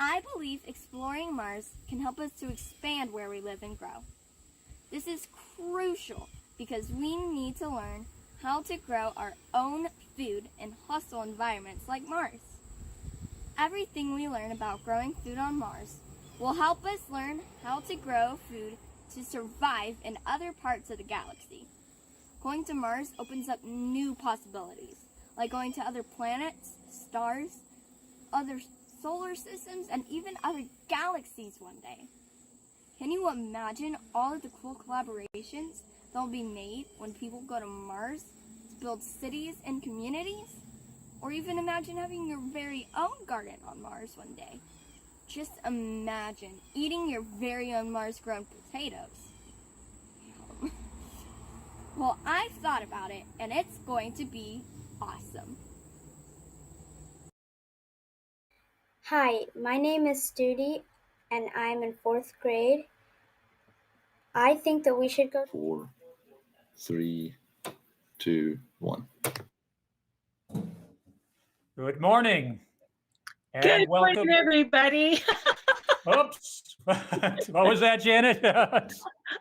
I believe exploring Mars can help us to expand where we live and grow. This is crucial because we need to learn how to grow our own food in hostile environments like Mars. Everything we learn about growing food on Mars will help us learn how to grow food to survive in other parts of the galaxy. Going to Mars opens up new possibilities, like going to other planets, stars, other solar systems, and even other galaxies one day. Can you imagine all of the cool collaborations that will be made when people go to Mars to build cities and communities? Or even imagine having your very own garden on Mars one day. Just imagine eating your very own Mars-grown potatoes. Well, I've thought about it, and it's going to be awesome. Hi, my name is Studi, and I'm in 4th grade. I think that we should go. 4, 3, 2, 1. Good morning. And Good welcome. morning, everybody. Oops. What was that, Janet?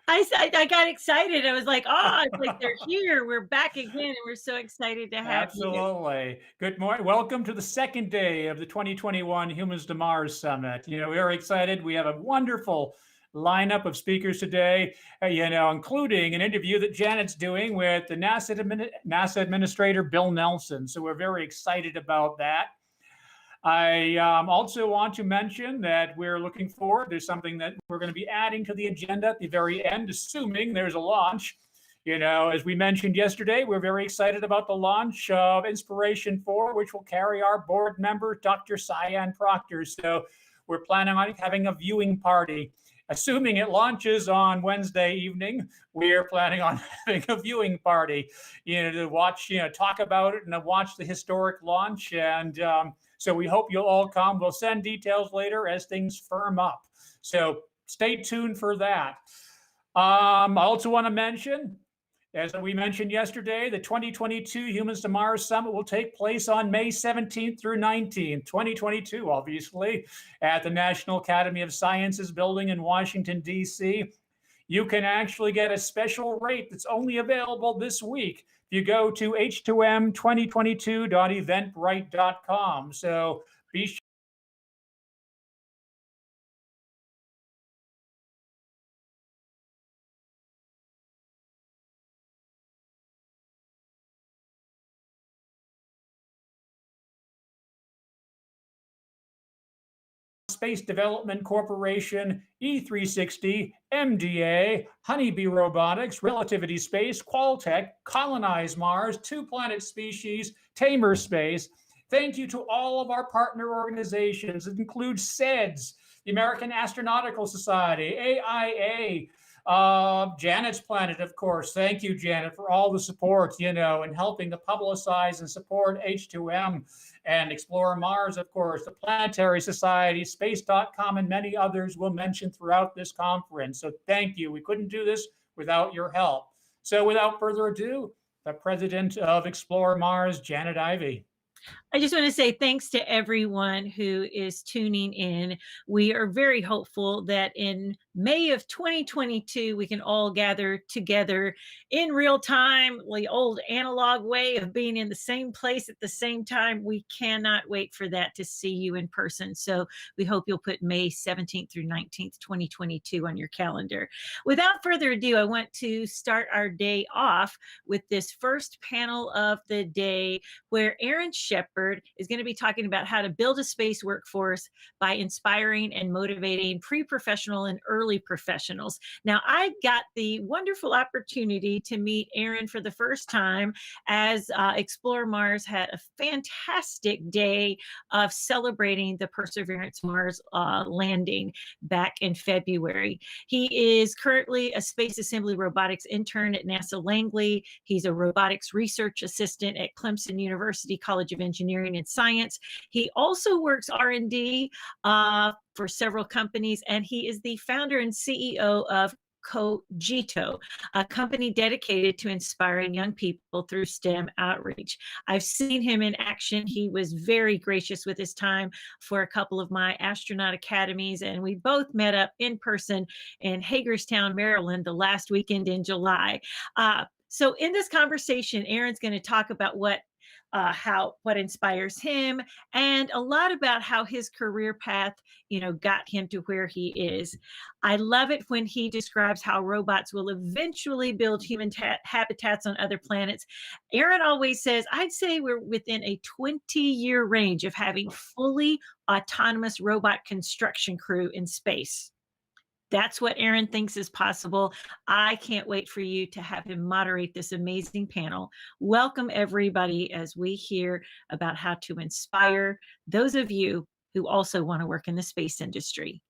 I got excited. I was like, oh, it's like they're here. We're back again, and we're so excited to have you. Absolutely. Good morning. Welcome to the second day of the 2021 Humans to Mars Summit. We're excited. We have a wonderful lineup of speakers today, including an interview that Janet's doing with the NASA Administrator Bill Nelson. So we're very excited about that. I also want to mention that we're looking forward to something that we're going to be adding to the agenda at the very end, assuming there's a launch. As we mentioned yesterday, we're very excited about the launch of Inspiration 4, which will carry our board member, Dr. Cyan Proctor. So we're planning on having a viewing party. Assuming it launches on Wednesday evening, we're planning on having a viewing party, to watch, talk about it and watch the historic launch. And so we hope you'll all come. We'll send details later as things firm up. So stay tuned for that. I also want to mention, as we mentioned yesterday, the 2022 Humans to Mars Summit will take place on May 17th through 19th, 2022, obviously, at the National Academy of Sciences building in Washington, D.C. You can actually get a special rate that's only available this week if you go to h2m2022.eventbrite.com. So be sure. Space Development Corporation, E360, MDA, Honeybee Robotics, Relativity Space, Qualtech, Colonize Mars, Two Planet Species, Tamer Space. Thank you to all of our partner organizations. It includes SEDS, the American Astronautical Society, AIA, Janet's Planet, of course. Thank you, Janet, for all the support, and helping to publicize and support H2M. And Explore Mars, of course, the Planetary Society, Space.com, and many others we'll mention throughout this conference. So thank you. We couldn't do this without your help. So without further ado, the president of Explore Mars, Janet Ivey. I just want to say thanks to everyone who is tuning in. We are very hopeful that in May of 2022, we can all gather together in real time, the old analog way of being in the same place at the same time. We cannot wait for that, to see you in person. So we hope you'll put May 17th through 19th, 2022 on your calendar. Without further ado, I want to start our day off with this first panel of the day, where Aaron Shepard is going to be talking about how to build a space workforce by inspiring and motivating pre-professional and early professionals. Now, I got the wonderful opportunity to meet Aaron for the first time as Explore Mars had a fantastic day of celebrating the Perseverance Mars landing back in February. He is currently a space assembly robotics intern at NASA Langley. He's a robotics research assistant at Clemson University College of Engineering and Science. He also works R&D for several companies, and he is the founder and CEO of Cogito, a company dedicated to inspiring young people through STEM outreach. I've seen him in action. He was very gracious with his time for a couple of my astronaut academies, and we both met up in person in Hagerstown, Maryland, the last weekend in July. So in this conversation, Aaron's going to talk about what inspires him, and a lot about how his career path, got him to where he is. I love it when he describes how robots will eventually build human habitats on other planets. Aaron always says, I'd say we're within a 20-year range of having fully autonomous robot construction crew in space. That's what Aaron thinks is possible. I can't wait for you to have him moderate this amazing panel. Welcome, everybody, as we hear about how to inspire those of you who also want to work in the space industry.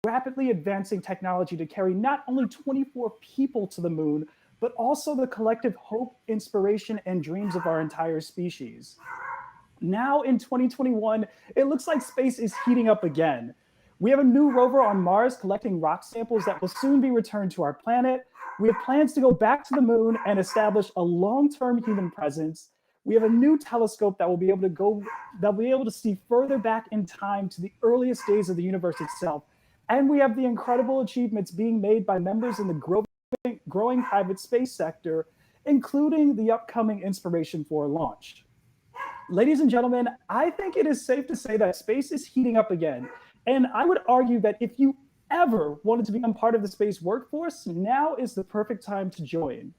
Rapidly advancing technology to carry not only 24 people to the moon, but also the collective hope, inspiration, and dreams of our entire species. Now in 2021, it looks like space is heating up again. We have a new rover on Mars collecting rock samples that will soon be returned to our planet. We have plans to go back to the moon and establish a long-term human presence. We have a new telescope that will be able to see further back in time to the earliest days of the universe itself. And we have the incredible achievements being made by members in the growing private space sector, including the upcoming Inspiration 4 launch. Ladies and gentlemen, I think it is safe to say that space is heating up again. And I would argue that if you ever wanted to become part of the space workforce, now is the perfect time to join.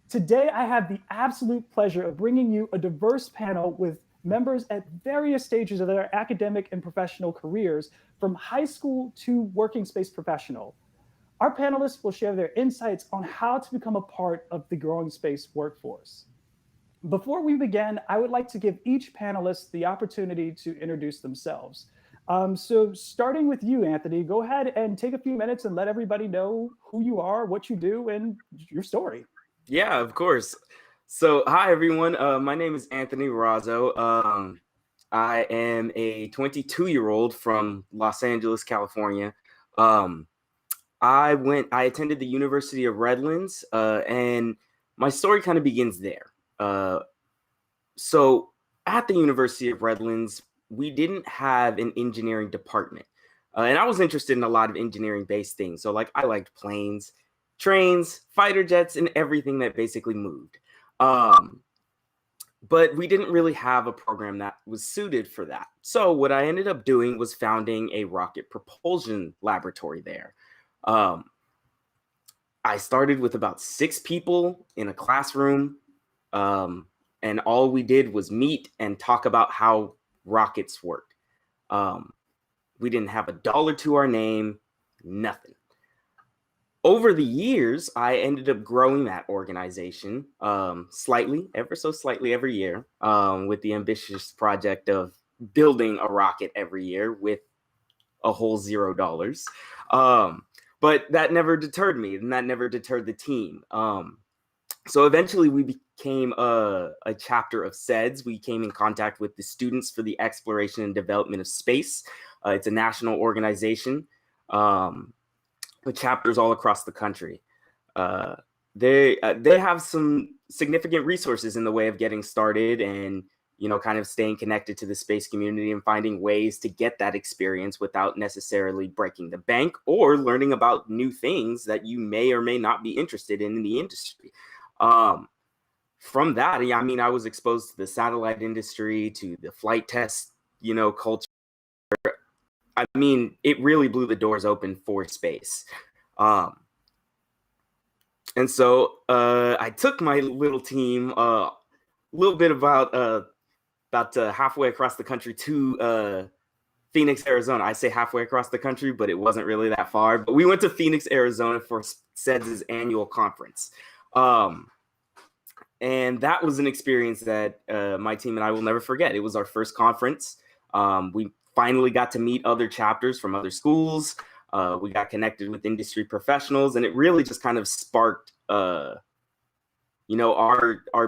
Today, I have the absolute pleasure of bringing you a diverse panel with members at various stages of their academic and professional careers, from high school to working space professional. Our panelists will share their insights on how to become a part of the growing space workforce. Before we begin, I would like to give each panelist the opportunity to introduce themselves. So starting with you, Anthony, go ahead and take a few minutes and let everybody know who you are, what you do, and your story. Yeah, of course. So, hi, everyone. My name is Anthony Razzo. I am a 22-year-old from Los Angeles, California. I attended the University of Redlands, and my story kind of begins there. So at the University of Redlands, we didn't have an engineering department. And I was interested in a lot of engineering-based things. So I liked planes, trains, fighter jets, and everything that basically moved. But we didn't really have a program that was suited for that. So what I ended up doing was founding a rocket propulsion laboratory there. I started with about 6 people in a classroom, and all we did was meet and talk about how rockets work. We didn't have $1 to our name, nothing. Over the years, I ended up growing that organization slightly, ever so slightly every year, with the ambitious project of building a rocket every year with a whole $0. But that never deterred me, and that never deterred the team. So eventually we became a chapter of SEDS. We came in contact with the Students for the Exploration and Development of Space. It's a national organization with chapters all across the country. They have some significant resources in the way of getting started, and kind of staying connected to the space community and finding ways to get that experience without necessarily breaking the bank or learning about new things that you may or may not be interested in the industry. From that, I mean, I was exposed to the satellite industry, to the flight test, culture. I mean, it really blew the doors open for space. And so I took my little team a little bit about halfway across the country to Phoenix, Arizona. I say halfway across the country, but it wasn't really that far. But we went to Phoenix, Arizona for SEDS' annual conference. And that was an experience that my team and I will never forget. It was our first conference. We finally got to meet other chapters from other schools. We got connected with industry professionals, and it really just kind of sparked, our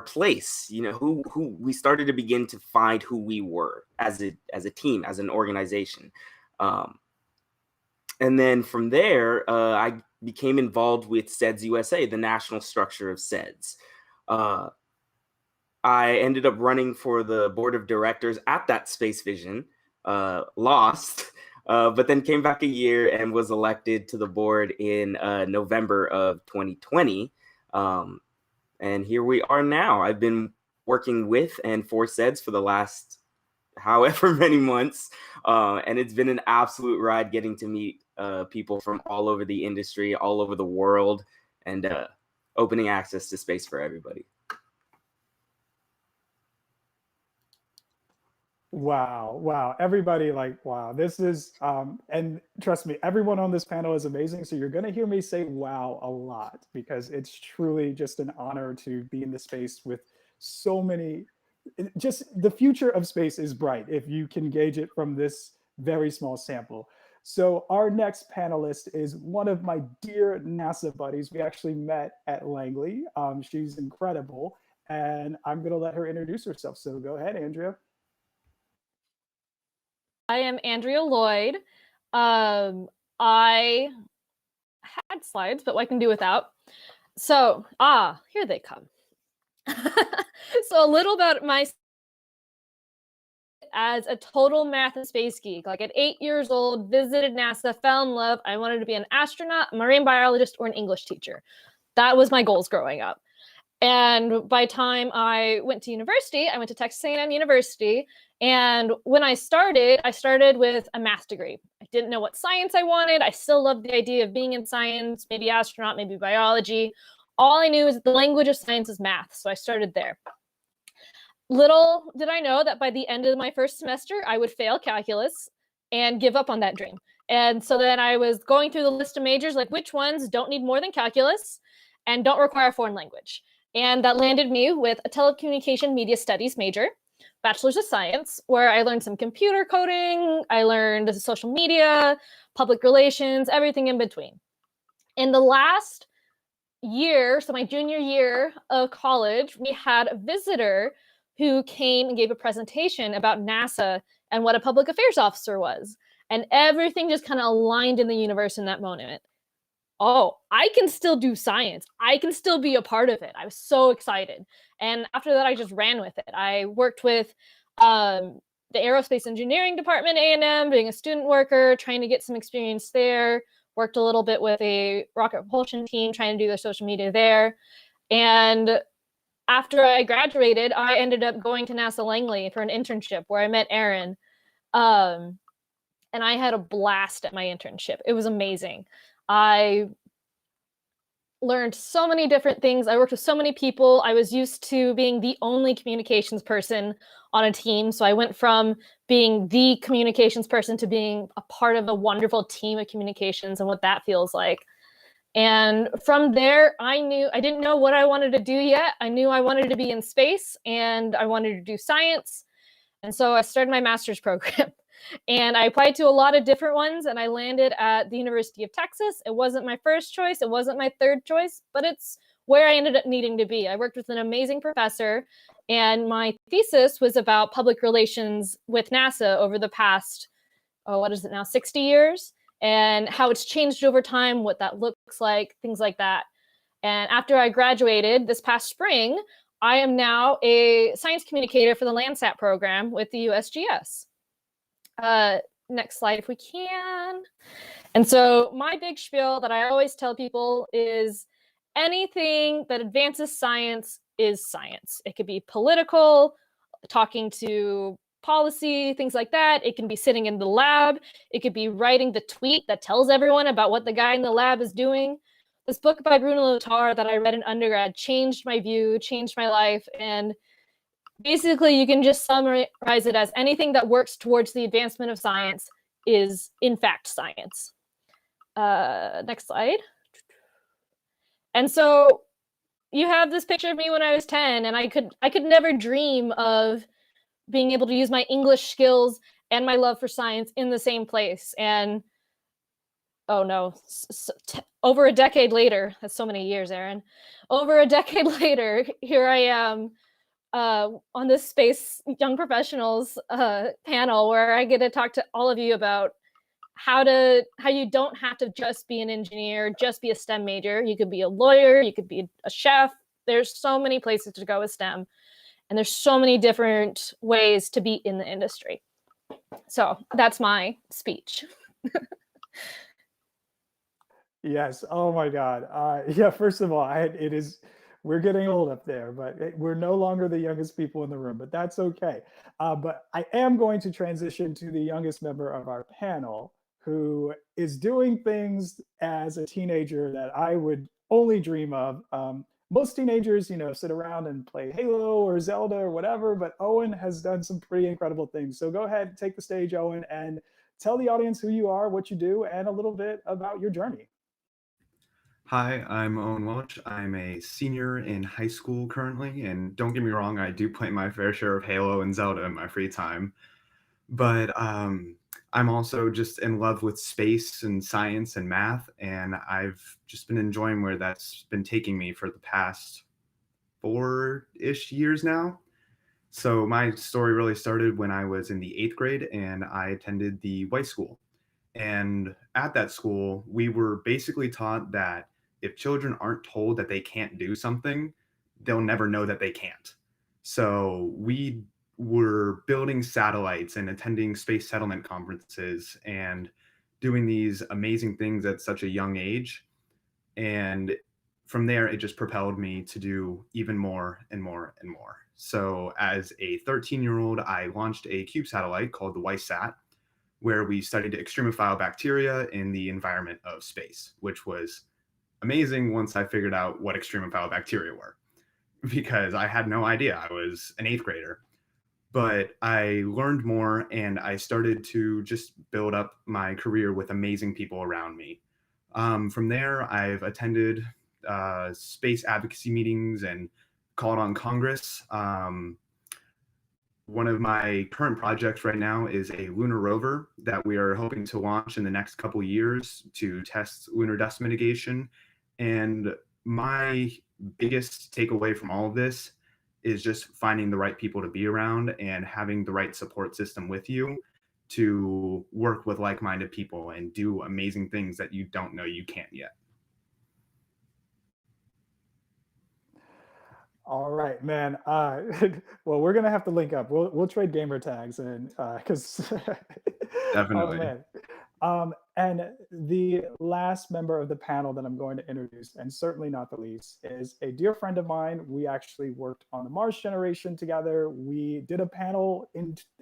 place. Who we started to begin to find who we were as a team, as an organization. And then from there, I became involved with SEDS USA, the national structure of SEDS. I ended up running for the board of directors at that Space Vision, lost, but then came back a year and was elected to the board in November of 2020. And here we are now. I've been working with and for SEDS for the last however many months. And it's been an absolute ride getting to meet people from all over the industry, all over the world, and opening access to space for everybody. Wow. Everybody, wow. This is, and trust me, everyone on this panel is amazing. So you're going to hear me say wow a lot, because it's truly just an honor to be in the space with so many. Just the future of space is bright if you can gauge it from this very small sample. So our next panelist is one of my dear NASA buddies. We actually met at Langley. She's incredible, and I'm going to let her introduce herself. So go ahead, Andrea. I am Andrea Lloyd. I had slides, but I can do without. So, here they come. So a little about my as a total math and space geek. Like at 8 years old, visited NASA, fell in love. I wanted to be an astronaut, a marine biologist, or an English teacher. That was my goals growing up. And by the time I went to university, I went to Texas A&M University. And when I started with a math degree. I didn't know what science I wanted. I still loved the idea of being in science, maybe astronaut, maybe biology. All I knew is that the language of science is math. So I started there. Little did I know that by the end of my first semester, I would fail calculus and give up on that dream. And so then I was going through the list of majors, like which ones don't need more than calculus and don't require a foreign language. And that landed me with a telecommunication media studies major, bachelor's of science, where I learned some computer coding, I learned social media, public relations, everything in between. In the last year, so my junior year of college, we had a visitor who came and gave a presentation about NASA and what a public affairs officer was. And everything just kind of aligned in the universe in that moment. Oh, I can still do science. I can still be a part of it. I was so excited. And after that, I just ran with it. I worked with the aerospace engineering department at A&M, being a student worker, trying to get some experience there. Worked a little bit with a rocket propulsion team, trying to do their social media there. And after I graduated, I ended up going to NASA Langley for an internship where I met Aaron. And I had a blast at my internship. It was amazing. I learned so many different things. I worked with so many people. I was used to being the only communications person on a team. So I went from being the communications person to being a part of a wonderful team of communications and what that feels like. And from there, I didn't know what I wanted to do yet. I knew I wanted to be in space and I wanted to do science. And so I started my master's program. And I applied to a lot of different ones, and I landed at the University of Texas. It wasn't my first choice. It wasn't my third choice, but it's where I ended up needing to be. I worked with an amazing professor, and my thesis was about public relations with NASA over the past, 60 years, and how it's changed over time, what that looks like, things like that. And after I graduated this past spring, I am now a science communicator for the Landsat program with the USGS. Next slide, if we can. And so my big spiel that I always tell people is anything that advances science is science. It could be political, talking to policy, things like that. It can be sitting in the lab. It could be writing the tweet that tells everyone about what the guy in the lab is doing. This book by Bruno Latour that I read in undergrad changed my view, changed my life. And basically, you can just summarize it as anything that works towards the advancement of science is, in fact, science. Next slide. And so you have this picture of me when I was 10, and I could never dream of being able to use my English skills and my love for science in the same place. And oh no, over a decade later, that's so many years, Aaron. Over a decade later, here I am on this Space Young Professionals panel where I get to talk to all of you about how you don't have to just be an engineer, just be a STEM major. You could be a lawyer, you could be a chef. There's so many places to go with STEM, and there's so many different ways to be in the industry. So that's my speech. Yes. Oh my God. Yeah. First of all, we're getting old up there, but we're no longer the youngest people in the room, but that's okay. But I am going to transition to the youngest member of our panel, who is doing things as a teenager that I would only dream of. Most teenagers, sit around and play Halo or Zelda or whatever, but Owen has done some pretty incredible things. So go ahead, take the stage, Owen, and tell the audience who you are, what you do, and a little bit about your journey. Hi, I'm Owen Welch. I'm a senior in high school currently, and don't get me wrong, I do play my fair share of Halo and Zelda in my free time. But I'm also just in love with space and science and math, and I've just been enjoying where that's been taking me for the past 4-ish years now. So my story really started when I was in the 8th grade, and I attended the White School. And at that school, we were basically taught that if children aren't told that they can't do something, they'll never know that they can't. So we were building satellites and attending space settlement conferences and doing these amazing things at such a young age. And from there, it just propelled me to do even more and more and more. So as a 13-year-old, I launched a CUBE satellite called the WISAT, where we studied extremophile bacteria in the environment of space, which was amazing once I figured out what extremophile bacteria were, because I had no idea. I was an 8th grader. But I learned more, and I started to just build up my career with amazing people around me. From there, I've attended space advocacy meetings and called on Congress. One of my current projects right now is a lunar rover that we are hoping to launch in the next couple years to test lunar dust mitigation. And my biggest takeaway from all of this is just finding the right people to be around and having the right support system with you to work with like-minded people and do amazing things that you don't know you can't yet. All right, man. Well, we're gonna have to link up. We'll trade gamer tags, and because Definitely. Oh man. And the last member of the panel that I'm going to introduce, and certainly not the least, is a dear friend of mine. We actually worked on the Mars generation together. We did a panel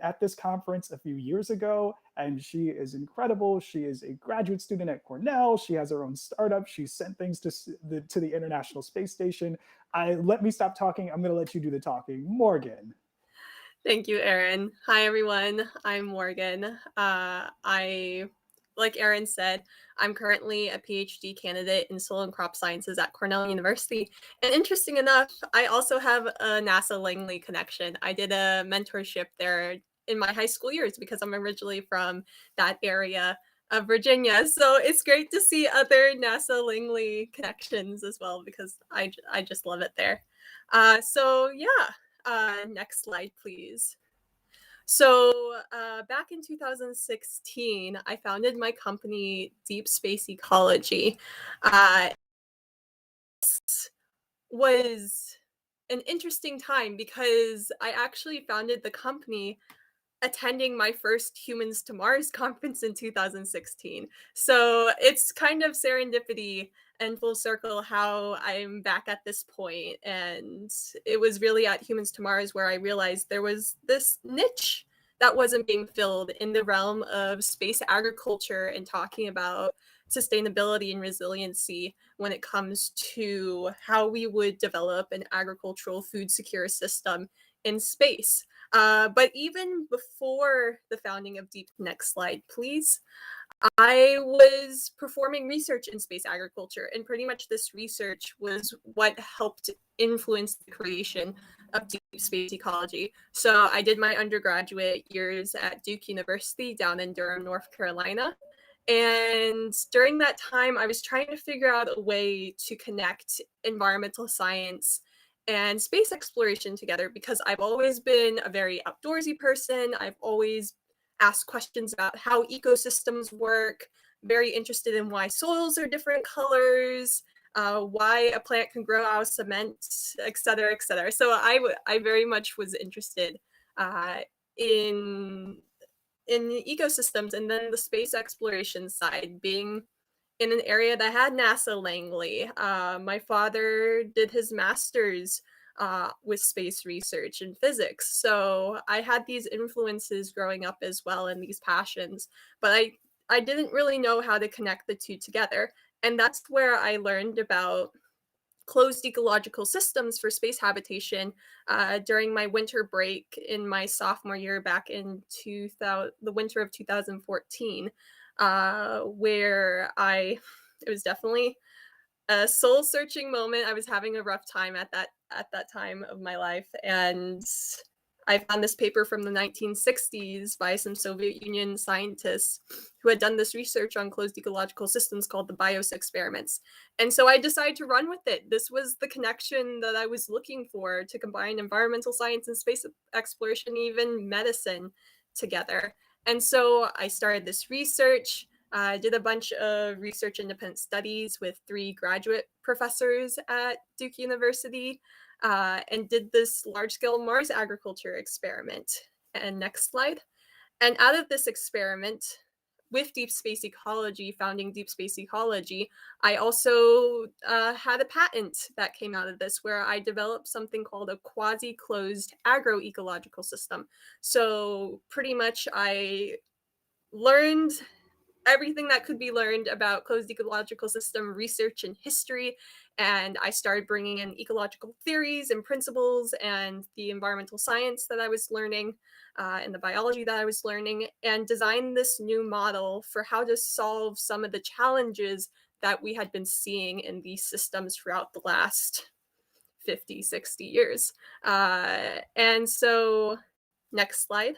at this conference a few years ago, and she is incredible. She is a graduate student at Cornell. She has her own startup. She sent things to the International Space Station. Let me stop talking. I'm going to let you do the talking. Morgan. Thank you, Aaron. Hi, everyone. I'm Morgan. Like Aaron said, I'm currently a PhD candidate in soil and crop sciences at Cornell University. And interesting enough, I also have a NASA Langley connection. I did a mentorship there in my high school years because I'm originally from that area of Virginia. So it's great to see other NASA Langley connections as well, because I just love it there. Next slide, please. So back in 2016, I founded my company, Deep Space Ecology. Was an interesting time because I actually founded the company attending my first Humans to Mars conference in 2016. So it's kind of serendipity and full circle how I'm back at this point. And it was really at Humans to Mars where I realized there was this niche that wasn't being filled in the realm of space agriculture and talking about sustainability and resiliency when it comes to how we would develop an agricultural food secure system in space. But even before the founding of Deep, next slide, please. I was performing research in space agriculture, and pretty much this research was what helped influence the creation of deep space ecology. So I did my undergraduate years at Duke University down in Durham, North Carolina. And during that time, I was trying to figure out a way to connect environmental science and space exploration together because I've always been a very outdoorsy person. I've always asked questions about how ecosystems work, very interested in why soils are different colors, why a plant can grow out of cement, et cetera, et cetera. So I very much was interested in ecosystems, and then the space exploration side being in an area that had NASA Langley. My father did his master's with space research and physics. So I had these influences growing up as well and these passions, but I didn't really know how to connect the two together. And that's where I learned about closed ecological systems for space habitation during my winter break in my sophomore year back in the winter of 2014, where it was definitely a soul searching moment. I was having a rough time at that time of my life, and I found this paper from the 1960s by some Soviet Union scientists who had done this research on closed ecological systems called the BIOS experiments. And so I decided to run with it. This was the connection that I was looking for to combine environmental science and space exploration, even medicine together. And so I started this research. I did a bunch of research independent studies with 3 graduate professors at Duke University, and did this large-scale Mars agriculture experiment. And next slide. And out of this experiment, with deep space ecology, founding deep space ecology, I also had a patent that came out of this where I developed something called a quasi-closed agroecological system. So pretty much I learned everything that could be learned about closed ecological system research and history. And I started bringing in ecological theories and principles and the environmental science that I was learning and the biology that I was learning, and designed this new model for how to solve some of the challenges that we had been seeing in these systems throughout the last 50, 60 years. And so, next slide.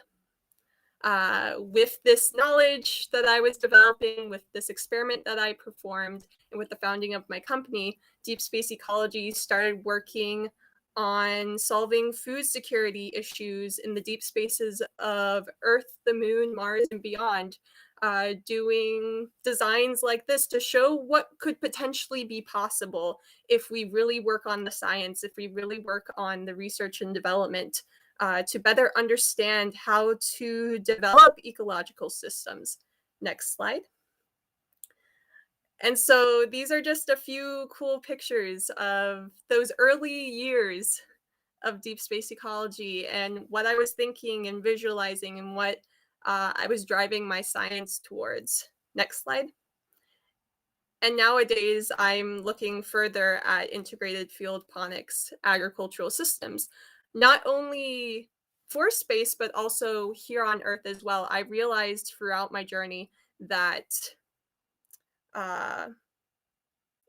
With this knowledge that I was developing, with this experiment that I performed, and with the founding of my company, Deep Space Ecology started working on solving food security issues in the deep spaces of Earth, the Moon, Mars, and beyond, doing designs like this to show what could potentially be possible if we really work on the science, if we really work on the research and development, to better understand how to develop ecological systems. Next slide. And so these are just a few cool pictures of those early years of deep space ecology and what I was thinking and visualizing and what I was driving my science towards. Next slide. And nowadays, I'm looking further at integrated field ponics agricultural systems, not only for space, but also here on Earth as well. I realized throughout my journey that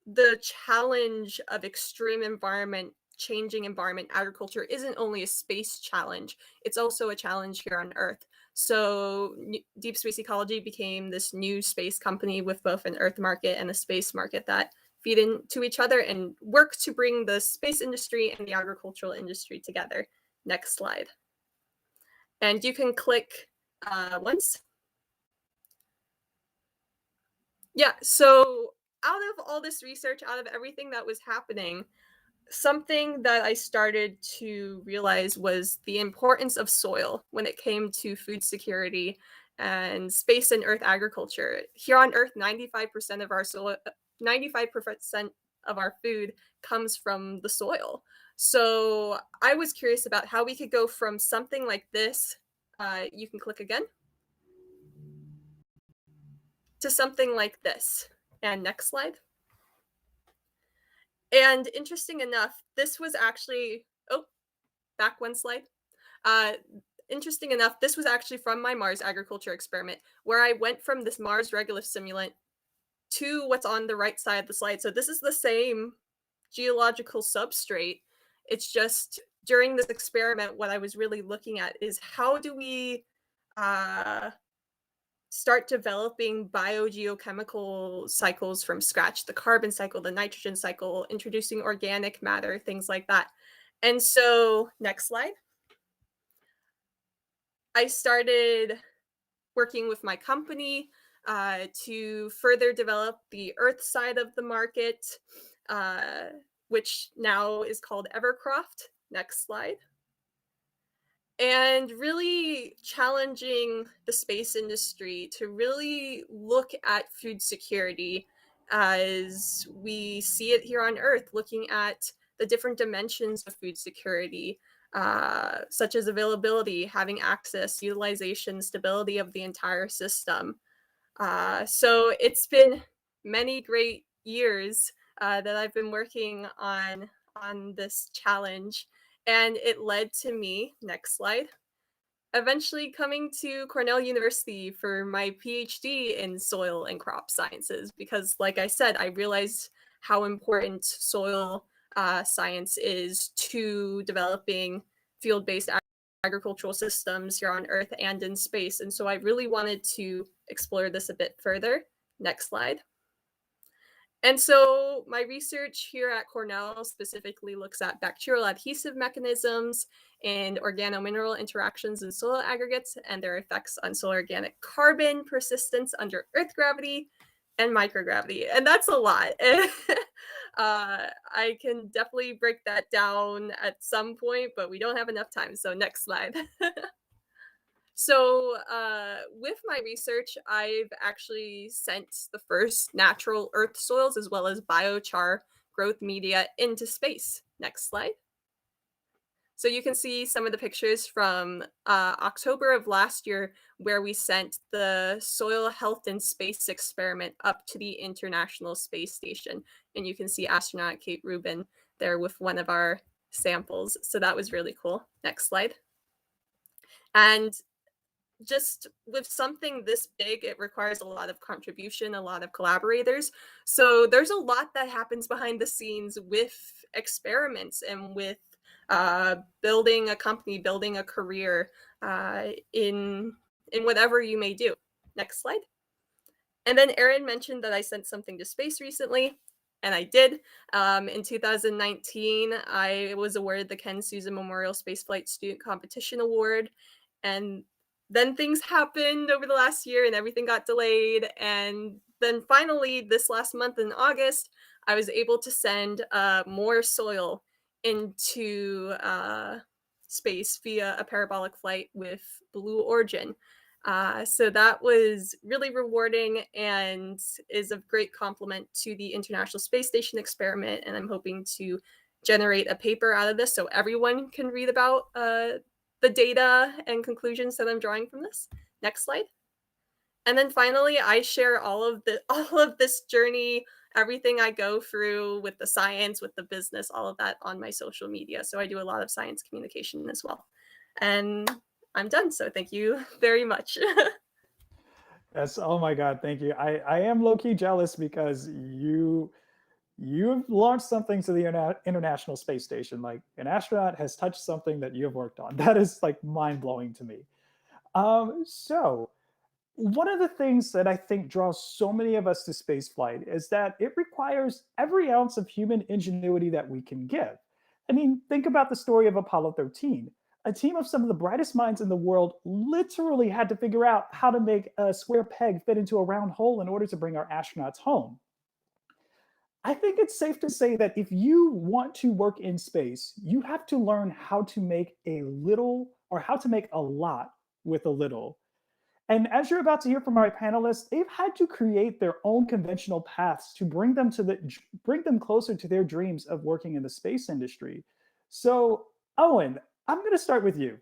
the challenge of extreme environment, changing environment agriculture isn't only a space challenge, it's also a challenge here on Earth. So Deep Space Ecology became this new space company with both an Earth market and a space market that feed into each other and work to bring the space industry and the agricultural industry together. Next slide. And you can click once. Yeah, so out of all this research, out of everything that was happening, something that I started to realize was the importance of soil when it came to food security and space and earth agriculture. Here on Earth, 95% of our soil, 95% of our food comes from the soil. So I was curious about how we could go from something like this, you can click again, to something like this. And next slide. And interesting enough, this was actually, oh, back one slide. Interesting enough, this was actually from my Mars agriculture experiment, where I went from this Mars regolith simulant to what's on the right side of the slide. So this is the same geological substrate. It's just during this experiment, what I was really looking at is how do we start developing biogeochemical cycles from scratch, the carbon cycle, the nitrogen cycle, introducing organic matter, things like that. And so, next slide. I started working with my company to further develop the earth side of the market, which now is called Evercroft. Next slide. And really challenging the space industry to really look at food security as we see it here on Earth, looking at the different dimensions of food security, such as availability, having access, utilization, stability of the entire system. So it's been many great years that I've been working on this challenge. And it led to me, next slide, eventually coming to Cornell University for my PhD in soil and crop sciences. Because like I said, I realized how important soil science is to developing field-based agricultural systems here on Earth and in space. And so I really wanted to explore this a bit further. Next slide. And so my research here at Cornell specifically looks at bacterial adhesive mechanisms and organomineral interactions in soil aggregates and their effects on soil organic carbon persistence under Earth gravity and microgravity. And that's a lot. I can definitely break that down at some point, but we don't have enough time. So next slide. So with my research, I've actually sent the first natural earth soils as well as biochar growth media into space. Next slide. So you can see some of the pictures from October of last year where we sent the Soil Health in Space experiment up to the International Space Station. And you can see astronaut Kate Rubin there with one of our samples. So that was really cool. Next slide. And just with something this big, it requires a lot of contribution, a lot of collaborators. So there's a lot that happens behind the scenes with experiments and with building a company, building a career in whatever you may do. Next slide. And then Erin mentioned that I sent something to space recently, and I did. In 2019, I was awarded the Ken Susan Memorial Spaceflight Student Competition Award, and then things happened over the last year and everything got delayed. And then finally, this last month in August, I was able to send more soil into space via a parabolic flight with Blue Origin. So that was really rewarding and is a great compliment to the International Space Station experiment. And I'm hoping to generate a paper out of this so everyone can read about the data and conclusions that I'm drawing from this. Next slide. And then finally, I share all of this journey, everything I go through with the science, with the business, all of that on my social media. So I do a lot of science communication as well. And I'm done. So thank you very much. Yes. Oh my God. Thank you. I am low-key jealous because you've launched something to the International Space Station. Like an astronaut has touched something that you have worked on. That is like mind-blowing to me. So one of the things that I think draws so many of us to spaceflight is that it requires every ounce of human ingenuity that we can give. I mean, think about the story of Apollo 13. A team of some of the brightest minds in the world literally had to figure out how to make a square peg fit into a round hole in order to bring our astronauts home. I think it's safe to say that if you want to work in space, you have to learn how to make a little or how to make a lot with a little. And as you're about to hear from our panelists, they've had to create their own conventional paths to bring them closer to their dreams of working in the space industry. So, Owen, I'm going to start with you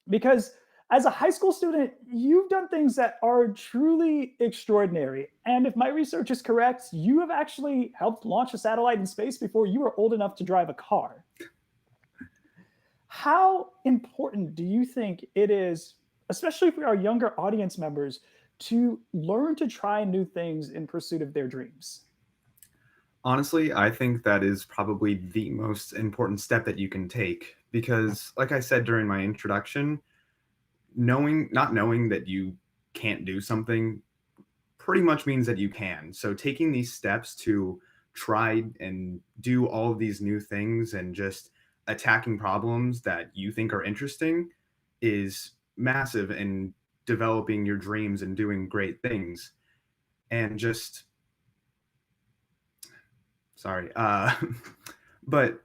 because as a high school student, you've done things that are truly extraordinary. And if my research is correct, you have actually helped launch a satellite in space before you were old enough to drive a car. How important do you think it is, especially for our younger audience members, to learn to try new things in pursuit of their dreams? Honestly, I think that is probably the most important step that you can take because, like I said during my introduction, not knowing that you can't do something pretty much means that you can. So taking these steps to try and do all of these new things and just attacking problems that you think are interesting is massive in developing your dreams and doing great things. And just sorry, but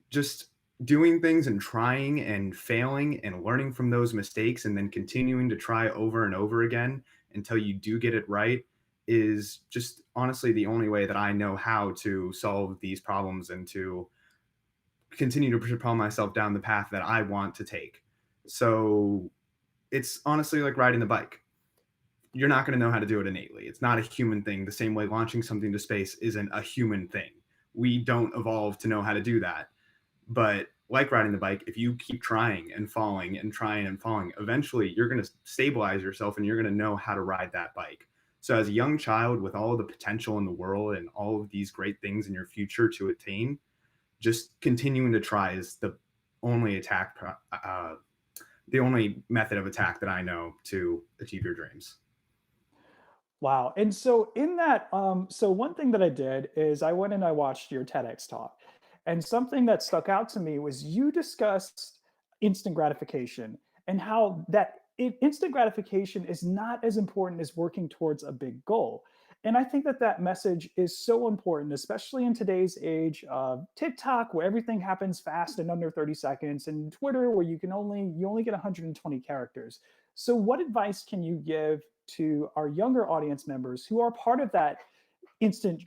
just doing things and trying and failing and learning from those mistakes and then continuing to try over and over again until you do get it right is just honestly the only way that I know how to solve these problems and to continue to propel myself down the path that I want to take. So it's honestly like riding the bike. You're not going to know how to do it innately. It's not a human thing, the same way launching something to space isn't a human thing. We don't evolve to know how to do that. But like riding the bike, if you keep trying and falling and trying and falling, eventually you're going to stabilize yourself and you're going to know how to ride that bike. So as a young child with all the potential in the world and all of these great things in your future to attain, just continuing to try is the only the only method of attack that I know to achieve your dreams. Wow. And so in that, so one thing that I did is I went and I watched your TEDx talk. And something that stuck out to me was you discussed instant gratification and how instant gratification is not as important as working towards a big goal. And I think that that message is so important, especially in today's age of TikTok, where everything happens fast in under 30 seconds, and Twitter, where you only get 120 characters. So, what advice can you give to our younger audience members who are part of that instant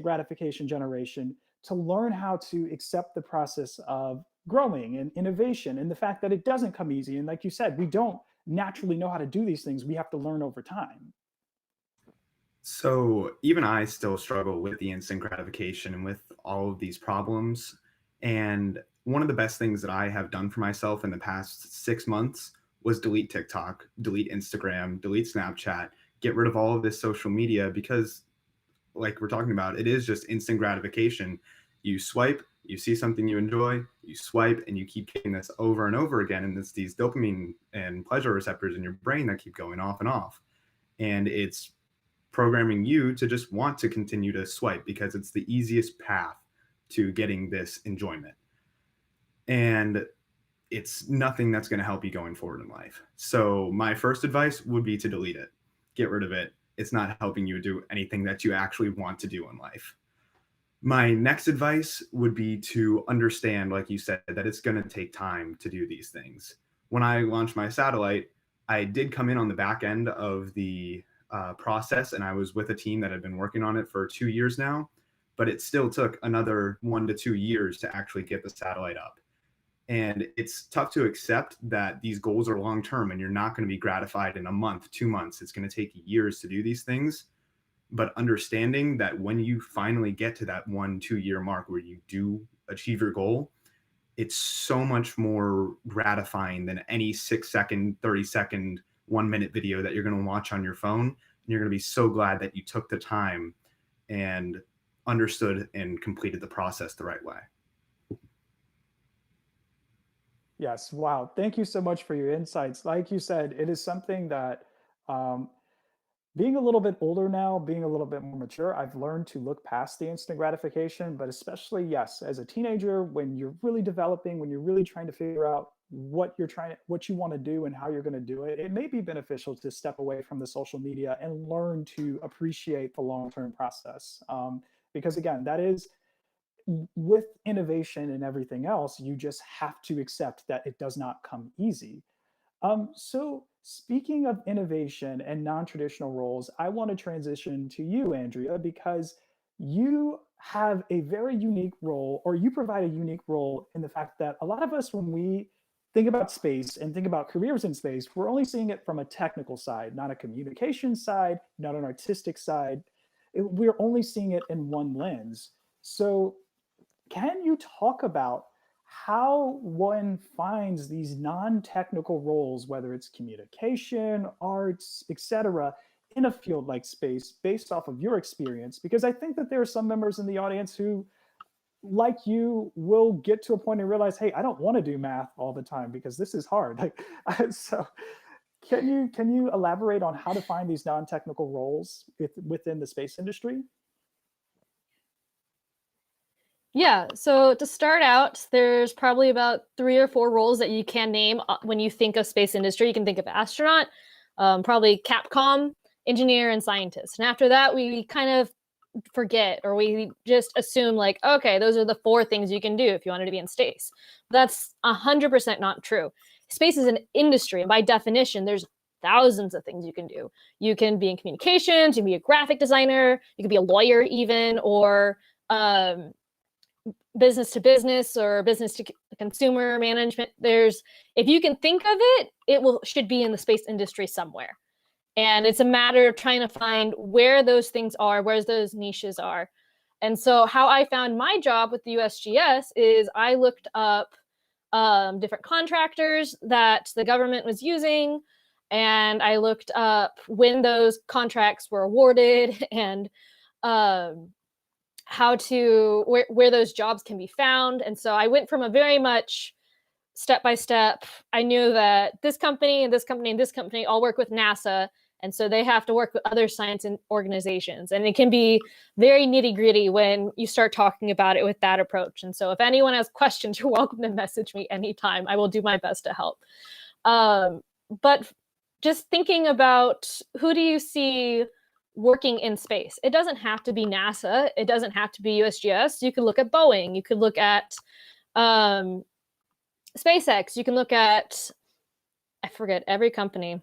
gratification generation to learn how to accept the process of growing and innovation and the fact that it doesn't come easy? And like you said, we don't naturally know how to do these things. We have to learn over time. So even I still struggle with the instant gratification and with all of these problems. And one of the best things that I have done for myself in the past 6 months was delete TikTok, delete Instagram, delete Snapchat, get rid of all of this social media because, like we're talking about, it is just instant gratification. You swipe, you see something you enjoy, you swipe, and you keep getting this over and over again. And it's these dopamine and pleasure receptors in your brain that keep going off and off. And it's programming you to just want to continue to swipe because it's the easiest path to getting this enjoyment. And it's nothing that's going to help you going forward in life. So my first advice would be to delete it. Get rid of it. It's not helping you do anything that you actually want to do in life. My next advice would be to understand, like you said, that it's going to take time to do these things. When I launched my satellite, I did come in on the back end of the process, and I was with a team that had been working on it for 2 years now, but it still took another 1 to 2 years to actually get the satellite up. And it's tough to accept that these goals are long term and you're not going to be gratified in a month, 2 months. It's going to take years to do these things. But understanding that when you finally get to that 1-2 year mark where you do achieve your goal, it's so much more gratifying than any 6-second, 30-second, 1-minute video that you're going to watch on your phone. And you're going to be so glad that you took the time and understood and completed the process the right way. Yes. Wow. Thank you so much for your insights. Like you said, it is something that being a little bit older now, being a little bit more mature, I've learned to look past the instant gratification, but especially, yes, as a teenager, when you're really developing, when you're really trying to figure out what you want to do and how you're going to do it, it may be beneficial to step away from the social media and learn to appreciate the long-term process. Because again, that is, with innovation and everything else, you just have to accept that it does not come easy. So speaking of innovation and non-traditional roles, I want to transition to you, Andrea, because you have a very unique role, or you provide a unique role in the fact that a lot of us, when we think about space and think about careers in space, we're only seeing it from a technical side, not a communication side, not an artistic side. We're only seeing it in one lens. So can you talk about how one finds these non-technical roles, whether it's communication, arts, etc., in a field like space, based off of your experience? Because I think that there are some members in the audience who, like you, will get to a point and realize, hey, I don't want to do math all the time because this is hard. So can you elaborate on how to find these non-technical roles within the space industry? Yeah, so to start out, there's probably about 3 or 4 roles that you can name when you think of space industry. You can think of astronaut, probably Capcom, engineer, and scientist. And after that, we kind of forget, or we just assume like, okay, those are the 4 things you can do if you wanted to be in space. That's 100% not true. Space is an industry, and by definition, there's thousands of things you can do. You can be in communications, you can be a graphic designer, you can be a lawyer even, or business to business or business to consumer management. If you can think of it, should be in the space industry somewhere. And it's a matter of trying to find where those things are, where those niches are. And so how I found my job with the USGS is I looked up different contractors that the government was using, and I looked up when those contracts were awarded and where those jobs can be found. And so I went from a very much step by step. I knew that this company and this company and this company all work with NASA, and so they have to work with other science organizations. And it can be very nitty gritty when you start talking about it with that approach. And so if anyone has questions, you're welcome to message me anytime. I will do my best to help. But just thinking about, who do you see working in space? It doesn't have to be NASA. It doesn't have to be USGS. You could look at Boeing. You could look at SpaceX. You can look at, I forget every company,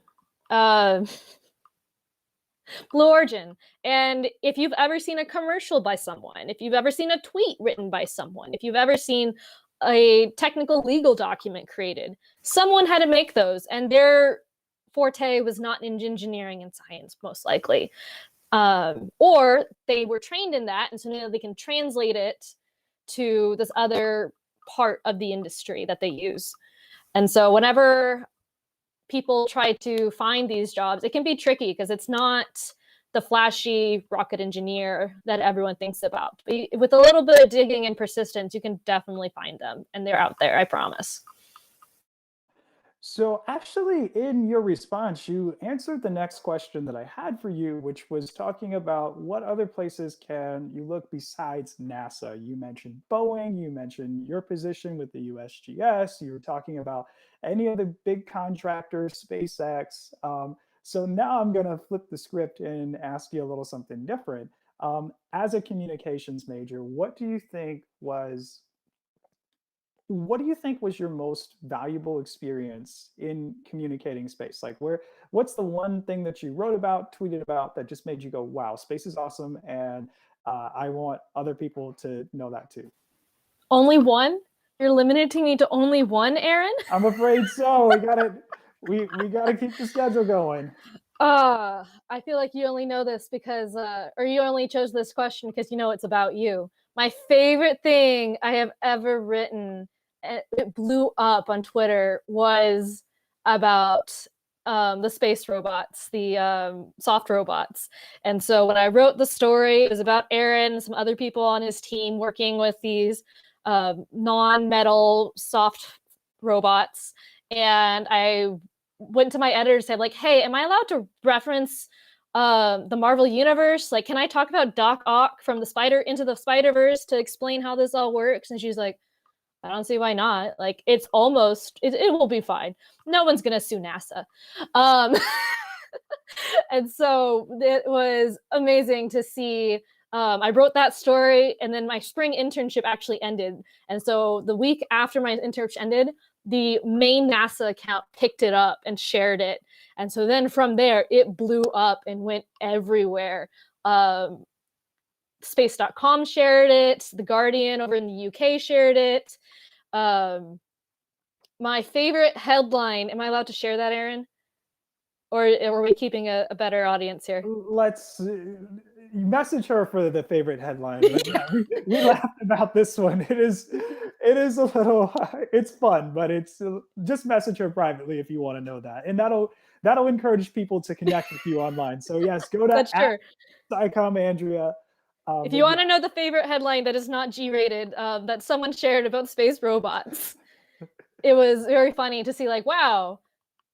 Blue Origin. And if you've ever seen a commercial by someone, if you've ever seen a tweet written by someone, if you've ever seen a technical legal document created, someone had to make those, and their forte was not in engineering and science, most likely. Or they were trained in that, and so now they can translate it to this other part of the industry that they use. And so whenever people try to find these jobs, it can be tricky because it's not the flashy rocket engineer that everyone thinks about. But with a little bit of digging and persistence, you can definitely find them, and they're out there, I promise. So actually, in your response, you answered the next question that I had for you, which was talking about what other places can you look besides NASA. You mentioned Boeing, you mentioned your position with the USGS, you were talking about any other big contractors, SpaceX. So now I'm going to flip the script and ask you a little something different. As a communications major, what do you think was your most valuable experience in communicating space? Like, what's the one thing that you wrote about, tweeted about, that just made you go, wow, space is awesome, and I want other people to know that too? Only one? You're limiting me to only one, Aaron? I'm afraid so. We gotta keep the schedule going. I feel like you only know this because, or you only chose this question because you know it's about you. My favorite thing I have ever written, it blew up on Twitter, was about the space robots, the soft robots. And so when I wrote the story, it was about Aaron and some other people on his team working with these non-metal soft robots. And I went to my editor and said, like, hey, am I allowed to reference the Marvel Universe? Like, can I talk about Doc Ock from Into the Spider-Verse to explain how this all works? And she's like, I don't see why not. Like, it will be fine. No one's going to sue NASA. And so it was amazing to see I wrote that story, and then my spring internship actually ended. And so the week after my internship ended, the main NASA account picked it up and shared it. And so then from there, it blew up and went everywhere. Space.com shared it. The Guardian over in the UK shared it. My favorite headline, am I allowed to share that, Aaron? Or are we keeping a better audience here? Let's message her for the favorite headline. But yeah, we laughed about this one. It is a little, it's fun, but it's just message her privately if you want to know that. And that'll encourage people to connect with you online. So yes, go to @SciCommAndrea. If you want to know the favorite headline that is not G-rated, that someone shared about space robots, it was very funny to see, like, wow,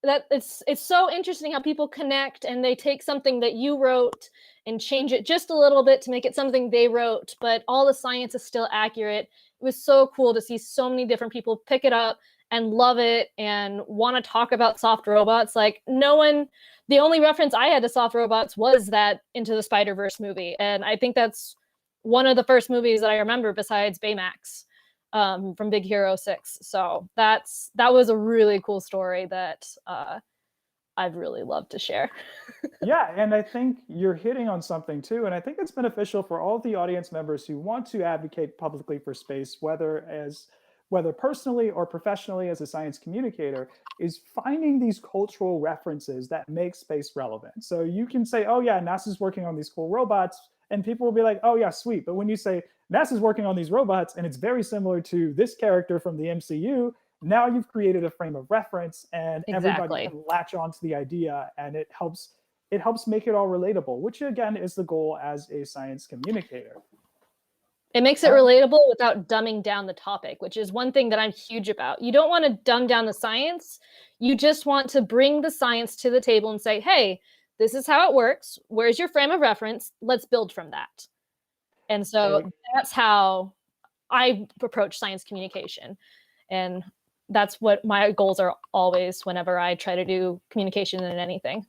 that it's so interesting how people connect and they take something that you wrote and change it just a little bit to make it something they wrote, but all the science is still accurate. It was so cool to see so many different people pick it up and love it and want to talk about soft robots. Like, the only reference I had to soft robots was that Into the Spider-Verse movie. And I think that's one of the first movies that I remember besides Baymax, from Big Hero 6. So that was a really cool story that I've really loved to share. Yeah, and I think you're hitting on something too, and I think it's beneficial for all of the audience members who want to advocate publicly for space, whether personally or professionally as a science communicator, is finding these cultural references that make space relevant. So you can say, oh yeah, NASA's working on these cool robots, and people will be like, oh yeah, sweet. But when you say NASA's working on these robots and it's very similar to this character from the MCU, now you've created a frame of reference, and everybody can latch onto the idea, and it helps make it all relatable, which again is the goal as a science communicator. It makes it relatable without dumbing down the topic, which is one thing that I'm huge about. You don't want to dumb down the science. You just want to bring the science to the table and say, hey, this is how it works. Where's your frame of reference? Let's build from that. And so that's how I approach science communication. And that's what my goals are always whenever I try to do communication in anything.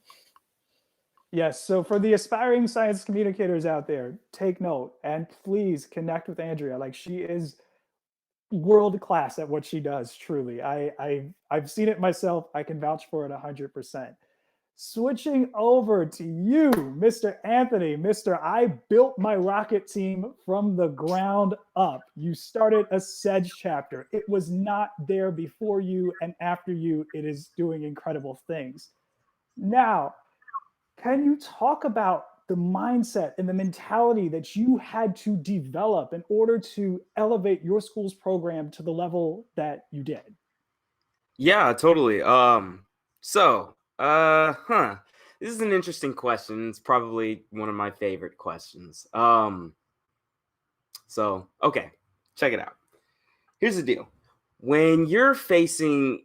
Yes, so for the aspiring science communicators out there, take note and please connect with Andrea. Like, she is world class at what she does, truly. I've seen it myself. I can vouch for it 100%. Switching over to you, Mr. Anthony. Mr. I built my rocket team from the ground up. You started a SEDGE chapter. It was not there before you, and after you, it is doing incredible things. Now, can you talk about the mindset and the mentality that you had to develop in order to elevate your school's program to the level that you did? Yeah, totally. This is an interesting question. It's probably one of my favorite questions. Okay, check it out. Here's the deal. When you're facing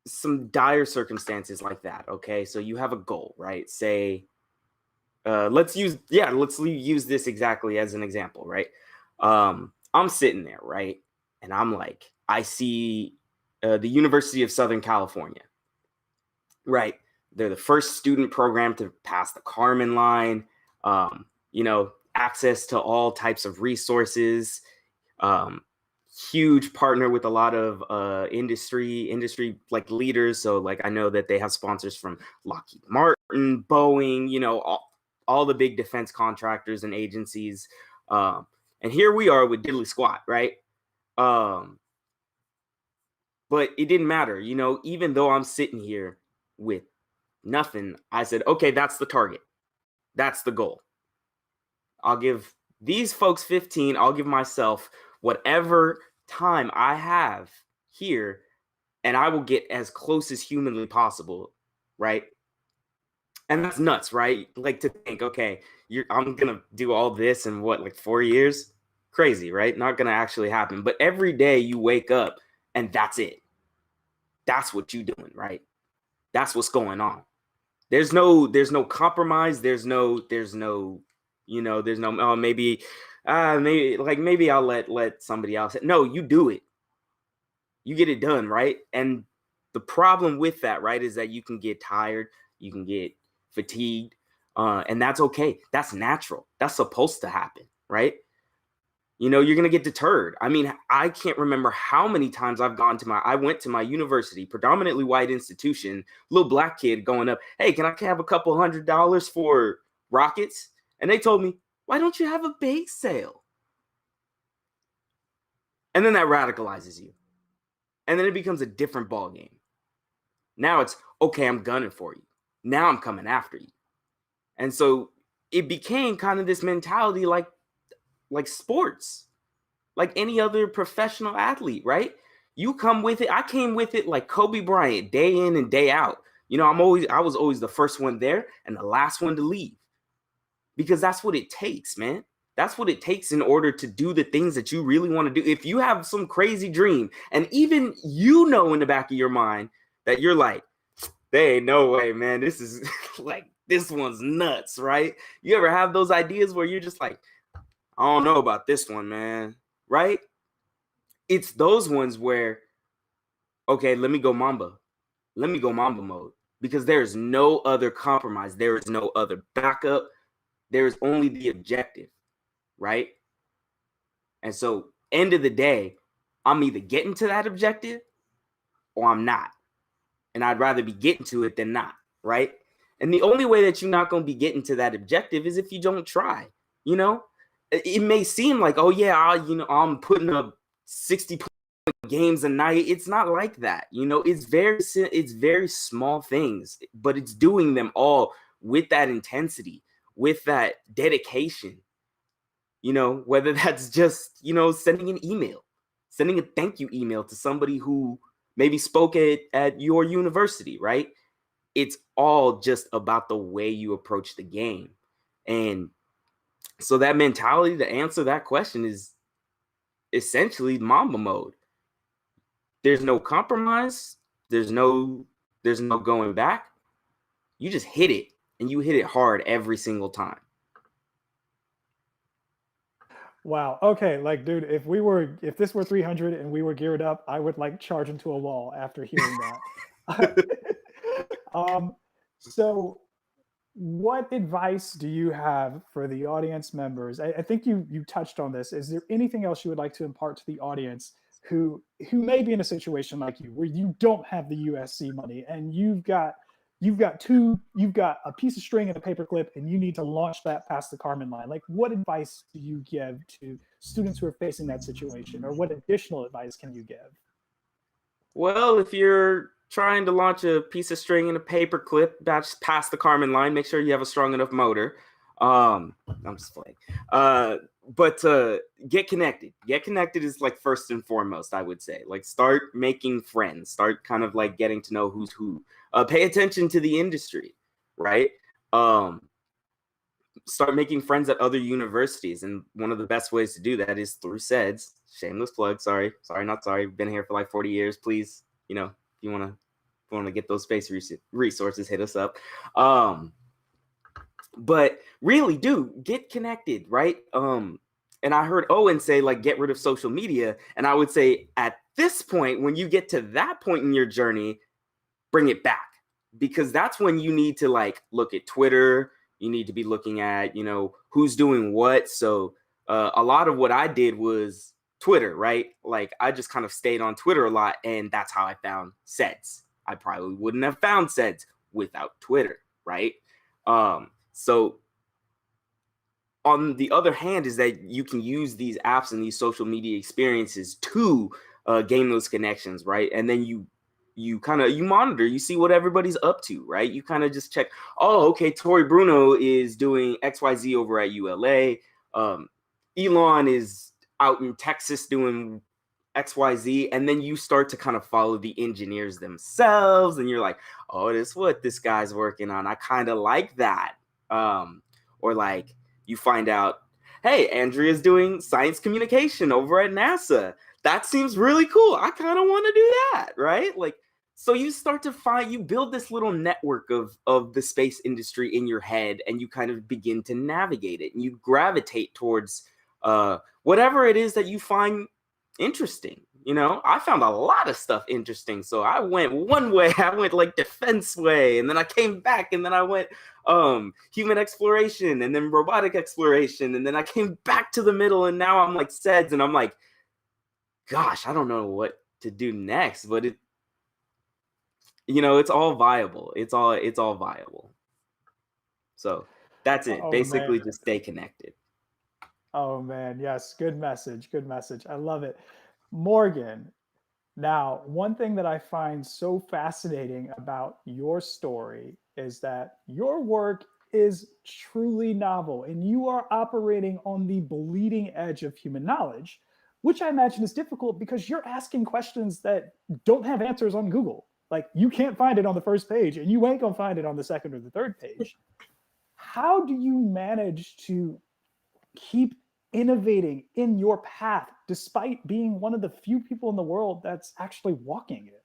some dire circumstances like that, okay, so you have a goal, right? Say, let's use this exactly as an example, right? I'm sitting there, right? And I'm like, I see the University of Southern California, right? They're the first student program to pass the Kármán line, access to all types of resources, huge partner with a lot of industry like leaders. So like, I know that they have sponsors from Lockheed Martin, Boeing, all the big defense contractors and agencies. And here we are with diddly squat, right? But it didn't matter, even though I'm sitting here with nothing, I said, okay, that's the target. That's the goal. I'll give these folks 15. I'll give myself whatever time I have here, and I will get as close as humanly possible, right? And that's nuts, right? Like, to think, okay, I'm gonna do all this in like 4 years? Crazy, right? Not gonna actually happen. But every day you wake up and that's it. That's what you're doing, right? That's what's going on. There's no compromise. There's no maybe I'll let somebody else. No, you do it. You get it done, right? And the problem with that, right, is that you can get tired, you can get fatigued, And that's okay. That's natural. That's supposed to happen, right? You know, you're going to get deterred. I mean, I can't remember how many times I went to my university, predominantly white institution, little black kid going up, hey, can I have a couple $100 for rockets? And they told me, why don't you have a bake sale? And then that radicalizes you. And then it becomes a different ball game. Now it's, okay, I'm gunning for you. Now I'm coming after you. And so it became kind of this mentality like sports, like any other professional athlete, right? You come with it. I came with it like Kobe Bryant, day in and day out. You know, I was always the first one there and the last one to leave, because that's what it takes, man. That's what it takes in order to do the things that you really want to do. If you have some crazy dream, and even you know in the back of your mind that you're like, there ain't no way, man. This is like, this one's nuts, right? You ever have those ideas where you're just like, I don't know about this one, man, right? It's those ones where, okay, let me go Mamba. Let me go Mamba mode, because there is no other compromise. There is no other backup. There is only the objective, right? And so, end of the day, I'm either getting to that objective or I'm not. And I'd rather be getting to it than not, right? And the only way that you're not going to be getting to that objective is if you don't try. You know, it may seem like, oh yeah, I'm putting up 60 games a night. It's not like that. You know, it's very small things, but it's doing them all with that intensity, with that dedication. You know, whether that's just, you know, sending an email, sending a thank you email to somebody who maybe spoke at your university, right? It's all just about the way you approach the game. And so that mentality, to answer that question, is essentially Mamba mode. There's no compromise. There's no going back. You just hit it, and you hit it hard every single time. Wow. Okay. Like, dude, if this were 300 and we were geared up, I would like charge into a wall after hearing that. So what advice do you have for the audience members? I think you touched on this. Is there anything else you would like to impart to the audience who may be in a situation like you, where you don't have the USC money and you've got a piece of string and a paperclip and you need to launch that past the Kármán line? Like, what advice do you give to students who are facing that situation, or what additional advice can you give? Well, if you're trying to launch a piece of string and a paper clip that's past the Kármán line, make sure you have a strong enough motor. I'm just playing. But get connected. Get connected is like first and foremost, I would say. Like, start making friends. Start kind of like getting to know who's who. Pay attention to the industry, right? Start making friends at other universities. And one of the best ways to do that is through SEDS. Shameless plug. Sorry, not sorry. Been here for like 40 years. Please, you know, if you want to get those space resources, hit us up. But really do get connected, right? And I heard Owen say, like, get rid of social media. And I would say at this point, when you get to that point in your journey, bring it back, because that's when you need to like look at Twitter. You need to be looking at, you know, who's doing what. So a lot of what I did was Twitter, right? Like, I just kind of stayed on Twitter a lot, and that's how I found SEDS. I probably wouldn't have found SEDS without Twitter, right? So on the other hand is that you can use these apps and these social media experiences to gain those connections, right? And then you monitor, you see what everybody's up to, right? You kind of just check, oh, okay, Tori Bruno is doing XYZ over at ULA. Elon is out in Texas doing XYZ. And then you start to kind of follow the engineers themselves. And you're like, oh, this is what this guy's working on. I kind of like that. Or like you find out, hey, Andrea's doing science communication over at NASA. That seems really cool. I kind of want to do that, right? Like, so you start to you build this little network of the space industry in your head, and you kind of begin to navigate it, and you gravitate towards whatever it is that you find interesting. I found a lot of stuff interesting. So I went one way, I went like defense way, and then I came back, and then I went human exploration, and then robotic exploration, and then I came back to the middle, and now I'm like SEDS, and I'm like, gosh, I don't know what to do next, but it's all viable. It's all viable. So that's it. Oh, Basically, man. just stay connected. Oh man, yes, good message. Good message. I love it. Morgan, now, one thing that I find so fascinating about your story is that your work is truly novel and you are operating on the bleeding edge of human knowledge, which I imagine is difficult because you're asking questions that don't have answers on Google. Like you can't find it on the first page and you ain't gonna find it on the second or the third page. How do you manage to keep innovating in your path despite being one of the few people in the world that's actually walking it?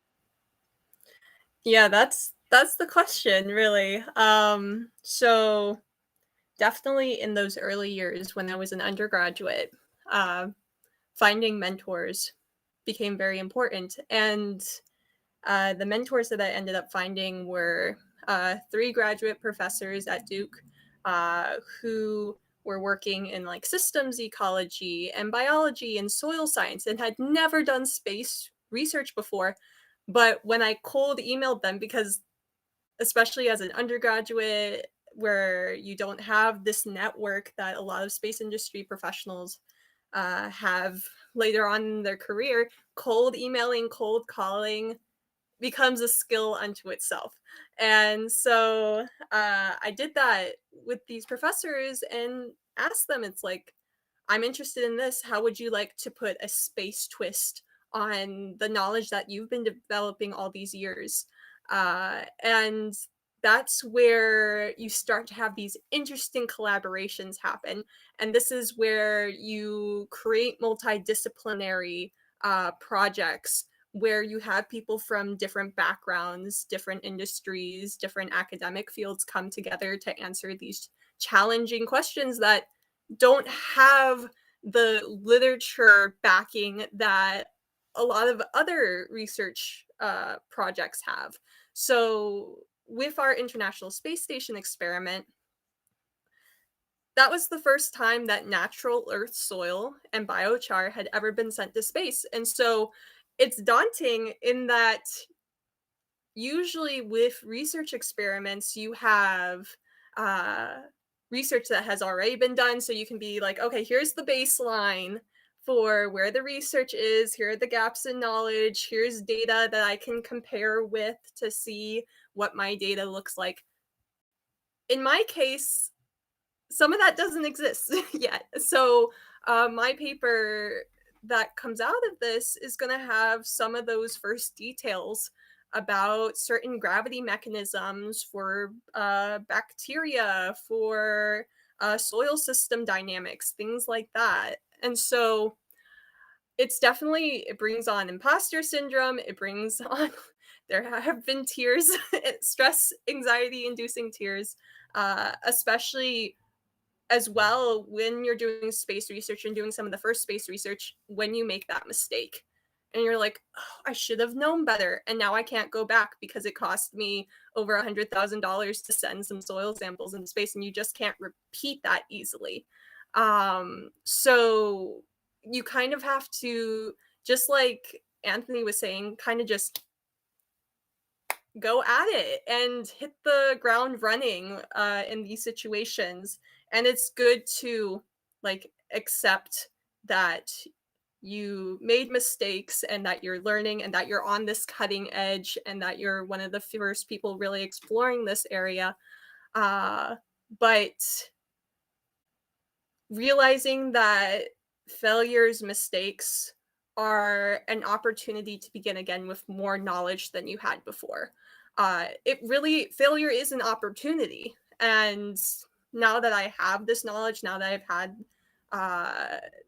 Yeah, that's the question, really. So definitely in those early years when I was an undergraduate, finding mentors became very important. And the mentors that I ended up finding were 3 graduate professors at Duke who were working in like systems ecology and biology and soil science and had never done space research before. But when I cold emailed them, because especially as an undergraduate where you don't have this network that a lot of space industry professionals have later on in their career, cold emailing, cold calling becomes a skill unto itself. And so I did that with these professors and asked them, it's like, I'm interested in this. How would you like to put a space twist on the knowledge that you've been developing all these years? And that's where you start to have these interesting collaborations happen. And this is where you create multidisciplinary projects where you have people from different backgrounds, different industries, different academic fields come together to answer these challenging questions that don't have the literature backing that a lot of other research projects have. So with our International Space Station experiment, that was the first time that natural Earth soil and biochar had ever been sent to space. And so it's daunting in that usually with research experiments, you have research that has already been done. So you can be like, okay, here's the baseline for where the research is. Here are the gaps in knowledge. Here's data that I can compare with to see what my data looks like. In my case, some of that doesn't exist yet. So my paper that comes out of this is going to have some of those first details about certain gravity mechanisms for bacteria, for soil system dynamics, things like that. And so it's definitely, it brings on imposter syndrome. It brings on, there have been tears, stress, anxiety inducing tears, especially as well when you're doing space research and doing some of the first space research, when you make that mistake and you're like, oh, I should have known better, and now I can't go back because it cost me over $100,000 to send some soil samples into space, and you just can't repeat that easily. So you kind of have to, just like Anthony was saying, kind of just go at it and hit the ground running in these situations. And it's good to like accept that you made mistakes and that you're learning and that you're on this cutting edge and that you're one of the first people really exploring this area. But realizing that failures, mistakes are an opportunity to begin again with more knowledge than you had before. Failure is an opportunity. And now that I have this knowledge, now that I've had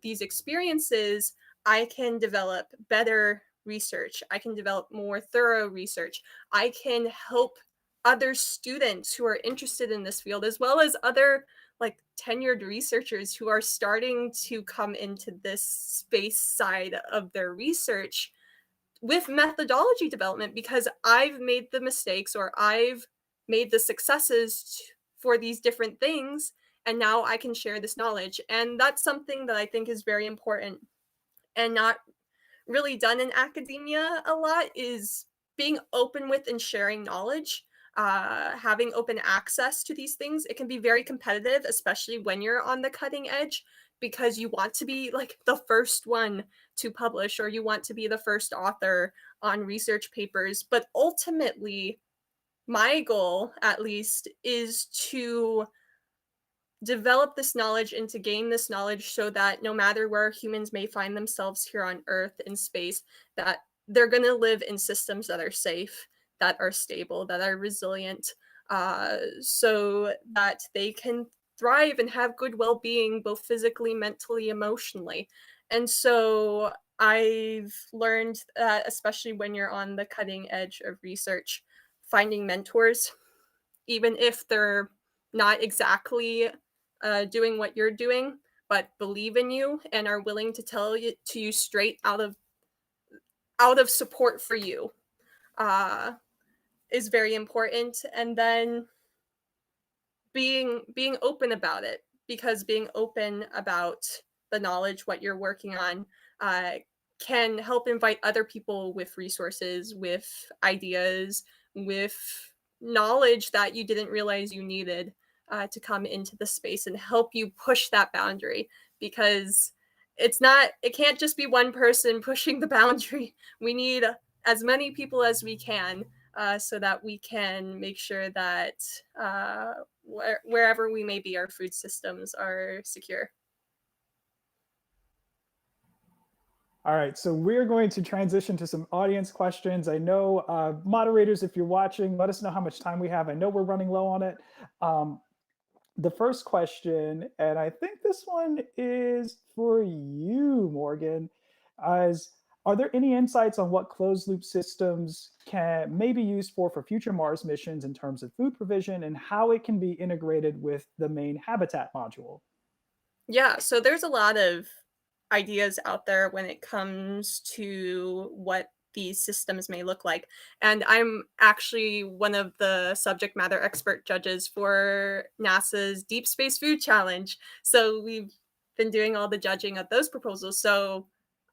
these experiences, I can develop better research. I can develop more thorough research. I can help other students who are interested in this field, as well as other like tenured researchers who are starting to come into this space side of their research with methodology development, because I've made the mistakes or I've made the successes for these different things, and now I can share this knowledge. And that's something that I think is very important and not really done in academia a lot, is being open with and sharing knowledge, having open access to these things. It can be very competitive, especially when you're on the cutting edge, because you want to be like the first one to publish, or you want to be the first author on research papers. But ultimately, my goal, at least, is to develop this knowledge and to gain this knowledge so that no matter where humans may find themselves here on Earth in space, that they're going to live in systems that are safe, that are stable, that are resilient, so that they can thrive and have good well-being, both physically, mentally, emotionally. And so I've learned that, especially when you're on the cutting edge of research, finding mentors, even if they're not exactly doing what you're doing, but believe in you and are willing to tell you to you straight out of support for you, is very important. And then being open about it, because being open about the knowledge, what you're working on, can help invite other people with resources, with ideas, with knowledge that you didn't realize you needed, to come into the space and help you push that boundary. Because it can't just be one person pushing the boundary. We need as many people as we can, so that we can make sure that wherever we may be, our food systems are secure. All right, so we're going to transition to some audience questions. I know, moderators, if you're watching, let us know how much time we have. I know we're running low on it. The first question, and I think this one is for you, Morgan, is, are there any insights on what closed loop systems may be used for future Mars missions in terms of food provision, and how it can be integrated with the main habitat module? Yeah, so there's a lot of ideas out there when it comes to what these systems may look like. And I'm actually one of the subject matter expert judges for NASA's Deep Space Food Challenge. So we've been doing all the judging of those proposals. So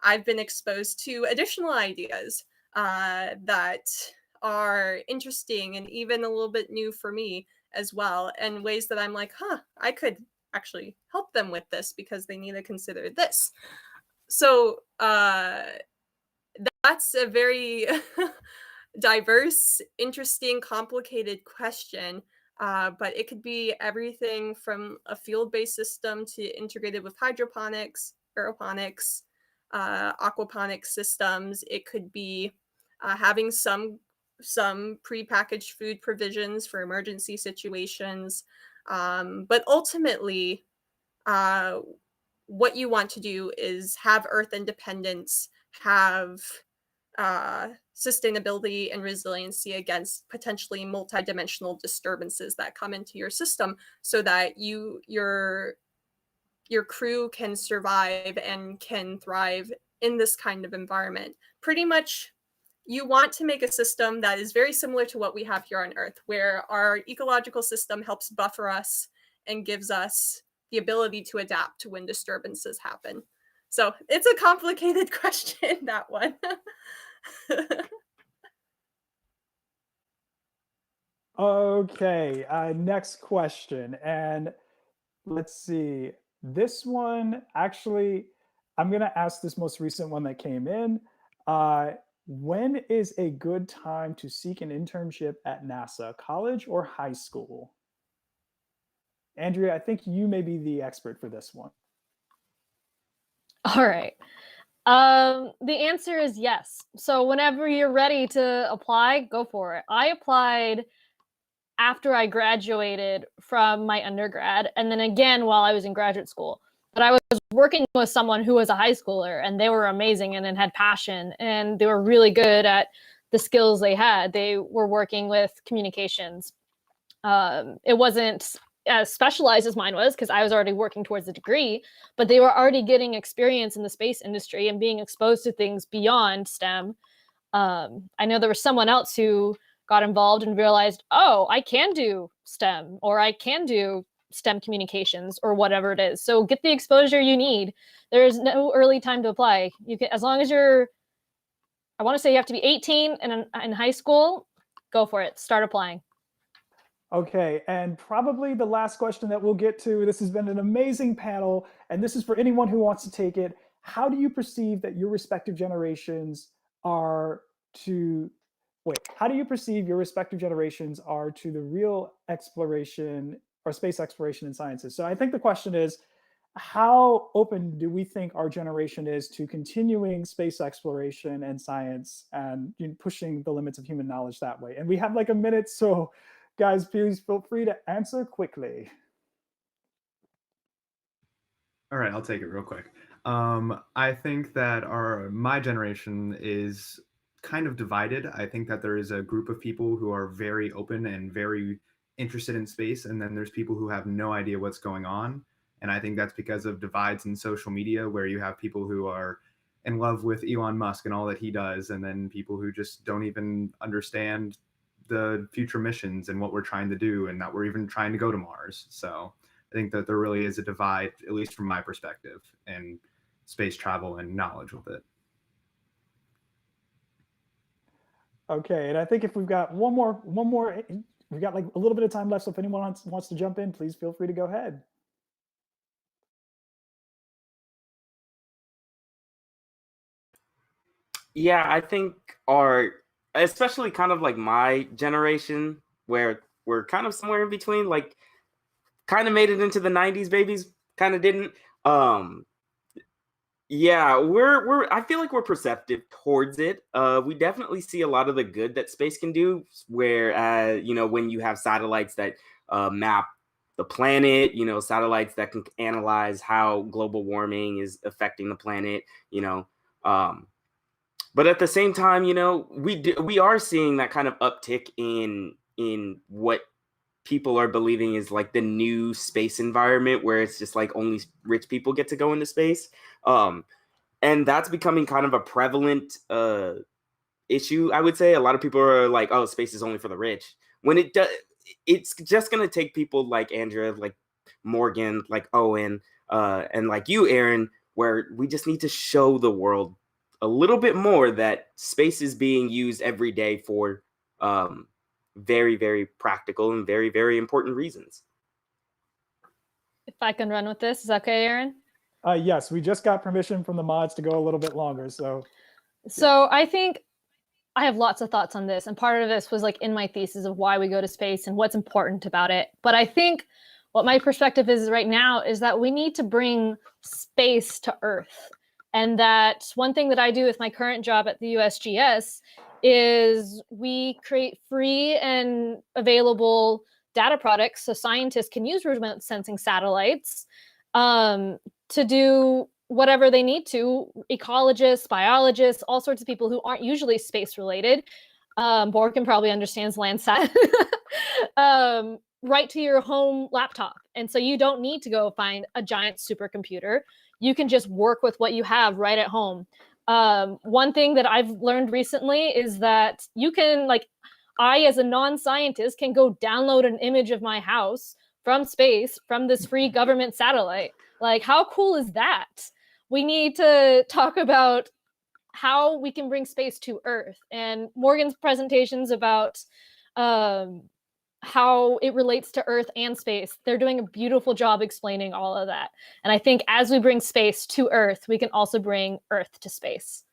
I've been exposed to additional ideas that are interesting and even a little bit new for me as well, and ways that I'm like, I could actually help them with this because they need to consider this. So that's a very diverse, interesting, complicated question. But it could be everything from a field-based system to integrated with hydroponics, aeroponics, aquaponics systems. It could be having some prepackaged food provisions for emergency situations. But ultimately, what you want to do is have Earth independence, have sustainability and resiliency against potentially multidimensional disturbances that come into your system, so that your crew can survive and can thrive in this kind of environment. Pretty much, you want to make a system that is very similar to what we have here on Earth, where our ecological system helps buffer us and gives us the ability to adapt to when disturbances happen. So it's a complicated question, that one. Okay, next question. And let's see. This one, actually, I'm going to ask this most recent one that came in. When is a good time to seek an internship at NASA, college or high school? Andrea, I think you may be the expert for this one. All right. The answer is yes. So whenever you're ready to apply, go for it. I applied after I graduated from my undergrad, and then again while I was in graduate school. But I was working with someone who was a high schooler, and they were amazing and had passion, and they were really good at the skills they had. They were working with communications. It wasn't as specialized as mine was, because I was already working towards a degree, but they were already getting experience in the space industry and being exposed to things beyond STEM. I know there was someone else who got involved and realized, oh, I can do STEM, or I can do STEM communications, or whatever it is. So get the exposure you need. There's no early time to apply. You can, as long as you're, I want to say you have to be 18 and in high school, go for it. Start applying. Okay, and probably the last question that we'll get to, this has been an amazing panel, and this is for anyone who wants to take it. How do you perceive that your respective generations are to, how do you perceive your respective generations are to the real exploration or space exploration and sciences? So I think the question is, how open do we think our generation is to continuing space exploration and science and pushing the limits of human knowledge that way? And we have like a minute, so guys, please feel free to answer quickly. All right, I'll take it real quick. I think that my generation is kind of divided. I think that there is a group of people who are very open and very interested in space, and then there's people who have no idea what's going on. And I think that's because of divides in social media, where you have people who are in love with Elon Musk and all that he does, and then people who just don't even understand the future missions and what we're trying to do, and that we're even trying to go to Mars. So I think that there really is a divide, at least from my perspective, in space travel and knowledge with it. Okay, and I think if we've got one more, we've got like a little bit of time left, so if anyone wants to jump in, please feel free to go ahead. Yeah, I think especially kind of like my generation, where we're kind of somewhere in between, like kind of made it into the 90s babies, kind of didn't. Yeah, I feel like we're perceptive towards it. We definitely see a lot of the good that space can do, where when you have satellites that map the planet, satellites that can analyze how global warming is affecting the planet, but at the same time, we are seeing that kind of uptick in what people are believing is like the new space environment, where it's just like only rich people get to go into space. And that's becoming kind of a prevalent issue, I would say. A lot of people are like, oh, space is only for the rich. When it's just going to take people like Andrea, like Morgan, like Owen, and like you, Aaron, where we just need to show the world a little bit more that space is being used every day for very, very practical and very, very important reasons. If I can run with this, is that okay, Aaron? Yes, we just got permission from the mods to go a little bit longer. So I think I have lots of thoughts on this. And part of this was like in my thesis of why we go to space and what's important about it. But I think what my perspective is right now is that we need to bring space to Earth. And that one thing that I do with my current job at the USGS is we create free and available data products so scientists can use remote sensing satellites to do whatever they need to. Ecologists, biologists, all sorts of people who aren't usually space related. Borkin probably understands Landsat. Right to your home laptop. And so you don't need to go find a giant supercomputer. You can just work with what you have right at home. One thing that I've learned recently is that you can, like, I as a non-scientist can go download an image of my house from space from this free government satellite. Like, how cool is that? We need to talk about how we can bring space to Earth. And Morgan's presentations about how it relates to Earth and space, they're doing a beautiful job explaining all of that. And I think as we bring space to Earth, we can also bring Earth to space.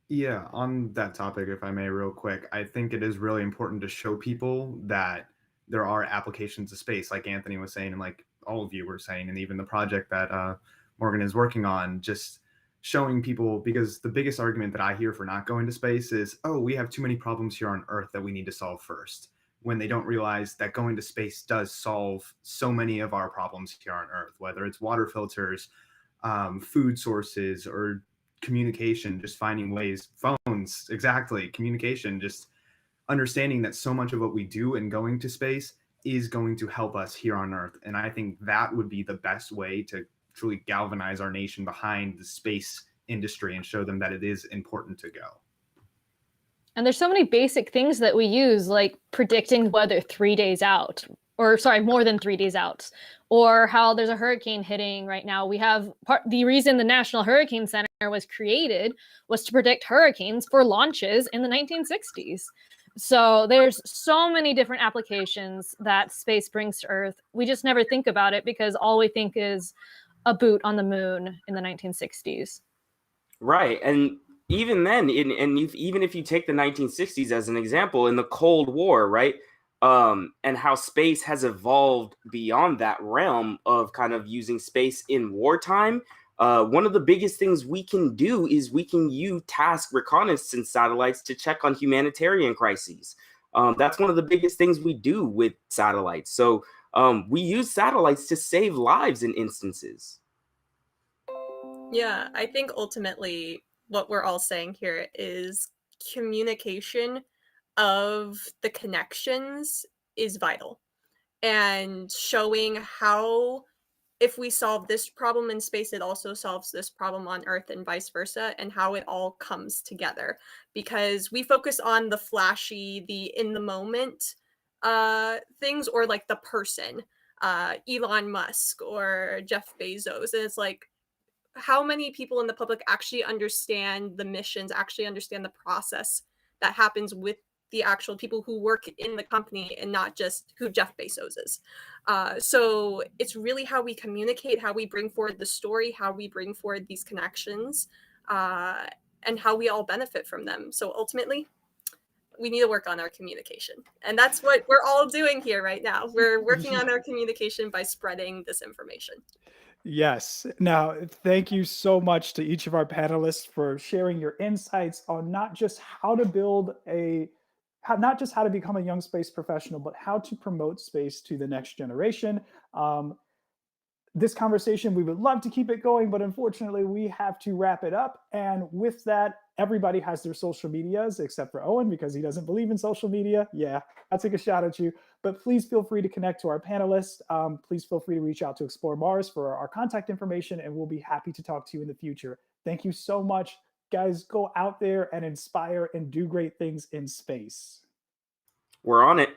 Yeah, on that topic, if I may, real quick, I think it is really important to show people that there are applications of space, like Anthony was saying, and like all of you were saying, and even the project that Morgan is working on, just showing people, because the biggest argument that I hear for not going to space is, oh, we have too many problems here on Earth that we need to solve first, when they don't realize that going to space does solve so many of our problems here on Earth, whether it's water filters, food sources, or communication, just finding ways, phones, exactly, communication, just understanding that so much of what we do in going to space is going to help us here on Earth. And I think that would be the best way to truly galvanize our nation behind the space industry and show them that it is important to go. And there's so many basic things that we use, like predicting weather 3 days out, or sorry, more than 3 days out, or how there's a hurricane hitting right now. We have the reason the National Hurricane Center was created was to predict hurricanes for launches in the 1960s. So there's so many different applications that space brings to Earth. We just never think about it because all we think is a boot on the moon in the 1960s. Right. And even then, even if you take the 1960s as an example, in the Cold War, right, and how space has evolved beyond that realm of kind of using space in wartime, one of the biggest things we can do is we can use task reconnaissance satellites to check on humanitarian crises. That's one of the biggest things we do with satellites. So we use satellites to save lives in instances. Yeah, I think ultimately what we're all saying here is communication of the connections is vital, and showing how if we solve this problem in space, it also solves this problem on Earth and vice versa, and how it all comes together. Because we focus on the flashy, the in the moment things, or like the person, Elon Musk or Jeff Bezos, and it's like, how many people in the public actually understand the missions, actually understand the process that happens with the actual people who work in the company, and not just who Jeff Bezos is. So it's really how we communicate, how we bring forward the story, how we bring forward these connections, and how we all benefit from them. So ultimately, we need to work on our communication. And that's what we're all doing here right now. We're working on our communication by spreading this information. Yes. Now, thank you so much to each of our panelists for sharing your insights on not just how to not just how to become a young space professional, but how to promote space to the next generation. This conversation, we would love to keep it going, but unfortunately we have to wrap it up. And with that, everybody has their social medias except for Owen, because he doesn't believe in social media. Yeah, I'll take a shot at you. But please feel free to connect to our panelists. Please feel free to reach out to Explore Mars for our contact information, and we'll be happy to talk to you in the future. Thank you so much. Guys, go out there and inspire and do great things in space. We're on it.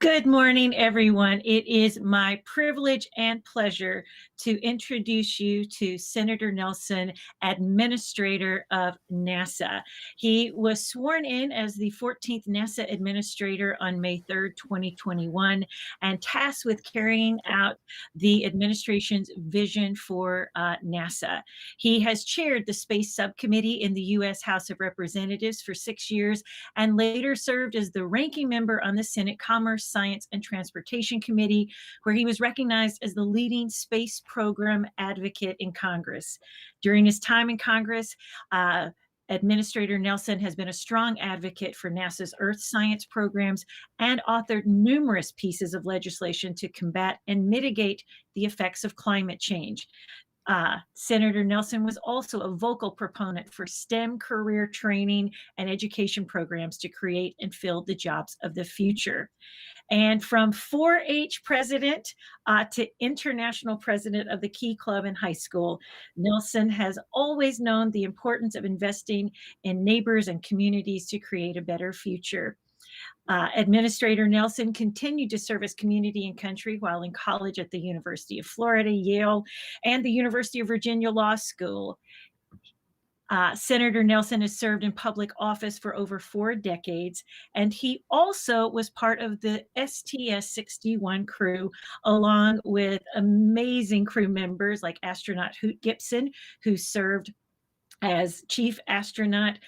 Good morning, everyone. It is my privilege and pleasure to introduce you to Senator Nelson, Administrator of NASA. He was sworn in as the 14th NASA Administrator on May 3rd, 2021, and tasked with carrying out the administration's vision for NASA. He has chaired the Space Subcommittee in the U.S. House of Representatives for 6 years and later served as the ranking member on the Senate Commerce, Science, and Transportation Committee, where he was recognized as the leading space program advocate in Congress. During his time in Congress, Administrator Nelson has been a strong advocate for NASA's Earth science programs and authored numerous pieces of legislation to combat and mitigate the effects of climate change. Senator Nelson was also a vocal proponent for STEM career training and education programs to create and fill the jobs of the future. And from 4-H president to international president of the Key Club in high school, Nelson has always known the importance of investing in neighbors and communities to create a better future. Administrator Nelson continued to serve his community and country while in college at the University of Florida, Yale, and the University of Virginia Law School. Senator Nelson has served in public office for over 4 decades, and he also was part of the STS-61 crew, along with amazing crew members like astronaut Hoot Gibson, who served as chief astronaut,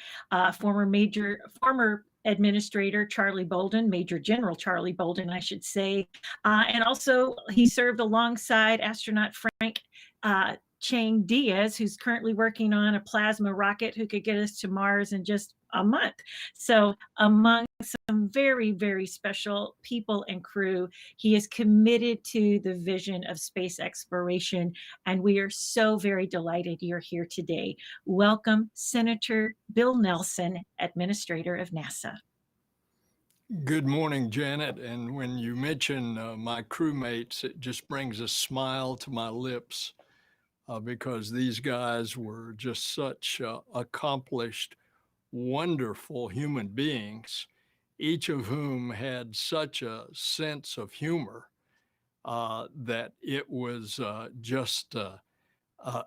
former Administrator Charlie Bolden, Major General Charlie Bolden, I should say. And also he served alongside astronaut Frank Chang Diaz, who's currently working on a plasma rocket who could get us to Mars in just a month. So among some very, very special people and crew, he is committed to the vision of space exploration. And we are so very delighted you're here today. Welcome, Senator Bill Nelson, Administrator of NASA. Good morning, Janet. And when you mention my crewmates, it just brings a smile to my lips because these guys were just such accomplished, wonderful human beings, each of whom had such a sense of humor that it was just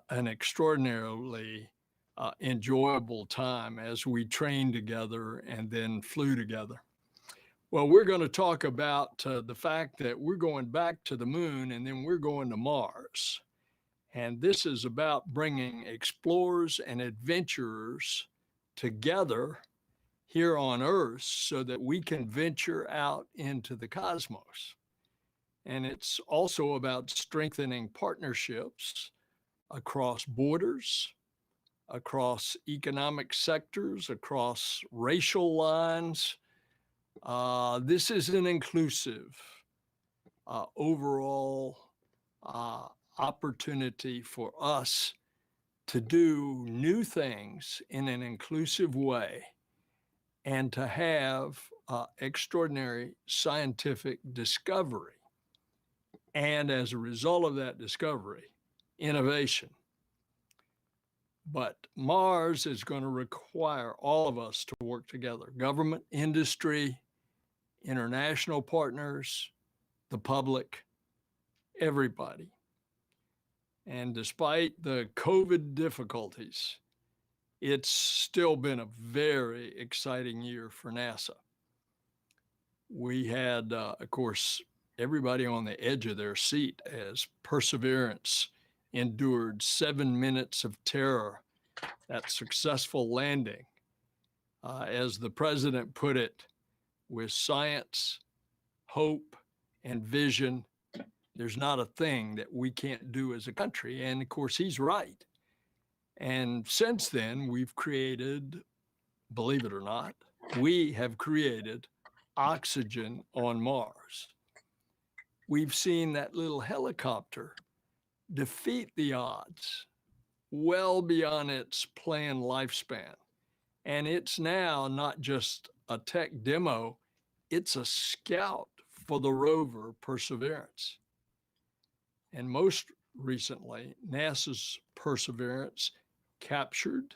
an extraordinarily enjoyable time as we trained together and then flew together. Well, we're going to talk about the fact that we're going back to the moon and then we're going to Mars. And this is about bringing explorers and adventurers together here on Earth so that we can venture out into the cosmos. And it's also about strengthening partnerships across borders, across economic sectors, across racial lines. This is an inclusive overall opportunity for us to do new things in an inclusive way and to have extraordinary scientific discovery. And as a result of that discovery, innovation. But Mars is going to require all of us to work together, government, industry, international partners, the public, everybody. And despite the COVID difficulties, it's still been a very exciting year for NASA. We had, of course, everybody on the edge of their seat as Perseverance endured 7 minutes of terror, that successful landing. As the president put it, with science, hope, and vision, there's not a thing that we can't do as a country. And of course, he's right. And since then, we've created, believe it or not, we have created oxygen on Mars. We've seen that little helicopter defeat the odds well beyond its planned lifespan. And it's now not just a tech demo, it's a scout for the rover Perseverance. And most recently, NASA's Perseverance captured,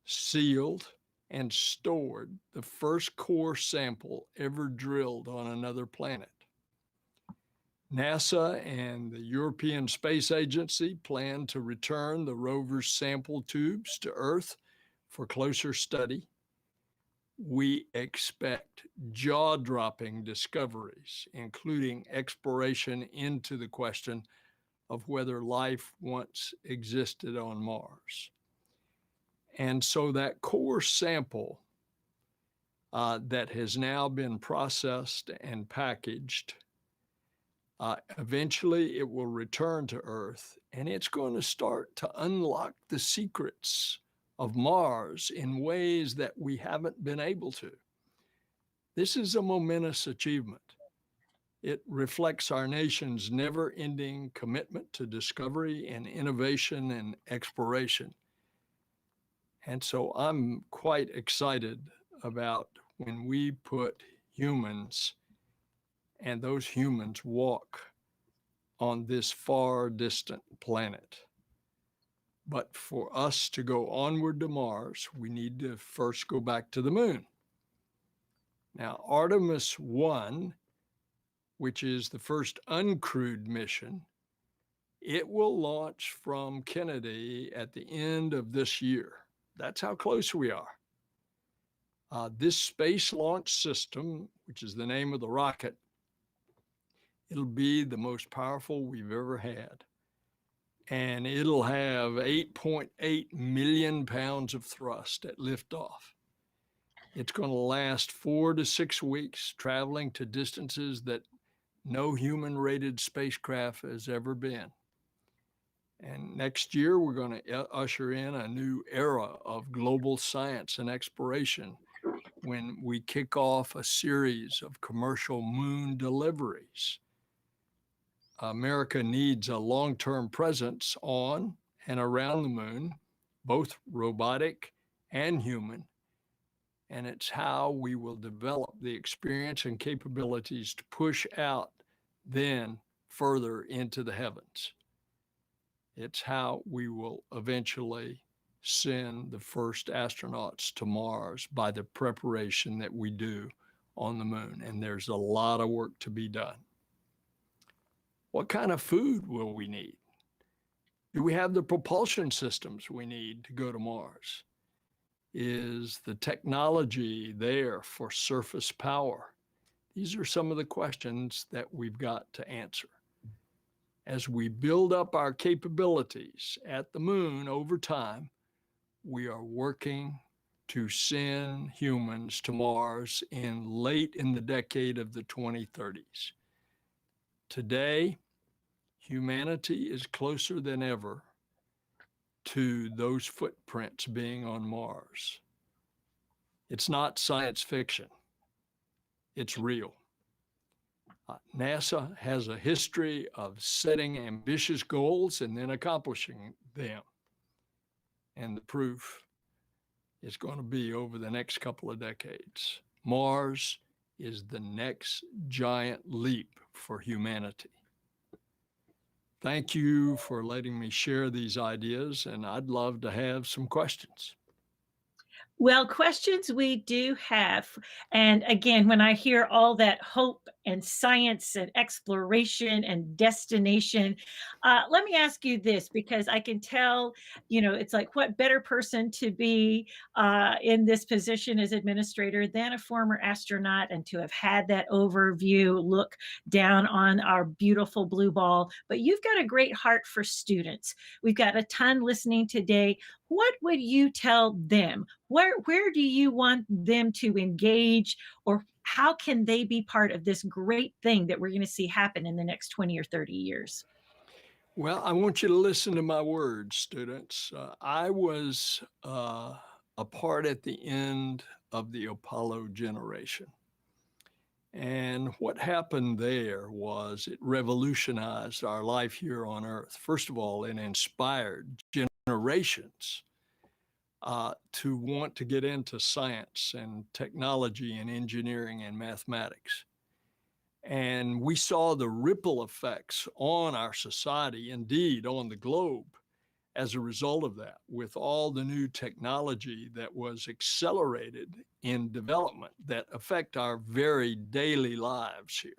sealed, and stored the first core sample ever drilled on another planet. NASA and the European Space Agency plan to return the rover's sample tubes to Earth for closer study. We expect jaw-dropping discoveries, including exploration into the question of whether life once existed on Mars. And so that core sample that has now been processed and packaged, eventually it will return to Earth, and it's going to start to unlock the secrets of Mars in ways that we haven't been able to. This is a momentous achievement. It reflects our nation's never-ending commitment to discovery and innovation and exploration. And so I'm quite excited about when we put humans, and those humans walk on this far distant planet. But for us to go onward to Mars, we need to first go back to the moon. Now, Artemis 1, which is the first uncrewed mission, it will launch from Kennedy at the end of this year. That's how close we are. This space launch system, which is the name of the rocket, it'll be the most powerful we've ever had. And it'll have 8.8 million pounds of thrust at liftoff. It's going to last 4 to 6 weeks, traveling to distances that no human-rated spacecraft has ever been. And next year, we're going to usher in a new era of global science and exploration when we kick off a series of commercial moon deliveries. America needs a long-term presence on and around the moon, both robotic and human. And it's how we will develop the experience and capabilities to push out then further into the heavens. It's how we will eventually send the first astronauts to Mars by the preparation that we do on the moon. And there's a lot of work to be done. What kind of food will we need? Do we have the propulsion systems we need to go to Mars? Is the technology there for surface power? These are some of the questions that we've got to answer. As we build up our capabilities at the moon over time, we are working to send humans to Mars late in the decade of the 2030s. Today, humanity is closer than ever to those footprints being on Mars. It's not science fiction. It's real. NASA has a history of setting ambitious goals and then accomplishing them. And the proof is going to be over the next couple of decades. Mars is the next giant leap for humanity. Thank you for letting me share these ideas, and I'd love to have some questions. Well, questions we do have. And again, when I hear all that hope and science and exploration and destination, let me ask you this, because I can tell, it's like, what better person to be in this position as administrator than a former astronaut, and to have had that overview look down on our beautiful blue ball. But you've got a great heart for students. We've got a ton listening today. What would you tell them? Where do you want them to engage, or how can they be part of this great thing that we're going to see happen in the next 20 or 30 years? Well, I want you to listen to my words, students. I was a part at the end of the Apollo generation. And what happened there was it revolutionized our life here on Earth. First of all, it inspired generations to want to get into science and technology and engineering and mathematics. And we saw the ripple effects on our society, indeed on the globe, as a result of that, with all the new technology that was accelerated in development that affect our very daily lives here.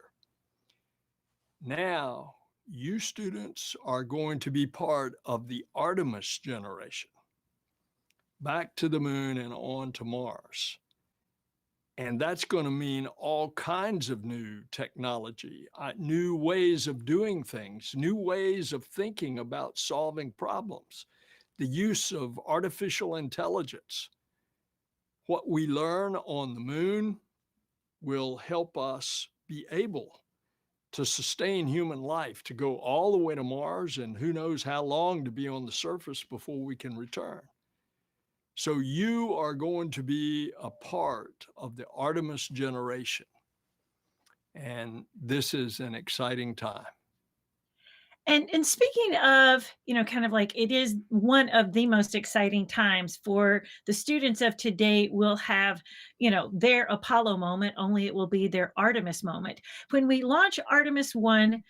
Now, you students are going to be part of the Artemis generation, back to the moon and on to Mars. And that's going to mean all kinds of new technology, new ways of doing things, new ways of thinking about solving problems, the use of artificial intelligence. What we learn on the moon will help us be able to sustain human life, to go all the way to Mars, and who knows how long to be on the surface before we can return. So you are going to be a part of the Artemis generation. And this is an exciting time. And speaking of, kind of like it is one of the most exciting times for the students of today will have, their Apollo moment, only it will be their Artemis moment. When we launch Artemis 1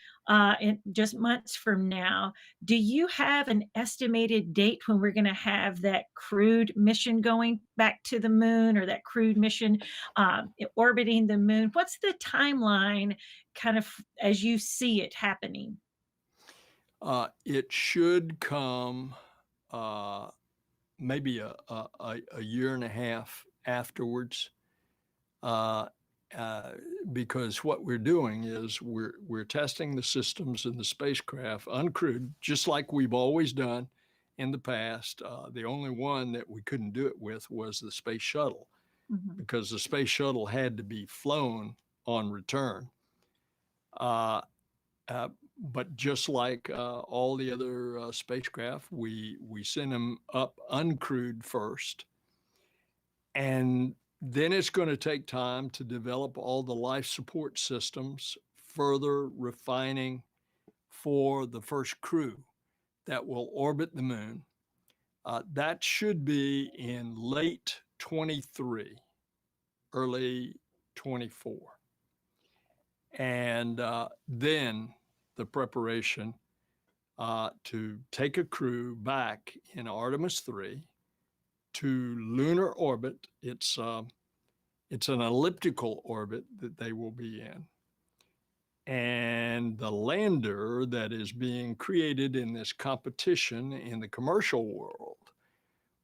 in just months from now, do you have an estimated date when we're going to have that crewed mission going back to the moon, or that crewed mission orbiting the moon? What's the timeline kind of as you see it happening? It should come maybe a year and a half afterwards, because what we're doing is we're testing the systems in the spacecraft uncrewed, just like we've always done in the past. The only one that we couldn't do it with was the space shuttle, because the space shuttle had to be flown on return. But just like all the other spacecraft, we send them up uncrewed first. And then it's going to take time to develop all the life support systems, further refining for the first crew that will orbit the moon. That should be in late 23, early 24. And then the preparation to take a crew back in Artemis 3 to lunar orbit. It's an elliptical orbit that they will be in. And the lander that is being created in this competition in the commercial world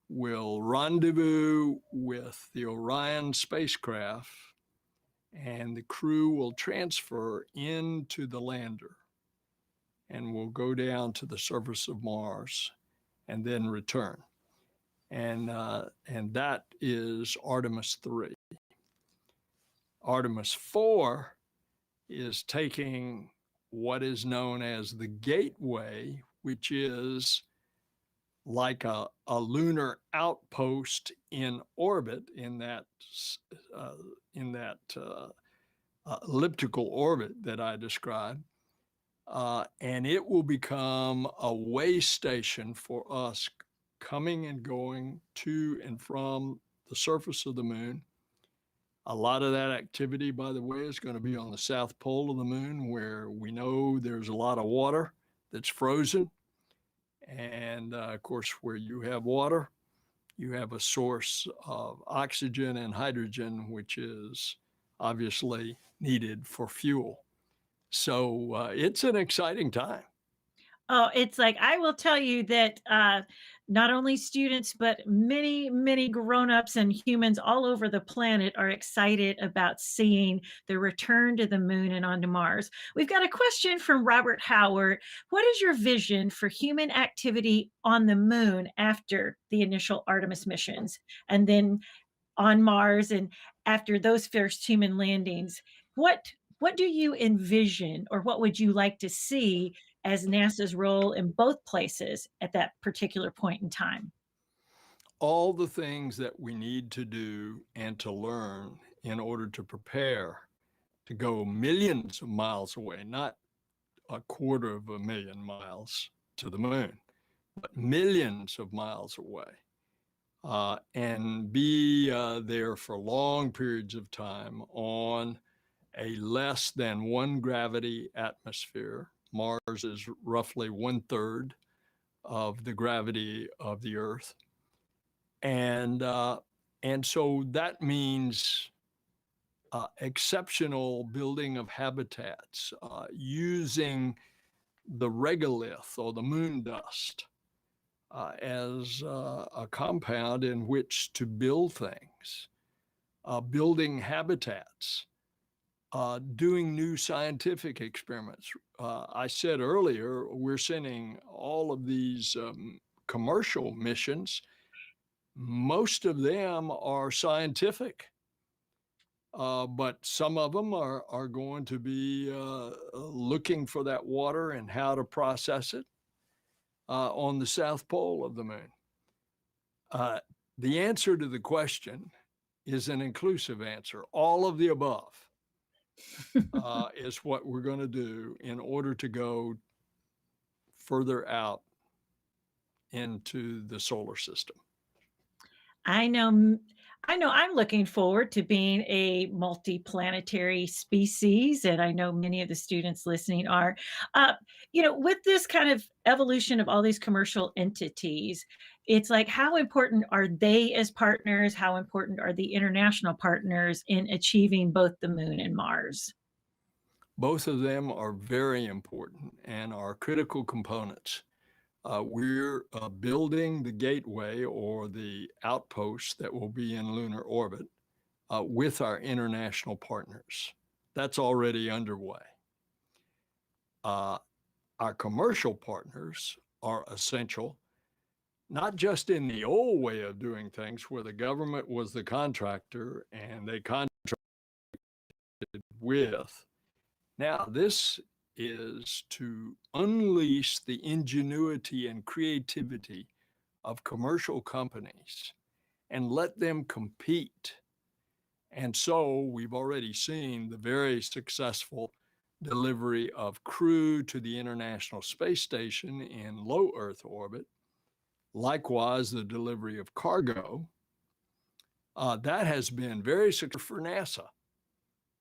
will rendezvous with the Orion spacecraft, and the crew will transfer into the lander and will go down to the surface of Mars and then return. And that is Artemis 3. Artemis 4 is taking what is known as the Gateway, which is like a lunar outpost in orbit in that elliptical orbit that I described. And it will become a way station for us coming and going to and from the surface of the moon. A lot of that activity, by the way, is going to be on the south pole of the moon, where we know there's a lot of water that's frozen. And of course, where you have water, you have a source of oxygen and hydrogen, which is obviously needed for fuel. So it's an exciting time. Oh, it's like, I will tell you that not only students, but many, many grown-ups and humans all over the planet are excited about seeing the return to the moon and onto Mars. We've got a question from Robert Howard. What is your vision for human activity on the moon after the initial Artemis missions, and then on Mars, and after those first human landings? What do you envision, or what would you like to see as NASA's role in both places at that particular point in time? All the things that we need to do and to learn in order to prepare to go millions of miles away, not 250,000 miles to the moon, but millions of miles away, and be there for long periods of time on a less than 1 gravity atmosphere. Mars is roughly 1/3 of the gravity of the Earth. And so that means exceptional building of habitats, using the regolith or the moon dust as a compound in which to build things, building habitats, doing new scientific experiments. I said earlier, we're sending all of these commercial missions. Most of them are scientific, but some of them are going to be looking for that water and how to process it on the South Pole of the moon. The answer to the question is an inclusive answer. All of the above is what we're going to do in order to go further out into the solar system. I know I'm looking forward to being a multiplanetary species, and I know many of the students listening are. With this kind of evolution of all these commercial entities, it's like, how important are they as partners? How important are the international partners in achieving both the moon and Mars? Both of them are very important and are critical components. We're building the gateway or the outpost that will be in lunar orbit with our international partners. That's already underway. Our commercial partners are essential, not just in the old way of doing things where the government was the contractor and they contracted with. Now, this is to unleash the ingenuity and creativity of commercial companies and let them compete. And so we've already seen the very successful delivery of crew to the International Space Station in low Earth orbit. Likewise, the delivery of cargo. That has been very successful for NASA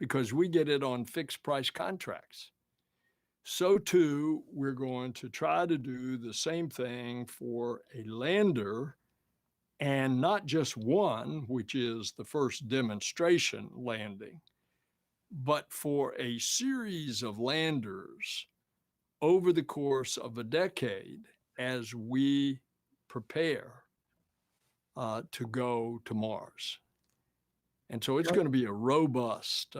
because we get it on fixed price contracts. So too, we're going to try to do the same thing for a lander, and not just one, which is the first demonstration landing, but for a series of landers over the course of a decade as we prepare to go to Mars. And so it's going to be a robust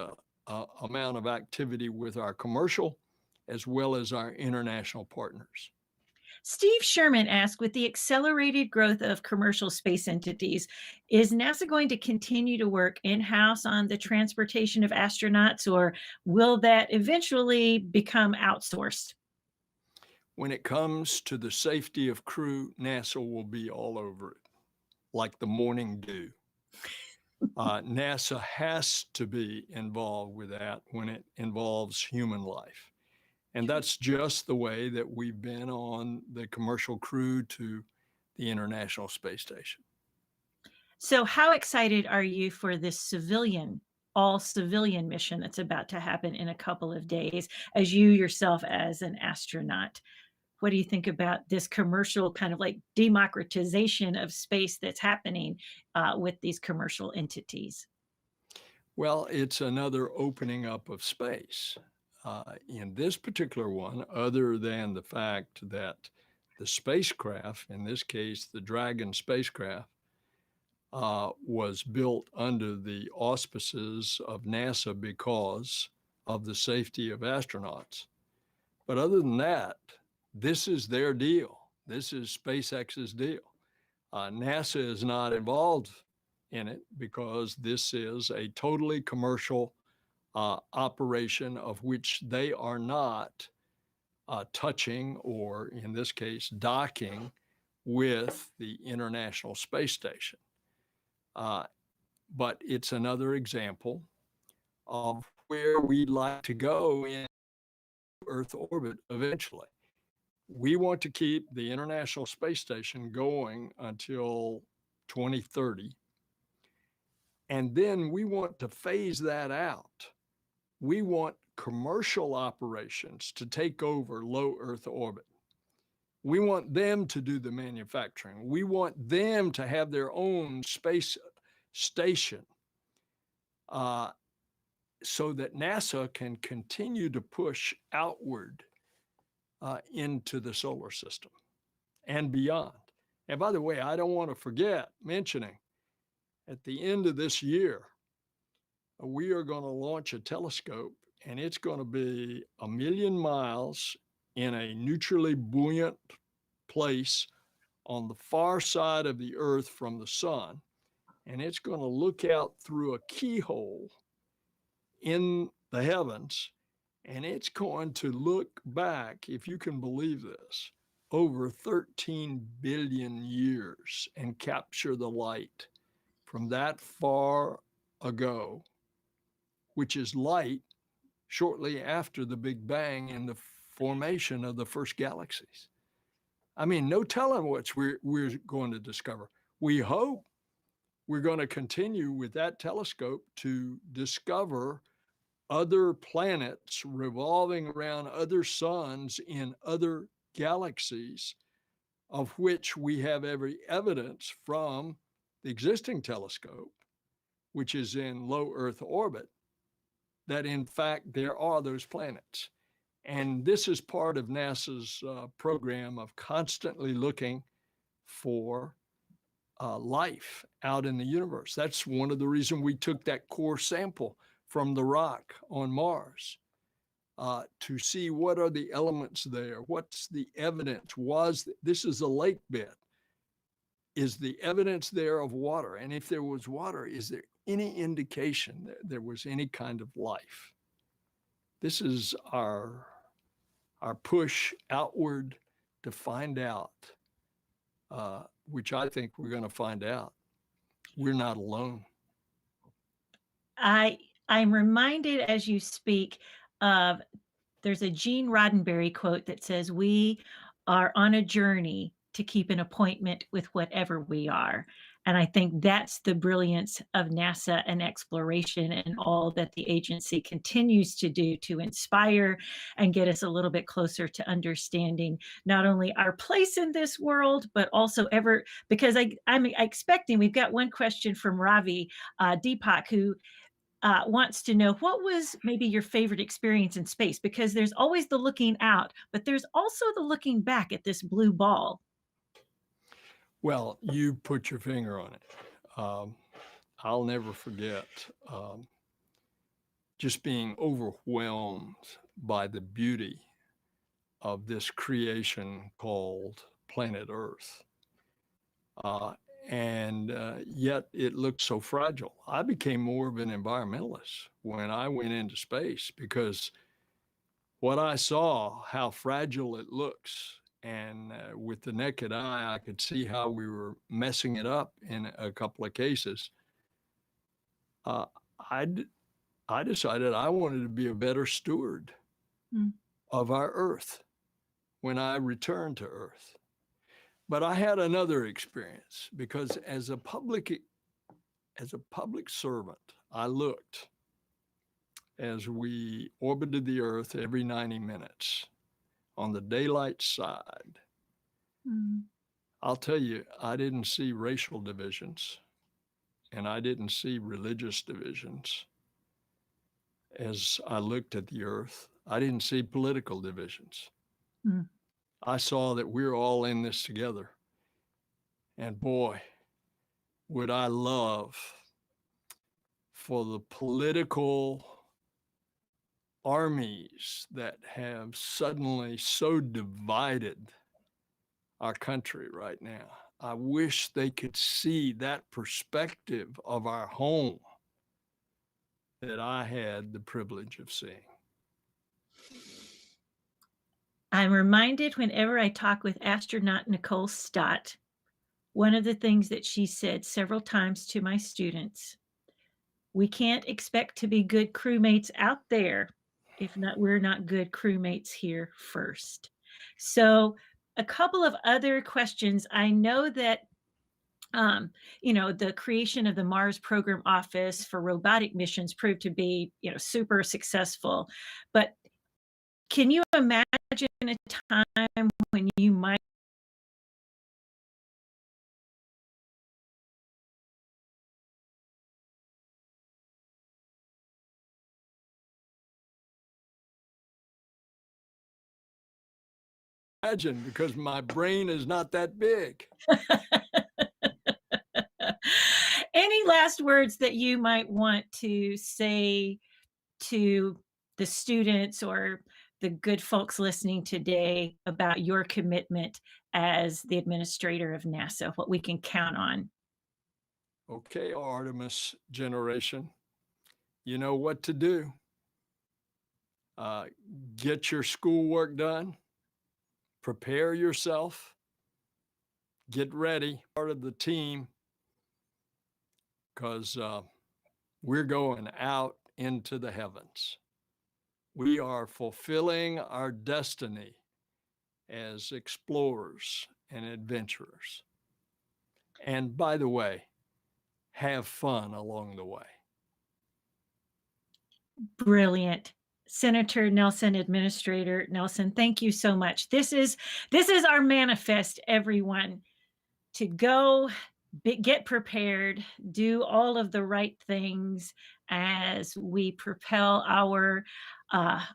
amount of activity with our commercial as well as our international partners. Steve Sherman asked, with the accelerated growth of commercial space entities, is NASA going to continue to work in-house on the transportation of astronauts, or will that eventually become outsourced? When it comes to the safety of crew, NASA will be all over it, like the morning dew. NASA has to be involved with that when it involves human life. And that's just the way that we've been on the commercial crew to the International Space Station. So how excited are you for this all civilian mission that's about to happen in a couple of days, as you yourself as an astronaut? What do you think about this commercial kind of like democratization of space that's happening with these commercial entities? Well, it's another opening up of space. In this particular one, other than the fact that the spacecraft, in this case, the Dragon spacecraft, was built under the auspices of NASA because of the safety of astronauts. But other than that, this is their deal. This is SpaceX's deal. NASA is not involved in it because this is a totally commercial operation of which they are not touching, or in this case, docking with the International Space Station. But it's another example of where we'd like to go in Earth orbit eventually. We want to keep the International Space Station going until 2030. And then we want to phase that out. We want commercial operations to take over low Earth orbit. We want them to do the manufacturing. We want them to have their own space station so that NASA can continue to push outward into the solar system and beyond. And by the way, I don't want to forget mentioning at the end of this year, we are going to launch a telescope, and it's going to be 1 million miles in a neutrally buoyant place on the far side of the Earth from the sun. And it's going to look out through a keyhole in the heavens, and it's going to look back, if you can believe this, over 13 billion years and capture the light from that far ago, which is light shortly after the Big Bang and the formation of the first galaxies. I mean, no telling what we're going to discover. We hope we're going to continue with that telescope to discover other planets revolving around other suns in other galaxies, of which we have every evidence from the existing telescope, which is in low Earth orbit, that in fact there are those planets. And this is part of NASA's program of constantly looking for life out in the universe. That's one of the reasons we took that core sample from the rock on Mars to see what are the elements there, what's the evidence. This is a lake bed. Is the evidence there of water? And if there was water, is there any indication that there was any kind of life? This is our push outward to find out, which I think we're going to find out. We're not alone. I'm reminded as you speak of, there's a Gene Roddenberry quote that says, "We are on a journey to keep an appointment with whatever we are." And I think that's the brilliance of NASA and exploration and all that the agency continues to do to inspire and get us a little bit closer to understanding not only our place in this world, but also because I'm expecting, we've got one question from Ravi Deepak, who wants to know, what was maybe your favorite experience in space? Because there's always the looking out, but there's also the looking back at this blue ball. Well, you put your finger on it. I'll never forget just being overwhelmed by the beauty of this creation called planet Earth. And yet it looked so fragile. I became more of an environmentalist when I went into space, because what I saw, how fragile it looks, and with the naked eye, I could see how we were messing it up in a couple of cases. I decided I wanted to be a better steward of our Earth when I returned to Earth. But I had another experience, because as a public servant, I looked as we orbited the Earth every 90 minutes on the daylight side. I'll tell you, I didn't see racial divisions, and I didn't see religious divisions. As I looked at the Earth, I didn't see political divisions. I saw that we're all in this together. And boy, would I love for the political armies that have suddenly so divided our country right now. I wish they could see that perspective of our home that I had the privilege of seeing. I'm reminded whenever I talk with astronaut Nicole Stott, one of the things that she said several times to my students: we can't expect to be good crewmates out there if we're not good crewmates here first. So a couple of other questions. I know that the creation of the Mars Program Office for robotic missions proved to be, super successful. But can you imagine a time when you might imagine because my brain is not that big. Any last words that you might want to say to the students or the good folks listening today about your commitment as the administrator of NASA, what we can count on? Okay, Artemis generation, you know what to do. Get your schoolwork done, prepare yourself, get ready, part of the team, because we're going out into the heavens. We are fulfilling our destiny as explorers and adventurers. And by the way, have fun along the way. Brilliant. Senator Nelson, Administrator Nelson, thank you so much. This is our manifest, everyone, to go get prepared, do all of the right things as we propel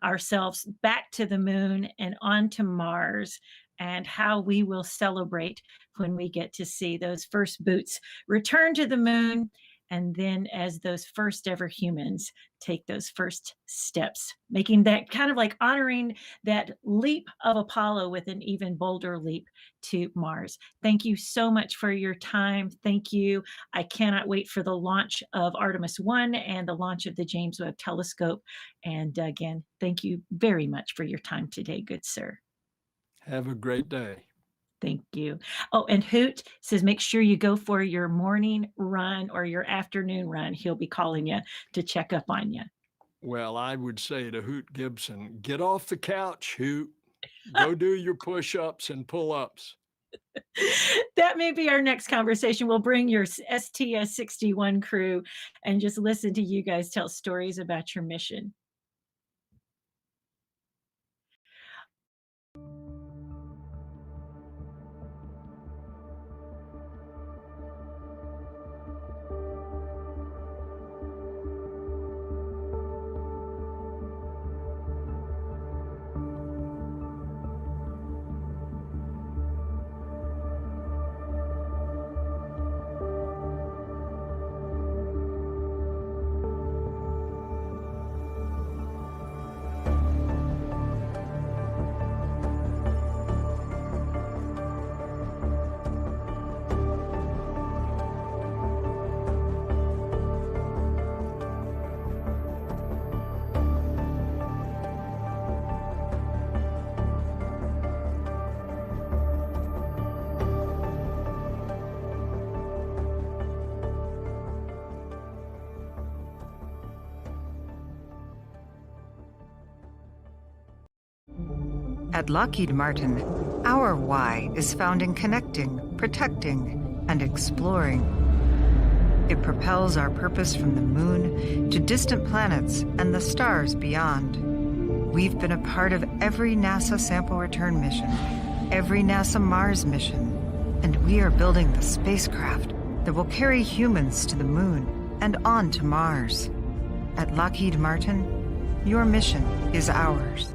ourselves back to the moon and onto Mars, and how we will celebrate when we get to see those first boots return to the moon, and then as those first ever humans take those first steps, making that kind of like honoring that leap of Apollo with an even bolder leap to Mars. Thank you so much for your time. Thank you. I cannot wait for the launch of Artemis 1 and the launch of the James Webb Telescope. And again, thank you very much for your time today, good sir. Have a great day. Thank you. Oh, and Hoot says, make sure you go for your morning run or your afternoon run. He'll be calling you to check up on you. Well, I would say to Hoot Gibson, get off the couch, Hoot. Go do your push-ups and pull-ups. That may be our next conversation. We'll bring your STS-61 crew and just listen to you guys tell stories about your mission. At Lockheed Martin, our why is found in connecting, protecting, and exploring. It propels our purpose from the moon to distant planets and the stars beyond. We've been a part of every NASA sample return mission, every NASA Mars mission, and we are building the spacecraft that will carry humans to the moon and on to Mars. At Lockheed Martin, your mission is ours.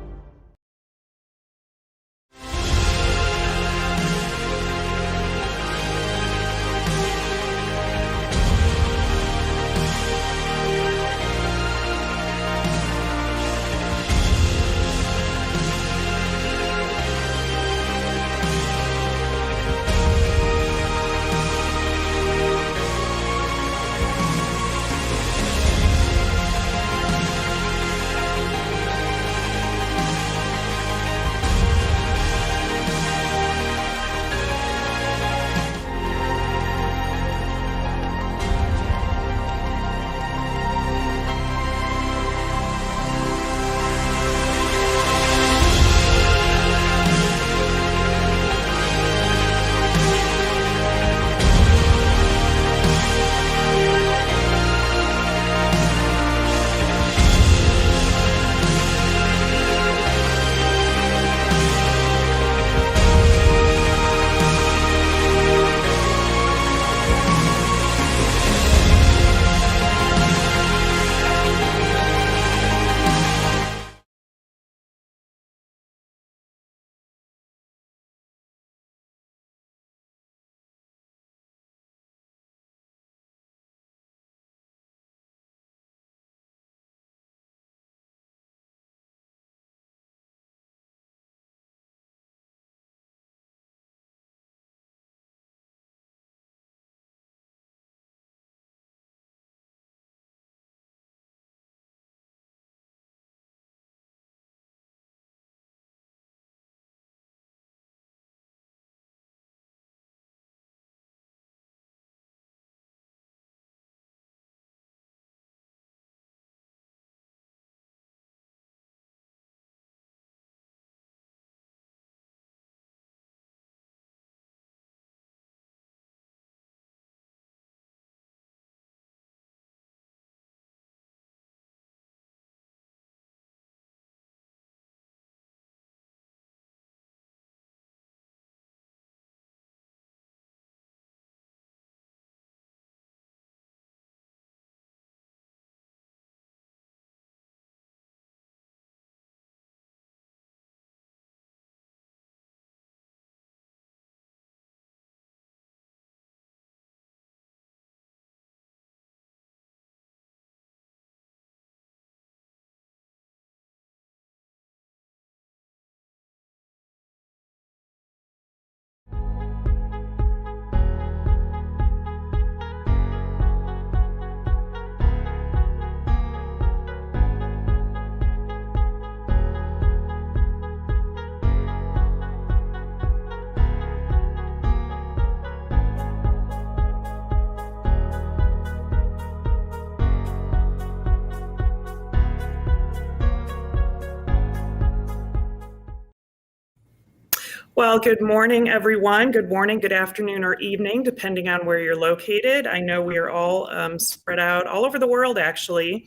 Well, good morning, everyone. Good morning, good afternoon, or evening, depending on where you're located. I know we are all spread out all over the world, actually.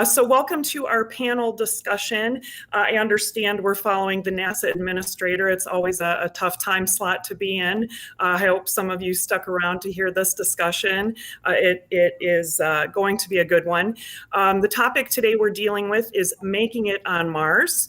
So welcome to our panel discussion. I understand we're following the NASA administrator. It's always a tough time slot to be in. I hope some of you stuck around to hear this discussion. It is going to be a good one. The topic today we're dealing with is Making It on Mars.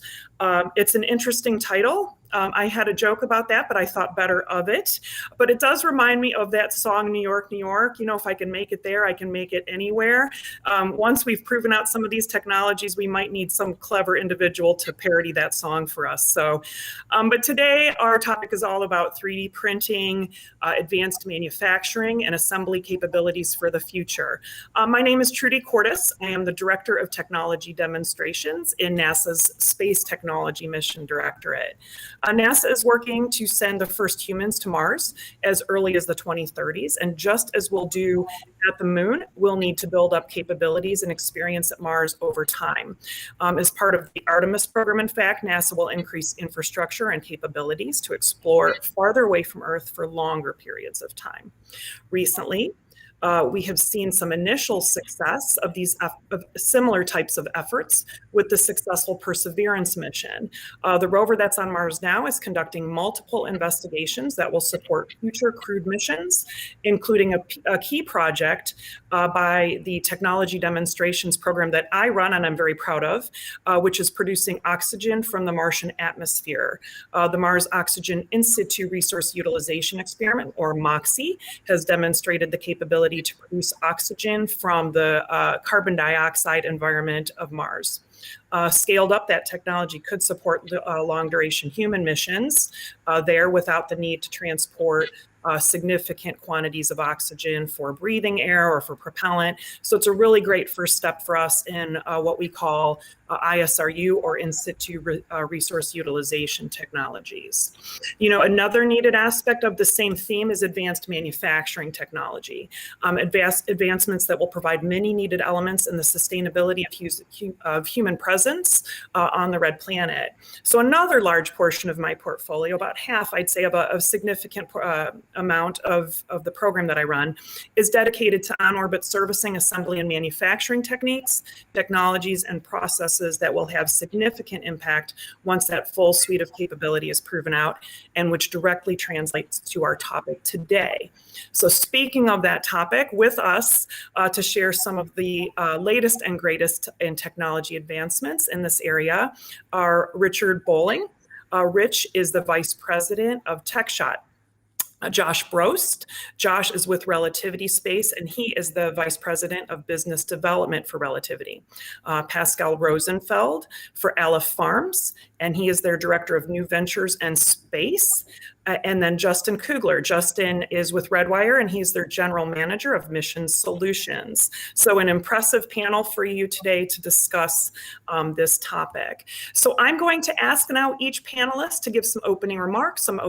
It's an interesting title. I had a joke about that, but I thought better of it. But it does remind me of that song, New York, New York. You know, if I can make it there, I can make it anywhere. Once we've proven out some of these technologies, we might need some clever individual to parody that song for us. So, but today our topic is all about 3D printing, advanced manufacturing, and assembly capabilities for the future. My name is Trudy Cordes. I am the Director of Technology Demonstrations in NASA's Space Technology Mission Directorate. NASA is working to send the first humans to Mars as early as the 2030s. And just as we'll do at the moon, we'll need to build up capabilities and experience at Mars over time. As part of the Artemis program, in fact, NASA will increase infrastructure and capabilities to explore farther away from Earth for longer periods of time. Recently, we have seen some initial success of these similar types of efforts with the successful Perseverance mission. The rover that's on Mars now is conducting multiple investigations that will support future crewed missions, including a key project by the Technology Demonstrations program that I run and I'm very proud of, which is producing oxygen from the Martian atmosphere. The Mars Oxygen In Situ Resource Utilization Experiment, or MOXIE, has demonstrated the capability to produce oxygen from the carbon dioxide environment of Mars. Scaled up, that technology could support long duration human missions there without the need to transport significant quantities of oxygen for breathing air or for propellant. So it's a really great first step for us in what we call ISRU, or in situ resource utilization technologies. You know, another needed aspect of the same theme is advanced manufacturing technology, advancements that will provide many needed elements in the sustainability of human presence on the red planet. So another large portion of my portfolio, about half, I'd say, of a significant amount of the program that I run, is dedicated to on-orbit servicing, assembly, and manufacturing techniques, technologies, and processes that will have significant impact once that full suite of capability is proven out, and which directly translates to our topic today. So speaking of that topic, with us to share some of the latest and greatest in technology advancements in this area are Richard Bowling. Rich is the Vice President of TechShot. Josh Brost. Josh is with Relativity Space, and he is the Vice President of Business Development for Relativity. Pascal Rosenfeld for Aleph Farms, and he is their Director of New Ventures and Space. And then Justin Kugler. Justin is with Redwire, and he's their General Manager of Mission Solutions. So an impressive panel for you today to discuss this topic. So I'm going to ask now each panelist to give some opening remarks, some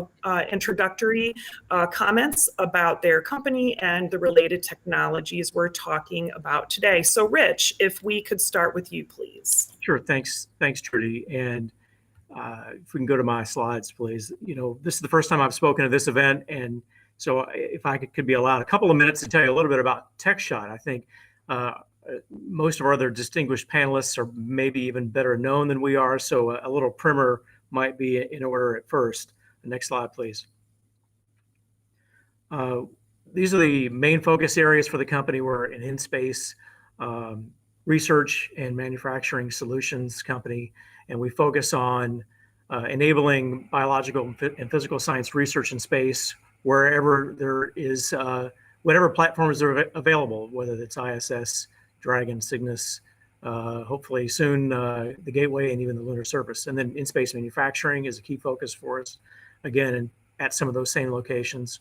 introductory comments about their company and the related technologies we're talking about today. So Rich, if we could start with you, please. Sure, thanks, Trudy. And if we can go to my slides, please. You know, this is the first time I've spoken at this event, and so if I could be allowed a couple of minutes to tell you a little bit about TechShot. I think most of our other distinguished panelists are maybe even better known than we are, so a little primer might be in order at first. The next slide, please. These are the main focus areas for the company. We're an in-space research and manufacturing solutions company, and we focus on enabling biological and physical science research in space wherever there is, whatever platforms are available, whether it's ISS, Dragon, Cygnus, hopefully soon the Gateway, and even the lunar surface. And then in-space manufacturing is a key focus for us, again, at some of those same locations.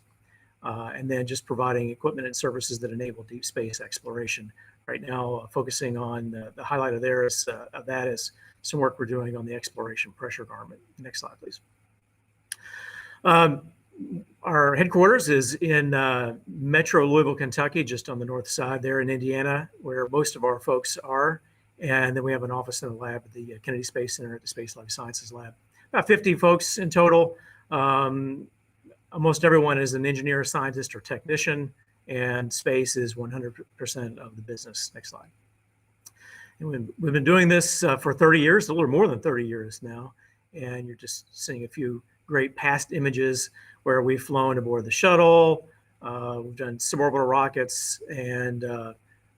And then just providing equipment and services that enable deep space exploration. Right now, focusing on the highlight of that is some work we're doing on the exploration pressure garment. Next slide, please. Our headquarters is in Metro Louisville, Kentucky, just on the north side there in Indiana, where most of our folks are. And then we have an office in the lab at the Kennedy Space Center at the Space Life Sciences Lab. About 50 folks in total. Almost everyone is an engineer, scientist, or technician, and space is 100% of the business. Next slide. And we've been doing this for 30 years, a little more than 30 years now. And you're just seeing a few great past images where we've flown aboard the shuttle. We've done suborbital rockets and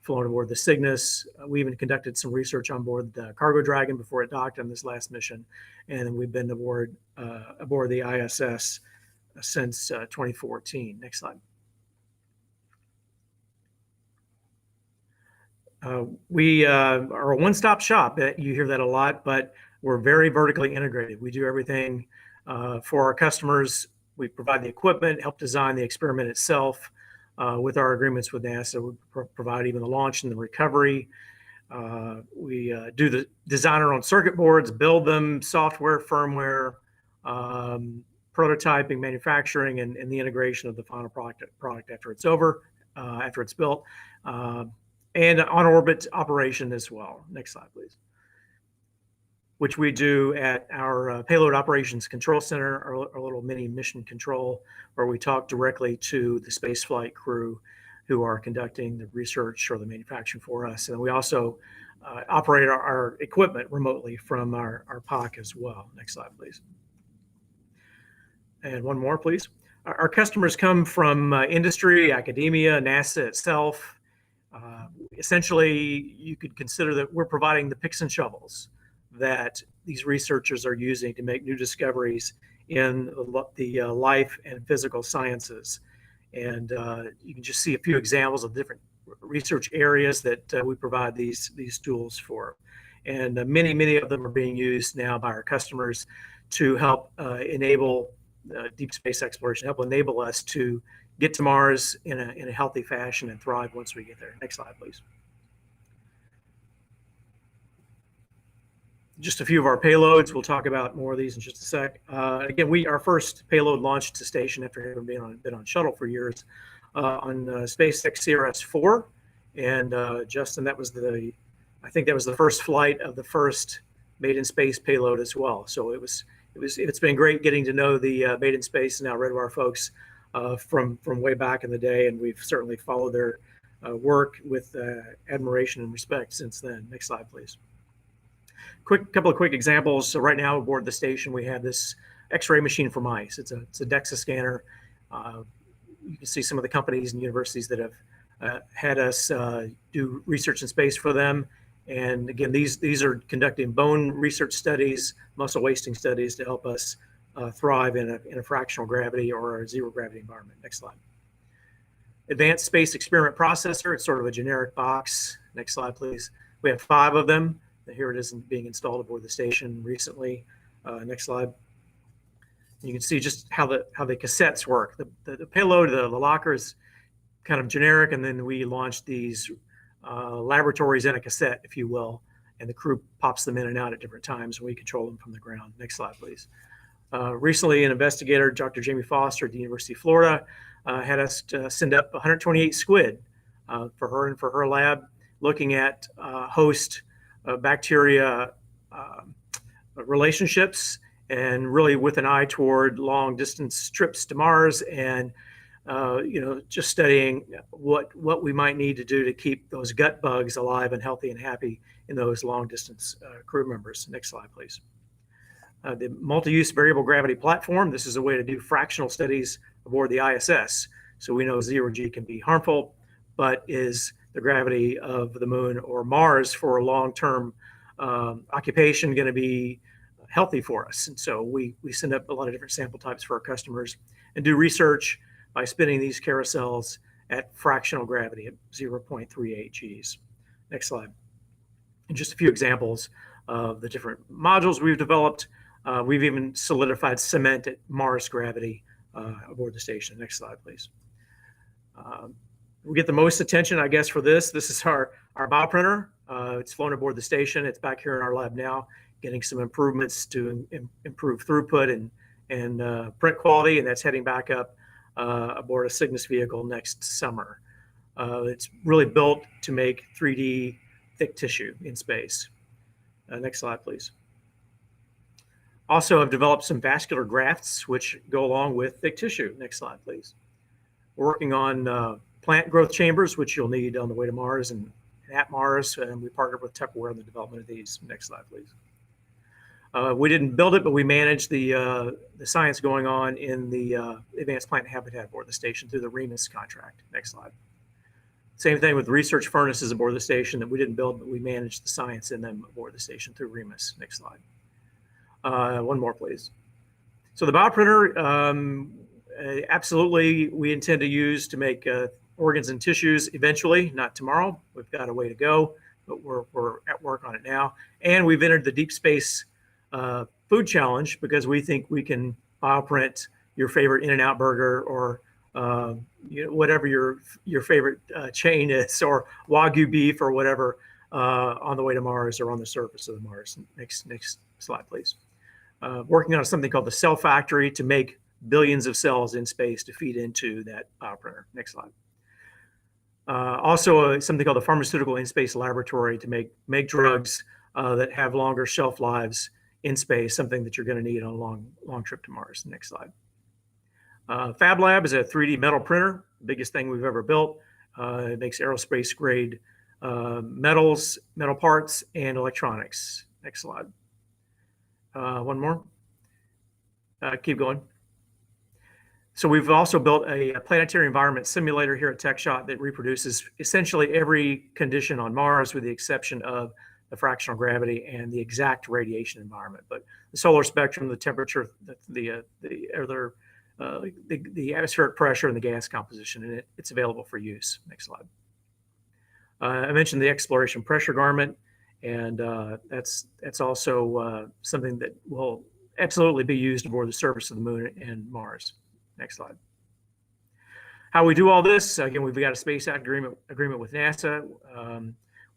flown aboard the Cygnus. We even conducted some research on board the Cargo Dragon before it docked on this last mission. And we've been aboard the ISS since 2014. Next slide. We are a one-stop shop. You hear that a lot, but we're very vertically integrated. We do everything for our customers. We provide the equipment, help design the experiment itself. With our agreements with NASA, we provide even the launch and the recovery. We do the design our own circuit boards, build them, software, firmware, prototyping, manufacturing, and the integration of the final product after it's over, after it's built, and on-orbit operation as well. Next slide, please. Which we do at our Payload Operations Control Center, our little mini mission control, where we talk directly to the spaceflight crew who are conducting the research or the manufacturing for us. And we also operate our equipment remotely from our POC as well. Next slide, please. And one more, please. Our customers come from industry, academia, NASA itself. Essentially, you could consider that we're providing the picks and shovels that these researchers are using to make new discoveries in the life and physical sciences. And you can just see a few examples of different research areas that we provide these tools for. And many of them are being used now by our customers to help enable deep space exploration, help enable us to get to Mars in a healthy fashion and thrive once we get there. Next slide, please. Just a few of our payloads. We'll talk about more of these in just a sec. Again, our first payload launched to station after having been on shuttle for years on SpaceX CRS-4. And Justin, I think that was the first flight of the first made in space payload as well. So it's been great getting to know the made in space and now Redwire folks from way back in the day, and we've certainly followed their work with admiration and respect since then. Next slide, please. Couple of quick examples. So right now aboard the station, we have this X-ray machine for mice. It's a DEXA scanner. You can see some of the companies and universities that have had us do research in space for them. And again, these are conducting bone research studies, muscle wasting studies to help us thrive in a fractional gravity or a zero gravity environment. Next slide. Advanced Space Experiment Processor. It's sort of a generic box. Next slide, please. We have 5 of them. Here it is being installed aboard the station recently. Next slide. You can see just how the cassettes work. The payload, the locker is kind of generic, and then we launch these laboratories in a cassette, if you will, and the crew pops them in and out at different times, and we control them from the ground. Next slide, please. Recently, an investigator, Dr. Jamie Foster at the University of Florida, had us send up 128 squid for her and for her lab, looking at host bacteria relationships, and really with an eye toward long distance trips to Mars, and just studying what we might need to do to keep those gut bugs alive and healthy and happy in those long distance crew members. Next slide, please. The multi-use variable gravity platform. This is a way to do fractional studies aboard the ISS. So we know zero G can be harmful, but is the gravity of the moon or Mars for a long-term occupation going to be healthy for us? And so we send up a lot of different sample types for our customers and do research by spinning these carousels at fractional gravity at 0.38 Gs. Next slide. And just a few examples of the different modules we've developed. We've even solidified cement at Mars gravity aboard the station. Next slide, please. We get the most attention, I guess, for this. This is our bioprinter. It's flown aboard the station. It's back here in our lab now, getting some improvements to improve throughput and print quality, and that's heading back up aboard a Cygnus vehicle next summer. It's really built to make 3D thick tissue in space. Next slide, please. Also, I've developed some vascular grafts which go along with thick tissue. Next slide, please. We're working on plant growth chambers, which you'll need on the way to Mars and at Mars, and we partnered with Tupperware in the development of these. Next slide, please. We didn't build it, but we managed the science going on in the Advanced Plant Habitat aboard the station through the REMUS contract. Next slide. Same thing with research furnaces aboard the station that we didn't build, but we managed the science in them aboard the station through REMUS. Next slide. One more, please. So the bioprinter, absolutely, we intend to use to make organs and tissues eventually, not tomorrow. We've got a way to go, but we're at work on it now. And we've entered the deep space food challenge because we think we can bioprint your favorite In-N-Out burger or whatever your favorite chain is, or Wagyu beef or whatever on the way to Mars or on the surface of the Mars. Next slide, please. Working on something called the cell factory to make billions of cells in space to feed into that bioprinter. Next slide. Also, something called the Pharmaceutical In-Space Laboratory to make drugs that have longer shelf lives in space, something that you're going to need on a long trip to Mars. Next slide. Fab Lab is a 3D metal printer, biggest thing we've ever built. It makes aerospace grade metals, metal parts, and electronics. Next slide. One more. Keep going. So we've also built a planetary environment simulator here at TechShot that reproduces essentially every condition on Mars with the exception of the fractional gravity and the exact radiation environment. But the solar spectrum, the temperature, the atmospheric pressure, and the gas composition, and it's available for use. Next slide. I mentioned the exploration pressure garment, and that's also something that will absolutely be used aboard the surface of the Moon and Mars. Next slide. How we do all this? Again, we've got a Space Act agreement with NASA.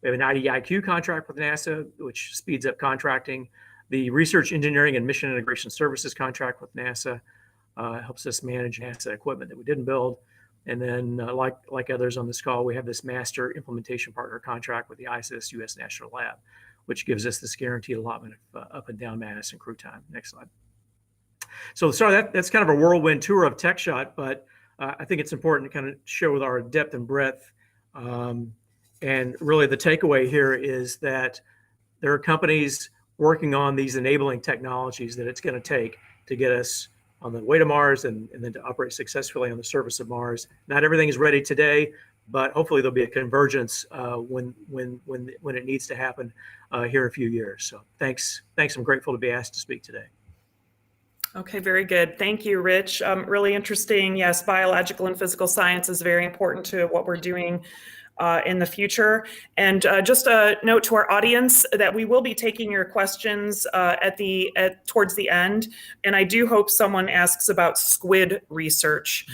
We have an IDIQ contract with NASA, which speeds up contracting. The Research, Engineering, and Mission Integration Services contract with NASA helps us manage NASA equipment that we didn't build. And then, like others on this call, we have this Master Implementation Partner contract with the ISS U.S. National Lab, which gives us this guaranteed allotment of up and down mass and crew time. Next slide. So sorry, that's kind of a whirlwind tour of TechShot, but I think it's important to kind of show our depth and breadth. And really the takeaway here is that there are companies working on these enabling technologies that it's going to take to get us on the way to Mars and then to operate successfully on the surface of Mars. Not everything is ready today, but hopefully there'll be a convergence when it needs to happen here in a few years. So thanks. I'm grateful to be asked to speak today. Okay, very good. Thank you, Rich. Really interesting. Yes, biological and physical science is very important to what we're doing in the future. And just a note to our audience that we will be taking your questions towards the end. And I do hope someone asks about squid research.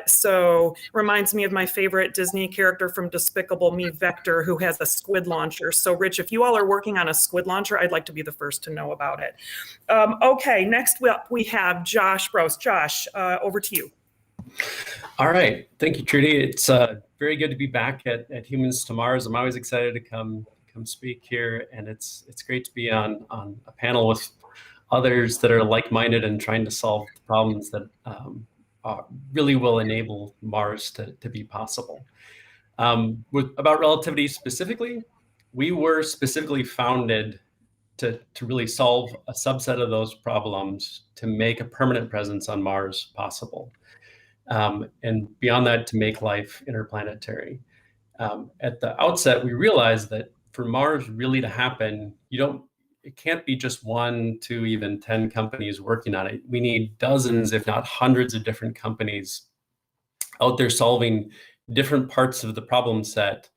So reminds me of my favorite Disney character from Despicable Me, Vector, who has a squid launcher. So Rich, if you all are working on a squid launcher, I'd like to be the first to know about it. Okay, next we have Josh Brose. Josh, over to you. All right. Thank you, Trudy. It's very good to be back at Humans to Mars. I'm always excited to come speak here, and it's great to be on a panel with others that are like-minded and trying to solve problems that really will enable Mars to be possible. About relativity specifically, we were specifically founded to really solve a subset of those problems to make a permanent presence on Mars possible. And beyond that, to make life interplanetary. At the outset, we realized that for Mars really to happen, it can't be just 1, 2, even 10 companies working on it. We need dozens, if not hundreds of different companies out there solving different parts of the problem set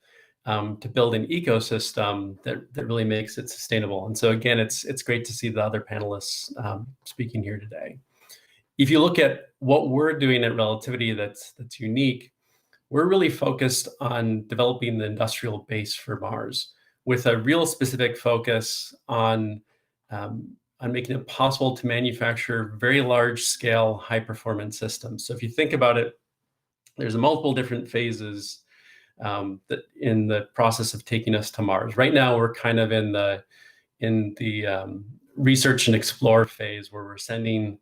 to build an ecosystem that really makes it sustainable. And so again, it's great to see the other panelists speaking here today. If you look at what we're doing at Relativity that's unique, we're really focused on developing the industrial base for Mars with a real specific focus on making it possible to manufacture very large scale, high performance systems. So if you think about it, there's multiple different phases that in the process of taking us to Mars. Right now, we're kind of in the research and explore phase where we're sending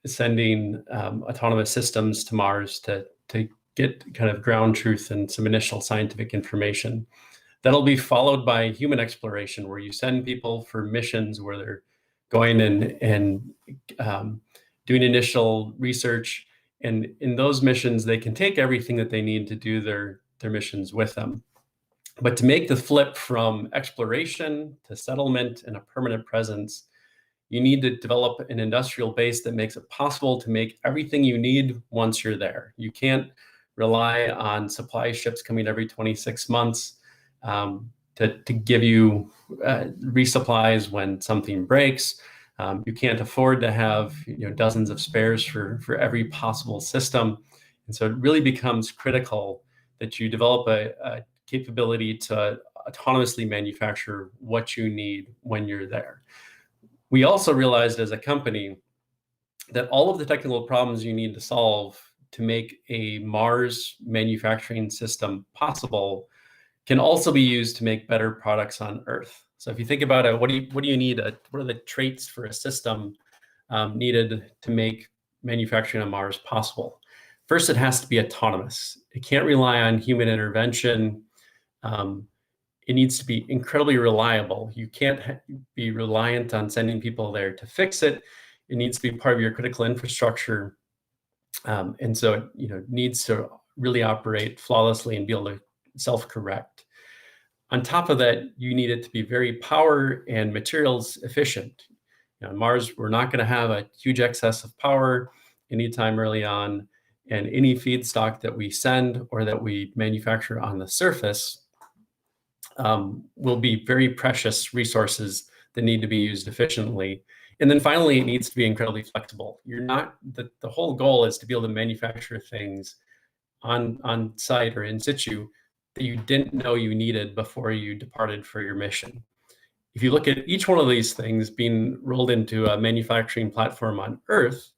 autonomous systems to Mars to get kind of ground truth and some initial scientific information. That'll be followed by human exploration, where you send people for missions where they're going and doing initial research. And in those missions, they can take everything that they need to do their missions with them. But to make the flip from exploration to settlement and a permanent presence, you need to develop an industrial base that makes it possible to make everything you need once you're there. You can't rely on supply ships coming every 26 months to give you resupplies when something breaks. You can't afford to have dozens of spares for every possible system. And so it really becomes critical that you develop a capability to autonomously manufacture what you need when you're there. We also realized as a company that all of the technical problems you need to solve to make a Mars manufacturing system possible can also be used to make better products on Earth. So if you think about it, what do you need? What are the traits for a system needed to make manufacturing on Mars possible? First, it has to be autonomous. It can't rely on human intervention. It needs to be incredibly reliable. You can't be reliant on sending people there to fix it. It needs to be part of your critical infrastructure. And so it needs to really operate flawlessly and be able to self-correct. On top of that, you need it to be very power and materials efficient. On Mars, we're not going to have a huge excess of power anytime early on, and any feedstock that we send or that we manufacture on the surface will be very precious resources that need to be used efficiently. And then finally, it needs to be incredibly flexible. The whole goal is to be able to manufacture things on site or in situ that you didn't know you needed before you departed for your mission. If you look at each one of these things being rolled into a manufacturing platform on Earth,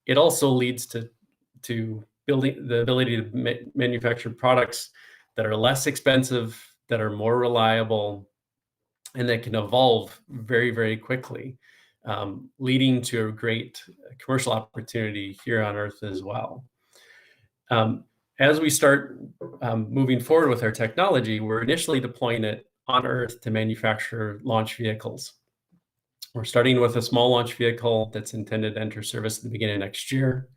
it also leads to building the ability to manufacture products that are less expensive, that are more reliable, and that can evolve very, very quickly, leading to a great commercial opportunity here on Earth as well. As we start moving forward with our technology, we're initially deploying it on Earth to manufacture launch vehicles. We're starting with a small launch vehicle that's intended to enter service at the beginning of next year.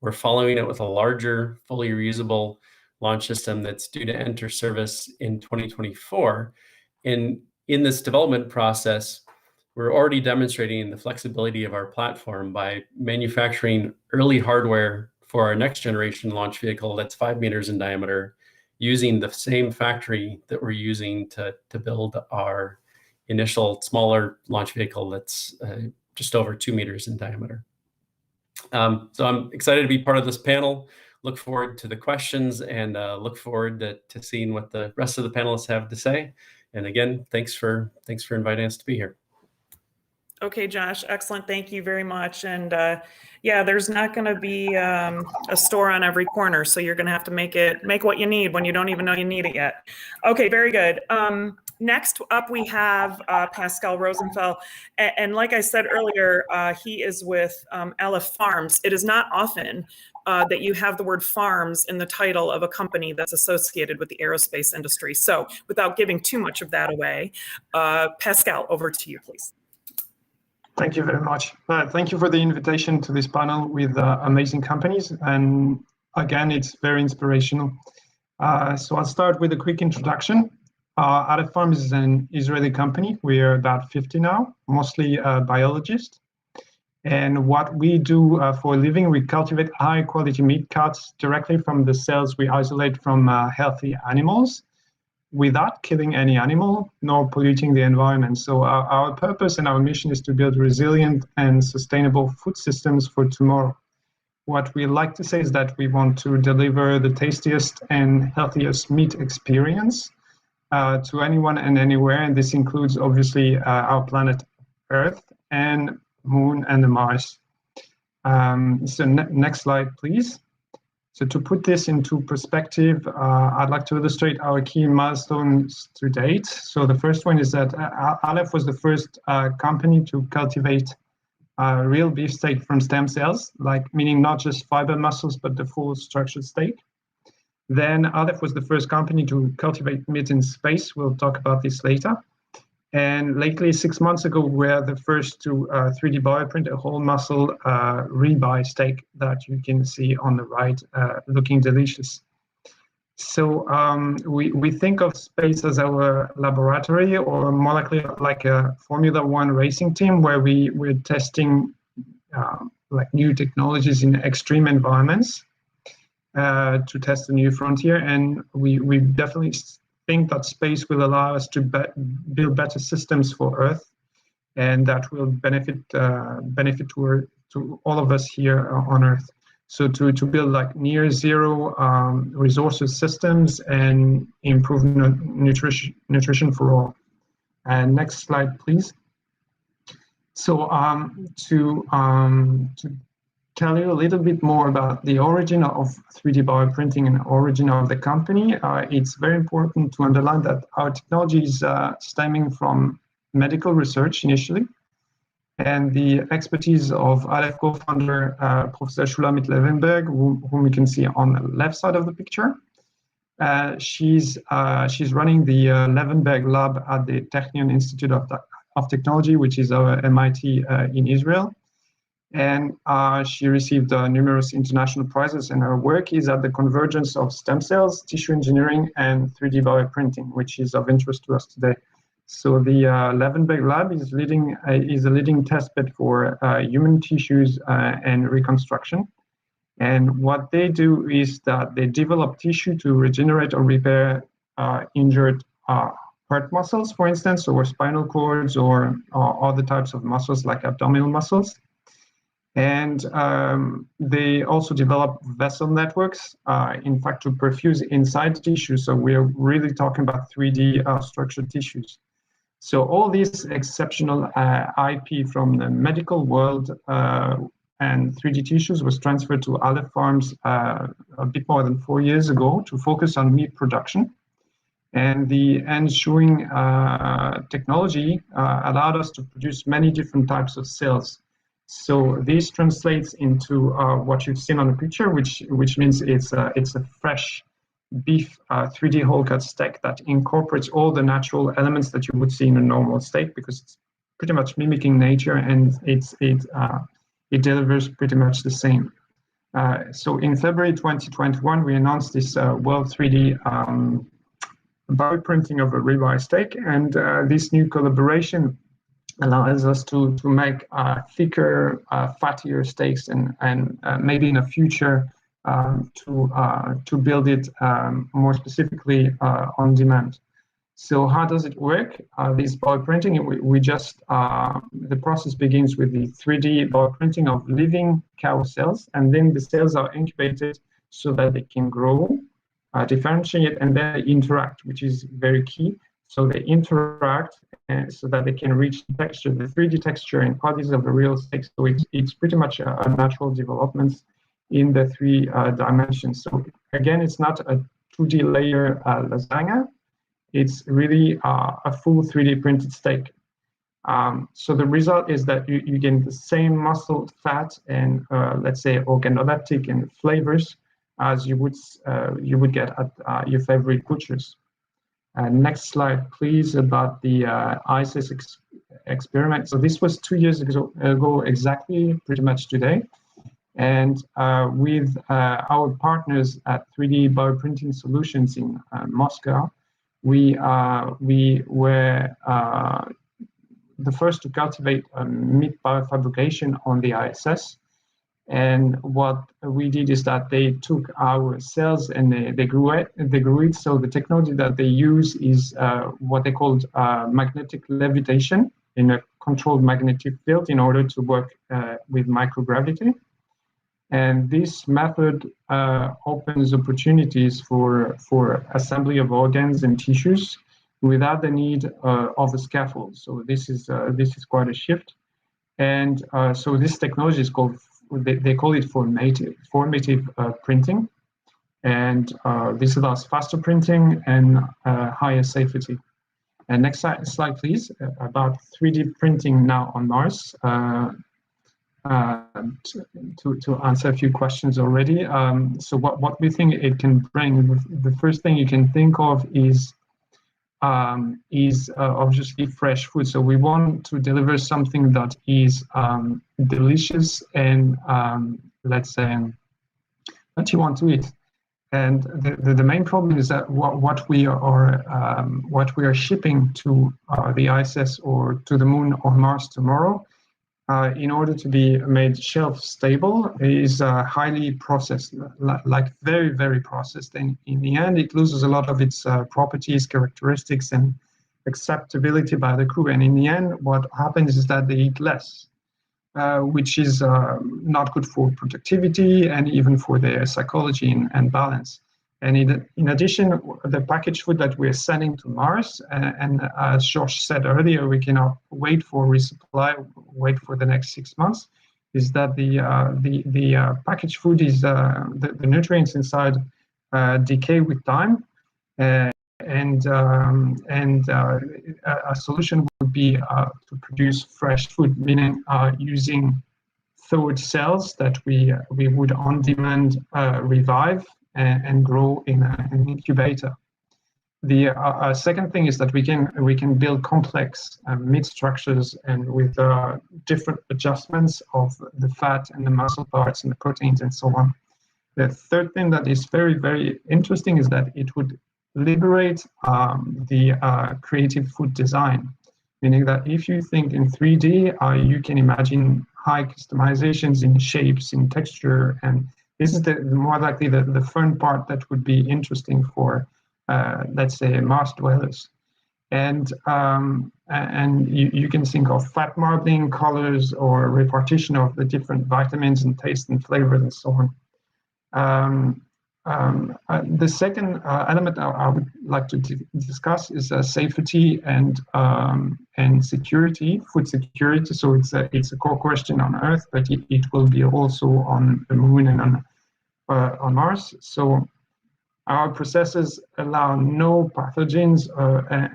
We're following it with a larger, fully reusable launch system that's due to enter service in 2024. And in this development process, we're already demonstrating the flexibility of our platform by manufacturing early hardware for our next generation launch vehicle that's 5 meters in diameter, using the same factory that we're using to build our initial smaller launch vehicle that's just over 2 meters in diameter. So I'm excited to be part of this panel. Look forward to the questions and look forward to seeing what the rest of the panelists have to say. And again, thanks for inviting us to be here. Okay, Josh, excellent. Thank you very much. And yeah, there's not going to be a store on every corner, so you're going to have to make what you need when you don't even know you need it yet. Okay, very good. Next up, we have Pascal Rosenfeld. And like I said earlier, he is with Aleph Farms. It is not often that you have the word farms in the title of a company that's associated with the aerospace industry. So without giving too much of that away, Pascal, over to you, please. Thank you very much. Thank you for the invitation to this panel with amazing companies. And again, it's very inspirational. So I'll start with a quick introduction. Aleph Farms is an Israeli company. We are about 50 now, mostly biologists. And what we do for a living, we cultivate high quality meat cuts directly from the cells we isolate from healthy animals, without killing any animal nor polluting the environment. So our purpose and our mission is to build resilient and sustainable food systems for tomorrow. What we like to say is that we want to deliver the tastiest and healthiest meat experience to anyone and anywhere. And this includes obviously our planet Earth and Moon and the Mars. So next slide, please. So to put this into perspective, I'd like to illustrate our key milestones to date. So the first one is that Aleph was the first company to cultivate real beefsteak from stem cells, meaning not just fiber muscles, but the full structured steak. Then Aleph was the first company to cultivate meat in space. We'll talk about this later. And lately, 6 months ago, we're the first to 3D bioprint a whole muscle ribeye steak that you can see on the right, looking delicious. So we think of space as our laboratory, or more likely like a Formula One racing team, where we're testing new technologies in extreme environments to test a new frontier. And we definitely think that space will allow us to build better systems for Earth, and that will benefit to all of us here on Earth. So to build near zero resources systems and improve nutrition for all. And next slide, please. So to tell you a little bit more about the origin of 3D bioprinting and origin of the company, it's very important to underline that our technology is stemming from medical research initially, and the expertise of Aleph co-founder Professor Shulamit Levenberg, whom you can see on the left side of the picture. She's running the Levenberg lab at the Technion Institute of Technology, which is our MIT in Israel. And she received numerous international prizes, and her work is at the convergence of stem cells, tissue engineering, and 3D bioprinting, which is of interest to us today. So the Levenberg lab is a leading test bed for human tissues and reconstruction. And what they do is that they develop tissue to regenerate or repair injured heart muscles, for instance, or spinal cords, or other types of muscles like abdominal muscles. And they also develop vessel networks, in fact, to perfuse inside the tissue. So we're really talking about 3D structured tissues. So all this exceptional IP from the medical world and 3D tissues was transferred to Aleph Farms a bit more than 4 years ago to focus on meat production. And the ensuing technology allowed us to produce many different types of cells. So this translates into what you've seen on the picture, which means it's a fresh beef 3D whole cut steak that incorporates all the natural elements that you would see in a normal steak, because it's pretty much mimicking nature, and it delivers pretty much the same. So in February 2021, we announced this World 3D bioprinting of a ribeye steak, and this new collaboration allows us to make thicker, fattier steaks, and maybe in the future to build it more specifically on demand. So how does it work? This bioprinting, the process begins with the 3D bioprinting of living cow cells, and then the cells are incubated so that they can grow, differentiate, and then they interact, which is very key. So they interact so that they can reach the texture, the 3D texture and qualities of the real steak. So it's pretty much a natural development in the 3 dimensions. So again, it's not a 2D layer lasagna. It's really a full 3D printed steak. So the result is that you get the same muscle, fat, and let's say organoleptic and flavors as you would get at your favorite butchers. Next slide, please, about the ISIS experiment. So this was 2 years ago exactly, pretty much today. And with our partners at 3D Bioprinting Solutions in Moscow, we were the first to cultivate meat biofabrication on the ISS. And what we did is that they took our cells and they grew it. So the technology that they use is what they called magnetic levitation in a controlled magnetic field in order to work with microgravity. And this method opens opportunities for assembly of organs and tissues without the need of a scaffold. So this is quite a shift. And so this technology is called, they call it formative printing. And this allows faster printing and higher safety. And next slide, please, about 3D printing now on Mars. To answer a few questions already. So what we think it can bring, the first thing you can think of is obviously fresh food. So we want to deliver something that is delicious and let's say that you want to eat. And the main problem is that what we are shipping to the ISS or to the Moon or Mars tomorrow, in order to be made shelf stable, is highly processed, like very, very processed. And in the end, it loses a lot of its properties, characteristics, and acceptability by the crew. And in the end, what happens is that they eat less, which is not good for productivity and even for their psychology and balance. And in addition, the packaged food that we're sending to Mars, and as Josh said earlier, we cannot wait for resupply, wait for the next 6 months, is that the packaged food is the nutrients inside decay with time, and a solution would be to produce fresh food, meaning using thawed cells that we would on demand revive and grow in an incubator. The second thing is that we can build complex meat structures and with different adjustments of the fat and the muscle parts and the proteins and so on. The third thing that is very, very interesting is that it would liberate the creative food design, meaning that if you think in 3D, you can imagine high customizations in shapes, in texture, and this is the more likely the fun part that would be interesting for, let's say, Mars dwellers. And you can think of fat marbling, colors, or repartition of the different vitamins and taste and flavor and so on. The second element I would like to discuss is safety and security, food security. So it's a core question on Earth, but it will be also on the Moon and on Mars. So our processes allow no pathogens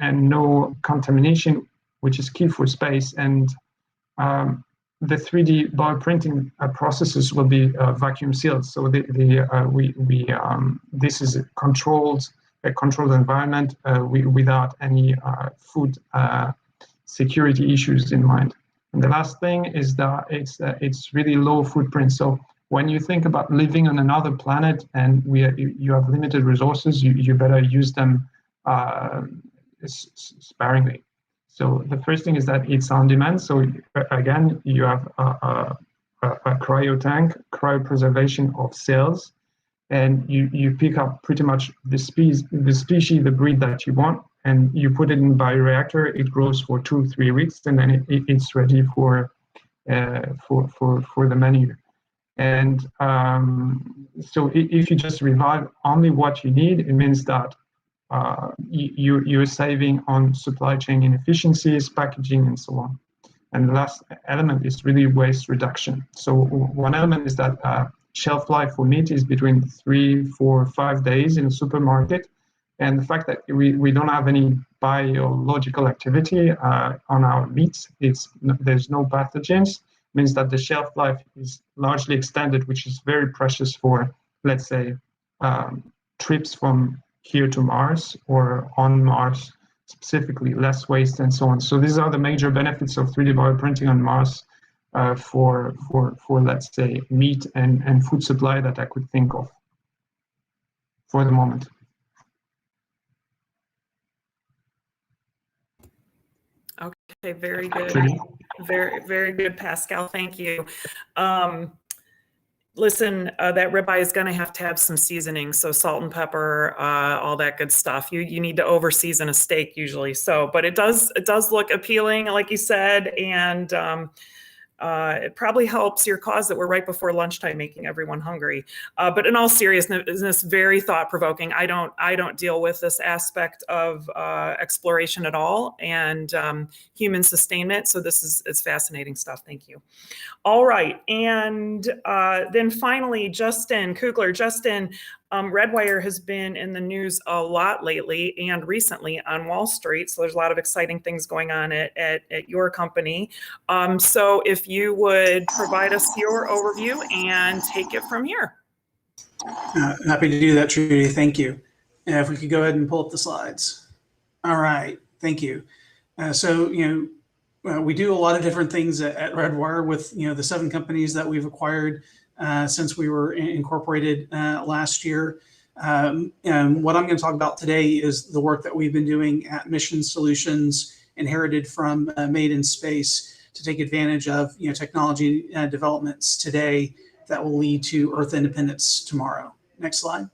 and no contamination, which is key for space. And the 3D bioprinting processes will be vacuum sealed. So this is a controlled environment without any food security issues in mind. And the last thing is that it's really low footprint. So when you think about living on another planet and you have limited resources, you better use them sparingly. So the first thing is that it's on demand. So again, you have a cryo tank, cryopreservation of cells, and you pick up pretty much the species, the breed that you want, and you put it in a bioreactor. It grows for 2-3 weeks, and then it's ready for the menu. And so if you just revive only what you need, it means that you're saving on supply chain inefficiencies, packaging, and so on. And the last element is really waste reduction. So one element is that shelf life for meat is between 3, 4, 5 days in a supermarket. And the fact that we don't have any biological activity on our meats, there's no pathogens, means that the shelf life is largely extended, which is very precious for, let's say, trips from here to Mars or on Mars, specifically less waste and so on. So these are the major benefits of 3D bioprinting on Mars for let's say, meat and food supply that I could think of for the moment. Okay, very good. Very, very good, Pascal. Thank you. Listen, that ribeye is going to have some seasoning, so salt and pepper, all that good stuff. You need to over season a steak usually. So, but it does look appealing, like you said, and it probably helps your cause that we're right before lunchtime, making everyone hungry. But in all seriousness, very thought-provoking. I don't deal with this aspect of exploration at all, and human sustainment. So it's fascinating stuff. Thank you. All right, and then finally, Justin Kugler. Justin, Redwire has been in the news a lot lately and recently on Wall Street. So there's a lot of exciting things going on at your company. So if you would provide us your overview and take it from here. Happy to do that, Trudy. Thank you. If we could go ahead and pull up the slides. All right. Thank you. We do a lot of different things at Redwire with the 7 companies that we've acquired since we were incorporated last year. And what I'm going to talk about today is the work that we've been doing at Mission Solutions, inherited from Made in Space, to take advantage of technology developments today that will lead to Earth independence tomorrow. Next slide.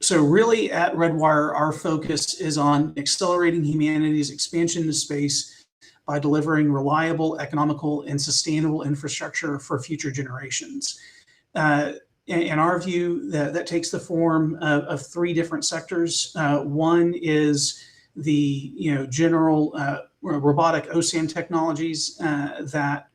So really at Redwire, our focus is on accelerating humanity's expansion into space by delivering reliable, economical, and sustainable infrastructure for future generations. In our view, that takes the form of 3 different sectors. One is the general robotic OSAM technologies that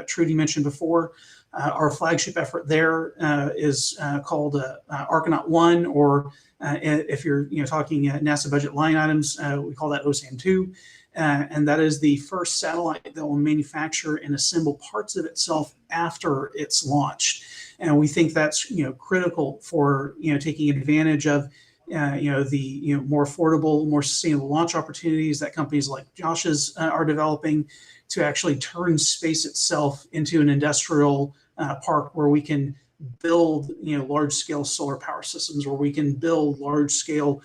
Trudy mentioned before. Our flagship effort there is called Archinaut 1, or if you're talking NASA budget line items, we call that OSAM 2. And that is the first satellite that will manufacture and assemble parts of itself after it's launched. And we think that's critical for taking advantage of the more affordable, more sustainable launch opportunities that companies like Josh's are developing, to actually turn space itself into an industrial park where we can build large-scale solar power systems, where we can build large-scale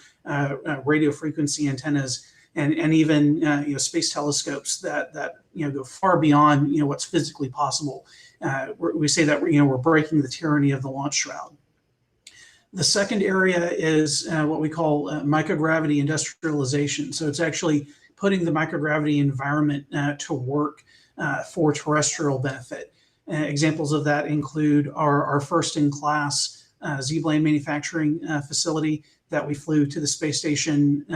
radio frequency antennas, and even space telescopes that go far beyond what's physically possible. We say that we're breaking the tyranny of the launch shroud. The second area is what we call microgravity industrialization. So it's actually putting the microgravity environment to work for terrestrial benefit. Examples of that include our first-in-class Z-Blade manufacturing facility that we flew to the space station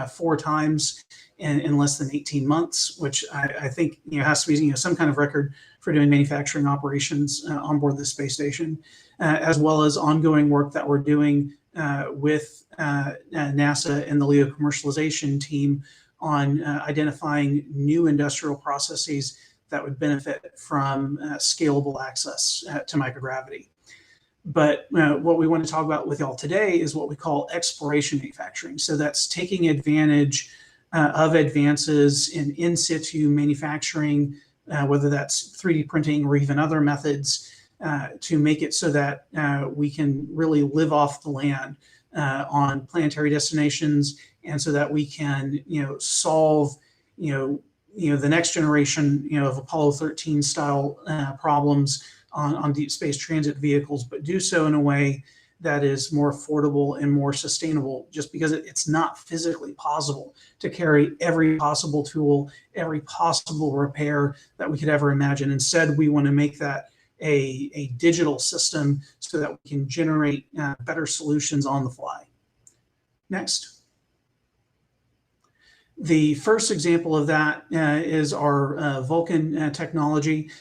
4 times in less than 18 months, which I think has to be some kind of record for doing manufacturing operations on board the space station, as well as ongoing work that we're doing with NASA and the LEO commercialization team on identifying new industrial processes that would benefit from scalable access to microgravity. But what we want to talk about with y'all today is what we call exploration manufacturing. So that's taking advantage of advances in situ manufacturing, whether that's 3D printing or even other methods, to make it so that we can really live off the land on planetary destinations, and so that we can solve the next generation of Apollo 13 style problems on deep space transit vehicles, but do so in a way that is more affordable and more sustainable, just because it's not physically possible to carry every possible tool, every possible repair that we could ever imagine. Instead, we want to make that a digital system so that we can generate better solutions on the fly. Next. The first example of that is our Vulcan technology.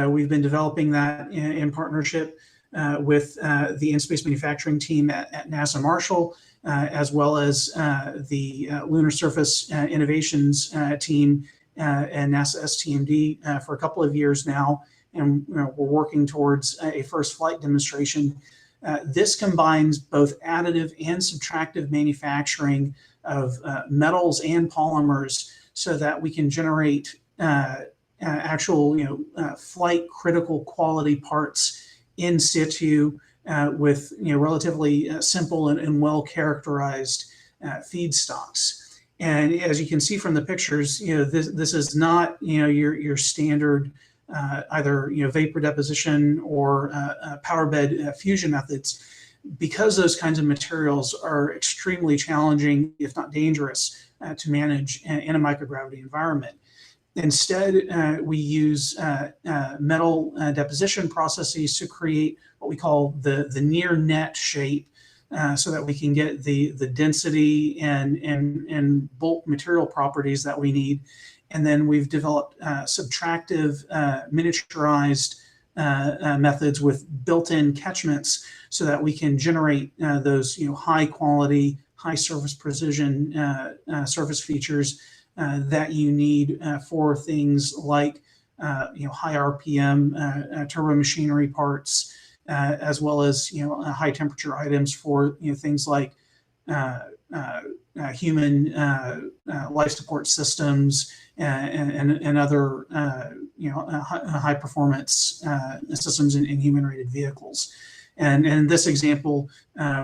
We've been developing that in partnership with the in-space manufacturing team at NASA Marshall, as well as the Lunar Surface Innovations team and NASA STMD for a couple of years now. And we're working towards a first flight demonstration. This combines both additive and subtractive manufacturing of metals and polymers, so that we can generate actual flight critical quality parts in situ with relatively simple and well characterized feedstocks. And as you can see from the pictures, this is not your standard either vapor deposition or power bed fusion methods, because those kinds of materials are extremely challenging, if not dangerous, to manage in a microgravity environment. Instead, we use metal deposition processes to create what we call the near net shape, so that we can get the density and bulk material properties that we need. And then we've developed subtractive miniaturized methods with built-in catchments so that we can generate those high quality, high surface precision surface features that you need for things like high RPM turbo machinery parts, as well as high temperature items for things like human life support systems and other high performance systems in human rated vehicles. And in this example,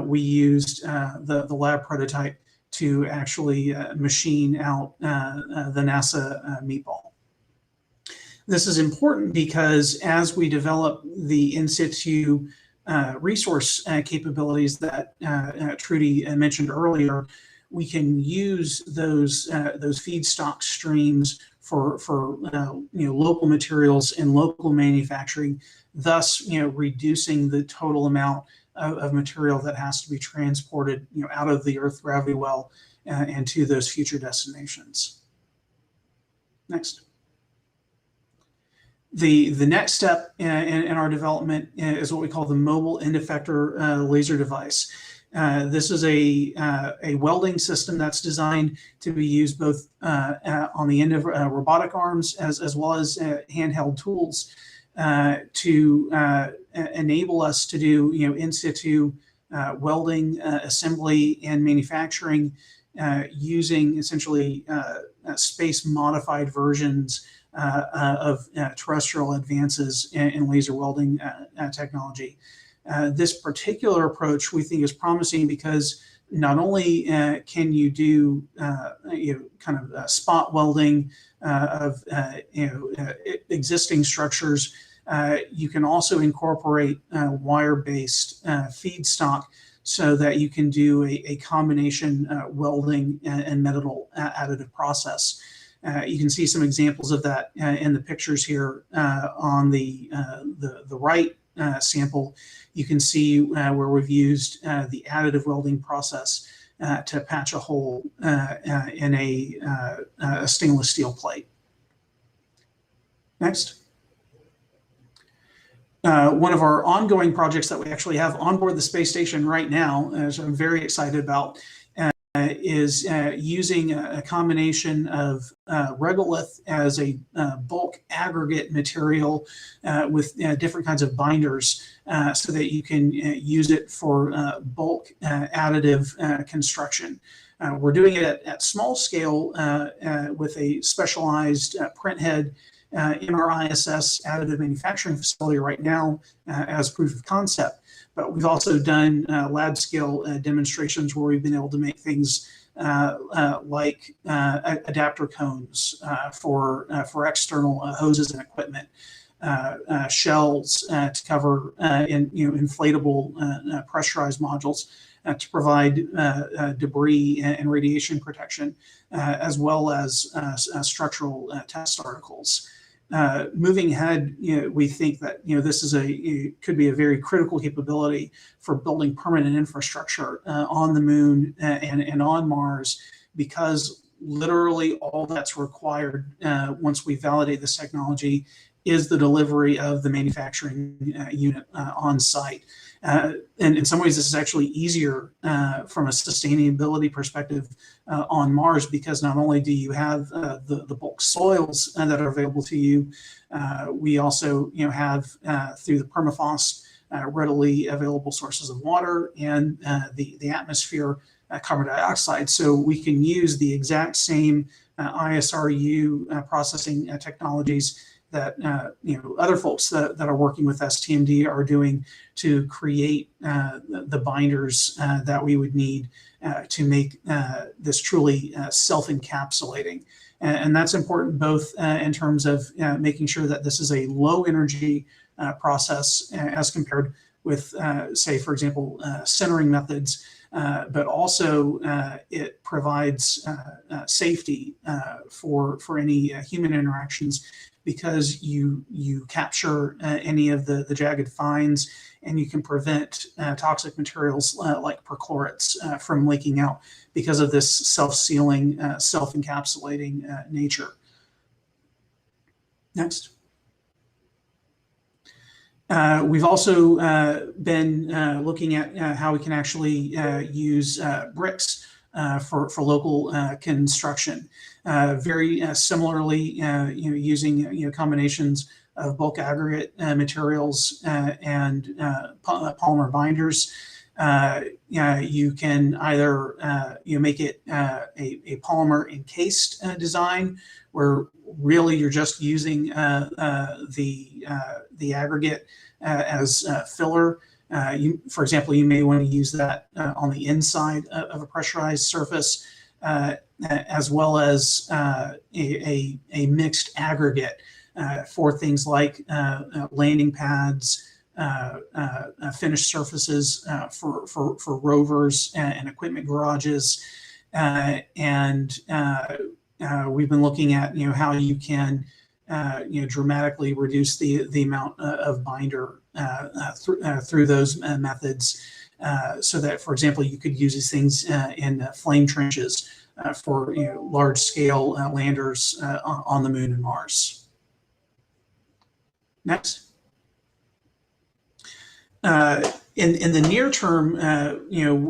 we used the lab prototype to actually machine out the NASA meatball. This is important because as we develop the in situ resource capabilities that Trudy mentioned earlier, we can use those feedstock streams for local materials and local manufacturing, thus reducing the total amount of material that has to be transported out of the Earth gravity well and to those future destinations. Next. The next step in our development is what we call the mobile end effector laser device. This is a welding system that's designed to be used both on the end of robotic arms as well as handheld tools to enable us to do in situ welding, assembly, and manufacturing using essentially space modified versions of terrestrial advances in laser welding technology. This particular approach we think is promising because not only can you do kind of spot welding of existing structures, you can also incorporate wire-based feedstock so that you can do a combination welding and metal additive process. You can see some examples of that in the pictures here on the right sample. You can see where we've used the additive welding process to patch a hole in a stainless steel plate. Next. One of our ongoing projects that we actually have on board the space station right now, as I'm very excited about, is using a combination of regolith as a bulk aggregate material with different kinds of binders so that you can use it for bulk additive construction. We're doing it at small scale with a specialized print head in our ISS additive manufacturing facility right now as proof of concept. But we've also done lab scale demonstrations where we've been able to make things like adapter cones for external hoses and equipment, shells to cover inflatable pressurized modules to provide debris and radiation protection, as well as structural test articles. Moving ahead, we think that this is could be a very critical capability for building permanent infrastructure on the moon and on Mars, because literally all that's required once we validate this technology is the delivery of the manufacturing unit on site. And in some ways, this is actually easier from a sustainability perspective on Mars, because not only do you have the bulk soils that are available to you, we also have through the permafrost readily available sources of water and the atmosphere carbon dioxide. So we can use the exact same ISRU processing technologies that other folks that are working with STMD are doing to create the binders that we would need to make this truly self-encapsulating. And that's important both in terms of making sure that this is a low energy process as compared with, say, for example, centering methods, but also it provides safety for any human interactions, because you capture any of the jagged fines, and you can prevent toxic materials like perchlorates from leaking out because of this self-sealing, self-encapsulating nature. Next. We've also been looking at how we can actually use bricks for local construction. Very similarly, using combinations of bulk aggregate materials and polymer binders. You can either make it a polymer encased design, where really you're just using the aggregate as filler. For example, you may want to use that on the inside of a pressurized surface, as well as a mixed aggregate for things like landing pads, finished surfaces for rovers and equipment garages. And we've been looking at how you can dramatically reduce the amount of binder through those methods, so that, for example, you could use these things in flame trenches for large scale landers on the Moon and Mars. Next. In the near term,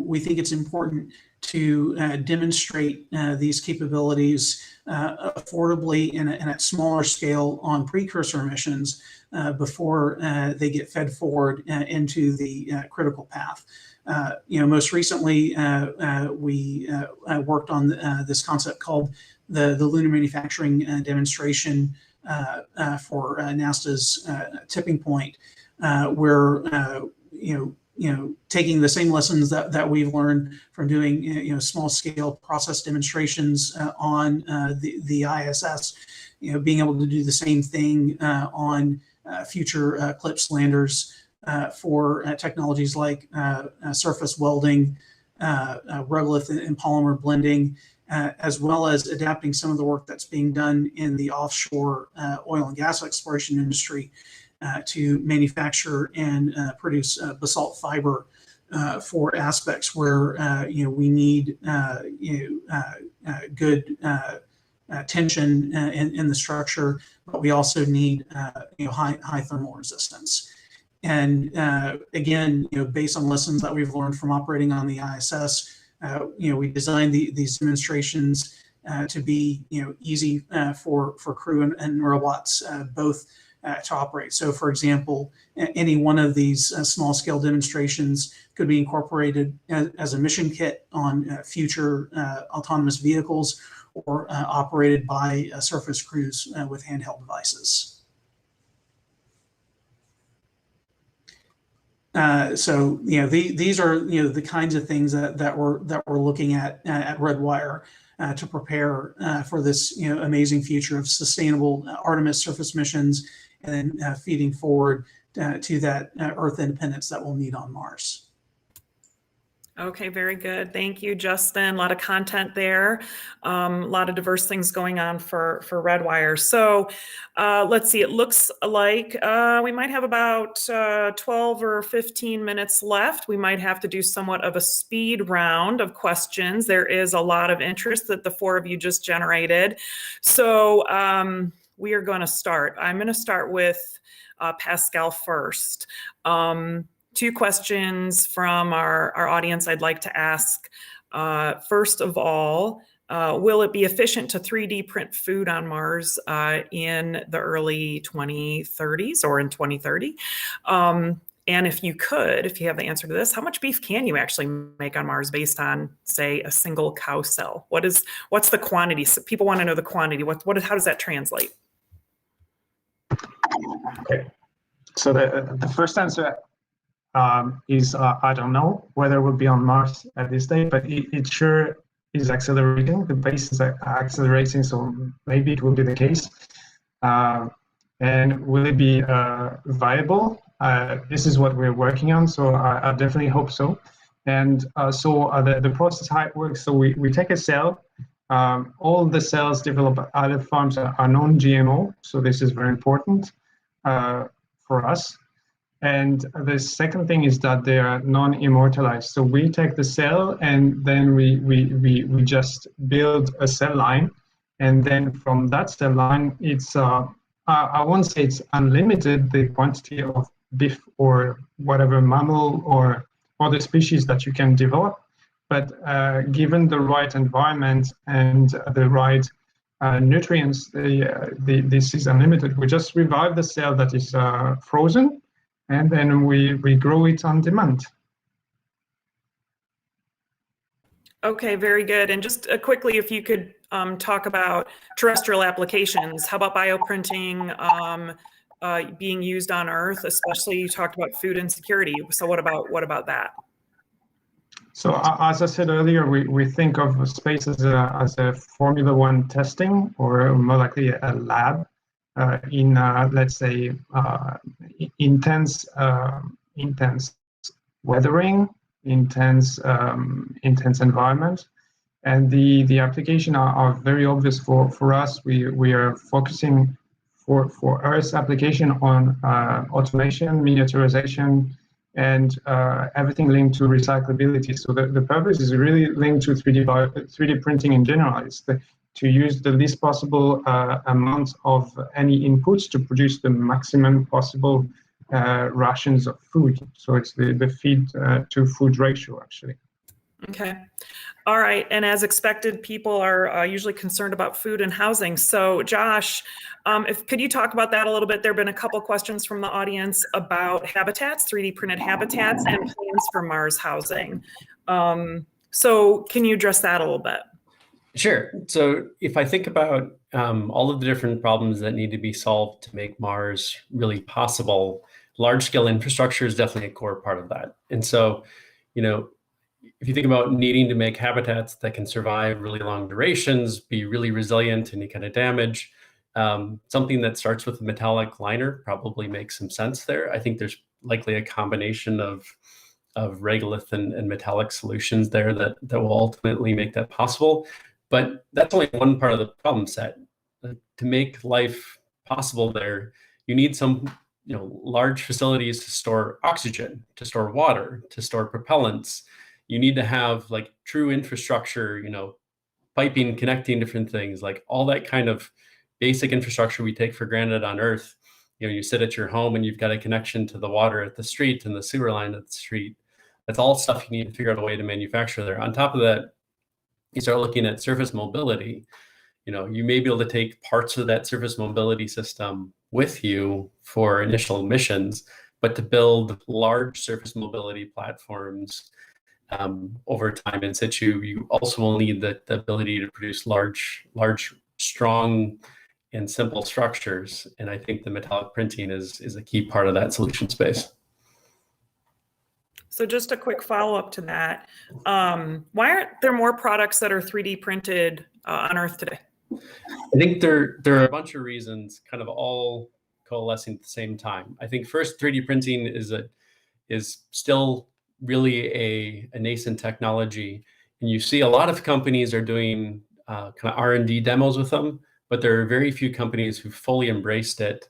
we think it's important to demonstrate these capabilities affordably and at smaller scale on precursor missions before they get fed forward into the critical path. Most recently, we worked on this concept called the lunar manufacturing demonstration for NASA's tipping point, where taking the same lessons that we've learned from doing small scale process demonstrations on the ISS, being able to do the same thing on future CLPS landers for technologies like surface welding, regolith and polymer blending, as well as adapting some of the work that's being done in the offshore oil and gas exploration industry to manufacture and produce basalt fiber for aspects where we need good tension in the structure, but we also need high thermal resistance. And again, based on lessons that we've learned from operating on the ISS, we designed these demonstrations to be easy for crew and robots both to operate. So, for example, any one of these small-scale demonstrations could be incorporated as a mission kit on future autonomous vehicles, or operated by surface crews with handheld devices. So, these are the kinds of things that we're looking at Redwire to prepare for this amazing future of sustainable Artemis surface missions, and feeding forward to that Earth independence that we'll need on Mars. Okay, very good. Thank you, Justin. A lot of content there. A lot of diverse things going on for Redwire. So let's see, it looks like we might have about 12 or 15 minutes left. We might have to do somewhat of a speed round of questions. There is a lot of interest that the four of you just generated. So we are going to start. I'm going to start with Pascal first. Two questions from our audience I'd like to ask. First of all, will it be efficient to 3D print food on Mars in the early 2030s or in 2030? And if you have the answer to this, how much beef can you actually make on Mars based on, say, a single cow cell? What's the quantity? So people want to know the quantity. How does that translate? Okay, so the first answer is I don't know whether it will be on Mars at this day, but it sure is accelerating. The pace is accelerating, so maybe it will be the case. And will it be viable? This is what we're working on, so I definitely hope so. And the process, how it works, so we take a cell. All the cells developed at other farms are non-GMO, so this is very important for us. And the second thing is that they are non-immortalized. So we take the cell and then we just build a cell line. And then from that cell line, it's, I won't say it's unlimited, the quantity of beef or whatever mammal or other species that you can develop. But given the right environment and the right nutrients, this is unlimited. We just revive the cell that is frozen, and then we grow it on demand. Okay, very good. And just quickly, if you could talk about terrestrial applications, how about bioprinting being used on Earth, especially you talked about food insecurity. So what about that? So as I said earlier, we think of space as a Formula One testing, or more likely a lab in, let's say, intense weathering, intense environment. And the application are very obvious for us. We are focusing for Earth's application on automation, miniaturization, and everything linked to recyclability. So the purpose is really linked to 3D printing in general. It's to use the least possible amount of any inputs to produce the maximum possible rations of food. So it's the feed to food ratio, actually. Okay. All right. And as expected, people are usually concerned about food and housing. So Josh, could you talk about that a little bit? There have been a couple questions from the audience about habitats, 3D printed habitats, and plans for Mars housing. So can you address that a little bit? Sure. So if I think about all of the different problems that need to be solved to make Mars really possible, large-scale infrastructure is definitely a core part of that. And so, if you think about needing to make habitats that can survive really long durations, be really resilient to any kind of damage, something that starts with a metallic liner probably makes some sense there. I think there's likely a combination of regolith and metallic solutions there that will ultimately make that possible. But that's only one part of the problem set. To make life possible there, you need some large facilities to store oxygen, to store water, to store propellants. You need to have like true infrastructure, piping, connecting different things, like all that kind of basic infrastructure we take for granted on Earth. You sit at your home and you've got a connection to the water at the street and the sewer line at the street. That's all stuff you need to figure out a way to manufacture there. On top of that, you start looking at surface mobility. You may be able to take parts of that surface mobility system with you for initial missions, but to build large surface mobility platforms over time in situ, you also will need the ability to produce large, strong, and simple structures. And I think the metallic printing is a key part of that solution space. So just a quick follow-up to that. Why aren't there more products that are 3D printed on Earth today? I think there are a bunch of reasons, kind of all coalescing at the same time. I think first, 3D printing is still really a nascent technology, and you see a lot of companies are doing kind of R&D demos with them, but there are very few companies who fully embraced it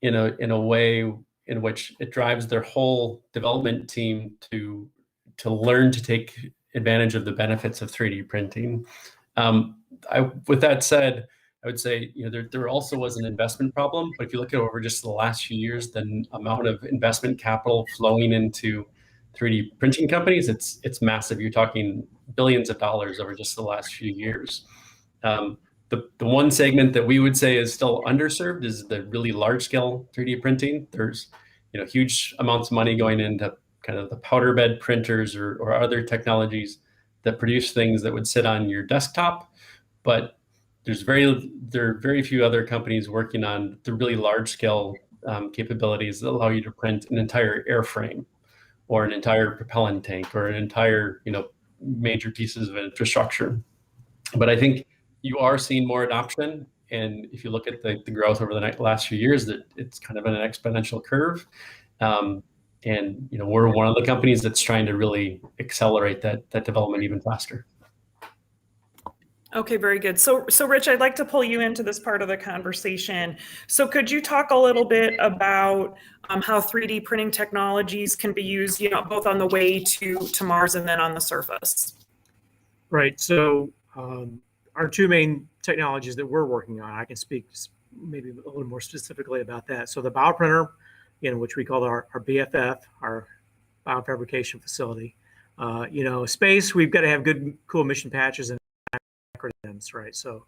in a way in which it drives their whole development team to learn to take advantage of the benefits of 3D printing. With that said, I would say there also was an investment problem, but if you look at over just the last few years, the amount of investment capital flowing into 3D printing companies, it's massive. You're talking billions of dollars over just the last few years. The one segment that we would say is still underserved is the really large scale 3D printing. There's huge amounts of money going into kind of the powder bed printers or other technologies that produce things that would sit on your desktop, but there are very few other companies working on the really large scale capabilities that allow you to print an entire airframe or an entire propellant tank or an entire major pieces of infrastructure. But I think you are seeing more adoption, and if you look at the growth over the last few years, that it's kind of an exponential curve. And we're one of the companies that's trying to really accelerate that development even faster. Okay, very good. So Rich, I'd like to pull you into this part of the conversation. So could you talk a little bit about how 3D printing technologies can be used, both on the way to Mars and then on the surface? Right. So our two main technologies that we're working on, I can speak maybe a little more specifically about that. So the bioprinter, again, which we call our BFF, our biofabrication facility. Space, we've got to have good, cool mission patches and acronyms, right? So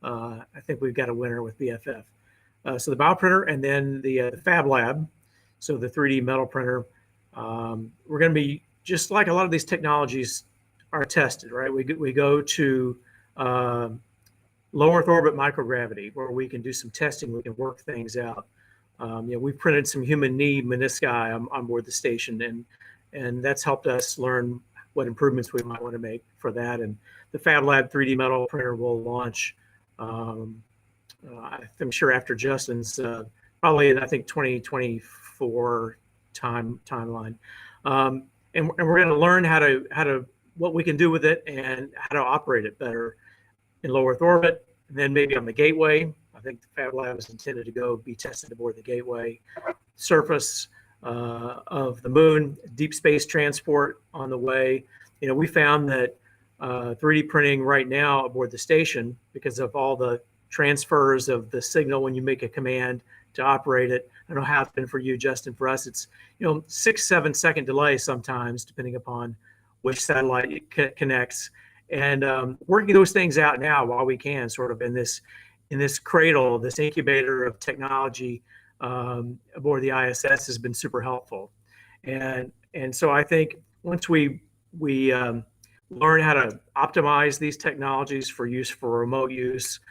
I think we've got a winner with BFF. So the bioprinter, and then the Fab Lab, so the 3D metal printer. We're going to be, just like a lot of these technologies are tested, right? We go to low Earth orbit microgravity, where we can do some testing, we can work things out. We've printed some human knee menisci on board the station, and that's helped us learn what improvements we might want to make for that. And the Fab Lab 3D metal printer will launch, I'm sure after Justin's, probably I think 2024 timeline. And we're going to learn how to what we can do with it and how to operate it better in low Earth orbit, and then maybe on the Gateway. I think the Fab Lab is intended to be tested aboard the Gateway, surface of the moon, deep space transport on the way. We found that 3D printing right now aboard the station, because of all the transfers of the signal when you make a command to operate it. I don't know how it's been for you, Justin. For us, it's 6-7 second delay sometimes, depending upon which satellite it connects. And working those things out now while we can, sort of in this cradle, this incubator of technology aboard the ISS, has been super helpful. And so I think once we learn how to optimize these technologies for use, for remote use,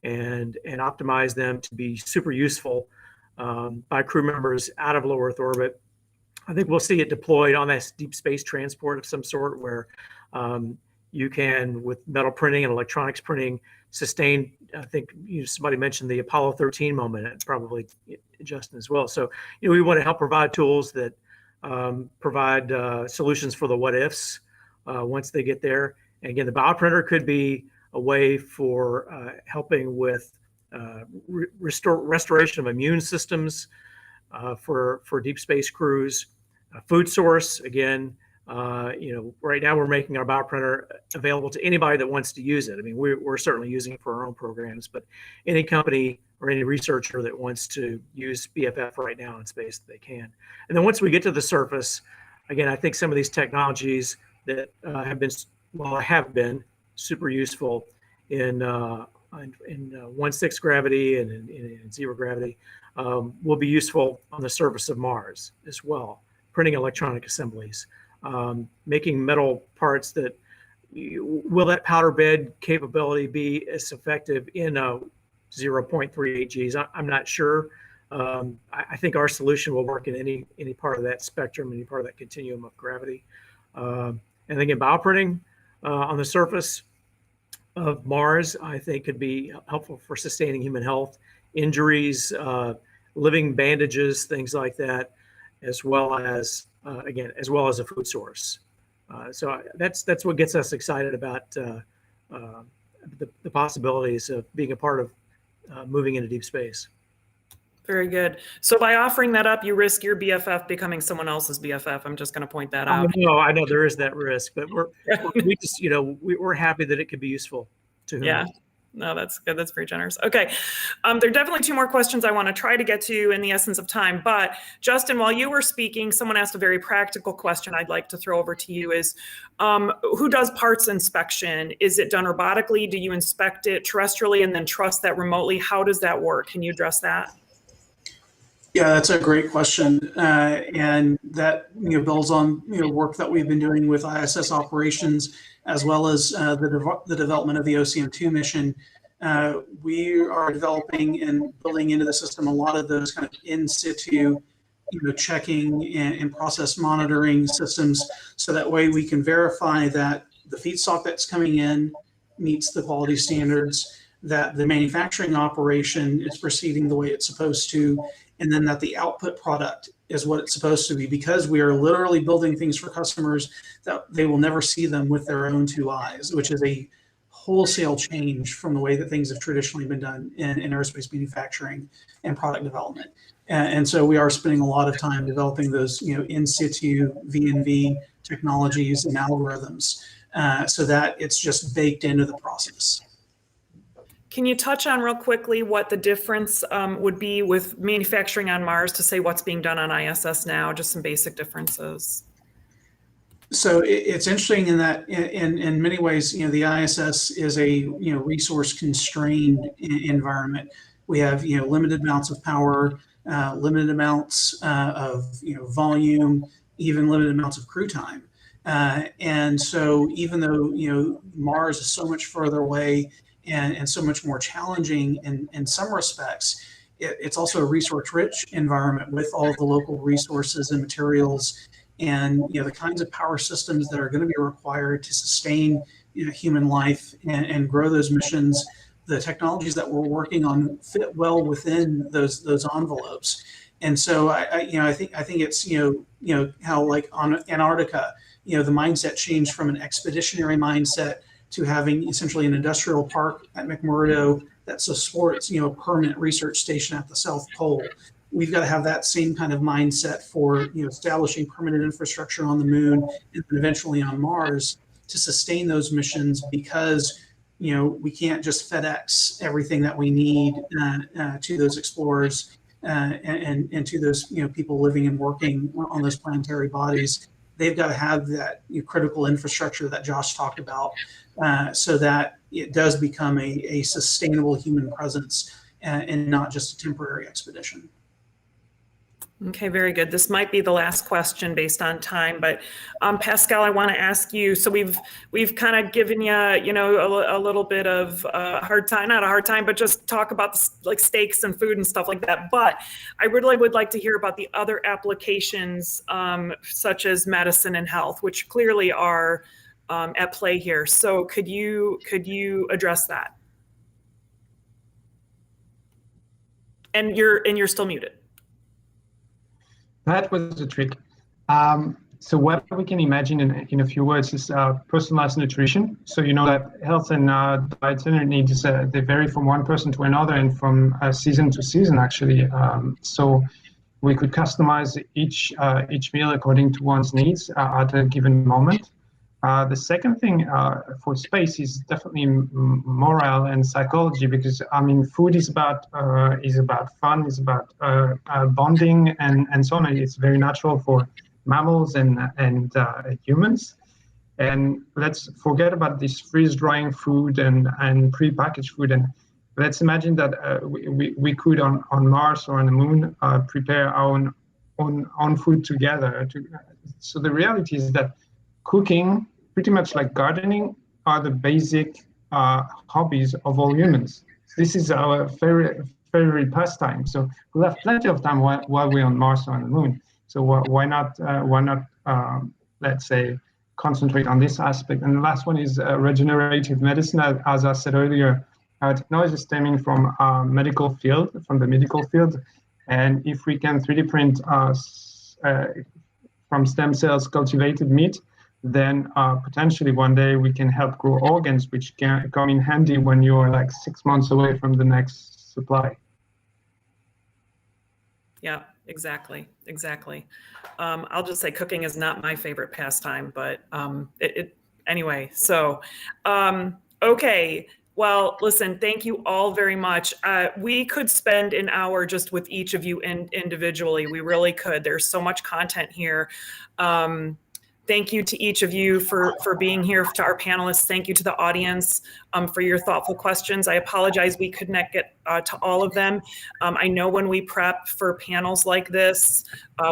and optimize them to be super useful by crew members out of low Earth orbit, I think we'll see it deployed on that deep space transport of some sort, where you can, with metal printing and electronics printing, sustain. I think somebody mentioned the Apollo 13 moment, and probably Justin as well. So we want to help provide tools that provide solutions for the what ifs once they get there. And again, the bioprinter could be a way for helping with restoration of immune systems for deep space crews. Food source, again, right now we're making our bioprinter available to anybody that wants to use it. I mean, we're certainly using it for our own programs, but any company or any researcher that wants to use BFF right now in space, they can. And then once we get to the surface, again, I think some of these technologies that have been super useful in 1/6 gravity and in 0 gravity will be useful on the surface of Mars as well. Printing electronic assemblies, making metal parts that will that powder bed capability be as effective in a 0.38 Gs? I'm not sure. I think our solution will work in any part of that spectrum, any part of that continuum of gravity. And again, bioprinting on the surface of Mars, I think, could be helpful for sustaining human health, injuries, living bandages, things like that, as well as a food source. So that's what gets us excited about the possibilities of being a part of moving into deep space. Very good. So by offering that up, you risk your BFF becoming someone else's BFF. I'm just going to point that out. I know there is that risk, but we're happy that it could be useful to whom. Yeah. No, that's good. That's very generous. Okay. There are definitely 2 more questions I want to try to get to in the essence of time. But Justin, while you were speaking, someone asked a very practical question I'd like to throw over to you is, who does parts inspection? Is it done robotically? Do you inspect it terrestrially and then trust that remotely? How does that work? Can you address that? Yeah, that's a great question, and that builds on work that we've been doing with ISS operations, as well as the development of the OCM2 mission. We are developing and building into the system a lot of those kind of in situ, checking and process monitoring systems, so that way we can verify that the feedstock that's coming in meets the quality standards, that the manufacturing operation is proceeding the way it's supposed to, and then that the output product is what it's supposed to be, because we are literally building things for customers that they will never see them with their own 2 eyes, which is a wholesale change from the way that things have traditionally been done in aerospace manufacturing and product development. And so we are spending a lot of time developing those in situ V&V technologies and algorithms so that it's just baked into the process. Can you touch on real quickly what the difference would be with manufacturing on Mars to say what's being done on ISS now? Just some basic differences. So it's interesting in that in many ways, the ISS is a resource constrained environment. We have limited amounts of power, limited amounts of volume, even limited amounts of crew time. And so even though Mars is so much further away and so much more challenging in some respects, it's also a resource-rich environment with all the local resources and materials, and the kinds of power systems that are going to be required to sustain human life and grow those missions. The technologies that we're working on fit well within those envelopes. And so I think it's how, like on Antarctica, the mindset changed from an expeditionary mindset to having essentially an industrial park at McMurdo that supports a permanent research station at the South Pole. We've got to have that same kind of mindset for establishing permanent infrastructure on the moon and eventually on Mars to sustain those missions, because we can't just FedEx everything that we need to those explorers and to those people living and working on those planetary bodies. They've got to have that critical infrastructure that Josh talked about, so that it does become a sustainable human presence and not just a temporary expedition. Okay, very good. This might be the last question based on time, but Pascal, I want to ask you. So we've kind of given you, a little bit of hard time, not a hard time, but just talk about like steaks and food and stuff like that. But I really would like to hear about the other applications, such as medicine and health, which clearly are at play here. So could you address that? And you're still muted. That was a trick. So what we can imagine in a few words is personalized nutrition. So that health and dietary needs, they vary from one person to another and from season to season, actually. So we could customize each meal according to one's needs at a given moment. The second thing for space is definitely morale and psychology, because food is about fun, is about bonding and so on. It's very natural for mammals and humans. And let's forget about this freeze-drying food and pre-packaged food, and let's imagine that we could on Mars or on the Moon prepare our own food together. So the reality is that cooking, pretty much like gardening, are the basic hobbies of all humans. This is our favorite pastime. So we'll have plenty of time while we're on Mars or on the Moon. So why not let's say concentrate on this aspect? And the last one is regenerative medicine. As I said earlier, technology is stemming from the medical field, and if we can 3D print from stem cells cultivated meat, then potentially one day we can help grow organs, which can come in handy when you're like 6 months away from the next supply. Yeah, exactly. I'll just say cooking is not my favorite pastime, but anyway. So, okay. Well, listen, thank you all very much. We could spend an hour just with each of you individually. We really could. There's so much content here. Thank you to each of you for being here, to our panelists. Thank you to the audience for your thoughtful questions. I apologize we could not get to all of them. I know when we prep for panels like this,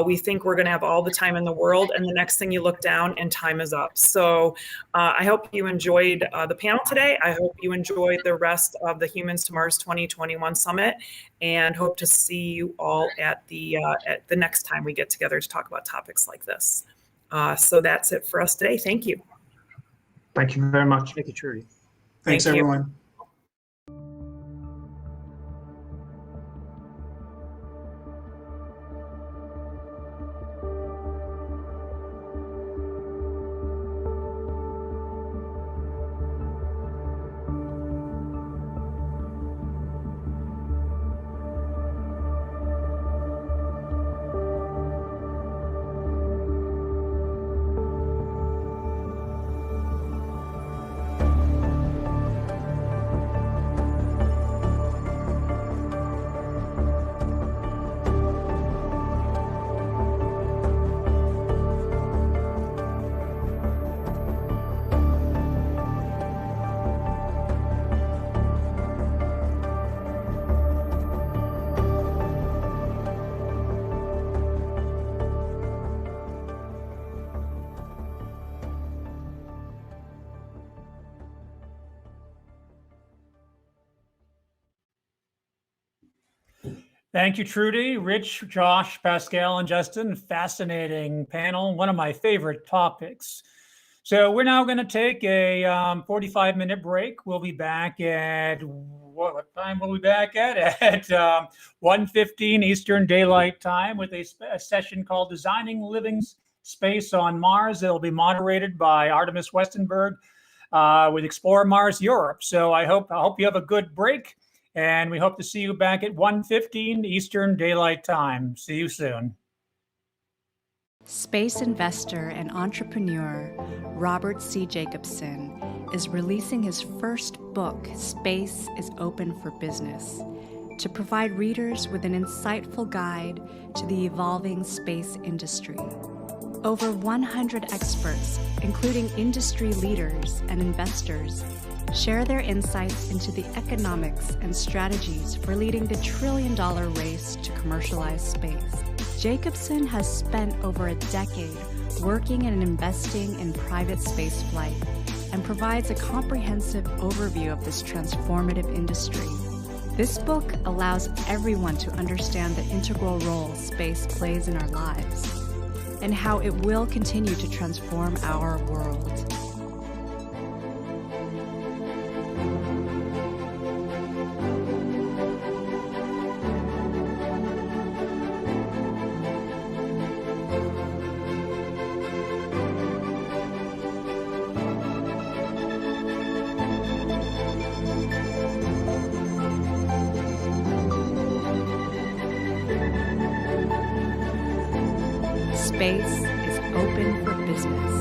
we think we're going to have all the time in the world, and the next thing you look down and time is up. So I hope you enjoyed the panel today. I hope you enjoyed the rest of the Humans to Mars 2021 Summit, and hope to see you all at the next time we get together to talk about topics like this. So that's it for us today. Thank you. Thank you very much. Thank you, Trudy. Thanks, everyone. Thank you, Trudy, Rich, Josh, Pascal, and Justin. Fascinating panel. One of my favorite topics. So we're now going to take a 45-minute break. We'll be back at what time will we be back at? At 1:15 Eastern Daylight Time with a session called Designing Living Space on Mars. It'll be moderated by Artemis Westenberg with Explore Mars Europe. So I hope you have a good break, and we hope to see you back at 1:15 Eastern Daylight Time. See you soon. Space investor and entrepreneur Robert C. Jacobson is releasing his first book, Space is Open for Business, to provide readers with an insightful guide to the evolving space industry. Over 100 experts, including industry leaders and investors, share their insights into the economics and strategies for leading the trillion-dollar race to commercialize space. Jacobson has spent over a decade working and investing in private space flight and provides a comprehensive overview of this transformative industry. This book allows everyone to understand the integral role space plays in our lives and how it will continue to transform our world. Space is open for business.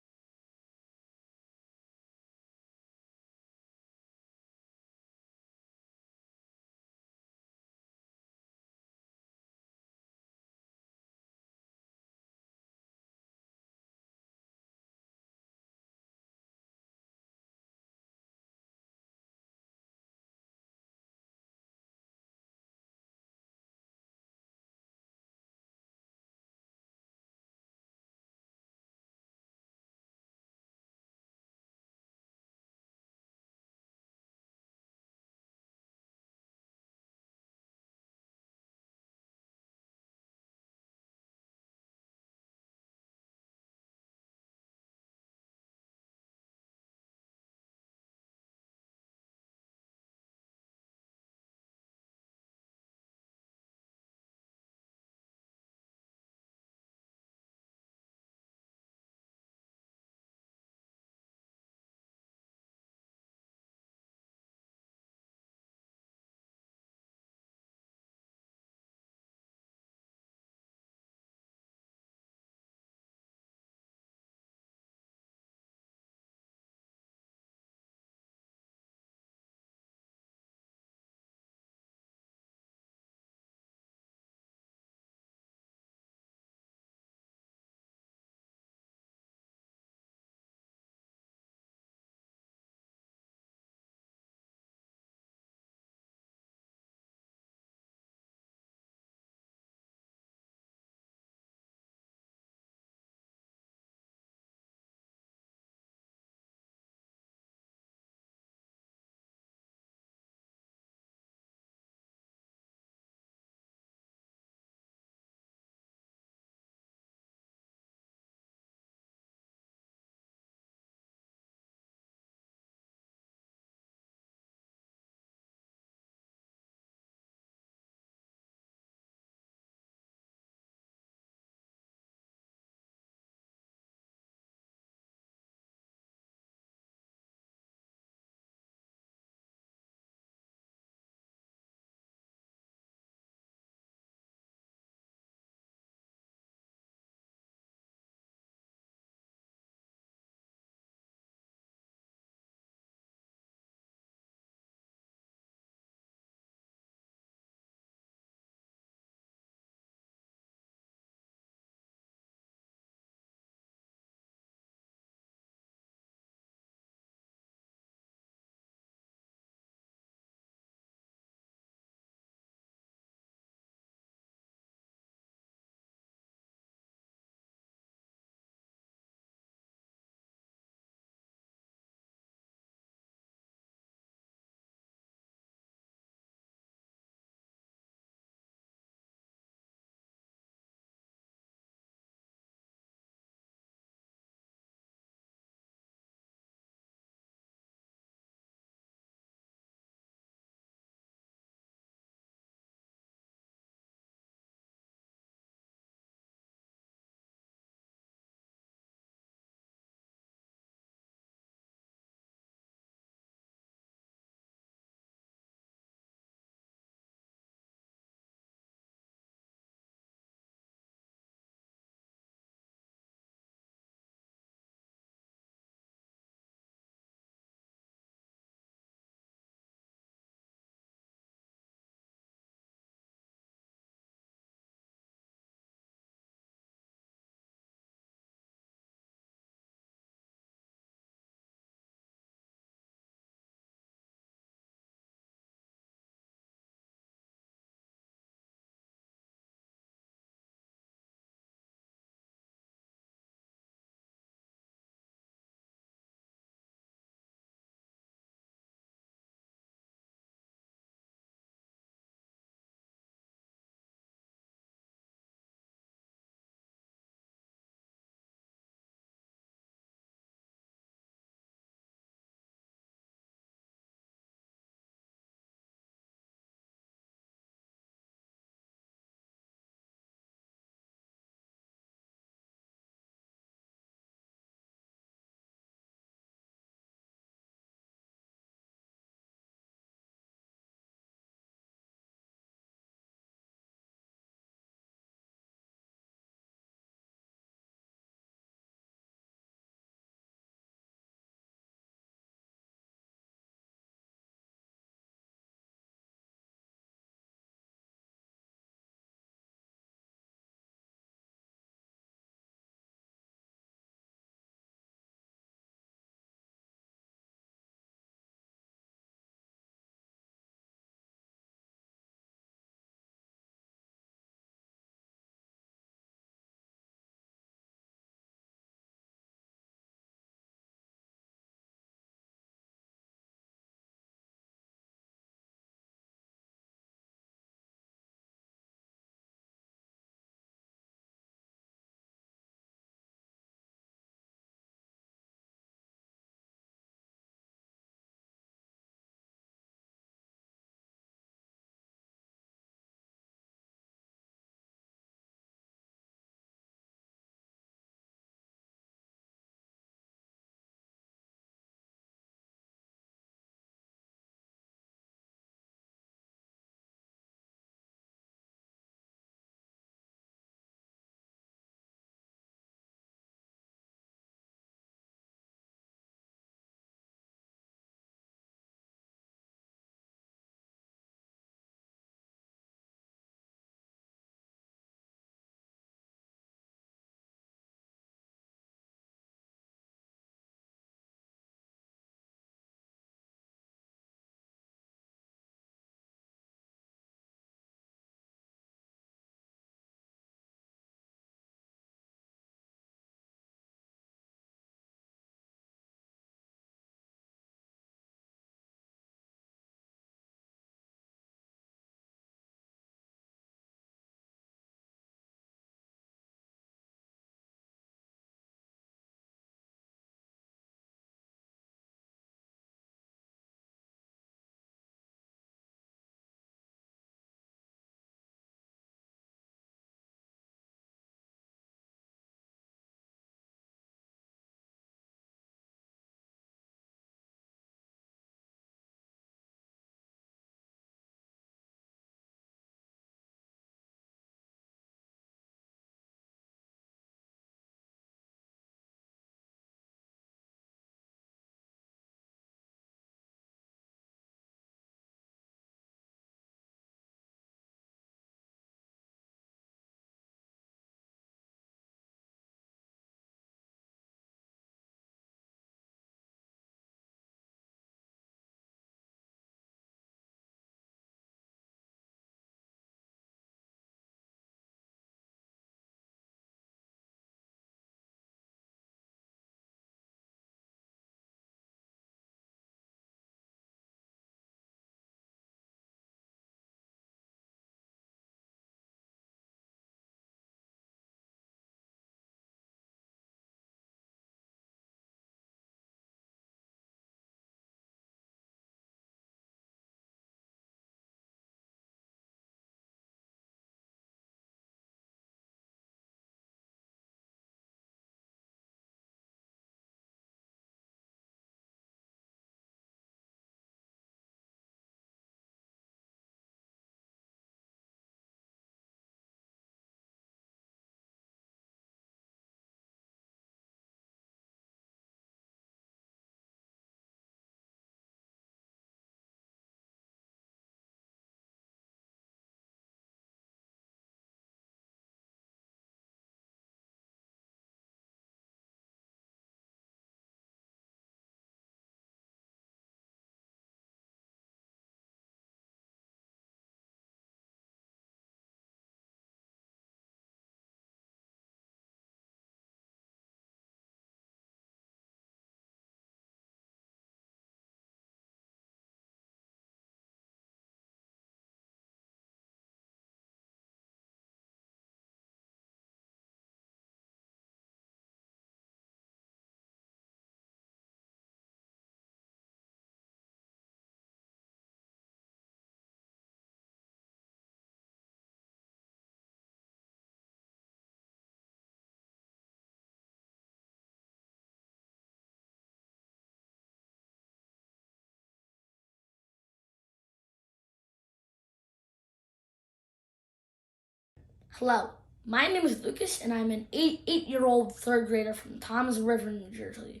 Hello, my name is Lucas, and I'm an eight-year-old third grader from Toms River, New Jersey.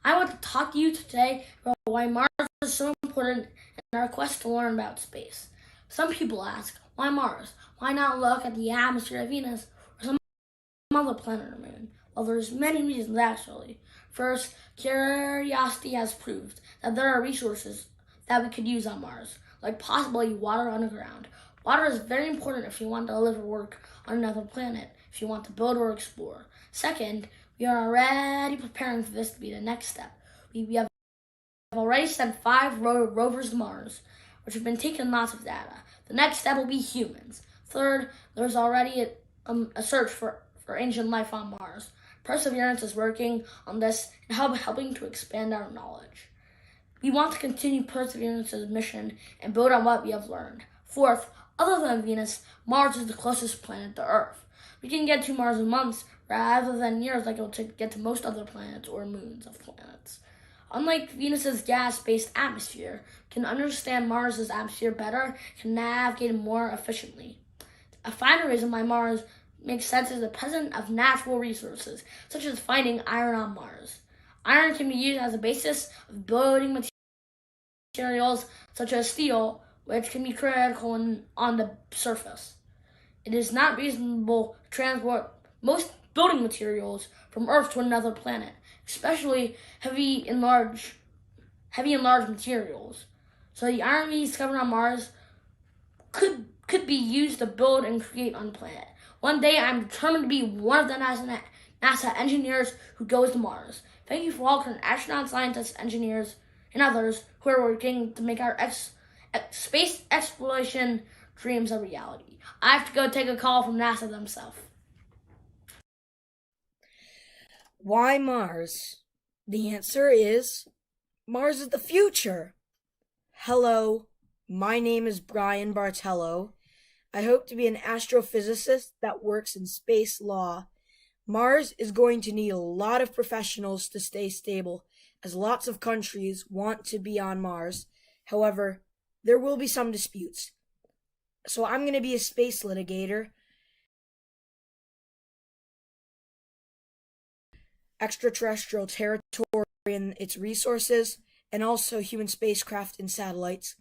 I want to talk to you today about why Mars is so important in our quest to learn about space. Some people ask, why Mars? Why not look at the atmosphere of Venus or some other planet or moon? Well, there's many reasons actually. First, curiosity has proved that there are resources that we could use on Mars, like possibly water underground. Water is very important if you want to live or work on another planet, if you want to build or explore. Second, we are already preparing for this to be the next step. We have already sent 5 rovers to Mars, which have been taking lots of data. The next step will be humans. Third, there's already a search for ancient life on Mars. Perseverance is working on this and helping to expand our knowledge. We want to continue Perseverance's mission and build on what we have learned. Fourth, other than Venus, Mars is the closest planet to Earth. We can get to Mars in months rather than years like it will take to get to most other planets or moons of planets. Unlike Venus's gas-based atmosphere, we can understand Mars's atmosphere better, can navigate it more efficiently. A final reason why Mars makes sense is the presence of natural resources, such as finding iron on Mars. Iron can be used as a basis of building materials such as steel, which can be critical on the surface. It is not reasonable to transport most building materials from Earth to another planet, especially heavy and large materials. So the iron we discovered on Mars could be used to build and create on the planet. One day, I'm determined to be one of the NASA engineers who goes to Mars. Thank you for all current astronauts, scientists, engineers, and others who are working to make our space exploration dreams a reality. I have to go take a call from NASA themselves. Why Mars? The answer is Mars is the future. Hello, my name is Brian Bartello. I hope to be an astrophysicist that works in space law. Mars is going to need a lot of professionals to stay stable, as lots of countries want to be on Mars. However, there will be some disputes. So I'm going to be a space litigator. Extraterrestrial territory and its resources, and also human spacecraft and satellites.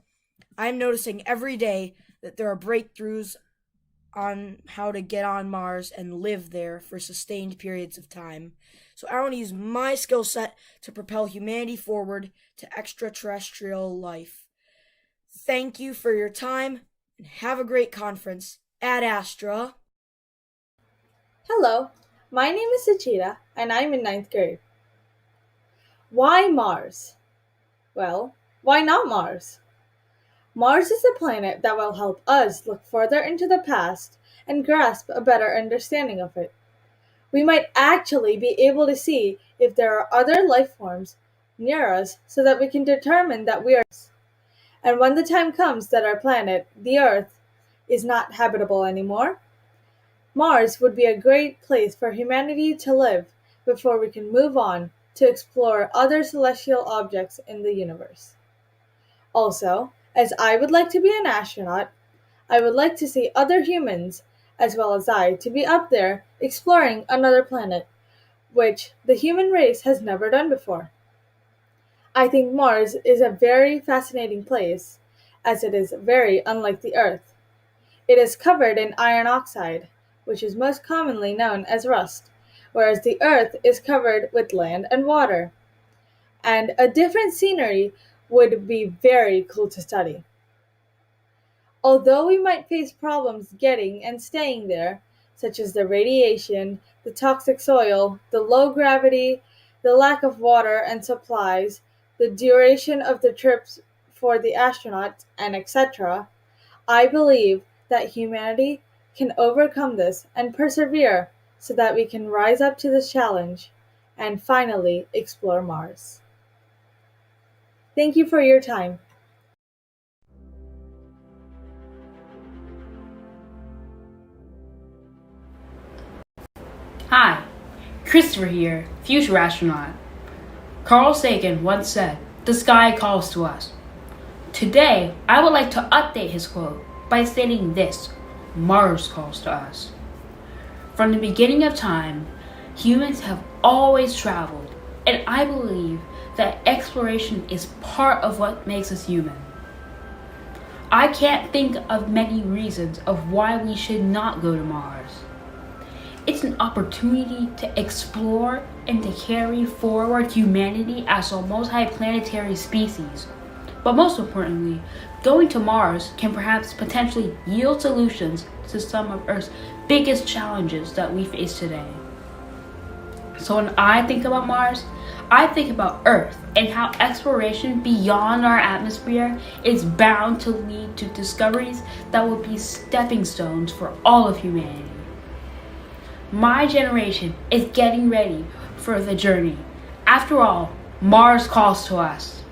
I'm noticing every day that there are breakthroughs on how to get on Mars and live there for sustained periods of time. So I want to use my skill set to propel humanity forward to extraterrestrial life. Thank you for your time, and have a great conference. Ad Astra. Hello, my name is Sachita, and I'm in 9th grade. Why Mars? Well, why not Mars? Mars is a planet that will help us look further into the past and grasp a better understanding of it. We might actually be able to see if there are other life forms near us so that we can determine that we are. And when the time comes that our planet, the Earth, is not habitable anymore, Mars would be a great place for humanity to live before we can move on to explore other celestial objects in the universe. Also, as I would like to be an astronaut, I would like to see other humans, as well as I, to be up there exploring another planet, which the human race has never done before. I think Mars is a very fascinating place, as it is very unlike the Earth. It is covered in iron oxide, which is most commonly known as rust, whereas the Earth is covered with land and water. And a different scenery would be very cool to study. Although we might face problems getting and staying there, such as the radiation, the toxic soil, the low gravity, the lack of water and supplies, the duration of the trips for the astronauts, and etc., I believe that humanity can overcome this and persevere so that we can rise up to this challenge and finally explore Mars. Thank you for your time. Hi, Christopher here, future astronaut. Carl Sagan once said, "The sky calls to us." Today, I would like to update his quote by stating this: Mars calls to us. From the beginning of time, humans have always traveled, and I believe that exploration is part of what makes us human. I can't think of many reasons of why we should not go to Mars. It's an opportunity to explore and to carry forward humanity as a multi-planetary species. But most importantly, going to Mars can perhaps potentially yield solutions to some of Earth's biggest challenges that we face today. So when I think about Mars, I think about Earth and how exploration beyond our atmosphere is bound to lead to discoveries that will be stepping stones for all of humanity. My generation is getting ready for the journey. After all, Mars calls to us.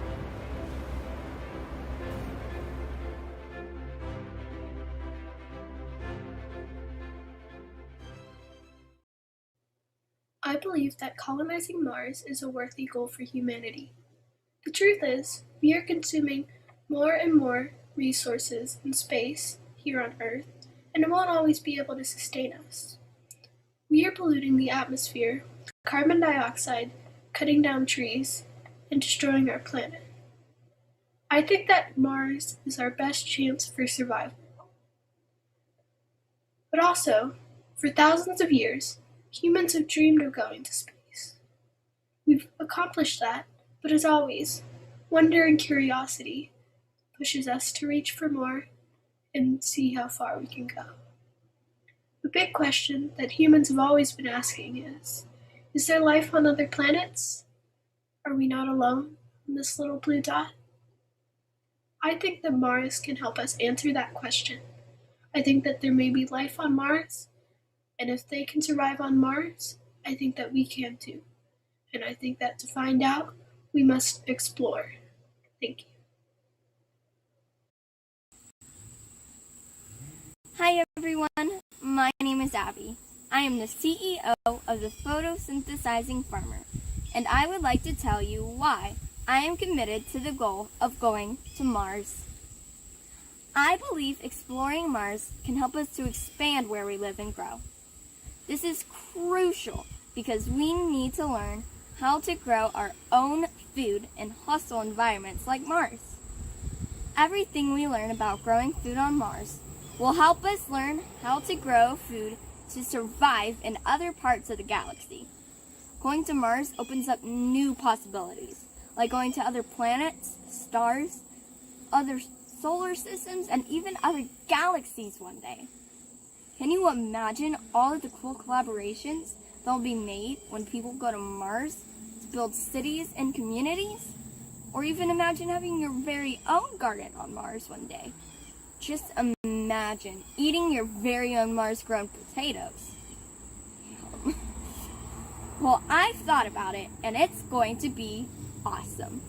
I believe that colonizing Mars is a worthy goal for humanity. The truth is, we are consuming more and more resources in space here on Earth, and it won't always be able to sustain us. We are polluting the atmosphere with carbon dioxide, cutting down trees, and destroying our planet. I think that Mars is our best chance for survival. But also, for thousands of years, humans have dreamed of going to space. We've accomplished that, but as always, wonder and curiosity pushes us to reach for more and see how far we can go. The big question that humans have always been asking is there life on other planets? Are we not alone on this little blue dot? I think that Mars can help us answer that question. I think that there may be life on Mars, and if they can survive on Mars, I think that we can too. And I think that to find out, we must explore. Thank you. Hi everyone, my name is Abby. I am the CEO of the Photosynthesizing Farmer, and I would like to tell you why I am committed to the goal of going to Mars. I believe exploring Mars can help us to expand where we live and grow. This is crucial because we need to learn how to grow our own food in hostile environments like Mars. Everything we learn about growing food on Mars will help us learn how to grow food to survive in other parts of the galaxy. Going to Mars opens up new possibilities, like going to other planets, stars, other solar systems, and even other galaxies one day. Can you imagine all of the cool collaborations that will be made when people go to Mars to build cities and communities? Or even imagine having your very own garden on Mars one day. Just imagine eating your very own Mars-grown potatoes. Well, I've thought about it, and it's going to be awesome.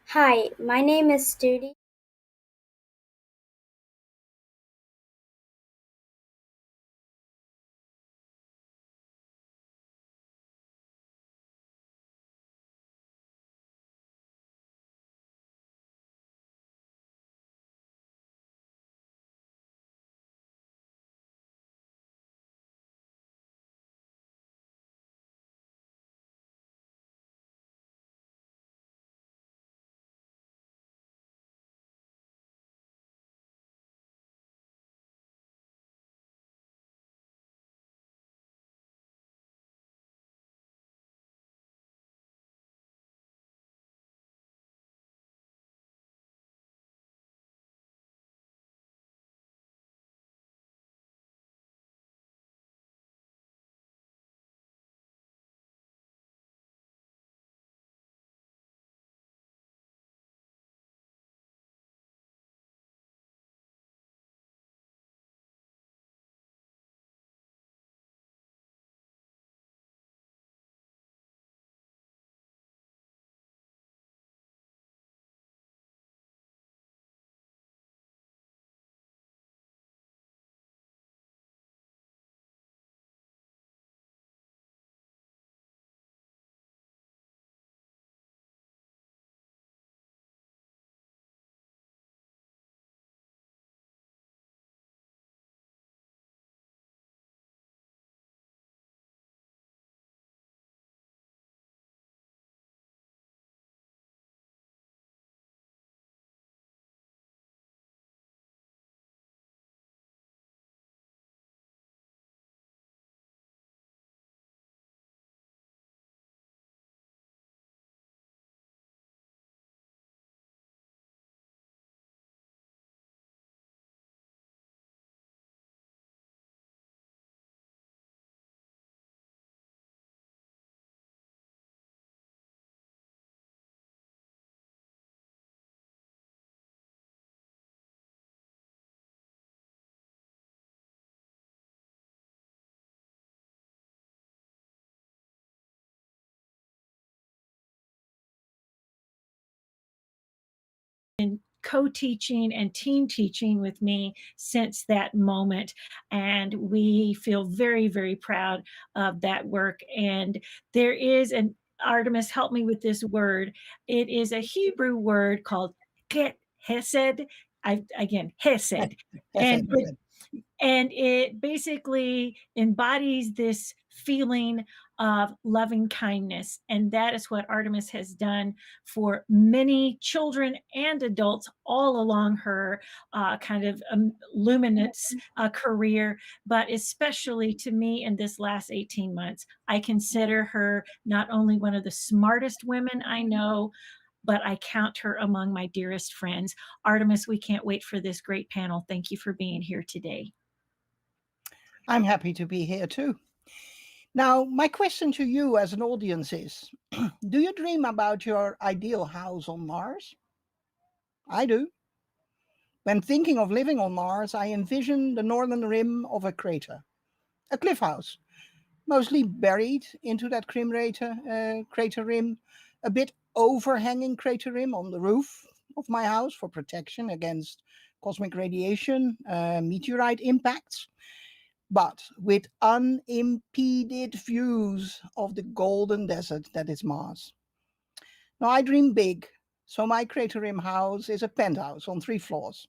Hi, my name is Studi. co-teaching and team teaching with me since that moment. And we feel very, very proud of that work. And there is an Artemis, help me with this word. It is a Hebrew word called hesed. Hesed. And it basically embodies this feeling of loving kindness. And that is what Artemis has done for many children and adults all along her kind of luminous career, but especially to me in this last 18 months. I consider her not only one of the smartest women I know, but I count her among my dearest friends. Artemis, we can't wait for this great panel. Thank you for being here today. I'm happy to be here too. Now, my question to you as an audience is, do you dream about your ideal house on Mars? I do. When thinking of living on Mars, I envision the northern rim of a crater, a cliff house, mostly buried into that crater rim, a bit overhanging crater rim on the roof of my house for protection against cosmic radiation, meteorite impacts, but with unimpeded views of the golden desert that is Mars. Now, I dream big, so my crater rim house is a penthouse on 3 floors,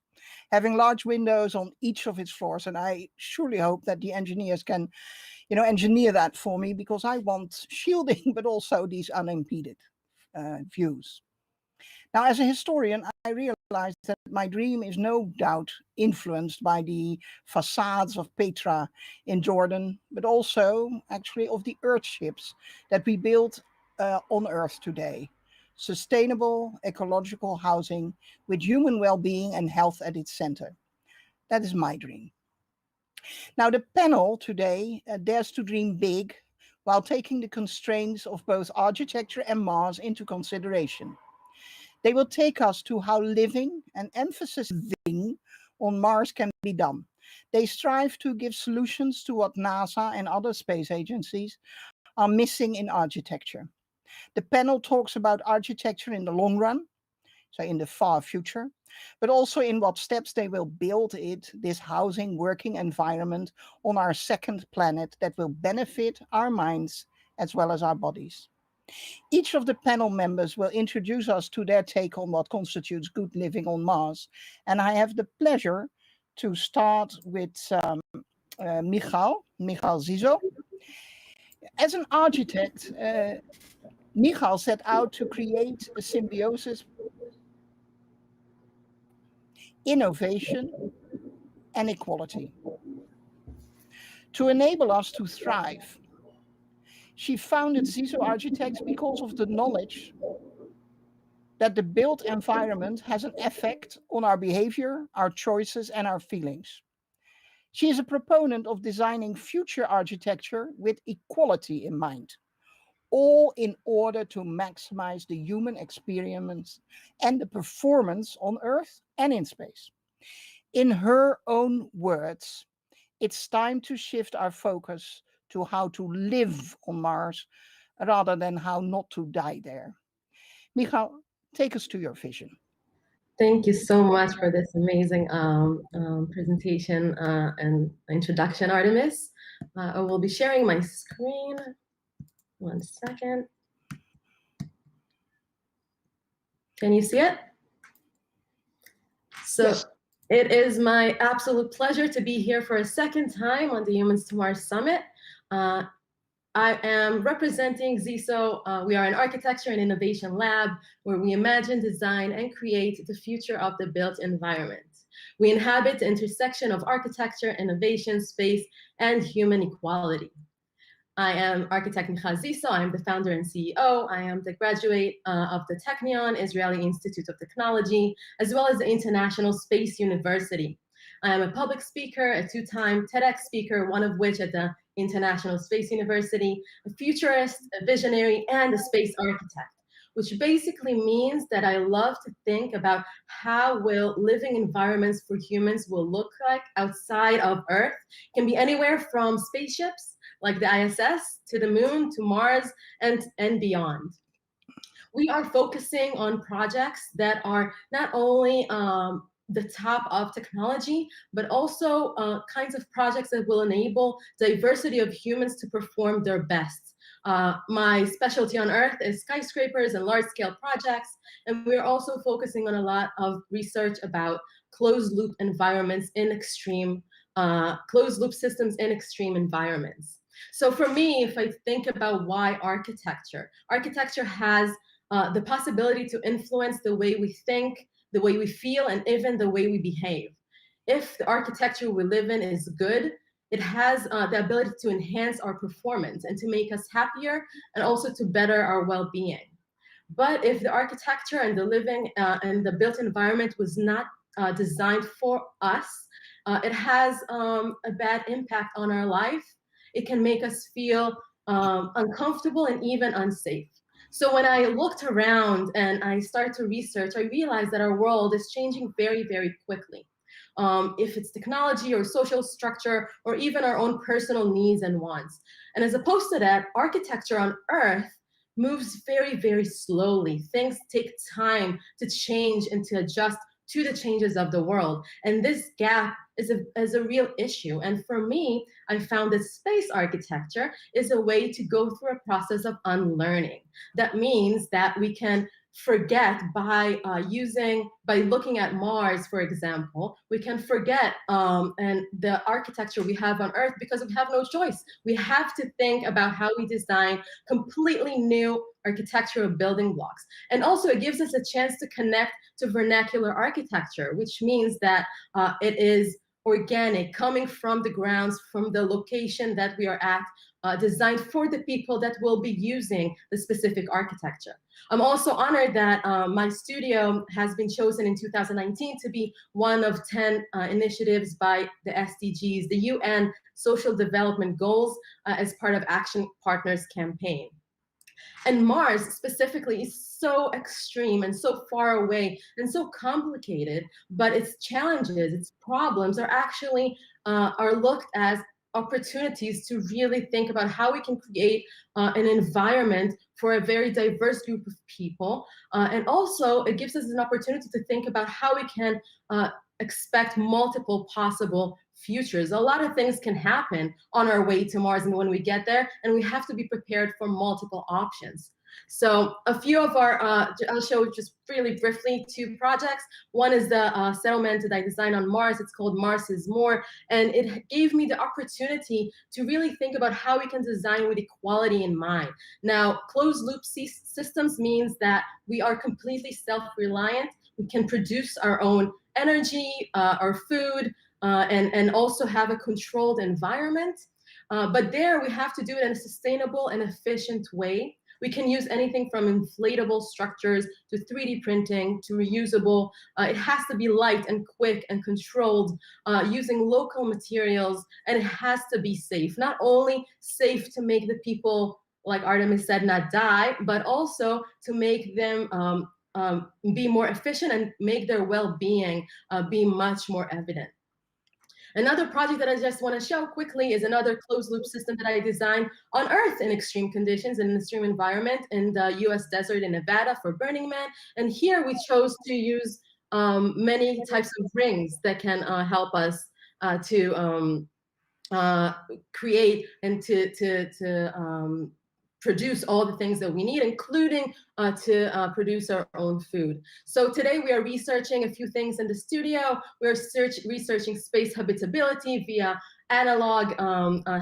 having large windows on each of its floors, and I surely hope that the engineers can, engineer that for me, because I want shielding, but also these unimpeded views. Now, as a historian, I realized that my dream is no doubt influenced by the facades of Petra in Jordan, but also actually of the Earthships that we build on Earth today. Sustainable ecological housing with human well-being and health at its center. That is my dream. Now, the panel today dares to dream big while taking the constraints of both architecture and Mars into consideration. They will take us to how living, and emphasis living, on Mars can be done. They strive to give solutions to what NASA and other space agencies are missing in architecture. The panel talks about architecture in the long run, so in the far future, but also in what steps they will build this housing working environment on our second planet that will benefit our minds as well as our bodies. Each of the panel members will introduce us to their take on what constitutes good living on Mars. And I have the pleasure to start with Michal Zizo. As an architect, Michal set out to create a symbiosis, innovation, and equality to enable us to thrive. She founded Zizo Architects because of the knowledge that the built environment has an effect on our behavior, our choices, and our feelings. She is a proponent of designing future architecture with equality in mind, all in order to maximize the human experience and the performance on Earth and in space. In her own words, it's time to shift our focus to how to live on Mars rather than how not to die there. Michal, take us to your vision. Thank you so much for this amazing presentation and introduction, Artemis. I will be sharing my screen. 1 second. Can you see it? So yes. It is my absolute pleasure to be here for a second time on the Humans to Mars Summit. I am representing Zizo. We are an architecture and innovation lab where we imagine, design, and create the future of the built environment. We inhabit the intersection of architecture, innovation, space, and human equality. I am architect Michal Zizo. I am the founder and CEO. I am the graduate of the Technion, Israeli Institute of Technology, as well as the International Space University. I am a public speaker, a 2-time TEDx speaker, one of which at the International Space University, a futurist, a visionary, and a space architect, which basically means that I love to think about how will living environments for humans will look like outside of Earth. It can be anywhere from spaceships, like the ISS, to the moon, to Mars, and beyond. we are focusing on projects that are not only the top of technology, but also kinds of projects that will enable diversity of humans to perform their best. My specialty on Earth is skyscrapers and large-scale projects, and we're also focusing on a lot of research about closed-loop environments in extreme, closed-loop systems in extreme environments. So for me, if I think about why architecture has the possibility to influence the way we think, the way we feel, and even the way we behave. If the architecture we live in is good, it has the ability to enhance our performance and to make us happier and also to better our well-being. But if the architecture and the living and the built environment was not designed for us, it has a bad impact on our life. It can make us feel uncomfortable and even unsafe. So when I looked around and I started to research, I realized that our world is changing very, very quickly. If it's technology or social structure or even our own personal needs and wants. And as opposed to that, architecture on Earth moves very, very slowly. Things take time to change and to adjust to the changes of the world. And this gap is a real issue. And for me, I found that space architecture is a way to go through a process of unlearning. That means that we can forget by looking at Mars, for example, we can forget and the architecture we have on Earth because we have no choice. We have to think about how we design completely new architectural building blocks. And also it gives us a chance to connect to vernacular architecture, which means that it is organic, coming from the grounds, from the location that we are at, designed for the people that will be using the specific architecture. I'm also honored that my studio has been chosen in 2019 to be one of 10 initiatives by the SDGs, the UN Social Development Goals, as part of Action Partners campaign. And Mars specifically is so extreme and so far away and so complicated, but its challenges, its problems are actually are looked as opportunities to really think about how we can create an environment for a very diverse group of people. And also it gives us an opportunity to think about how we can expect multiple possible futures. A lot of things can happen on our way to Mars and when we get there, and we have to be prepared for multiple options. So a few of our, I'll show just really briefly 2 projects. One is the settlement that I designed on Mars. It's called Mars is More. And it gave me the opportunity to really think about how we can design with equality in mind. Now, closed loop systems means that we are completely self-reliant. We can produce our own energy, our food, and also have a controlled environment. But there we have to do it in a sustainable and efficient way. We can use anything from inflatable structures to 3D printing to reusable. It has to be light and quick and controlled using local materials, and it has to be safe. Not only safe to make the people, like Artemis said, not die, but also to make them be more efficient and make their well-being be much more evident. Another project that I just want to show quickly is another closed loop system that I designed on Earth in extreme conditions, in an extreme environment in the US desert in Nevada for Burning Man. And here we chose to use many types of rings that can help us to create and to produce all the things that we need, including to produce our own food. So today we are researching a few things in the studio. We're researching space habitability via analog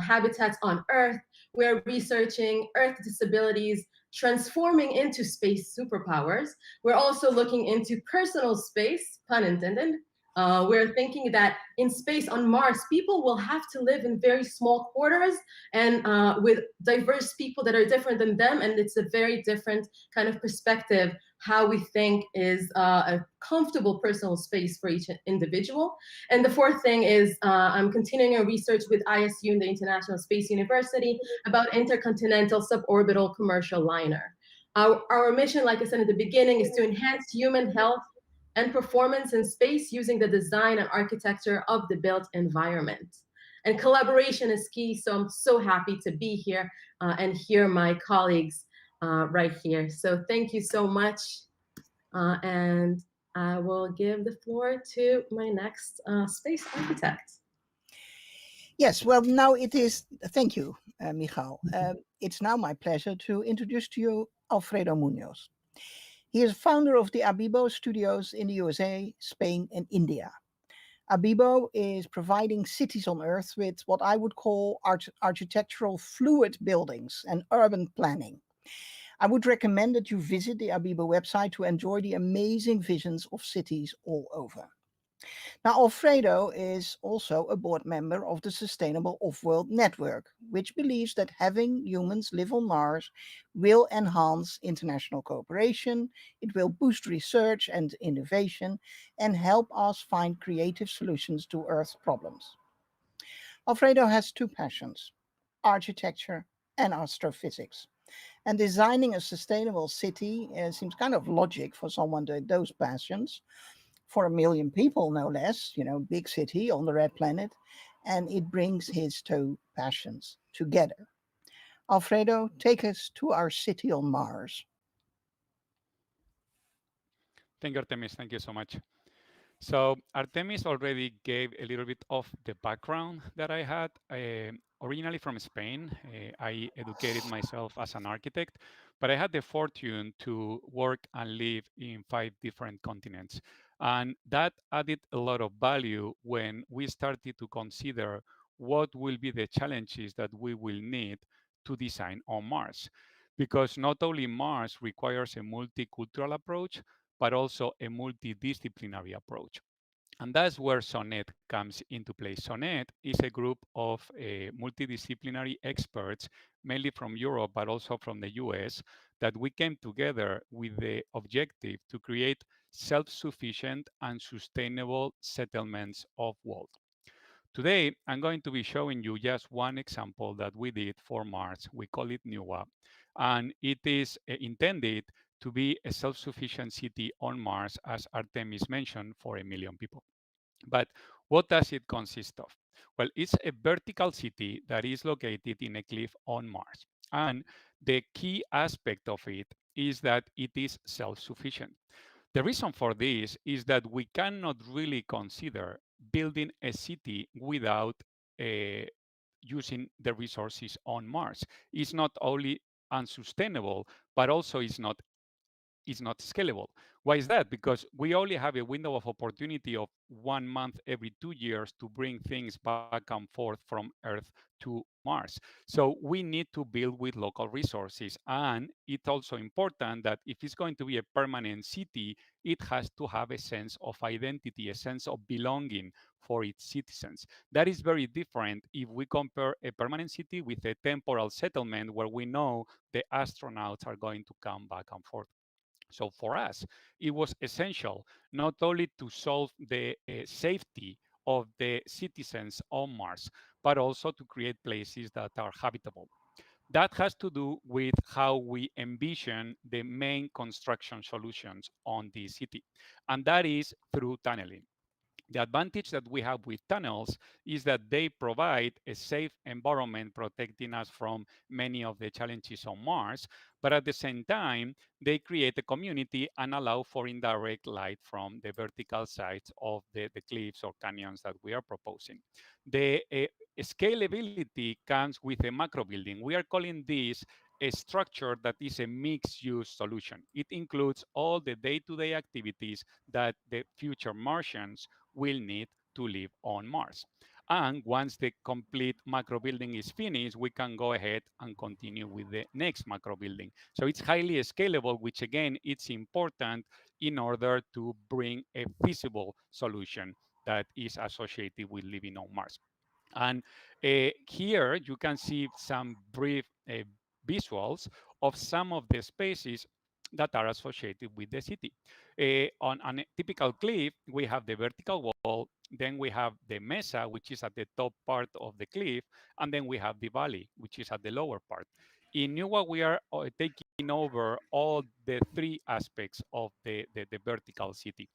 habitats on Earth. We're researching Earth disabilities transforming into space superpowers. We're also looking into personal space, pun intended. We're thinking that in space on Mars, people will have to live in very small quarters and with diverse people that are different than them. And it's a very different kind of perspective, how we think is a comfortable personal space for each individual. And the fourth thing is I'm continuing a research with ISU, the International Space University, about intercontinental suborbital commercial liner. Our mission, like I said at the beginning, is to enhance human health and performance in space using the design and architecture of the built environment. And collaboration is key, so I'm so happy to be here and hear my colleagues right here. So thank you so much. And I will give the floor to my next space architect. Yes, well, now it is, thank you, Michal. It's now my pleasure to introduce to you Alfredo Munoz. He is founder of the Abibo studios in the USA, Spain, and India. Abibo is providing cities on Earth with what I would call architectural fluid buildings and urban planning. I would recommend that you visit the Abibo website to enjoy the amazing visions of cities all over. Now, Alfredo is also a board member of the Sustainable Off-World Network, which believes that having humans live on Mars will enhance international cooperation, it will boost research and innovation, and help us find creative solutions to Earth's problems. Alfredo has two passions, architecture and astrophysics. And designing a sustainable city seems kind of logic for someone with those passions. For 1 million people, no less, big city on the red planet. And it brings his two passions together. Alfredo, take us to our city on Mars. Thank you, Artemis. Thank you so much. So Artemis already gave a little bit of the background that I had. Originally from Spain, I educated myself as an architect, but I had the fortune to work and live in 5 different continents. And that added a lot of value when we started to consider what will be the challenges that we will need to design on Mars. Because not only Mars requires a multicultural approach, but also a multidisciplinary approach. And that's where SONET comes into play. SONET is a group of multidisciplinary experts, mainly from Europe, but also from the US, that we came together with the objective to create self-sufficient and sustainable settlements of world. Today, I'm going to be showing you just one example that we did for Mars. We call it NUWA, and it is intended to be a self-sufficient city on Mars, as Artemis mentioned, for 1 million people. But what does it consist of? Well, it's a vertical city that is located in a cliff on Mars. And the key aspect of it is that it is self-sufficient. The reason for this is that we cannot really consider building a city without using the resources on Mars. It's not only unsustainable, but also it's not scalable. Why is that? Because we only have a window of opportunity of 1 month every 2 years to bring things back and forth from Earth to Mars. So we need to build with local resources. And it's also important that if it's going to be a permanent city, it has to have a sense of identity, a sense of belonging for its citizens. That is very different if we compare a permanent city with a temporal settlement where we know the astronauts are going to come back and forth. So for us, it was essential not only to solve the safety of the citizens on Mars, but also to create places that are habitable. That has to do with how we envision the main construction solutions on the city, and that is through tunneling. The advantage that we have with tunnels is that they provide a safe environment protecting us from many of the challenges on Mars, but at the same time, they create a community and allow for indirect light from the vertical sides of the cliffs or canyons that we are proposing. The scalability comes with a macro building. We are calling this a structure that is a mixed-use solution. It includes all the day-to-day activities that the future Martians will need to live on Mars. And once the complete macro building is finished, we can go ahead and continue with the next macro building. So it's highly scalable, which again, it's important in order to bring a feasible solution that is associated with living on Mars. And here you can see some brief visuals of some of the spaces that are associated with the city. On a typical cliff, we have the vertical wall, then we have the mesa, which is at the top part of the cliff, and then we have the valley, which is at the lower part. In NUWA, we are taking over all the 3 aspects of the vertical city.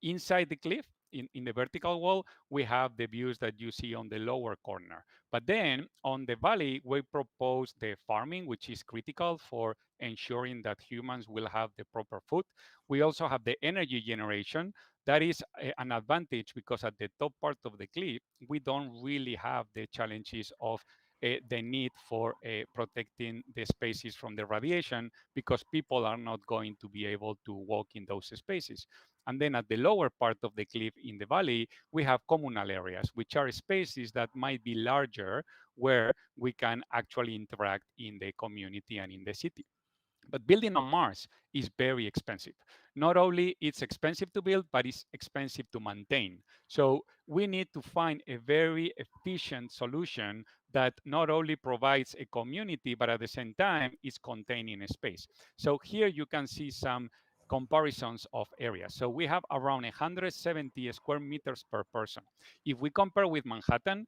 Inside the cliff, in the vertical wall, we have the views that you see on the lower corner. But then on the valley, we propose the farming, which is critical for ensuring that humans will have the proper food. We also have the energy generation. That is an advantage because at the top part of the cliff, we don't really have the challenges of the need for protecting the spaces from the radiation because people are not going to be able to walk in those spaces. And then at the lower part of the cliff in the valley, we have communal areas, which are spaces that might be larger where we can actually interact in the community and in the city. But building on Mars is very expensive. Not only it's expensive to build, but it's expensive to maintain. So we need to find a very efficient solution that not only provides a community, but at the same time is containing a space. So here you can see some comparisons of areas. So we have around 170 square meters per person. If we compare with Manhattan,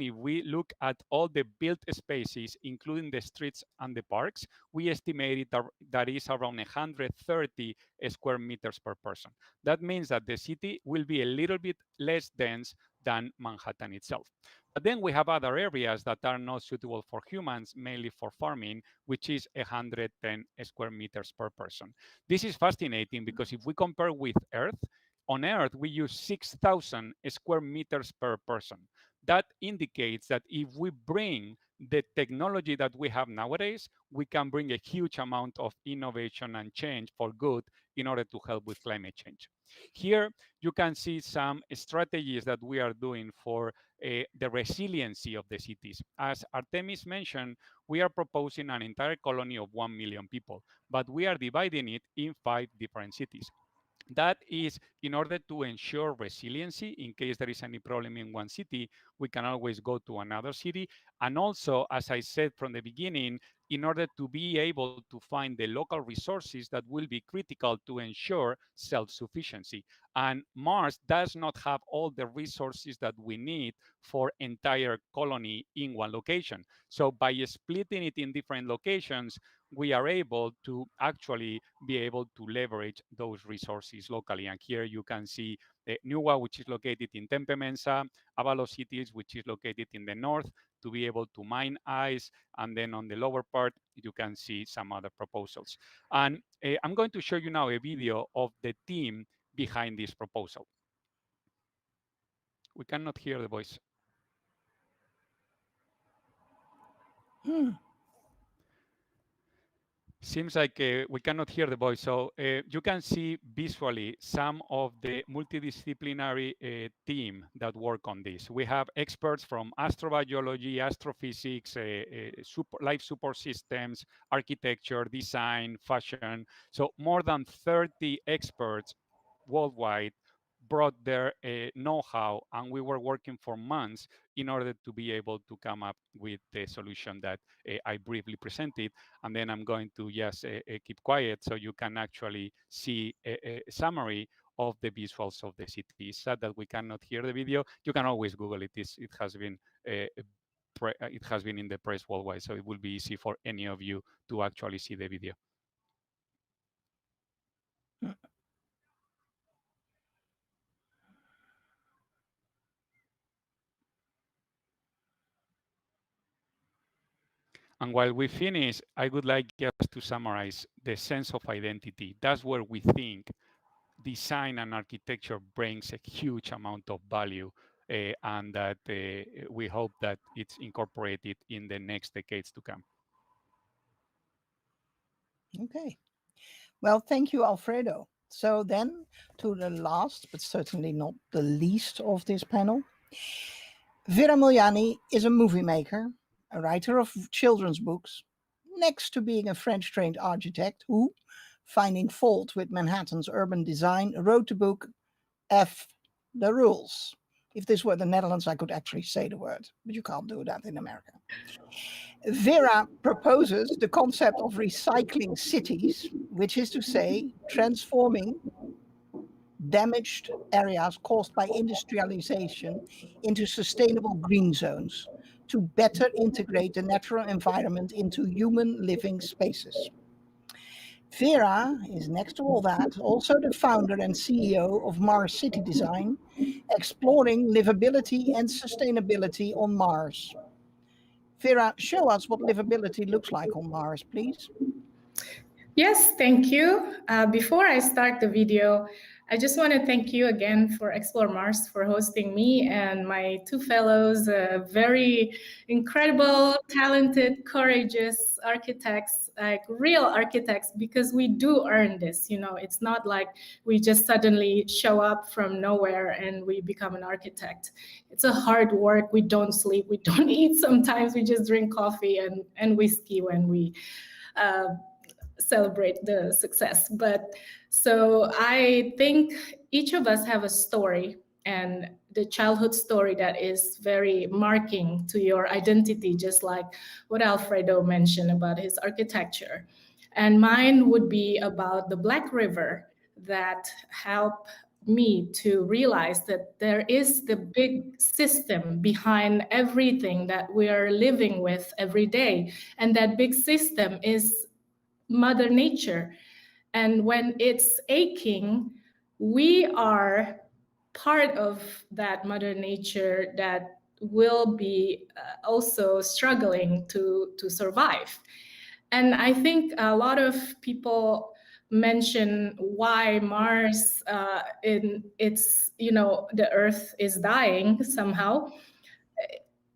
if we look at all the built spaces, including the streets and the parks, we estimated that is around 130 square meters per person. That means that the city will be a little bit less dense than Manhattan itself. But then we have other areas that are not suitable for humans, mainly for farming, which is 110 square meters per person. This is fascinating because if we compare with Earth, on Earth, we use 6,000 square meters per person. That indicates that if we bring the technology that we have nowadays, we can bring a huge amount of innovation and change for good in order to help with climate change. Here, you can see some strategies that we are doing for the resiliency of the cities. As Artemis mentioned, we are proposing an entire colony of 1 million people, but we are dividing it in 5 different cities. That is in order to ensure resiliency in case there is any problem in one city, we can always go to another city. And also, as I said from the beginning, in order to be able to find the local resources that will be critical to ensure self-sufficiency. And Mars does not have all the resources that we need for entire colony in one location. So by splitting it in different locations, we are able to actually be able to leverage those resources locally. And here you can see Nuwa, which is located in Tempe Mensa, Avalos Cities, which is located in the north, to be able to mine ice. And then on the lower part, you can see some other proposals. And I'm going to show you now a video of the team behind this proposal. We cannot hear the voice. Seems like we cannot hear the voice. So you can see visually some of the multidisciplinary team that work on this. We have experts from astrobiology, astrophysics, life support systems, architecture, design, fashion. So more than 30 experts worldwide brought their know-how, and we were working for months in order to be able to come up with the solution that I briefly presented. And then I'm going to just keep quiet so you can actually see a summary of the visuals of the city. It's sad that we cannot hear the video. You can always Google it. It has been in the press worldwide, so it will be easy for any of you to actually see the video. And while we finish, I would like just to summarize the sense of identity. That's where we think design and architecture brings a huge amount of value, and that we hope that it's incorporated in the next decades to come. Okay. Well, thank you, Alfredo. So then to the last, but certainly not the least of this panel. Vera Miliani is a movie maker, a writer of children's books, next to being a French-trained architect who, finding fault with Manhattan's urban design, wrote the book F the Rules. If this were the Netherlands, I could actually say the word, but you can't do that in America. Vera proposes the concept of recycling cities, which is to say, transforming damaged areas caused by industrialization into sustainable green zones to better integrate the natural environment into human living spaces. Vera is, next to all that, also the founder and CEO of Mars City Design, exploring livability and sustainability on Mars. Vera, show us what livability looks like on Mars, please. Yes, thank you. Before I start the video, I just want to thank you again for Explore Mars for hosting me and my two fellows, very incredible, talented, courageous architects, like real architects, because we do earn this. You know, it's not like we just suddenly show up from nowhere and we become an architect. It's a hard work. We don't sleep, we don't eat. Sometimes we just drink coffee and whiskey when we celebrate the success. But so I think each of us have a story, and the childhood story that is very marking to your identity, just like what Alfredo mentioned about his architecture. And mine would be about the Black River that helped me to realize that there is the big system behind everything that we are living with every day. And that big system is Mother Nature. And when it's aching, we are part of that Mother Nature that will be also struggling to survive. And I think a lot of people mention why Mars in its, you know, the Earth is dying somehow.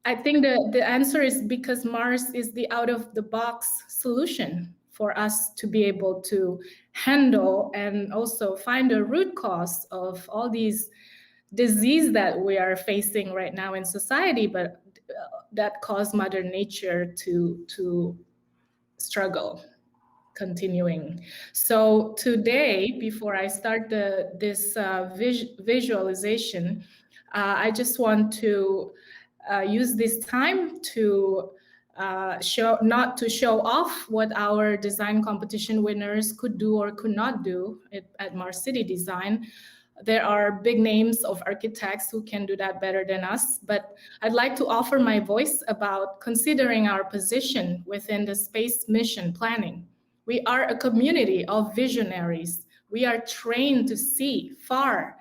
I think the answer is because Mars is the out-of-the-box solution for us to be able to handle and also find a root cause of all these disease that we are facing right now in society, but that cause Mother Nature to struggle, continuing. So today, before I start this visualization, I just want to use this time to not to show off what our design competition winners could do or could not do at Mars City Design. There are big names of architects who can do that better than us, but I'd like to offer my voice about considering our position within the space mission planning. We are a community of visionaries. We are trained to see far,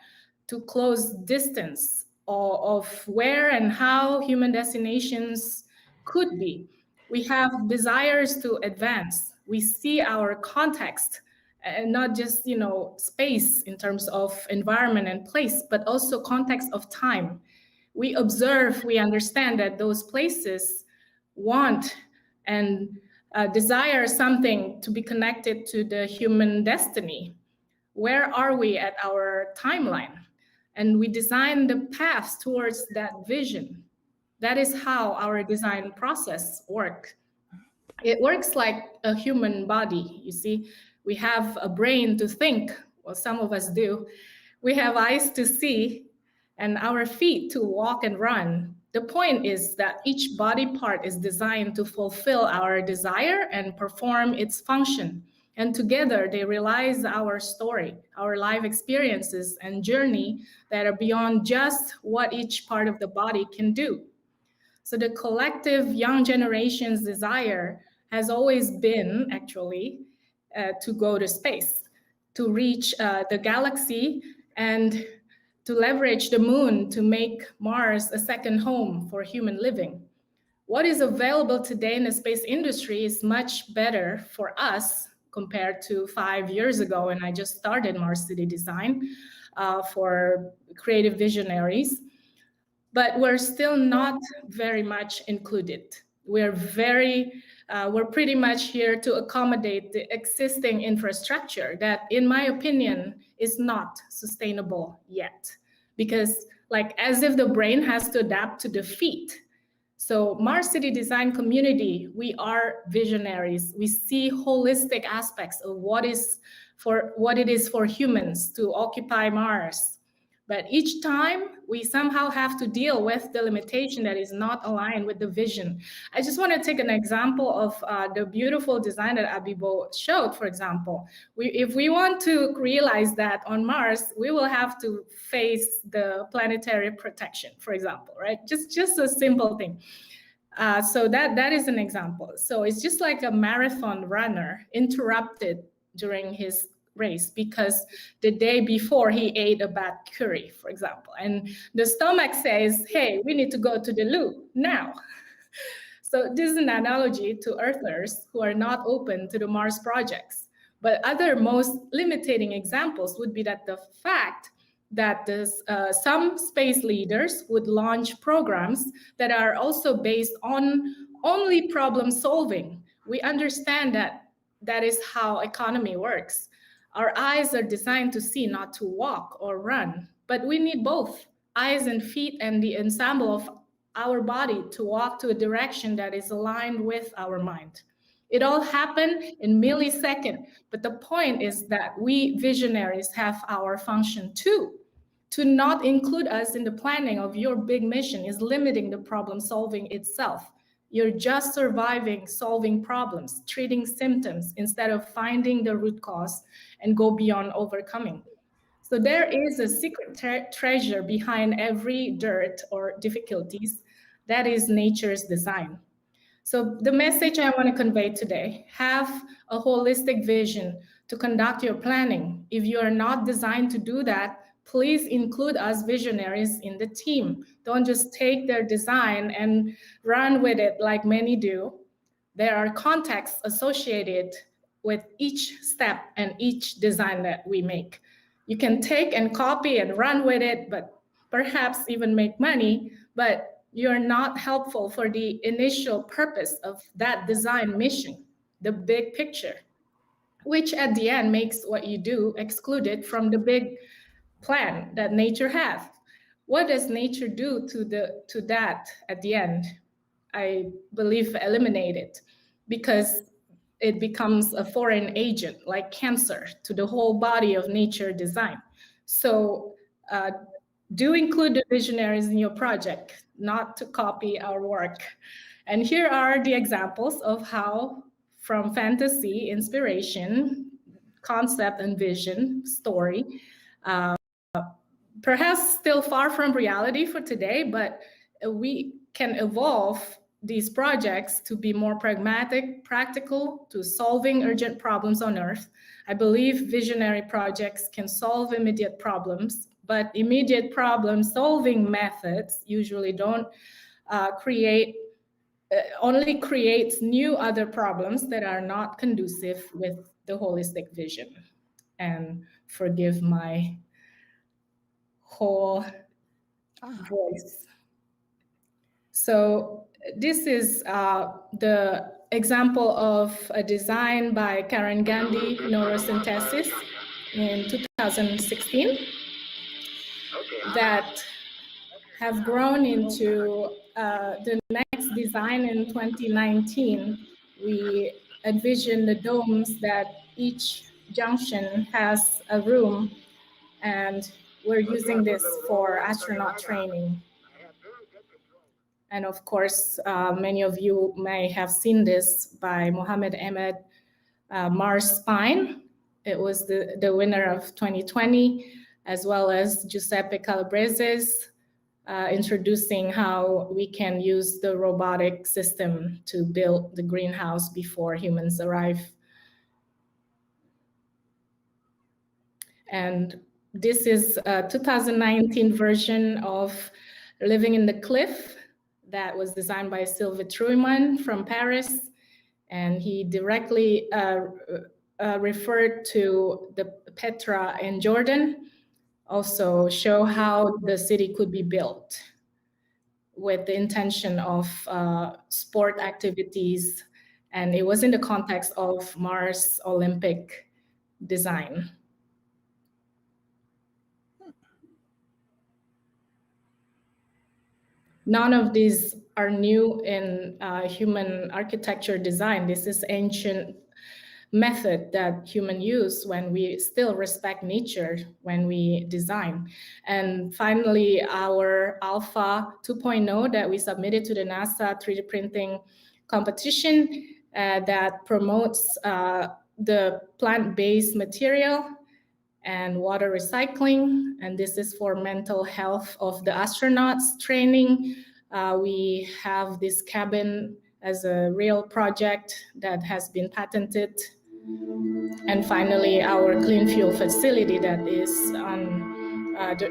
to close distance of where and how human destinations could be. We have desires to advance. We see our context and not just, you know, space in terms of environment and place, but also context of time. We observe, we understand that those places want and desire something to be connected to the human destiny. Where are we at our timeline? And we design the paths towards that vision. That is how our design process works. It works like a human body, you see. We have a brain to think, well, some of us do. We have eyes to see and our feet to walk and run. The point is that each body part is designed to fulfill our desire and perform its function. And together they realize our story, our life experiences and journey that are beyond just what each part of the body can do. So the collective young generation's desire has always been actually to go to space, to reach the galaxy and to leverage the moon to make Mars a second home for human living. What is available today in the space industry is much better for us compared to 5 years ago when I just started Mars City Design for creative visionaries. But we're still not very much included. We're pretty much here to accommodate the existing infrastructure that, in my opinion, is not sustainable yet. Because like as if the brain has to adapt to the feet. So Mars City Design community, we are visionaries. We see holistic aspects of what it is for humans to occupy Mars. But each time we somehow have to deal with the limitation that is not aligned with the vision. I just want to take an example of the beautiful design that Abibo showed, for example. If we want to realize that on Mars, we will have to face the planetary protection, for example, right? Just a simple thing. So that is an example. So it's just like a marathon runner interrupted during his race because the day before he ate a bad curry, for example. And the stomach says, hey, we need to go to the loo now. So this is an analogy to Earthers who are not open to the Mars projects. But other most limiting examples would be that the fact that some space leaders would launch programs that are also based on only problem solving. We understand that that is how economy works. Our eyes are designed to see, not to walk or run, but we need both eyes and feet and the ensemble of our body to walk to a direction that is aligned with our mind. It all happened in milliseconds, but the point is that we visionaries have our function too. To not include us in the planning of your big mission is limiting the problem solving itself. You're just surviving, solving problems, treating symptoms instead of finding the root cause and go beyond overcoming. So there is a secret treasure behind every dirt or difficulties. That is nature's design. So the message I want to convey today, have a holistic vision to conduct your planning. If you are not designed to do that, please include us visionaries in the team. Don't just take their design and run with it like many do. There are contexts associated with each step and each design that we make. You can take and copy and run with it, but perhaps even make money, but you're not helpful for the initial purpose of that design mission, the big picture, which at the end makes what you do excluded from the big plan that nature has. What does nature do to that at the end? I believe eliminate it, because it becomes a foreign agent like cancer to the whole body of nature design. So do include the visionaries in your project, not to copy our work. And here are the examples of how, from fantasy, inspiration, concept and vision, story, perhaps still far from reality for today, but we can evolve these projects to be more pragmatic, practical, to solving urgent problems on Earth. I believe visionary projects can solve immediate problems, but immediate problem-solving methods usually don't only creates new other problems that are not conducive with the holistic vision. And forgive my whole voice. So this is the example of a design by Karen Gandhi, Neurosynthesis, in 2016, that have grown into the next design in 2019. We envision the domes that each junction has a room, and we're using this for astronaut training. And of course, many of you may have seen this by Mohammed Ahmed, Mars Spine. It was the winner of 2020, as well as Giuseppe Calabrese's introducing how we can use the robotic system to build the greenhouse before humans arrive. And this is a 2019 version of Living in the Cliff that was designed by Sylvain Trouillman from Paris. And he directly referred to the Petra in Jordan, also show how the city could be built with the intention of sport activities. And it was in the context of Mars Olympic design. None of these are new in human architecture design. This is ancient method that human use when we still respect nature when we design. And finally, our Alpha 2.0 that we submitted to the NASA 3D printing competition that promotes the plant-based material and water recycling. And this is for mental health of the astronauts training. We have this cabin as a real project that has been patented And finally, our clean fuel facility that is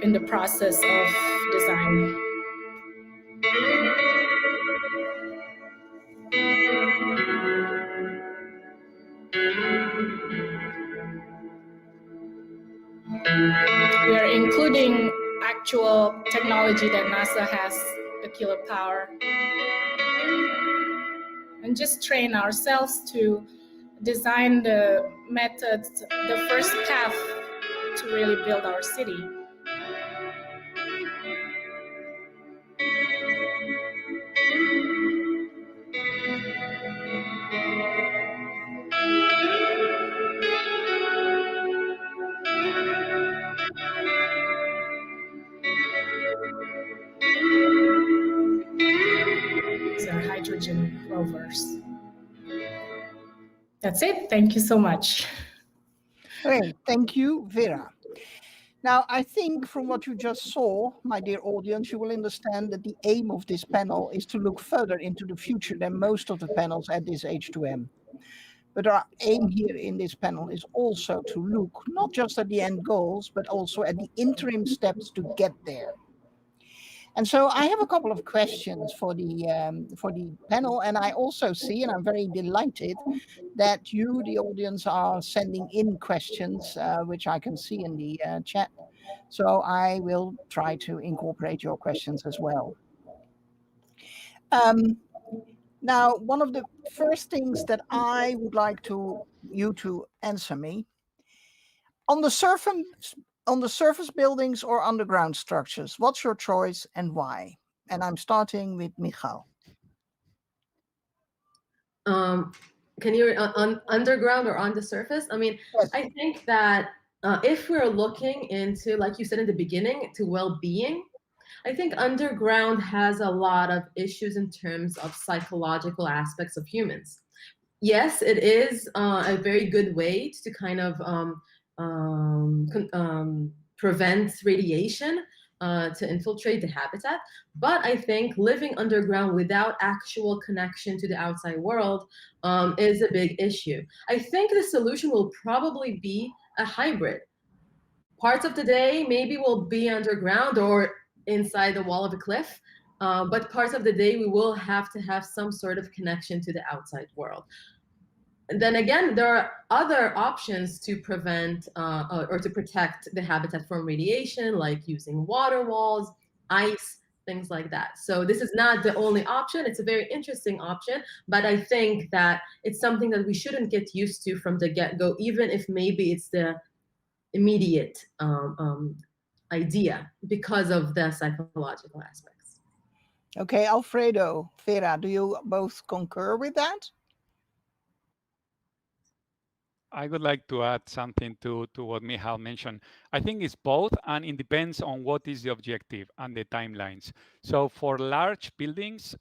in the process of design. We are including actual technology that NASA has, the killer power, and just train ourselves to design the methods, the first path to really build our city. These are hydrogen rovers. That's it. Thank you so much. Great. Thank you, Vera. Now, I think from what you just saw, my dear audience, you will understand that the aim of this panel is to look further into the future than most of the panels at this H2M. But our aim here in this panel is also to look not just at the end goals, but also at the interim steps to get there. And so I have a couple of questions for the panel, and I also see, and I'm very delighted that you, the audience, are sending in questions, which I can see in the chat. So I will try to incorporate your questions as well. Now, one of the first things that I would like you to answer me, on the surface buildings or underground structures, what's your choice and why? And I'm starting with Michal. Can you on underground or on the surface? I mean, yes. I think that if we're looking into, like you said in the beginning, to well-being, I think underground has a lot of issues in terms of psychological aspects of humans. Yes, it is a very good way to kind of prevent radiation to infiltrate the habitat. But I think living underground without actual connection to the outside world is a big issue. I think the solution will probably be a hybrid. Parts of the day maybe will be underground or inside the wall of a cliff, but parts of the day we will have to have some sort of connection to the outside world. And then again, there are other options to prevent or to protect the habitat from radiation, like using water walls, ice, things like that. So this is not the only option. It's a very interesting option, but I think that it's something that we shouldn't get used to from the get-go, even if maybe it's the immediate idea because of the psychological aspects. Okay, Alfredo, Vera, do you both concur with that? I would like to add something to what Michal mentioned. I think it's both, and it depends on what is the objective and the timelines. So for large buildings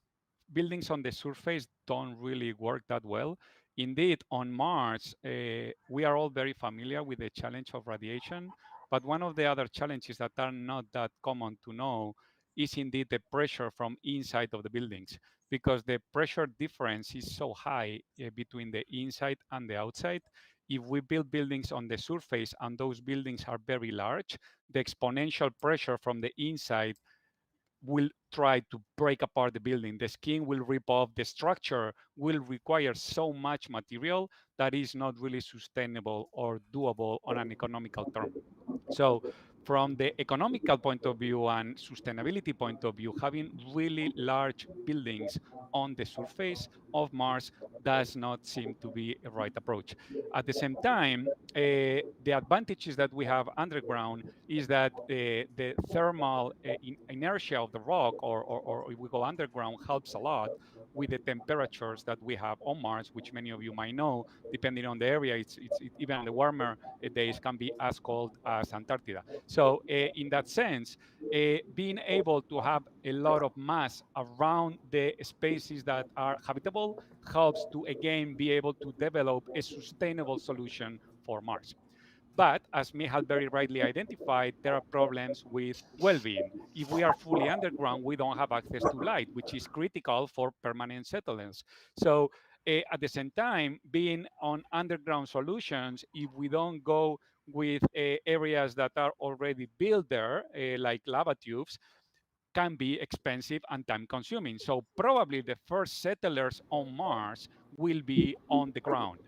on the surface don't really work that well. Indeed, on Mars, we are all very familiar with the challenge of radiation, but one of the other challenges that are not that common to know is indeed the pressure from inside of the buildings, because the pressure difference is so high between the inside and the outside. If we build buildings on the surface and those buildings are very large, the exponential pressure from the inside will try to break apart the building. The skin will rip off. The structure will require so much material that is not really sustainable or doable on an economical term. So from the economical point of view and sustainability point of view, having really large buildings on the surface of Mars does not seem to be a right approach. At the same time, the advantages that we have underground is that the thermal inertia of the rock, or if we go underground, helps a lot with the temperatures that we have on Mars, which many of you might know, depending on the area, it's even the warmer days can be as cold as Antarctica. So in that sense, being able to have a lot of mass around the spaces that are habitable helps to, again, be able to develop a sustainable solution for Mars. But as Michal very rightly identified, there are problems with well-being. If we are fully underground, we don't have access to light, which is critical for permanent settlements. So at the same time, being on underground solutions, if we don't go with areas that are already built there, like lava tubes, can be expensive and time consuming. So probably the first settlers on Mars will be on the ground.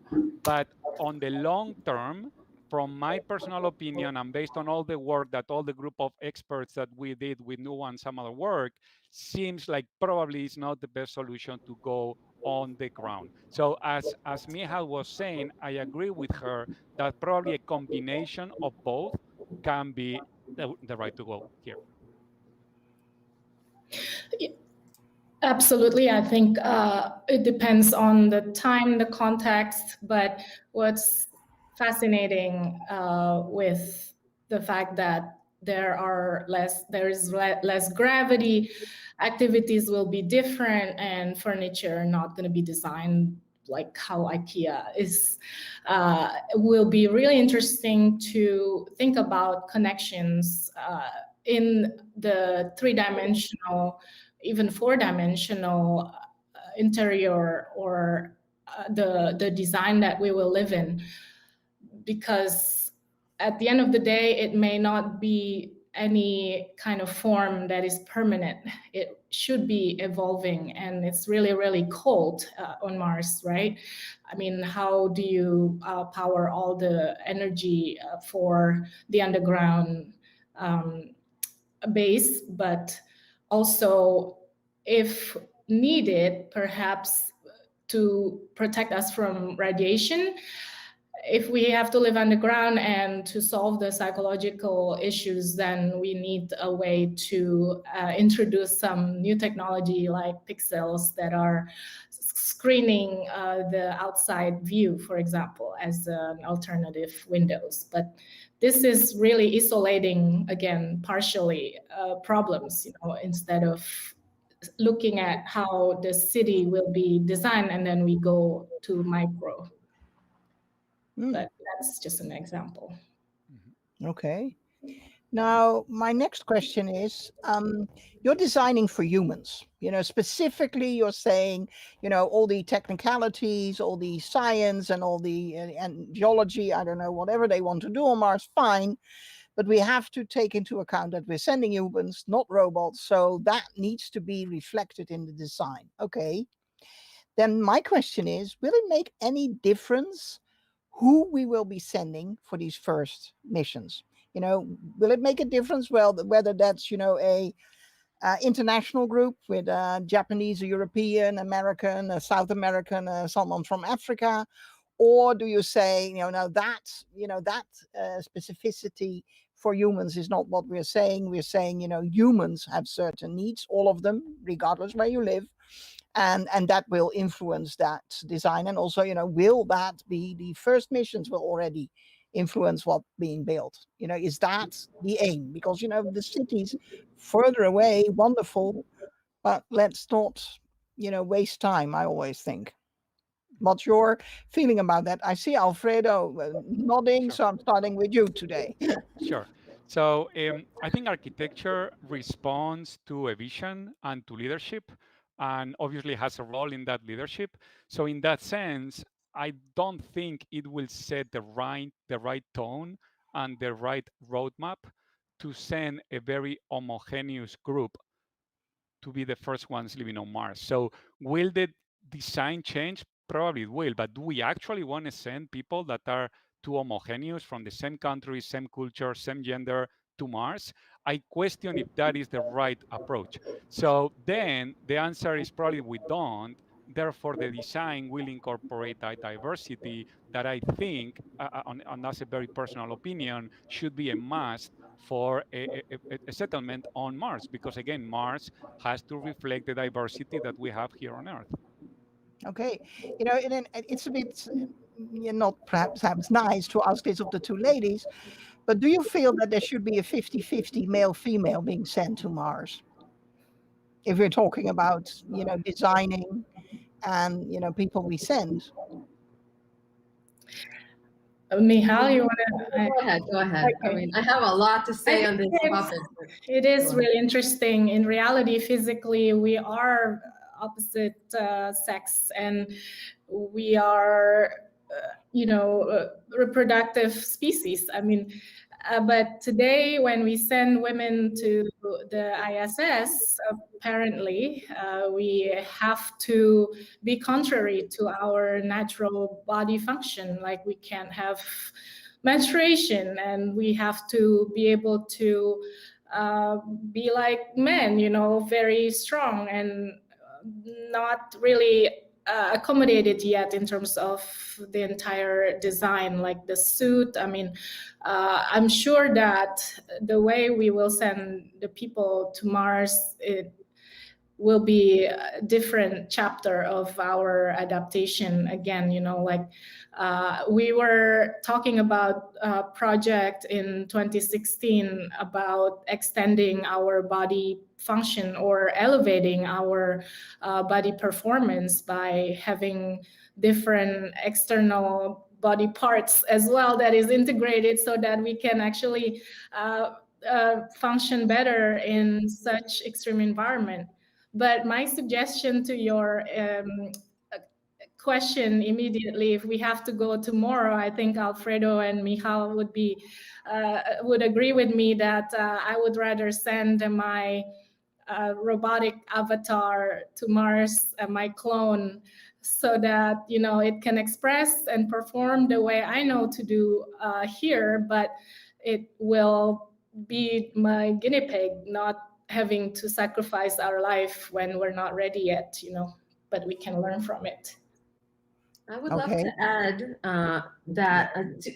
But on the long term, from my personal opinion, and based on all the work that all the group of experts that we did with Nuwa and some other work, seems like probably it's not the best solution to go on the ground. So as Michal was saying, I agree with her that probably a combination of both can be the right to go here. Absolutely. I think it depends on the time, the context, but what's fascinating with the fact that there is less gravity, activities will be different, and furniture not going to be designed like how IKEA is. Will be really interesting to think about connections in the three-dimensional, even four-dimensional interior, or the design that we will live in, because at the end of the day, it may not be any kind of form that is permanent. It should be evolving, and it's really, really cold on Mars, right? I mean, how do you power all the energy for the underground base? But also, if needed, perhaps to protect us from radiation, if we have to live underground and to solve the psychological issues, then we need a way to introduce some new technology like pixels that are screening the outside view, for example, as an alternative windows. But this is really isolating, again, partially problems, instead of looking at how the city will be designed, and then we go to micro. But that's just an example. Okay. Now, my next question is, you're designing for humans, specifically you're saying, all the technicalities, all the science and all the and geology, I don't know, whatever they want to do on Mars, fine. But we have to take into account that we're sending humans, not robots. So that needs to be reflected in the design. Okay. Then my question is, will it make any difference who we will be sending for these first missions? Will it make a difference? Well, whether that's, a international group with Japanese, a European, American, a South American, someone from Africa, or do you say, now that specificity for humans is not what we're saying. We're saying, humans have certain needs, all of them, regardless where you live. And that will influence that design. And also, will that be the first missions will already influence what's being built? Is that the aim? Because, the cities further away, wonderful, but let's not, waste time, I always think. What's your feeling about that? I see Alfredo nodding, so I'm starting with you today. Sure. So I think architecture responds to a vision and to leadership, and obviously has a role in that leadership. So in that sense, I don't think it will set the right tone and the right roadmap to send a very homogeneous group to be the first ones living on Mars. So will the design change? Probably it will, but do we actually want to send people that are too homogeneous from the same country, same culture, same gender to Mars? I question if that is the right approach. So then the answer is probably we don't. Therefore, the design will incorporate that diversity that I think, and that's a very personal opinion, should be a must for a settlement on Mars, because again, Mars has to reflect the diversity that we have here on Earth. Okay, and it's a bit not perhaps nice to ask this of the two ladies, but do you feel that there should be a 50-50 male-female being sent to Mars? If we're talking about, designing and, people we send. Michal, you want to? Go ahead. Okay. I mean, I have a lot to say on this topic. It is really interesting. In reality, physically, we are opposite sex, and we are, reproductive species. I mean, but today, when we send women to the ISS, apparently, we have to be contrary to our natural body function. Like, we can't have menstruation, and we have to be able to be like men, very strong and not really accommodated yet in terms of the entire design, like the suit. I mean, I'm sure that the way we will send the people to Mars, it will be a different chapter of our adaptation again. We were talking about a project in 2016 about extending our body function or elevating our body performance by having different external body parts as well that is integrated, so that we can actually function better in such extreme environment. But my suggestion to your question immediately, if we have to go tomorrow, I think Alfredo and Michal would agree with me that I would rather send my robotic avatar to Mars, my clone, so that it can express and perform the way I know to do here, but it will be my guinea pig, not having to sacrifice our life when we're not ready yet, but we can learn from it. I would love to add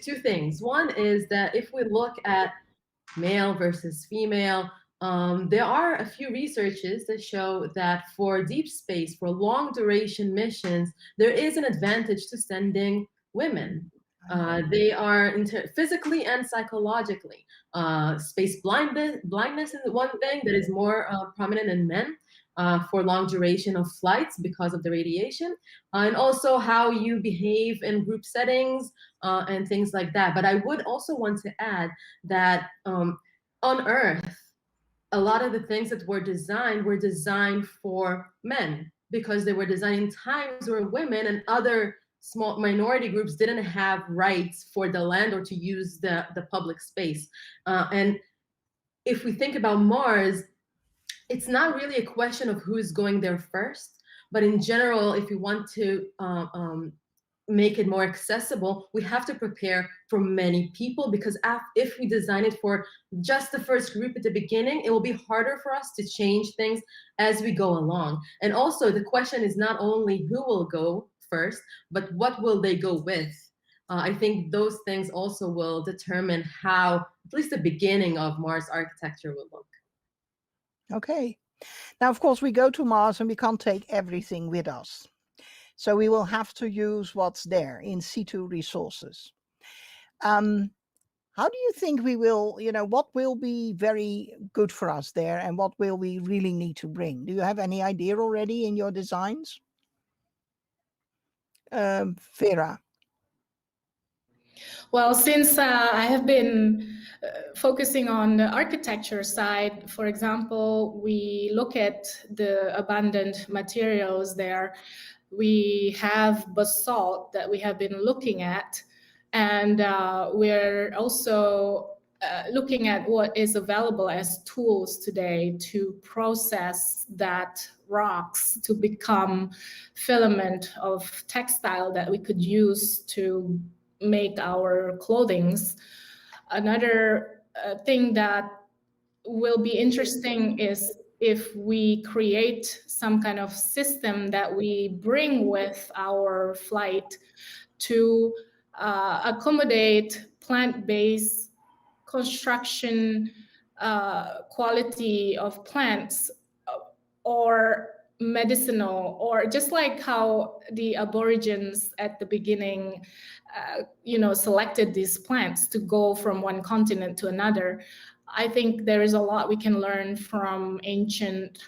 two things. One is that if we look at male versus female, there are a few researches that show that for deep space, for long duration missions, there is an advantage to sending women. They are physically and psychologically. Space blindness is one thing that is more prominent in men for long duration of flights because of the radiation, and also how you behave in group settings and things like that. But I would also want to add that on Earth, a lot of the things that were designed for men, because they were designed in times where women and other small minority groups didn't have rights for the land or to use the public space. And if we think about Mars, it's not really a question of who's going there first, but in general, if we want to make it more accessible, we have to prepare for many people, because if we design it for just the first group at the beginning, it will be harder for us to change things as we go along. And also, the question is not only who will go first, but what will they go with? I think those things also will determine how at least the beginning of Mars architecture will look. Okay. Now, of course, we go to Mars and we can't take everything with us. So we will have to use what's there, in situ resources. How do you think we will, what will be very good for us there, and what will we really need to bring? Do you have any idea already in your designs? Vera. Well, since I have been focusing on the architecture side, for example, we look at the abundant materials there. We have basalt that we have been looking at, and we're also looking at what is available as tools today to process that rocks to become filament of textile that we could use to make our clothings. Another thing that will be interesting is if we create some kind of system that we bring with our flight to accommodate plant-based construction quality of plants, or medicinal, or just like how the Aborigines at the beginning selected these plants to go from one continent to another. I think there is a lot we can learn from ancient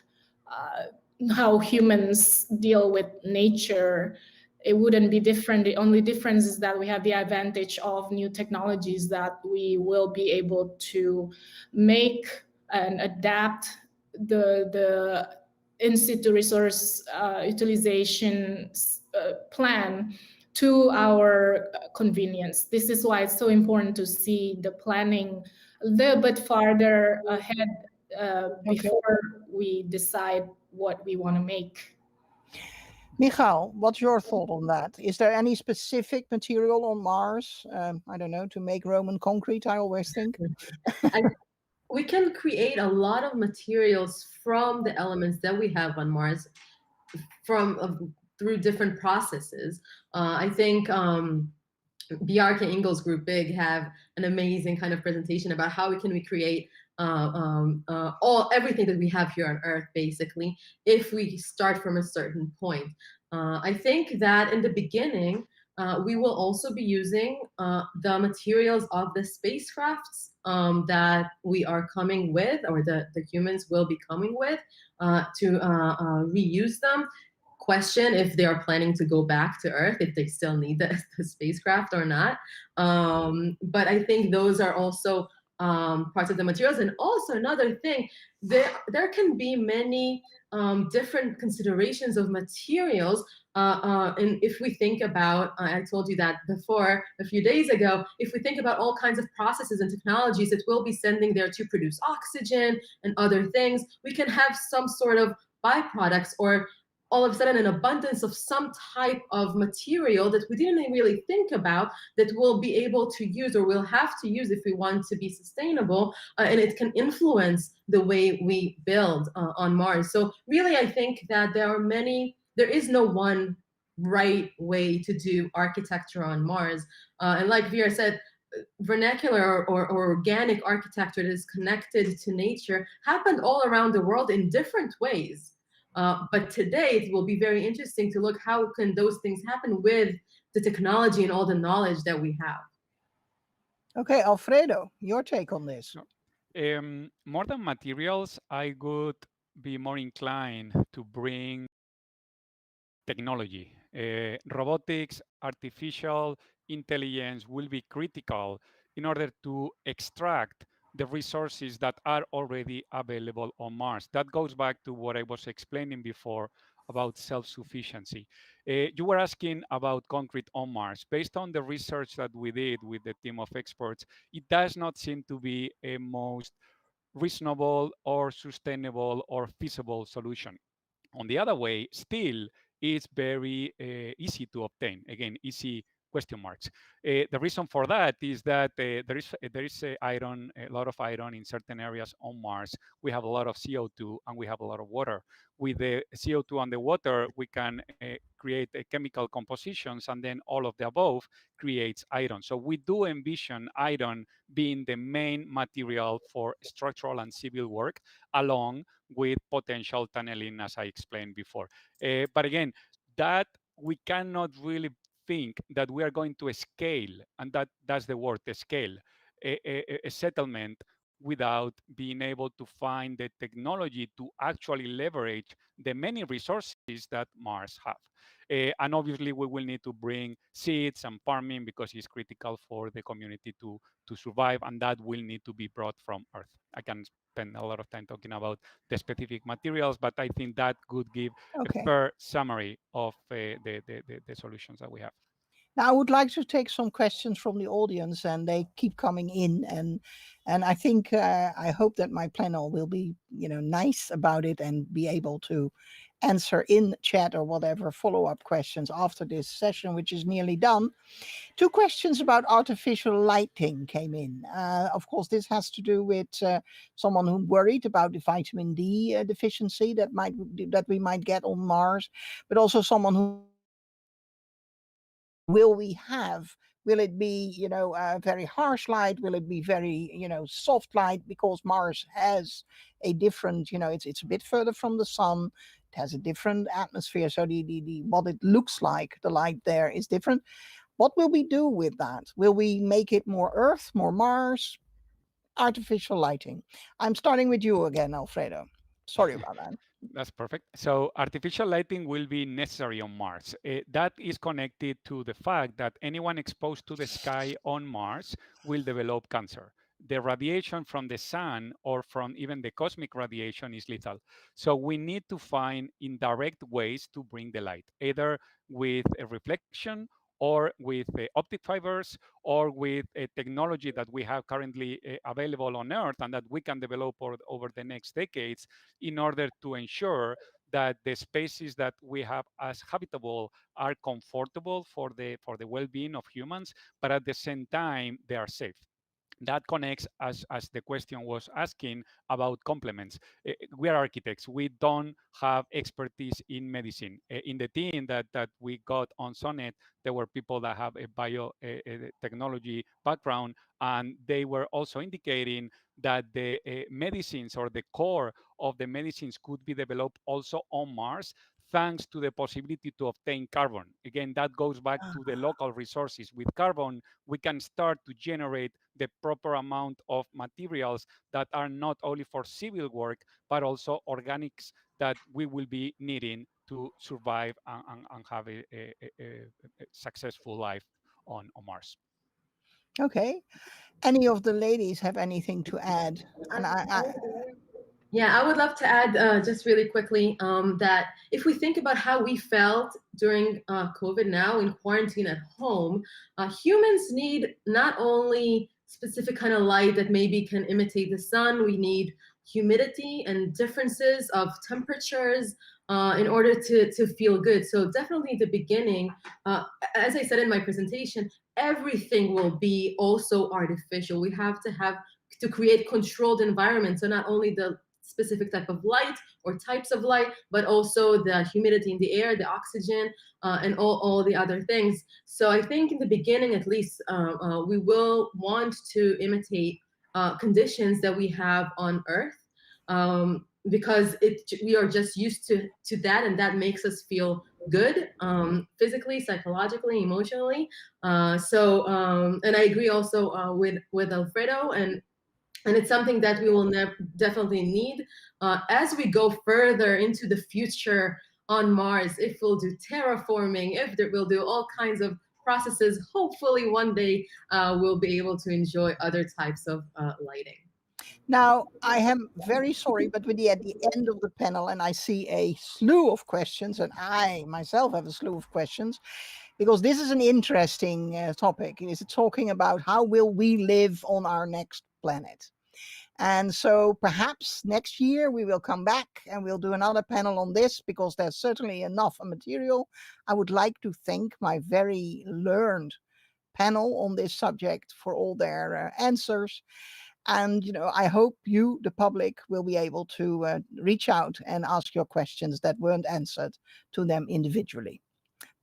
how humans deal with nature. It wouldn't be different. The only difference is that we have the advantage of new technologies that we will be able to make and adapt the in situ resource utilization plan to our convenience. This is why it's so important to see the planning a little bit farther ahead before we decide what we want to make. Michal, what's your thought on that? Is there any specific material on Mars? I don't know, to make Roman concrete, I always think. We can create a lot of materials from the elements that we have on Mars through different processes. I think Bjarke Ingels Group Big have an amazing kind of presentation about how we can recreate everything that we have here on Earth, basically, if we start from a certain point. I think that in the beginning, we will also be using the materials of the spacecrafts that we are coming with, or the humans will be coming with, to reuse them. Question if they are planning to go back to Earth, if they still need the spacecraft or not. But I think those are also parts of the materials. And also another thing, there can be many different considerations of materials. And if we think about, I told you that before a few days ago, if we think about all kinds of processes and technologies that we'll be sending there to produce oxygen and other things, we can have some sort of byproducts, or all of a sudden an abundance of some type of material that we didn't really think about that we'll be able to use, or we'll have to use if we want to be sustainable, and it can influence the way we build on Mars. So really, I think that there is no one right way to do architecture on Mars. And like Vera said, vernacular or organic architecture that is connected to nature happened all around the world in different ways. But today it will be very interesting to look how can those things happen with the technology and all the knowledge that we have. Okay, Alfredo, your take on this. More than materials, I would be more inclined to bring technology. Robotics, artificial intelligence will be critical in order to extract the resources that are already available on Mars. That goes back to what I was explaining before about self-sufficiency. You were asking about concrete on Mars. Based on the research that we did with the team of experts, it does not seem to be a most reasonable or sustainable or feasible solution. On the other way, steel is very easy to obtain. Again, easy question marks. The reason for that is that there is iron, a lot of iron in certain areas on Mars. We have a lot of CO2 and we have a lot of water. With the CO2 and the water, we can create chemical compositions, and then all of the above creates iron. So we do envision iron being the main material for structural and civil work, along with potential tunneling, as I explained before. But again, that we cannot really think that we are going to scale, and that's the word, scale, a settlement without being able to find the technology to actually leverage the many resources that Mars have. And obviously, we will need to bring seeds and farming because it's critical for the community to survive, and that will need to be brought from Earth. I can spend a lot of time talking about the specific materials, but I think that could give a fair summary of the solutions that we have. Now, I would like to take some questions from the audience, and they keep coming in. And I think I hope that my panel will be, nice about it and be able to answer in chat or whatever follow-up questions after this session, which is nearly done. 2 questions about artificial lighting came in. Of course, this has to do with someone who worried about the vitamin D deficiency that we might get on Mars, but also someone who will it be, very harsh light? Will it be very, soft light? Because Mars has a different, it's a bit further from the sun. It has a different atmosphere. So the what it looks like, the light there is different. What will we do with that? Will we make it more Earth, more Mars? Artificial lighting. I'm starting with you again, Alfredo. Sorry about that. That's perfect. So artificial lighting will be necessary on Mars. That is connected to the fact that anyone exposed to the sky on Mars will develop cancer. the radiation from the sun or from even the cosmic radiation is lethal. So we need to find indirect ways to bring the light, either with a reflection or with optic fibers or with a technology that we have currently available on Earth and that we can develop over the next decades in order to ensure that the spaces that we have as habitable are comfortable for the well-being of humans, but at the same time, they are safe. That connects, as the question was asking, about complements. We are architects. We don't have expertise in medicine. In the team that we got on Sonnet, there were people that have a biotechnology background, and they were also indicating that the medicines or the core of the medicines could be developed also on Mars, thanks to the possibility to obtain carbon. Again, that goes back to the local resources. With carbon, we can start to generate the proper amount of materials that are not only for civil work, but also organics that we will be needing to survive and have a successful life on Mars. Okay. Any of the ladies have anything to add? And Yeah, I would love to add just really quickly that if we think about how we felt during COVID now in quarantine at home, humans need not only specific kind of light that maybe can imitate the sun, we need humidity and differences of temperatures in order to feel good. So definitely the beginning, as I said in my presentation, everything will be also artificial. We have to create controlled environments. So not only the specific type of light or types of light, but also the humidity in the air, the oxygen, and all the other things. So I think in the beginning, at least, we will want to imitate conditions that we have on Earth, because we are just used to that, and that makes us feel good, physically, psychologically, emotionally. And I agree also with Alfredo, and it's something that we will definitely need as we go further into the future on Mars. If we'll do terraforming, if we'll do all kinds of processes, hopefully one day we'll be able to enjoy other types of lighting. Now, I am very sorry, but we're at the end of the panel and I see a slew of questions, and I myself have a slew of questions, because this is an interesting topic. It is talking about how will we live on our next planet. And so perhaps next year we will come back and we'll do another panel on this, because there's certainly enough material. I would like to thank my very learned panel on this subject for all their answers. And, I hope you, the public, will be able to reach out and ask your questions that weren't answered to them individually.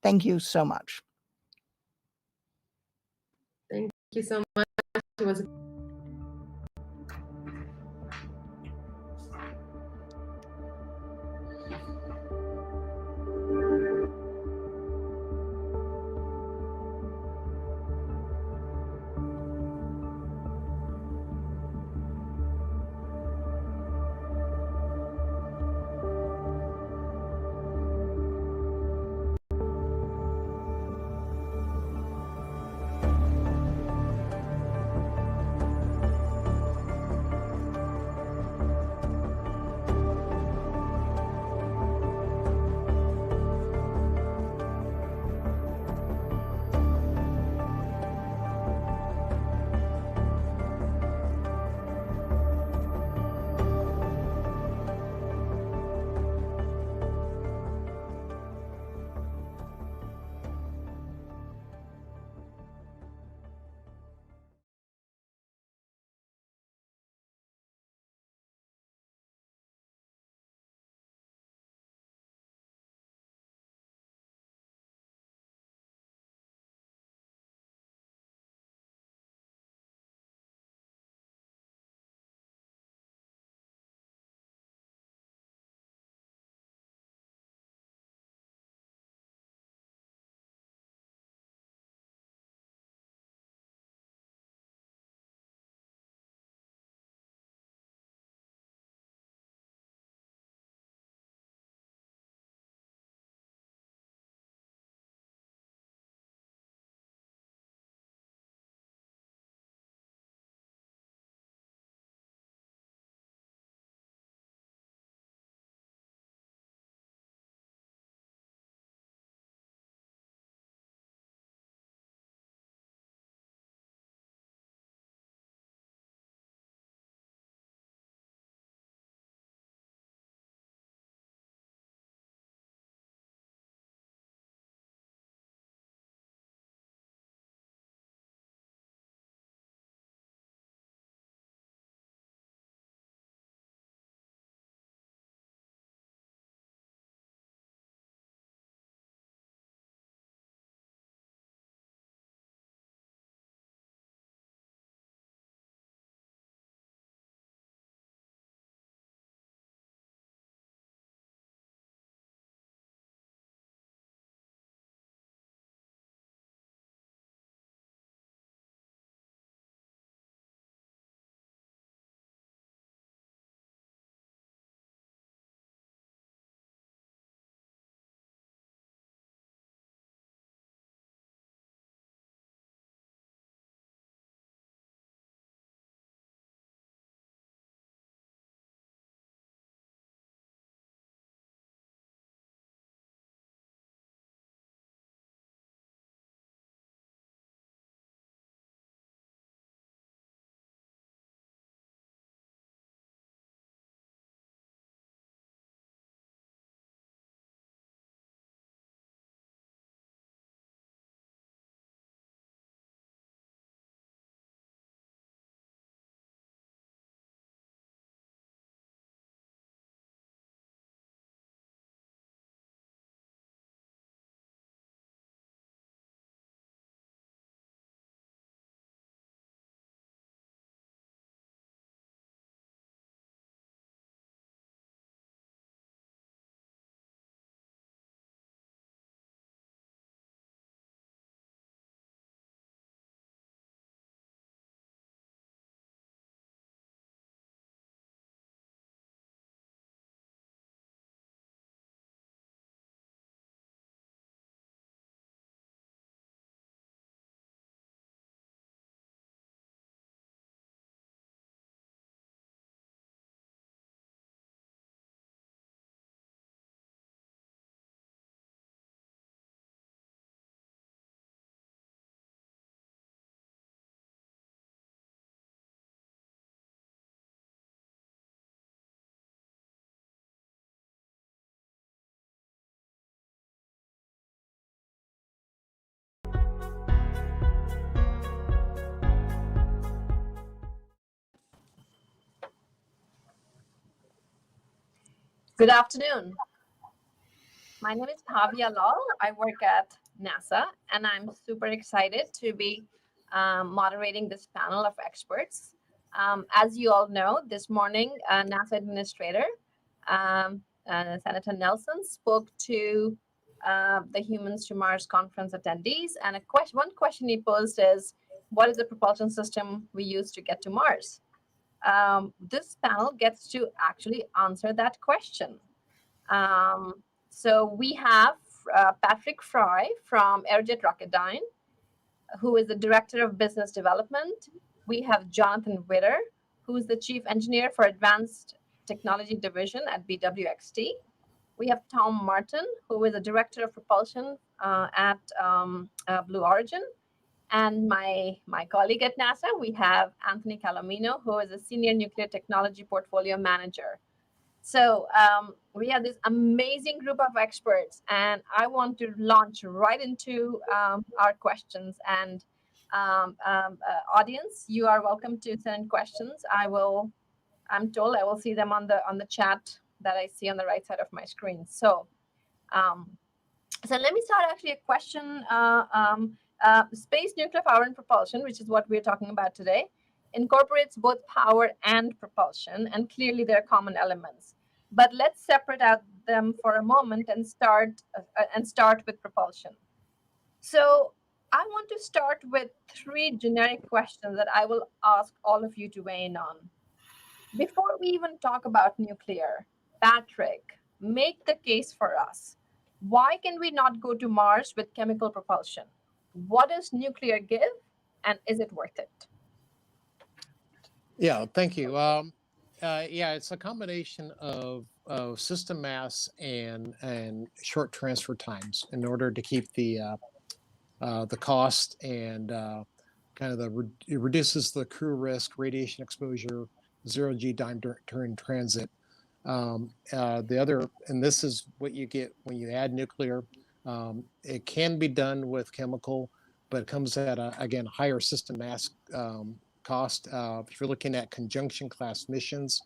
Thank you so much. Thank you so much. It was Good afternoon. My name is Pavia Lal. I work at NASA, and I'm super excited to be moderating this panel of experts. As you all know, this morning, NASA Administrator Senator Nelson spoke to the Humans to Mars conference attendees, and one question he posed is, what is the propulsion system we use to get to Mars? This panel gets to actually answer that question. So we have Patrick Fry from Aerojet Rocketdyne, who is the Director of Business Development. We have Jonathan Witter, who is the Chief Engineer for Advanced Technology Division at BWXT. We have Tom Martin, who is the Director of Propulsion at Blue Origin. And my colleague at NASA, we have Anthony Calomino, who is a Senior Nuclear Technology Portfolio Manager. So we have this amazing group of experts, and I want to launch right into our questions. And audience, you are welcome to send questions. I'm told I will see them on the chat that I see on the right side of my screen. So let me start actually a question. Space nuclear power and propulsion, which is what we're talking about today, incorporates both power and propulsion, and clearly there are common elements. But let's separate out them for a moment and start with propulsion. So I want to start with 3 generic questions that I will ask all of you to weigh in on. Before we even talk about nuclear, Patrick, make the case for us. Why can we not go to Mars with chemical propulsion? What does nuclear give, and is it worth it? Yeah, thank you. Yeah, it's a combination of system mass and short transfer times in order to keep the cost and kind of it reduces the crew risk, radiation exposure, 0G time during transit. The other, and this is what you get when you add nuclear. It can be done with chemical, but it comes at again higher system mass cost. If you're looking at conjunction class missions,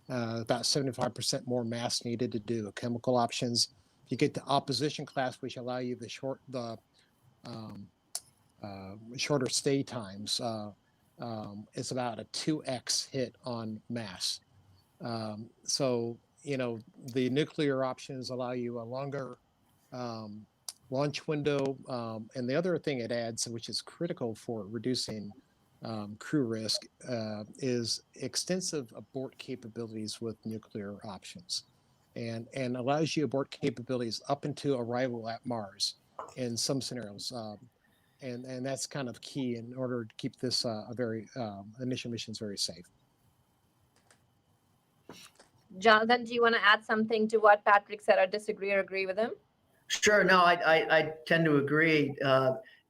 about 75% more mass needed to do chemical options. If you get to opposition class, which allow you the shorter stay times, it's about a 2x hit on mass. So, the nuclear options allow you a longer launch window. And the other thing it adds, which is critical for reducing crew risk, is extensive abort capabilities with nuclear options, and allows you abort capabilities up into arrival at Mars in some scenarios. And that's kind of key in order to keep this initial missions very safe. Jonathan, do you want to add something to what Patrick said, or disagree or agree with him? Sure. No, I tend to agree.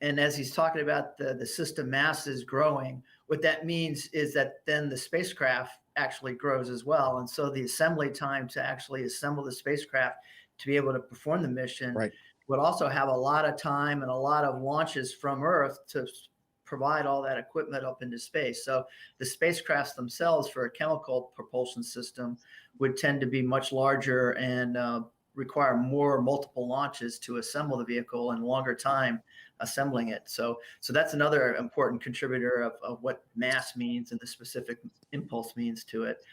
And as he's talking about the system mass is growing, what that means is that then the spacecraft actually grows as well. And so the assembly time to actually assemble the spacecraft to be able to perform the mission would also have a lot of time and a lot of launches from Earth to provide all that equipment up into space. So the spacecrafts themselves for a chemical propulsion system would tend to be much larger and require more multiple launches to assemble the vehicle and longer time assembling it. So that's another important contributor of what mass means and the specific impulse means to it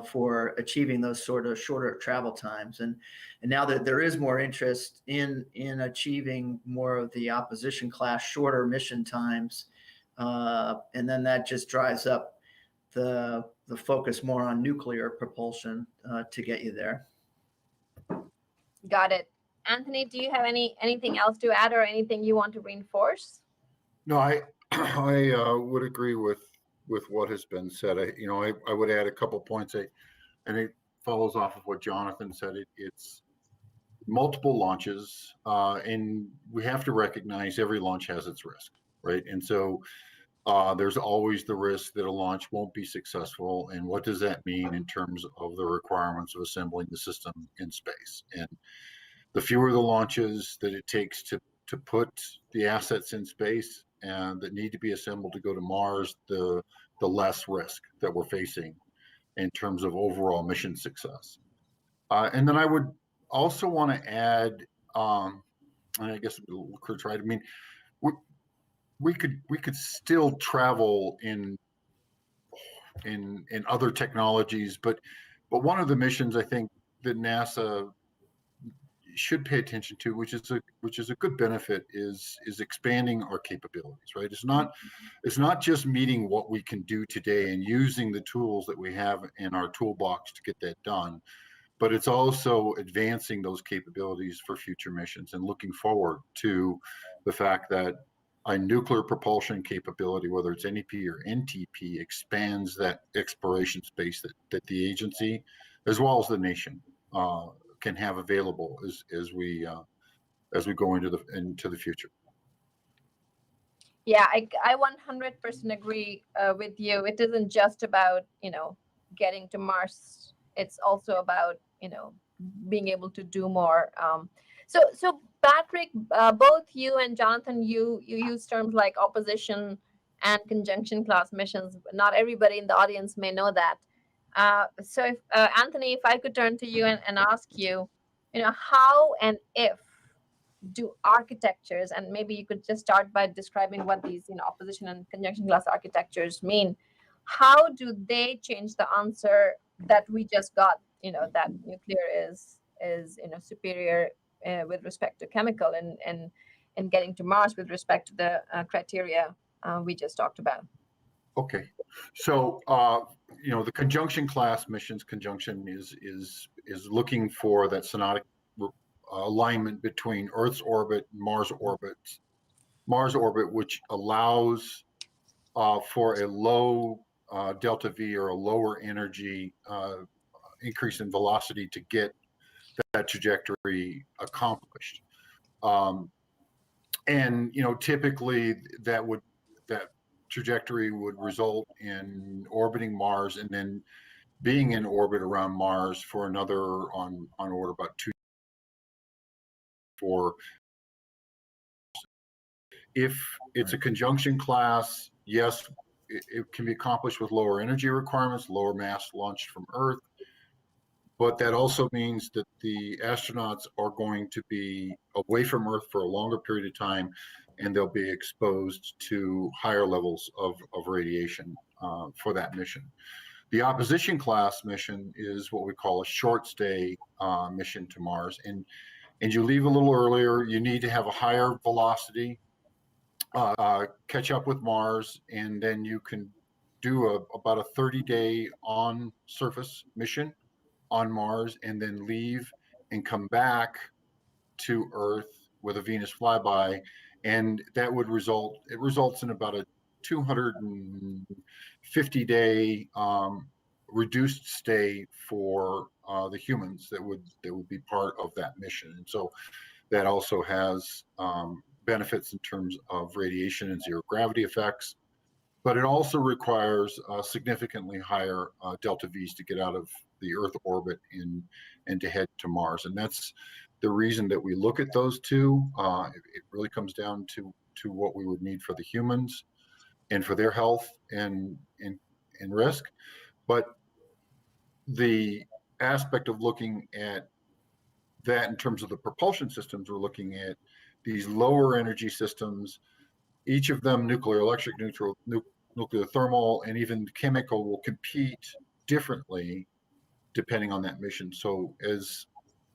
for achieving those sort of shorter travel times. And now that there is more interest in achieving more of the opposition class shorter mission times, and then that just drives up the focus more on nuclear propulsion to get you there. Got it. Anthony, do you have anything else to add or anything you want to reinforce? No, I would agree with what has been said. I would add a couple points, and it follows off of what Jonathan said. It's multiple launches, and we have to recognize every launch has its risk, right? And so there's always the risk that a launch won't be successful. And what does that mean in terms of the requirements of assembling the system in space? And the fewer the launches that it takes to put the assets in space and that need to be assembled to go to Mars, the less risk that we're facing in terms of overall mission success. And then I would also want to add, and I guess Kurt's right. I mean, we could still travel in other technologies, but one of the missions I think that NASA should pay attention to, which is a good benefit, is expanding our capabilities. Right? It's not just meeting what we can do today and using the tools that we have in our toolbox to get that done, but it's also advancing those capabilities for future missions and looking forward to the fact that a nuclear propulsion capability, whether it's NEP or NTP, expands that exploration space that the agency, as well as the nation, can have available as we go into the future. Yeah, I 100% agree with you. It isn't just about, getting to Mars. It's also about, being able to do more. So Patrick, both you and Jonathan, you use terms like opposition and conjunction class missions. Not everybody in the audience may know that. So if, Anthony, if I could turn to you and ask you, how and if do architectures, and maybe you could just start by describing what these opposition and conjunction class architectures mean, how do they change the answer that we just got, that nuclear is superior with respect to chemical, and getting to Mars with respect to the criteria we just talked about? Okay, so the conjunction class missions, conjunction is looking for that synodic alignment between Earth's orbit and Mars orbit, which allows for a low delta V, or a lower energy increase in velocity to get that trajectory accomplished. And typically that trajectory would result in orbiting Mars and then being in orbit around Mars for another on order about 2 for. If it's a conjunction class, yes, it can be accomplished with lower energy requirements, lower mass launched from Earth, but that also means that the astronauts are going to be away from Earth for a longer period of time, and they'll be exposed to higher levels of radiation for that mission. The opposition class mission is what we call a short stay mission to Mars, and you leave a little earlier. You need to have a higher velocity, catch up with Mars, and then you can do about a 30-day on surface mission on Mars, and then leave and come back to Earth with a Venus flyby, and that would results in about a 250-day reduced stay for the humans that would be part of that mission. And so that also has benefits in terms of radiation and zero gravity effects, but it also requires significantly higher delta V's to get out of the Earth orbit and to head to Mars. And that's the reason that we look at those two. It really comes down to what we would need for the humans and for their health and risk. But the aspect of looking at that in terms of the propulsion systems, we're looking at these lower energy systems, each of them nuclear, electric, nuclear thermal, and even chemical, will compete differently depending on that mission. So as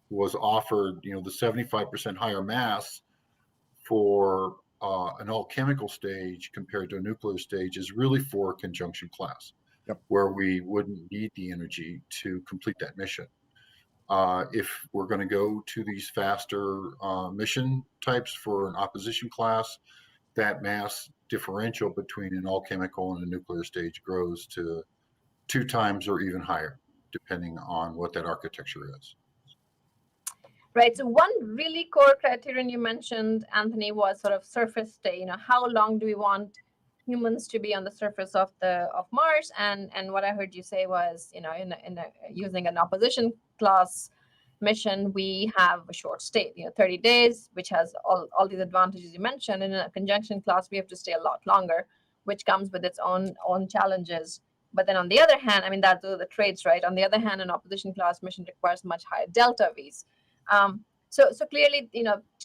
was offered, the 75% higher mass for an all chemical stage compared to a nuclear stage is really for conjunction class, where we wouldn't need the energy to complete that mission. If we're going to go to these faster mission types for an opposition class, that mass differential between an all chemical and a nuclear stage grows to 2 times or even higher, depending on what that architecture is. Right. So one really core criterion you mentioned, Anthony, was sort of surface stay. How long do we want humans to be on the surface of Mars? And what I heard you say was, using an opposition class mission, we have a short stay, 30 days, which has all these advantages you mentioned. In a conjunction class, we have to stay a lot longer, which comes with its own challenges. But then on the other hand, I mean, those are the traits, right? On the other hand, an opposition class mission requires much higher delta Vs. So clearly,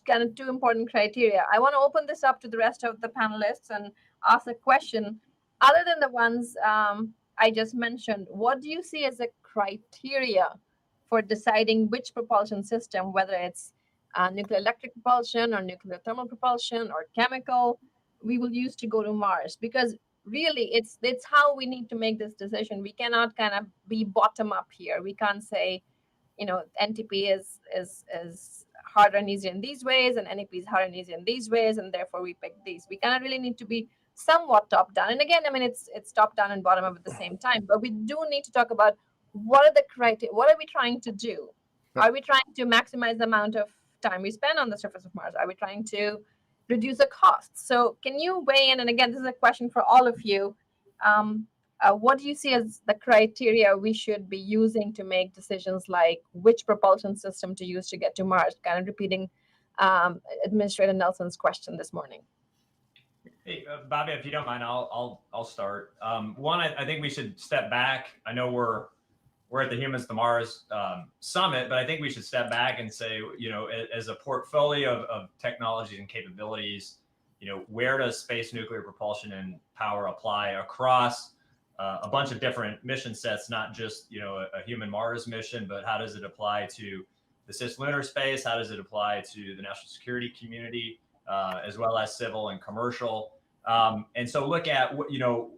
kind of two important criteria. I want to open this up to the rest of the panelists and ask a question. Other than the ones I just mentioned, what do you see as a criteria for deciding which propulsion system, whether it's nuclear electric propulsion or nuclear thermal propulsion or chemical, we will use to go to Mars? Because really, it's how we need to make this decision. We cannot kind of be bottom up here. We can't say, NTP is harder and easier in these ways, and NEP is harder and easier in these ways, and therefore we pick these. We kind of really need to be somewhat top down. And again, I mean, it's top down and bottom up at the same time. But we do need to talk about what are the criteria. What are we trying to do? Are we trying to maximize the amount of time we spend on the surface of Mars? Are we trying to reduce the costs? So can you weigh in? And again, this is a question for all of you. What do you see as the criteria we should be using to make decisions like which propulsion system to use to get to Mars? Kind of repeating Administrator Nelson's question this morning. Hey, Bobby, if you don't mind, I'll start. One, I think we should step back. I know we're at the Humans to Mars Summit, but I think we should step back and say, as a portfolio of technologies and capabilities, where does space nuclear propulsion and power apply across a bunch of different mission sets, not just, a human Mars mission, but how does it apply to the cislunar space? How does it apply to the national security community, as well as civil and commercial? And so look at,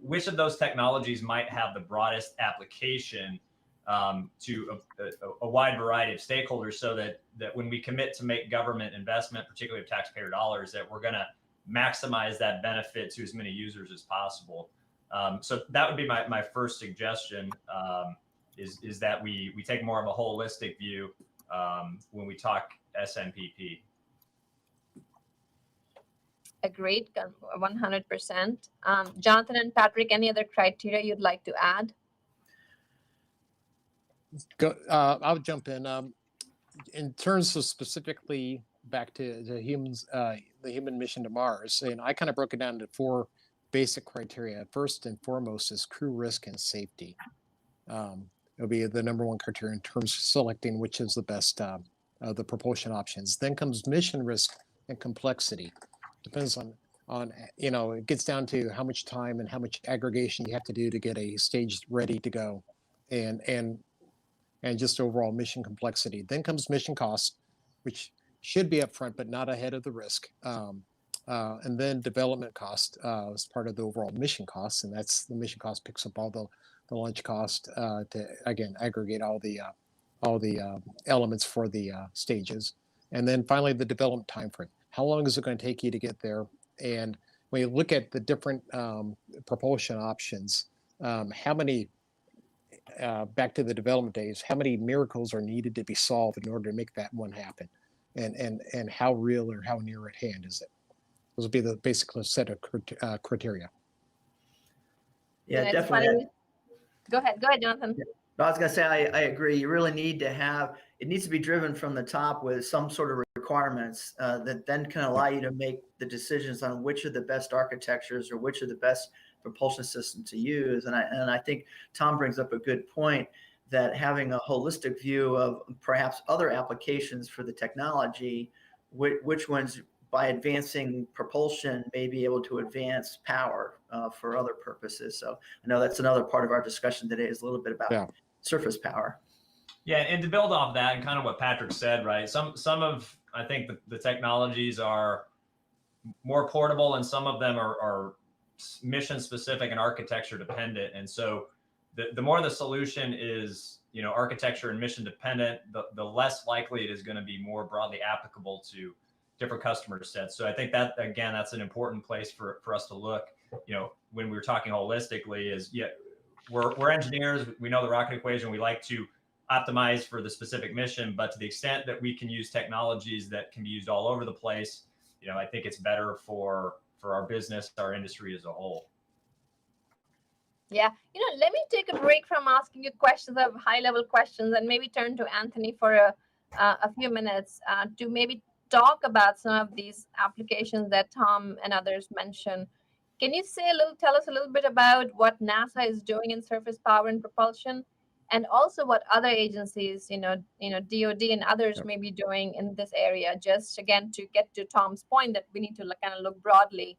which of those technologies might have the broadest application to a wide variety of stakeholders, so that when we commit to make government investment, particularly of taxpayer dollars, that we're going to maximize that benefit to as many users as possible. So that would be my first suggestion, is that we take more of a holistic view when we talk SNPP. Agreed, 100%. Jonathan and Patrick, any other criteria you'd like to add? I'll jump in. In terms of specifically back to the human mission to Mars, and I kind of broke it down into 4 basic criteria. First and foremost is crew risk and safety. It'll be the number 1 criteria in terms of selecting which is the best the propulsion options. Then comes mission risk and complexity. Depends on it gets down to how much time and how much aggregation you have to do to get a stage ready to go, and just overall mission complexity. Then comes mission cost, which should be upfront but not ahead of the risk. And then development cost is part of the overall mission cost, and that's the mission cost picks up all the launch cost to again aggregate all the elements for the stages. And then finally the development time frame. How long is it going to take you to get there? And when you look at the different propulsion options, how many back to the development days, how many miracles are needed to be solved in order to make that one happen, and how real or how near at hand is it? Those would be the basic set of criteria. Yeah, definitely. Go ahead, Jonathan. I was going to say, I agree. You really need to have, it needs to be driven from the top with some sort of requirements that then can allow you to make the decisions on which are the best architectures or which are the best propulsion system to use. And I think Tom brings up a good point, that having a holistic view of perhaps other applications for the technology, which ones by advancing propulsion may be able to advance power for other purposes. So I know that's another part of our discussion today, is a little bit about surface power. Yeah, and to build off that and kind of what Patrick said, right? Some of, I think the technologies are more portable, and some of them are mission specific and architecture dependent. And so the more the solution is, architecture and mission dependent, the less likely it is going to be more broadly applicable to different customer sets. So I think that, again, that's an important place for us to look, when we're talking holistically, is we're engineers, we know the rocket equation, we like to optimize for the specific mission, but to the extent that we can use technologies that can be used all over the place, I think it's better for our business, our industry as a whole. Yeah, let me take a break from asking you questions of high-level questions and maybe turn to Anthony for a few minutes to maybe talk about some of these applications that Tom and others mentioned. Can you tell us a little bit about what NASA is doing in surface power and propulsion, and also what other agencies, DoD and others may be doing in this area? Just again to get to Tom's point that we need to kind of look broadly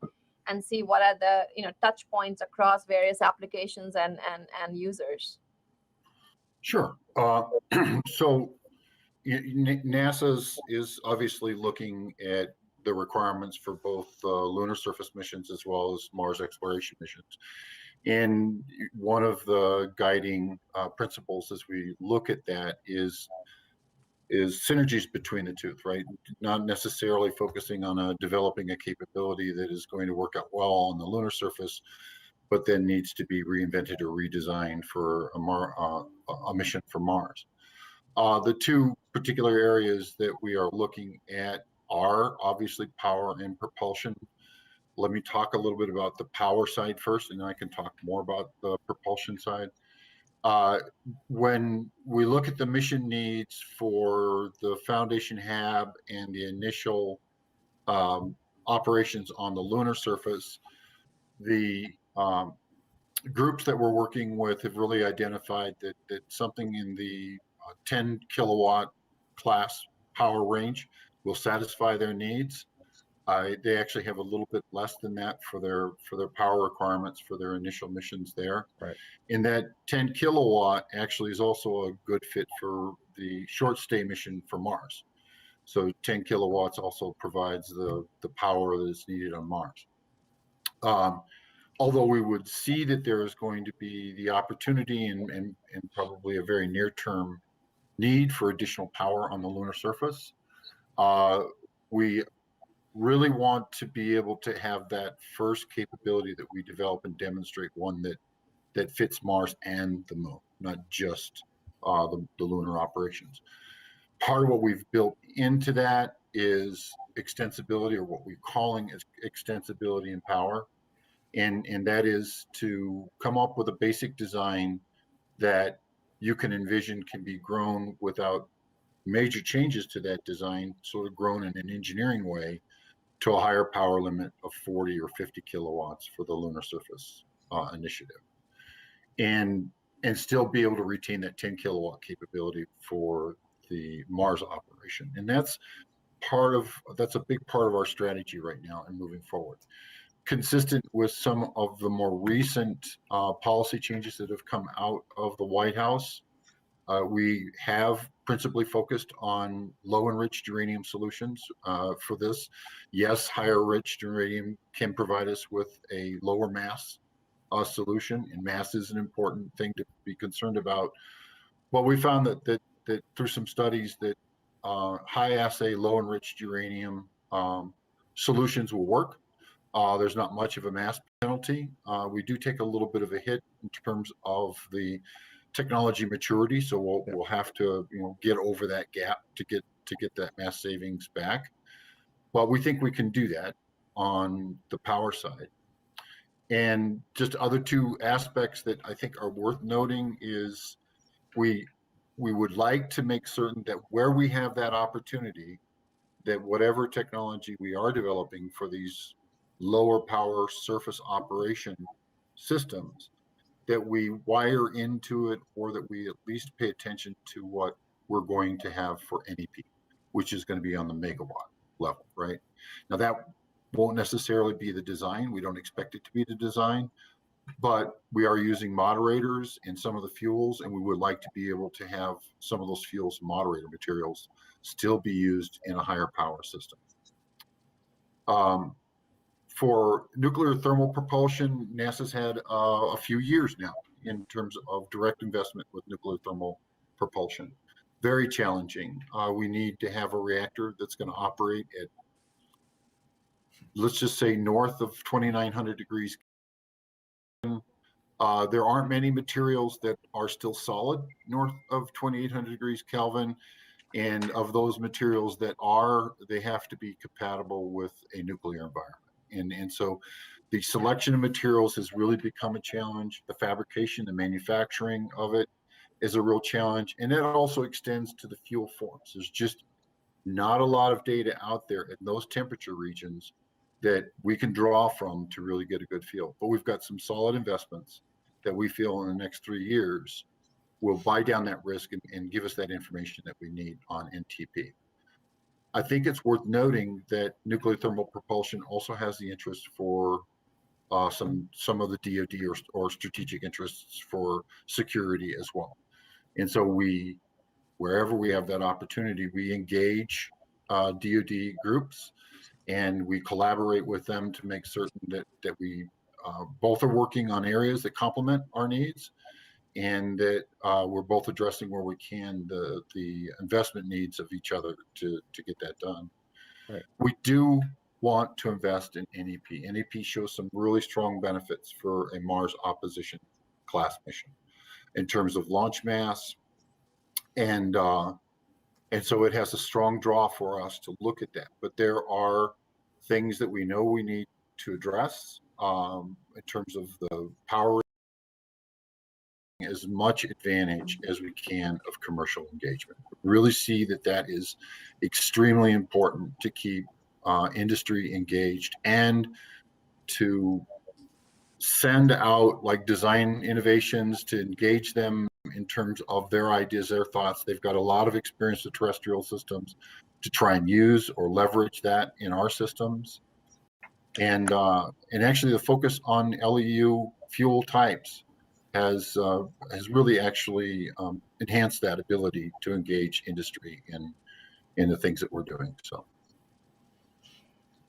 and see what are the touch points across various applications and users. Sure. So NASA is obviously looking at the requirements for both lunar surface missions as well as Mars exploration missions. And one of the guiding principles as we look at that is synergies between the two, right? Not necessarily focusing on developing a capability that is going to work out well on the lunar surface, but then needs to be reinvented or redesigned for a mission for Mars. The two particular areas that we are looking at are obviously power and propulsion. Let me talk a little bit about the power side first, and then I can talk more about the propulsion side. When we look at the mission needs for the Foundation HAB and the initial operations on the lunar surface, the groups that we're working with have really identified that something in the 10 kilowatt class power range will satisfy their needs. They actually have a little bit less than that for their power requirements for their initial missions there. Right. And that 10 kilowatt actually is also a good fit for the short stay mission for Mars. So 10 kilowatts also provides the power that is needed on Mars. Although we would see that there is going to be the opportunity and probably a very near-term need for additional power on the lunar surface, we really want to be able to have that first capability that we develop and demonstrate one that fits Mars and the moon, not just the lunar operations. Part of what we've built into that is extensibility, or what we're calling is extensibility in power. And that is to come up with a basic design that you can envision can be grown without major changes to that design, sort of grown in an engineering way to a higher power limit of 40 or 50 kilowatts for the lunar surface initiative. And still be able to retain that 10 kilowatt capability for the Mars operation. And that's a big part of our strategy right now and moving forward. Consistent with some of the more recent policy changes that have come out of the White House, we have principally focused on low enriched uranium solutions for this. Yes, higher enriched uranium can provide us with a lower mass solution, and mass is an important thing to be concerned about. Well, we found that through some studies that high assay, low enriched uranium solutions will work. There's not much of a mass penalty. We do take a little bit of a hit in terms of the technology maturity, so we'll have to get over that gap to get that mass savings back. But we think we can do that on the power side. And just other two aspects that I think are worth noting is we would like to make certain that where we have that opportunity, that whatever technology we are developing for these lower power surface operation systems, that we wire into it, or that we at least pay attention to what we're going to have for NEP, which is going to be on the megawatt level, right? Now that won't necessarily be the design. We don't expect it to be the design, but we are using moderators in some of the fuels, and we would like to be able to have some of those fuels, moderator materials, still be used in a higher power system. For nuclear thermal propulsion, NASA's had a few years now in terms of direct investment with nuclear thermal propulsion. Very challenging. We need to have a reactor that's going to operate at, let's just say, north of 2,900 degrees. There aren't many materials that are still solid north of 2,800 degrees Kelvin. And of those materials that are, they have to be compatible with a nuclear environment. And so the selection of materials has really become a challenge. The fabrication, the manufacturing of it is a real challenge. And that also extends to the fuel forms. There's just not a lot of data out there in those temperature regions that we can draw from to really get a good feel. But we've got some solid investments that we feel in the next 3 years will buy down that risk and give us that information that we need on NTP. I think it's worth noting that nuclear thermal propulsion also has the interest for some of the DoD or strategic interests for security as well. And so wherever we have that opportunity, we engage DoD groups and we collaborate with them to make certain that we both are working on areas that complement our needs, and that we're both addressing where we can the investment needs of each other to get that done. Right. We do want to invest in NEP. NEP shows some really strong benefits for a Mars opposition class mission in terms of launch mass, and so it has a strong draw for us to look at that. But there are things that we know we need to address in terms of the power, as much advantage as we can of commercial engagement. Really see that is extremely important to keep industry engaged and to send out like design innovations to engage them in terms of their ideas, their thoughts. They've got a lot of experience with terrestrial systems to try and use or leverage that in our systems. And actually the focus on LEU fuel types has really actually enhanced that ability to engage industry in the things that we're doing. So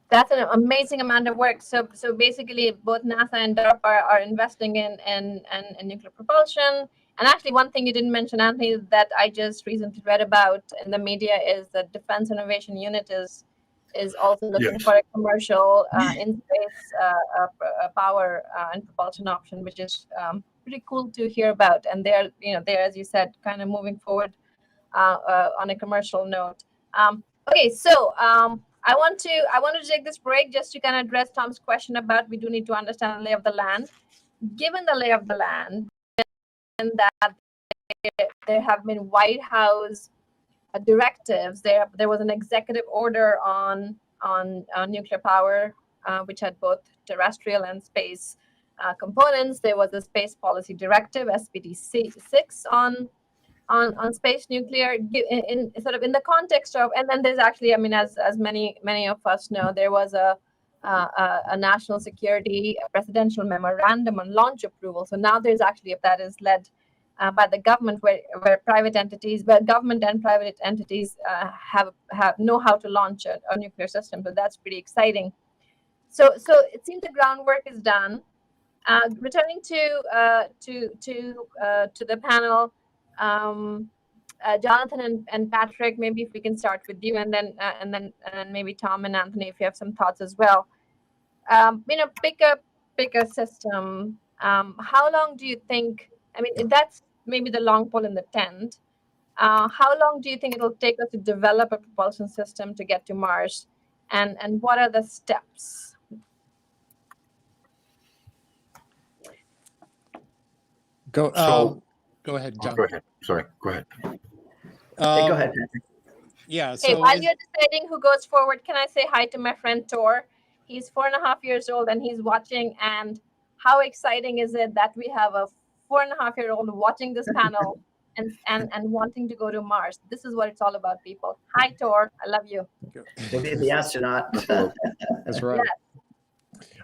that's an amazing amount of work. So basically, both NASA and DARPA are investing in nuclear propulsion. And actually, one thing you didn't mention, Anthony, that I just recently read about in the media is that Defense Innovation Unit is also looking for a commercial in-space power and propulsion option, which is pretty cool to hear about. And they're as you said, kind of moving forward on a commercial note. Okay, so I want to take this break just to kind of address Tom's question about we do need to understand the lay of the land. Given the lay of the land, and that there have been White House directives, there was an executive order on nuclear power, which had both terrestrial and space components. There was a space policy directive, SPD 6, on space nuclear in sort of in the context of, and then there's actually, I mean, as many of us know, there was a national security presidential memorandum on launch approval. So now there's actually, if that is led by the government, where private entities, where government and private entities have know how to launch a nuclear system. So that's pretty exciting. So it seems the groundwork is done. Returning to the panel. Jonathan and Patrick, maybe if we can start with you, and then maybe Tom and Anthony, if you have some thoughts as well. Pick a system. How long do you think? I mean, that's maybe the long pole in the tent. How long do you think it'll take us to develop a propulsion system to get to Mars, and what are the steps? Go ahead, John. Go ahead. Sorry, go ahead. Go ahead, Patrick. Yeah. So while you're deciding who goes forward, can I say hi to my friend Tor? He's 4.5 years old and he's watching. And how exciting is it that we have a 4.5-year-old watching this panel and wanting to go to Mars? This is what it's all about, people. Hi, Tor. I love you. Maybe the astronaut. That's right. Yeah.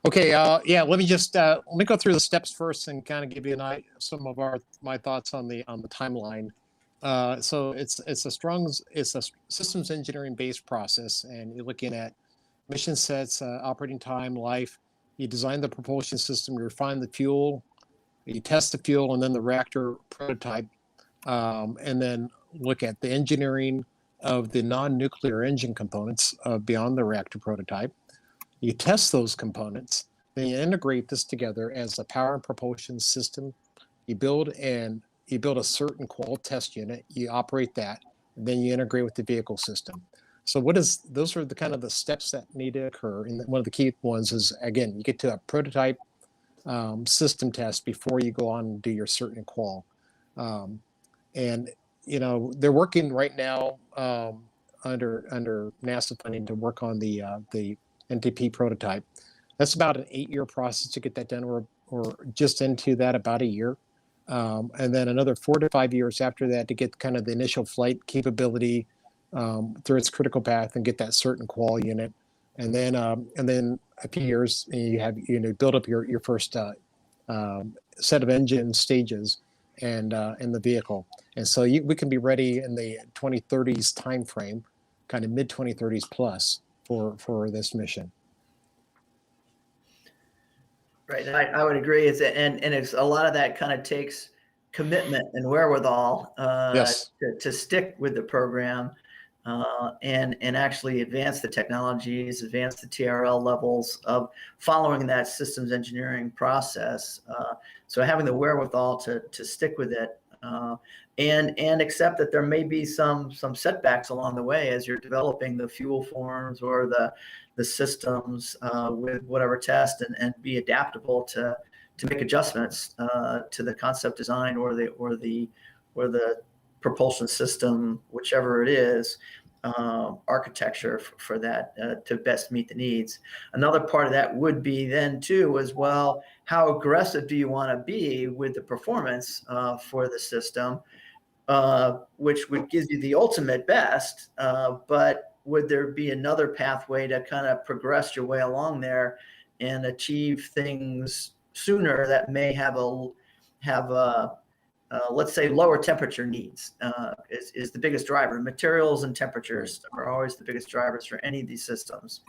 Okay. Let me just let me go through the steps first and kind of give you some of my thoughts on the timeline. So it's a systems engineering based process, and you're looking at mission sets, operating time, life. You design the propulsion system, you refine the fuel, you test the fuel, and then the reactor prototype, and then look at the engineering of the non-nuclear engine components beyond the reactor prototype. You test those components, then you integrate this together as a power and propulsion system. You build a certain qual test unit, you operate that, and then you integrate with the vehicle system. So those are the kind of the steps that need to occur. And one of the key ones is, again, you get to a prototype system test before you go on and do your certain qual. And they're working right now under NASA funding to work on the NTP prototype. That's about an 8-year process to get that done, or just into that about a year. And then another 4 to 5 years after that to get kind of the initial flight capability through its critical path and get that certain qual unit. And then a few years, you have build up your first set of engine stages and in the vehicle. And so we can be ready in the 2030s timeframe, kind of mid 2030s plus for this mission. Right, I would agree. And it's a lot of that kind of takes commitment and wherewithal Yes. to stick with the program and actually advance the technologies, advance the TRL levels of following that systems engineering process. So having the wherewithal to stick with it and accept that there may be some setbacks along the way as you're developing the fuel forms or the systems with whatever test, and be adaptable to make adjustments to the concept design or the propulsion system, whichever it is, architecture for that to best meet the needs. Another part of that would be then too as well, how aggressive do you want to be with the performance for the system, which would give you the ultimate best, but would there be another pathway to kind of progress your way along there and achieve things sooner that may have let's say lower temperature needs is the biggest driver. Materials and temperatures are always the biggest drivers for any of these systems,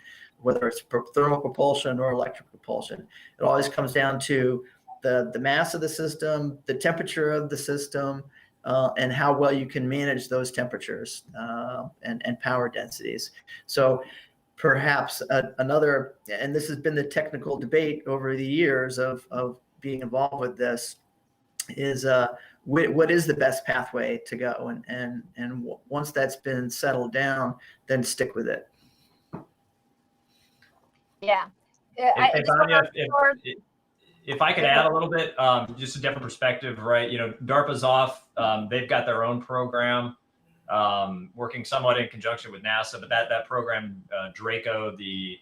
whether it's thermal propulsion or electric propulsion. It always comes down to the mass of the system, the temperature of the system, and how well you can manage those temperatures and power densities. So perhaps another, and this has been the technical debate over the years of being involved with this, is what is the best pathway to go, and once that's been settled down, then stick with it. Yeah. If I could add a little bit, just a different perspective, right? DARPA's off. They've got their own program, working somewhat in conjunction with NASA. But that program, Draco, the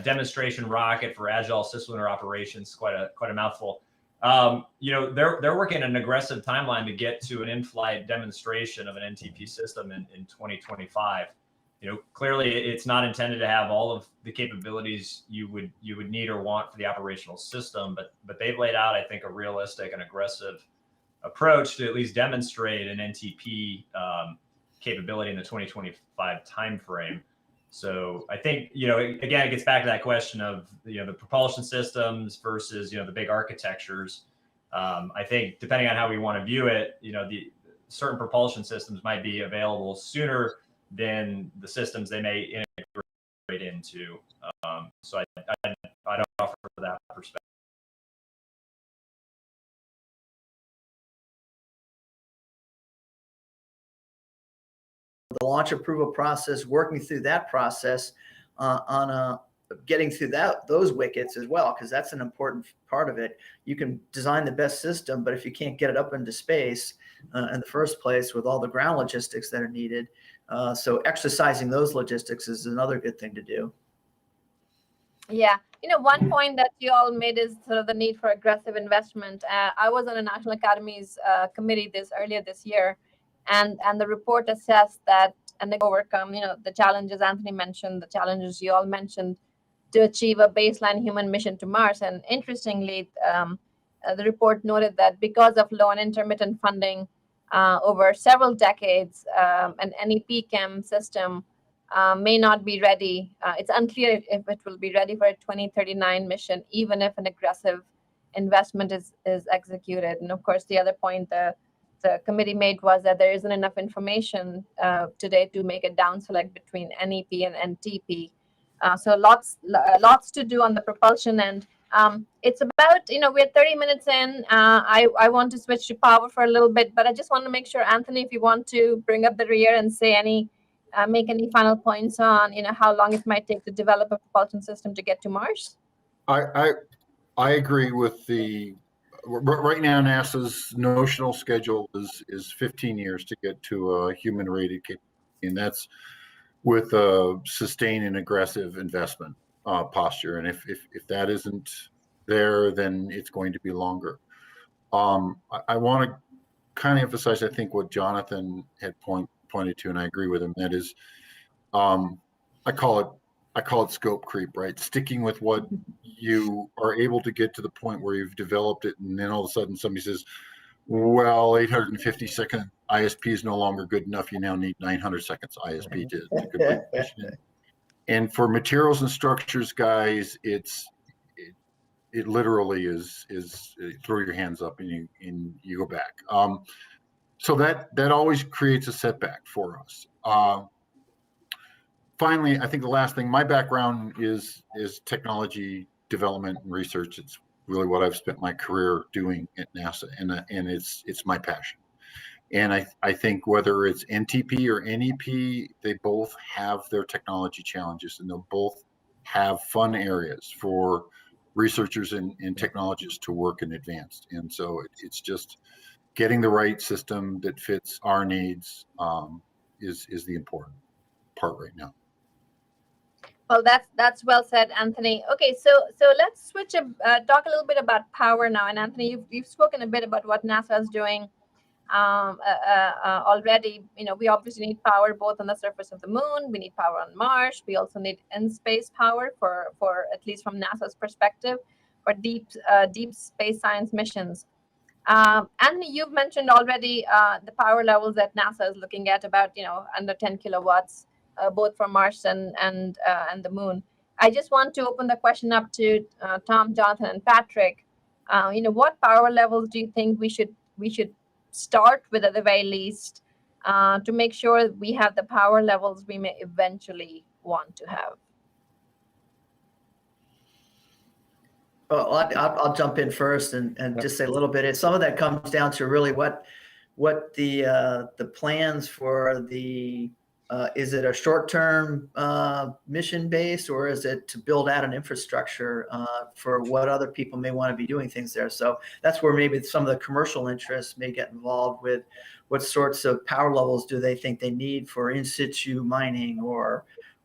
demonstration rocket for agile cislunar operations, quite a mouthful. They're working an aggressive timeline to get to an in-flight demonstration of an NTP system in 2025. Clearly it's not intended to have all of the capabilities you would need or want for the operational system, but they've laid out, I think, a realistic and aggressive approach to at least demonstrate an NTP capability in the 2025 timeframe. So I think, again, it gets back to that question of, the propulsion systems versus, the big architectures. I think depending on how we want to view it, the certain propulsion systems might be available sooner than the systems they may integrate into. So I don't offer that perspective. The launch approval process, working through that process getting through those wickets as well, because that's an important part of it. You can design the best system, but if you can't get it up into space in the first place with all the ground logistics that are needed, so exercising those logistics is another good thing to do. Yeah. One point that you all made is sort of the need for aggressive investment. I was on a National Academy's committee earlier this year, and the report assessed that, and they overcome, the challenges Anthony mentioned, the challenges you all mentioned, to achieve a baseline human mission to Mars. And interestingly, the report noted that because of low and intermittent funding over several decades, an NEP chem system may not be ready. It's unclear if it will be ready for a 2039 mission, even if an aggressive investment is executed. And of course, the other point the committee made was that there isn't enough information today to make a down select between NEP and NTP. So lots to do on the propulsion end. It's about, we're 30 minutes in. I want to switch to power for a little bit, but I just want to make sure, Anthony, if you want to bring up the rear and say make any final points on, how long it might take to develop a propulsion system to get to Mars. I agree with right now NASA's notional schedule is 15 years to get to a human rated capability, and that's with a sustained and aggressive investment. posture. And if that isn't there, then it's going to be longer. I want to kind of emphasize, I think, what Jonathan had pointed to, and I agree with him. That is, I call it scope creep, right? Sticking with what you are able to get to the point where you've developed it, and then all of a sudden somebody says, well, 850-second ISP is no longer good enough. You now need 900 seconds ISP to complete the mission. And for materials and structures guys, it literally is throw your hands up and you go back. So that always creates a setback for us. Finally, I think the last thing, my background is technology development and research. It's really what I've spent my career doing at NASA, and it's my passion. And I think whether it's NTP or NEP, they both have their technology challenges, and they'll both have fun areas for researchers and technologists to work in advanced. And so it's just getting the right system that fits our needs is the important part right now. Well, that's well said, Anthony. Okay, so let's switch talk a little bit about power now. And Anthony, you've spoken a bit about what NASA is doing already. You know, we obviously need power both on the surface of the moon. We need power on Mars. We also need in-space power for at least from NASA's perspective for deep space science missions. Anthony, you've mentioned already the power levels that NASA is looking at, about under 10 kilowatts. Both for Mars and the moon. I just want to open the question up to Tom, Jonathan, and Patrick. What power levels do you think we should start with at the very least to make sure we have the power levels we may eventually want to have? Well, I'll jump in first and just say a little bit. Some of that comes down to really what the plans for the is it a short-term mission base, or is it to build out an infrastructure for what other people may want to be doing things there? So that's where maybe some of the commercial interests may get involved with what sorts of power levels do they think they need for in situ mining or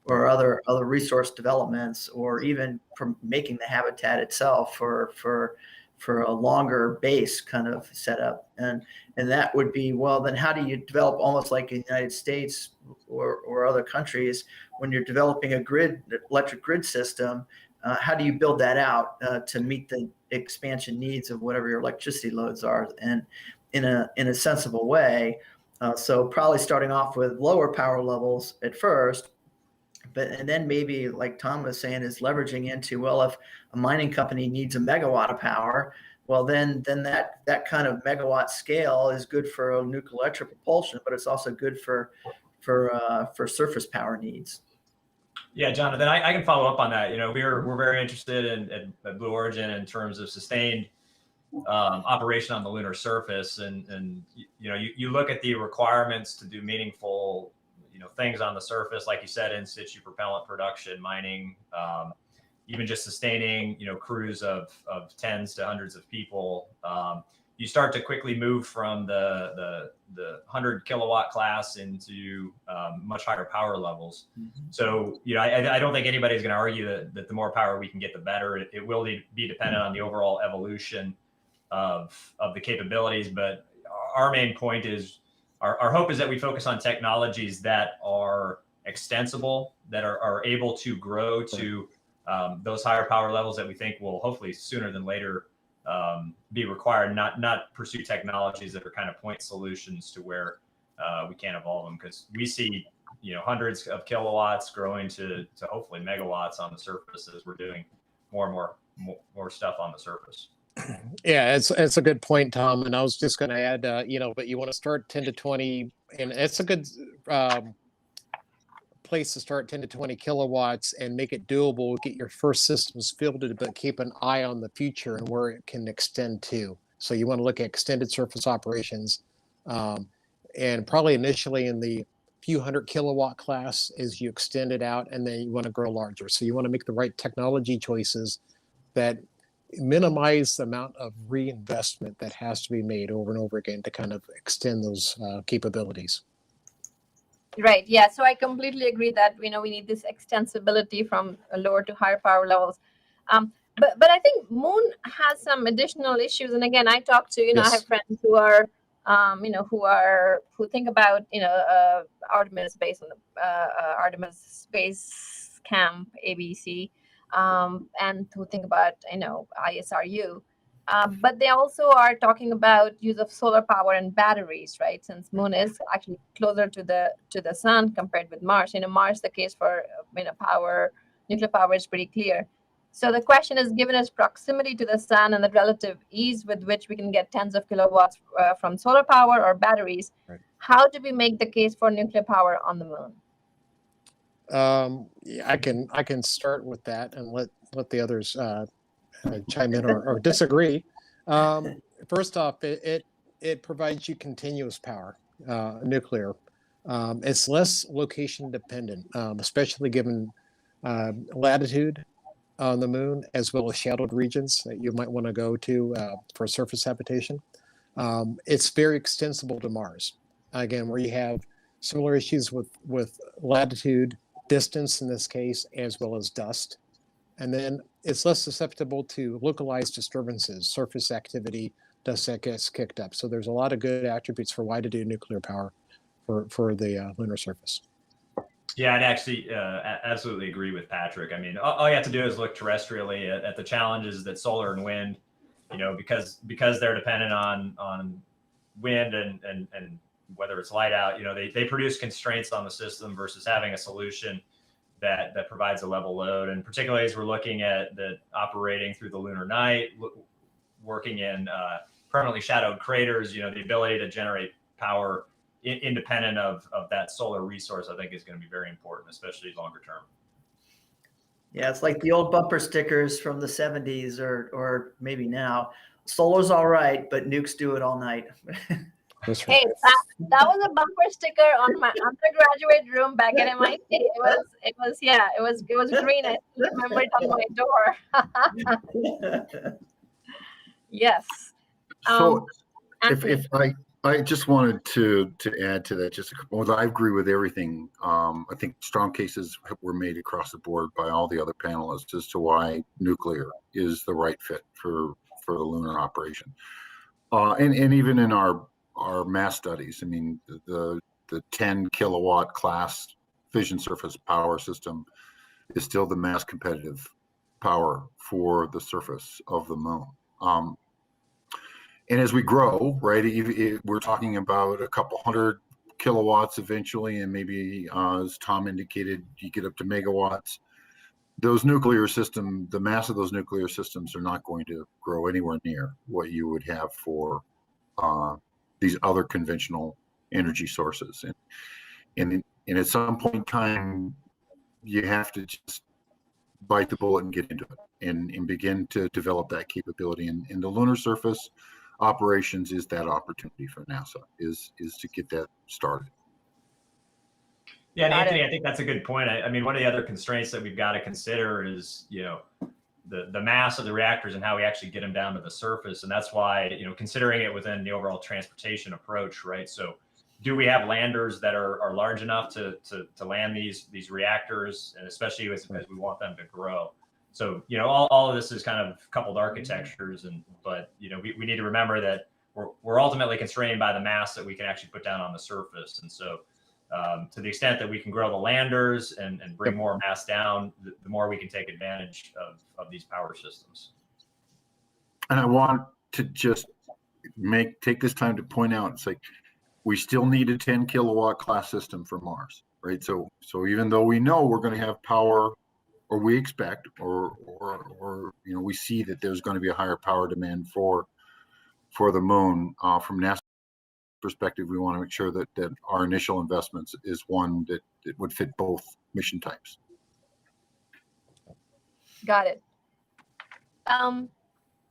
other resource developments, or even from making the habitat itself for a longer base kind of setup. And that would be, well, then how do you develop, almost like in the United States or other countries, when you're developing a electric grid system, how do you build that out to meet the expansion needs of whatever your electricity loads are, and in a sensible way? So probably starting off with lower power levels at first, and then maybe, like Tom was saying, is leveraging into, well, if a mining company needs a megawatt of power, well, then that kind of megawatt scale is good for nuclear electric propulsion, but it's also good for surface power needs. Yeah, Jonathan, I can follow up on that. We're very interested at Blue Origin in terms of sustained operation on the lunar surface, and you look at the requirements to do meaningful things on the surface, like you said, in situ propellant production, mining, even just sustaining crews of tens to hundreds of people. You start to quickly move from the 100 kilowatt class into much higher power levels. Mm-hmm. So I don't think anybody's going to argue that the more power we can get, the better. It will be dependent on the overall evolution of the capabilities. But our main point is, our hope is that we focus on technologies that are extensible, that are able to grow to those higher power levels that we think will hopefully sooner than later be required, not pursue technologies that are kind of point solutions to where we can't evolve them, because we see hundreds of kilowatts growing to hopefully megawatts on the surface as we're doing more and more stuff on the surface. Yeah, it's a good point, Tom. And I was just going to add, but you want to start 10 to 20, and it's a good place to start, 10 to 20 kilowatts, and make it doable. Get your first systems fielded, but keep an eye on the future and where it can extend to. So you want to look at extended surface operations, and probably initially in the few hundred kilowatt class as you extend it out, and then you want to grow larger. So you want to make the right technology choices that minimize the amount of reinvestment that has to be made over and over again to kind of extend those capabilities. Right. Yeah. So I completely agree that we need this extensibility from lower to higher power levels. But I think Moon has some additional issues. And again, I talk to I have Yes. friends who are who think about Artemis based on the Artemis Space Camp ABC, and who think about ISRU. But they also are talking about use of solar power and batteries, right? Since Moon is actually closer to the sun compared with Mars. Mars, the case for nuclear power is pretty clear. So the question is, given its proximity to the sun and the relative ease with which we can get tens of kilowatts from solar power or batteries, how do we make the case for nuclear power on the Moon? Yeah, I can start with that and let the others chime in or disagree. First off, it provides you continuous power, nuclear. It's less location dependent, especially given latitude on the Moon, as well as shadowed regions that you might want to go to for surface habitation. It's very extensible to Mars. Again, where you have similar issues with latitude, distance in this case, as well as dust. And then it's less susceptible to localized disturbances, surface activity, dust that gets kicked up. So there's a lot of good attributes for why to do nuclear power for the lunar surface. Yeah, I'd actually absolutely agree with Patrick. I mean, all you have to do is look terrestrially at the challenges that solar and wind, because they're dependent on wind and whether it's light out, they produce constraints on the system versus having a solution that provides a level load. And particularly as we're looking at the operating through the lunar night, working in permanently shadowed craters, the ability to generate power independent of that solar resource, I think is going to be very important, especially longer term. Yeah, it's like the old bumper stickers from the 70s or maybe now. Solar's all right, but nukes do it all night. That's right. Hey, that was a bumper sticker on my undergraduate room back at MIT. It was green. I still remember it on my door. Yes. So if I just wanted to add to that, well, I agree with everything. I think strong cases were made across the board by all the other panelists as to why nuclear is the right fit for the lunar operation. And even in our mass studies, I mean, the 10 kilowatt class fission surface power system is still the mass competitive power for the surface of the Moon. And as we grow, right, we're talking about a couple hundred kilowatts eventually, and maybe, as Tom indicated, you get up to megawatts. Those nuclear systems, the mass of those nuclear systems are not going to grow anywhere near what you would have for these other conventional energy sources. And at some point in time, you have to just bite the bullet and get into it and begin to develop that capability. And the lunar surface operations is that opportunity for NASA, is to get that started. Yeah, and Anthony, I think that's a good point. I mean, one of the other constraints that we've got to consider is, the mass of the reactors and how we actually get them down to the surface. And that's why, considering it within the overall transportation approach, right? So do we have landers that are large enough to land these reactors, and especially as we want them to grow? So, all of this is kind of coupled architectures, but we need to remember that we're ultimately constrained by the mass that we can actually put down on the surface. And so to the extent that we can grow the landers and bring more mass down, the more we can take advantage of these power systems. And I want to just take this time to point out, it's like, we still need a 10 kilowatt class system for Mars, right? So even though we know we're going to have power, or we expect, or we see that there's going to be a higher power demand for the Moon, from NASA perspective, we want to make sure that our initial investments is one that would fit both mission types. Got it.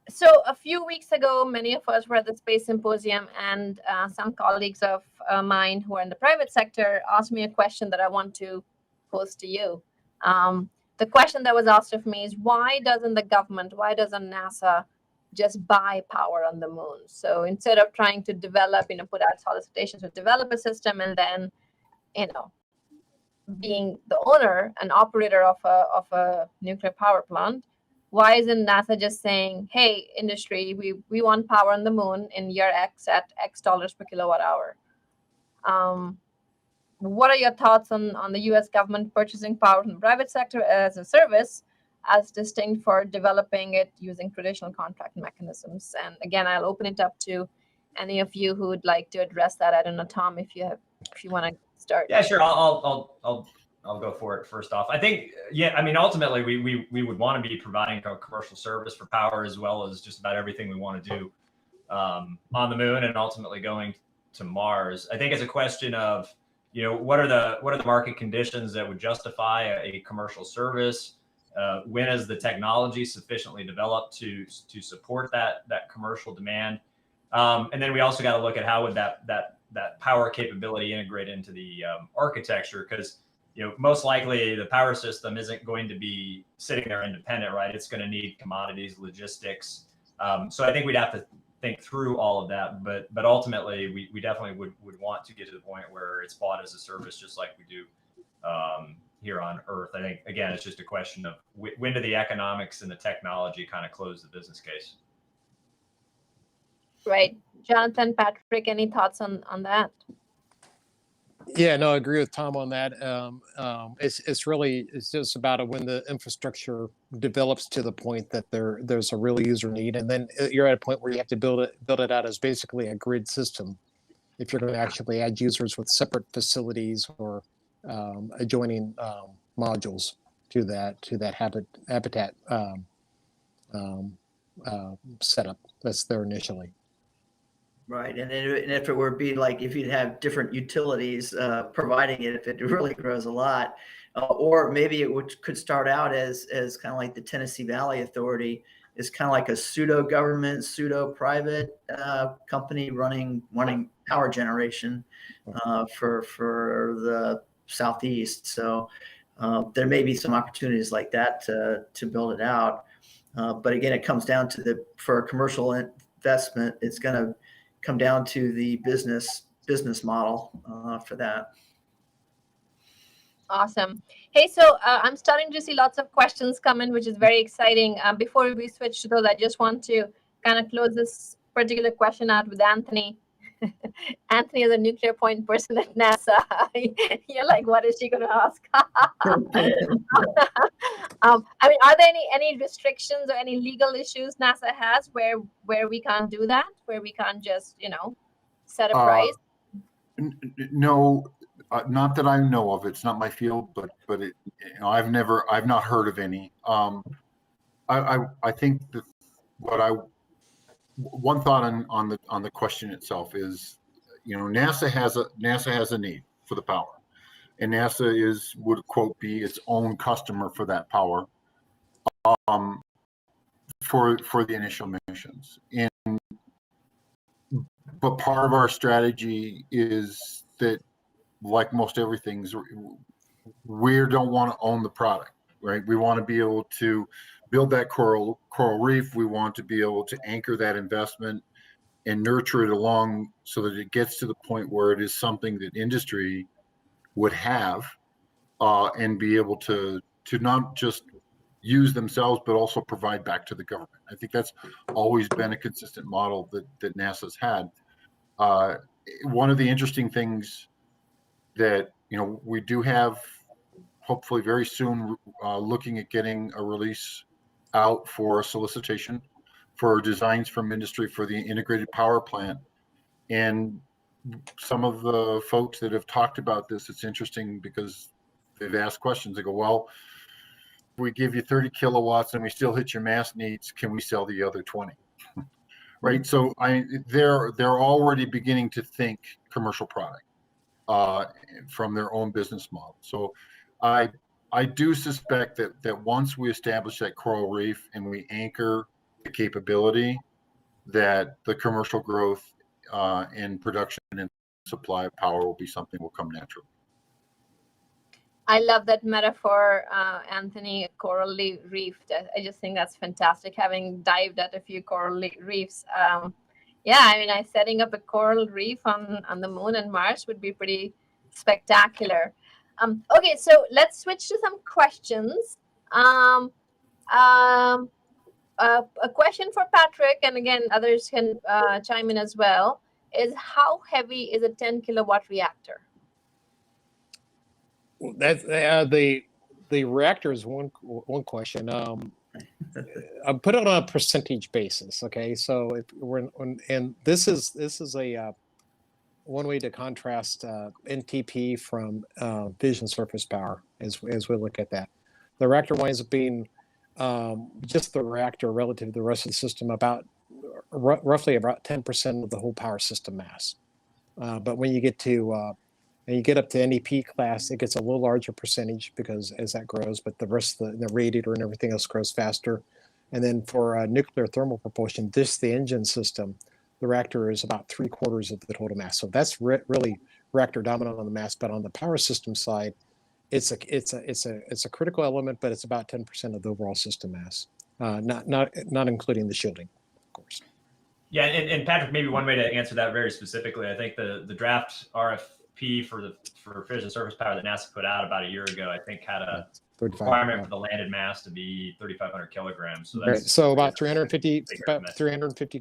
So a few weeks ago, many of us were at the Space Symposium, and some colleagues of mine who are in the private sector asked me a question that I want to pose to you. The question that was asked of me is, why doesn't NASA just buy power on the Moon? So instead of trying to develop, put out solicitations to develop a system and then being the owner and operator of a nuclear power plant, why isn't NASA just saying, hey, industry, we want power on the moon in year X at X dollars per kilowatt hour? What are your thoughts on the US government purchasing power from the private sector as a service, as distinct for developing it using traditional contract mechanisms? And again, I'll open it up to any of you who would like to address that. I don't know, Tom, if you want to start. Yeah, sure. I'll go for it first off. I think, I mean, ultimately, we would want to be providing a commercial service for power, as well as just about everything we want to do on the moon and ultimately going to Mars. I think it's a question of, what are the market conditions that would justify a commercial service? When is the technology sufficiently developed to support that commercial demand? And then we also got to look at how would that power capability integrate into the architecture, because most likely the power system isn't going to be sitting there independent, right? It's going to need commodities, logistics. So I think we'd have to think through all of that, but ultimately we definitely would want to get to the point where it's bought as a service, just like we do here on Earth. I think, again, it's just a question of when do the economics and the technology kind of close the business case. Right. Jonathan, Patrick, any thoughts on that? Yeah, no, I agree with Tom on that. It's just about when the infrastructure develops to the point that there's a real user need, and then you're at a point where you have to build it out as basically a grid system. If you're going to actually add users with separate facilities or adjoining modules to that habitat setup that's there initially. Right, and if it were be like if you'd have different utilities providing it, if it really grows a lot, or maybe it could start out as kind of like the Tennessee Valley Authority is kind of like a pseudo government, pseudo private company running power generation for the Southeast. So there may be some opportunities like that to build it out. But again, it comes down to for a commercial investment, it's going to come down to the business model for that. Awesome. Hey, so I'm starting to see lots of questions come in, which is very exciting. Before we switch to those, I just want to kind of close this particular question out with Anthony. Anthony is a nuclear point person at NASA. You're like, what is she going to ask? I mean, are there any restrictions or any legal issues NASA has where we can't do that, where we can't just set a price? No, not that I know of. It's not my field, but it, I've not heard of any. I think that one thought on the question itself is, NASA has a need for the power, and NASA would quote be its own customer for that power, for the initial missions. But part of our strategy is that, like most everything, we don't want to own the product, right? We want to be able to build that coral reef. We want to be able to anchor that investment and nurture it along so that it gets to the point where it is something that industry would have and be able to not just use themselves, but also provide back to the government. I think that's always been a consistent model that NASA's had. One of the interesting things that we do have, hopefully very soon, looking at getting a release out for a solicitation for designs from industry for the integrated power plant. And some of the folks that have talked about this, it's interesting because they've asked questions. They go, well, if we give you 30 kilowatts and we still hit your mass needs, can we sell the other 20? Right. So they're already beginning to think commercial product from their own business model. So I do suspect that once we establish that coral reef and we anchor the capability, that the commercial growth and production and supply of power will be something will come naturally. I love that metaphor, Anthony, coral reef. I just think that's fantastic, having dived at a few coral reefs. Yeah, I mean, setting up a coral reef on the moon and Mars would be pretty Spectacular. Okay, so let's switch to some questions. A question for Patrick, and again, others can chime in as well, is how heavy is a 10 kilowatt reactor? That's the reactor is one question. I'll put it on a percentage basis. Okay, so if we're and this is a one way to contrast NTP from fission surface power as we look at that. The reactor winds up being just the reactor relative to the rest of the system about roughly about 10% of the whole power system mass. But when you get to and you get up to NEP class, it gets a little larger percentage because as that grows, but the rest of the radiator and everything else grows faster. And then for nuclear thermal propulsion, the engine system, the reactor is about 3/4 of the total mass. So that's really reactor dominant on the mass. But on the power system side, it's a critical element, but it's about 10% of the overall system mass, not including the shielding, of course. Yeah, and Patrick, maybe one way to answer that very specifically, I think the draft RFP for fission surface power that NASA put out about a year ago, I think had a requirement for the landed mass to be 3,500 kilograms. So that's right. So about 350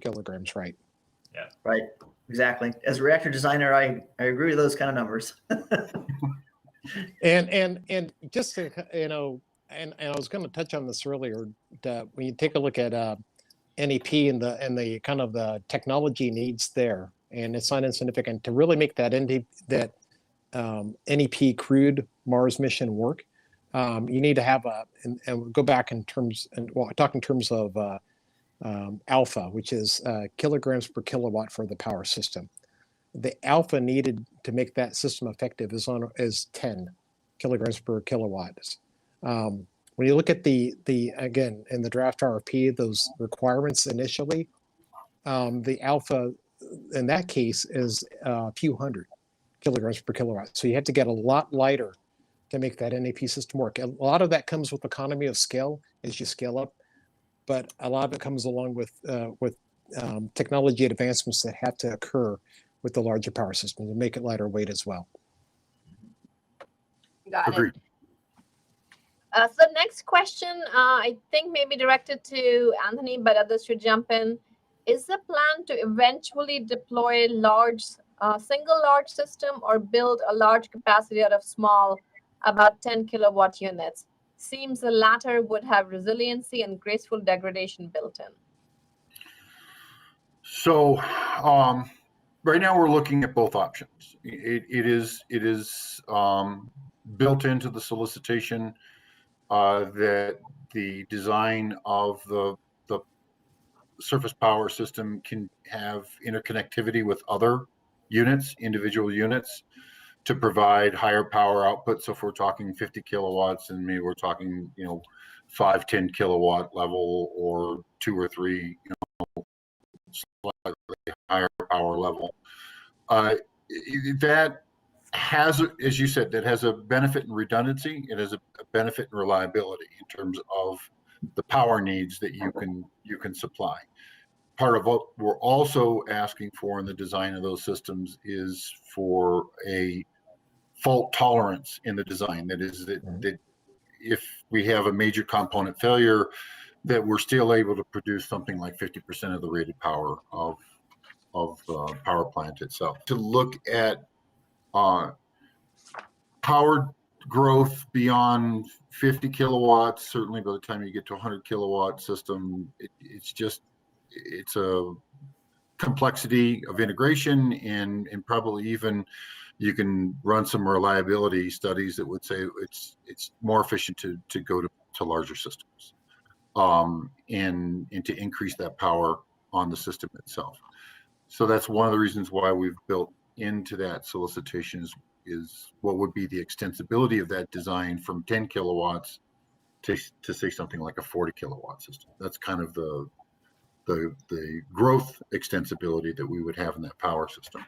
kilograms, right? Yeah. Right. Exactly. As a reactor designer, I agree with those kind of numbers. and just to, and I was going to touch on this earlier, that when you take a look at NEP and the kind of the technology needs there, and it's not insignificant to really make that NEP crewed Mars mission work. You need to have and we'll go back in terms, and well, talk in terms of alpha, which is kilograms per kilowatt for the power system. The alpha needed to make that system effective is 10 kilograms per kilowatt. When you look at the again in the draft RFP, those requirements initially, the alpha in that case is a few hundred kilograms per kilowatt. So you have to get a lot lighter to make that NAP system work. A lot of that comes with economy of scale as you scale up, but a lot of it comes along with technology advancements that have to occur with the larger power system to make it lighter weight as well. Got it. So next question, I think maybe directed to Anthony, but others should jump in. Is the plan to eventually deploy single large system or build a large capacity out of small, about 10 kilowatt units? Seems the latter would have resiliency and graceful degradation built in. So right now we're looking at both options. It is built into the solicitation that the design of the surface power system can have interconnectivity with other units, individual units, to provide higher power output. So if we're talking 50 kilowatts, and maybe we're talking 5-10 kilowatt level, or 2 or 3 slightly higher power level, that has, as you said, that has a benefit in redundancy. It has a benefit in reliability in terms of the power needs that you can supply. Part of what we're also asking for in the design of those systems is for a fault tolerance in the design. That is that if we have a major component failure, that we're still able to produce something like 50% of the rated power of the power plant itself. To look at power growth beyond 50 kilowatts, certainly by the time you get to a 100 kilowatt system, it's a complexity of integration, and probably even you can run some reliability studies that would say it's more efficient to go to larger systems, and to increase that power on the system itself. So that's one of the reasons why we've built into that solicitation is what would be the extensibility of that design from 10 kilowatts to say something like a 40 kilowatt system. That's kind of the growth extensibility that we would have in that power system.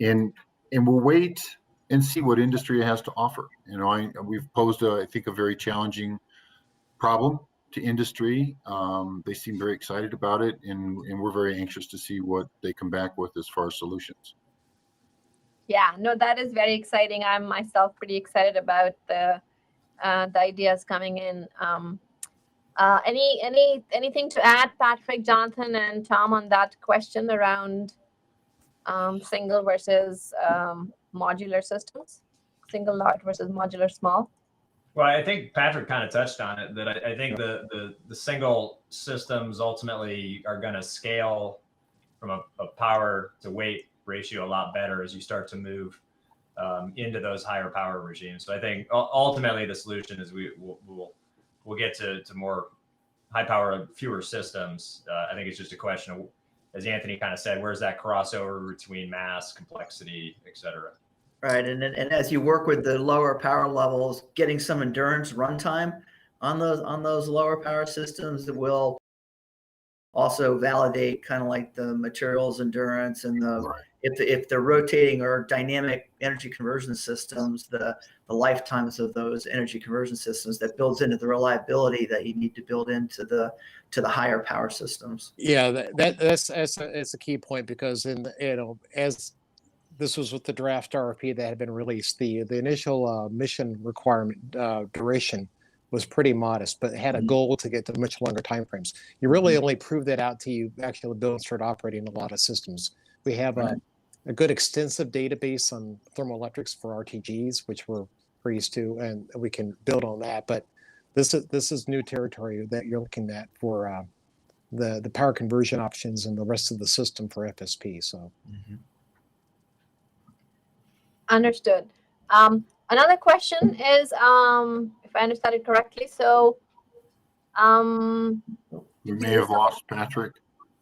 And we'll wait and see what industry has to offer. We've posed I think a very challenging problem to industry. They seem very excited about it, and we're very anxious to see what they come back with as far as solutions. Yeah, no, that is very exciting. I'm myself pretty excited about the ideas coming in. Anything to add, Patrick, Jonathan, and Tom, on that question around single versus modular systems, single large versus modular small? Well, I think Patrick kind of touched on it, that I think the single systems ultimately are going to scale from a power to weight ratio a lot better as you start to move into those higher power regimes. So I think ultimately the solution is we'll get to more high power, fewer systems. I think it's just a question of, as Anthony kind of said, where's that crossover between mass, complexity, et cetera. Right, and as you work with the lower power levels, getting some endurance runtime on those lower power systems that will also validate kind of like the materials endurance and if they're rotating or dynamic energy conversion systems, the lifetimes of those energy conversion systems, that builds into the reliability that you need to build into the higher power systems. Yeah, that's a key point, because as this was with the draft RFP that had been released, the initial mission requirement duration was pretty modest, but had a goal to get to much longer timeframes. You really only prove that out till you actually build and start operating a lot of systems. We have a good extensive database on thermoelectrics for RTGs, which we're used to, and we can build on that. But this is new territory that you're looking at for the power conversion options and the rest of the system for FSP. So. Understood. Another question is, if I understand it correctly, so you may have lost Patrick.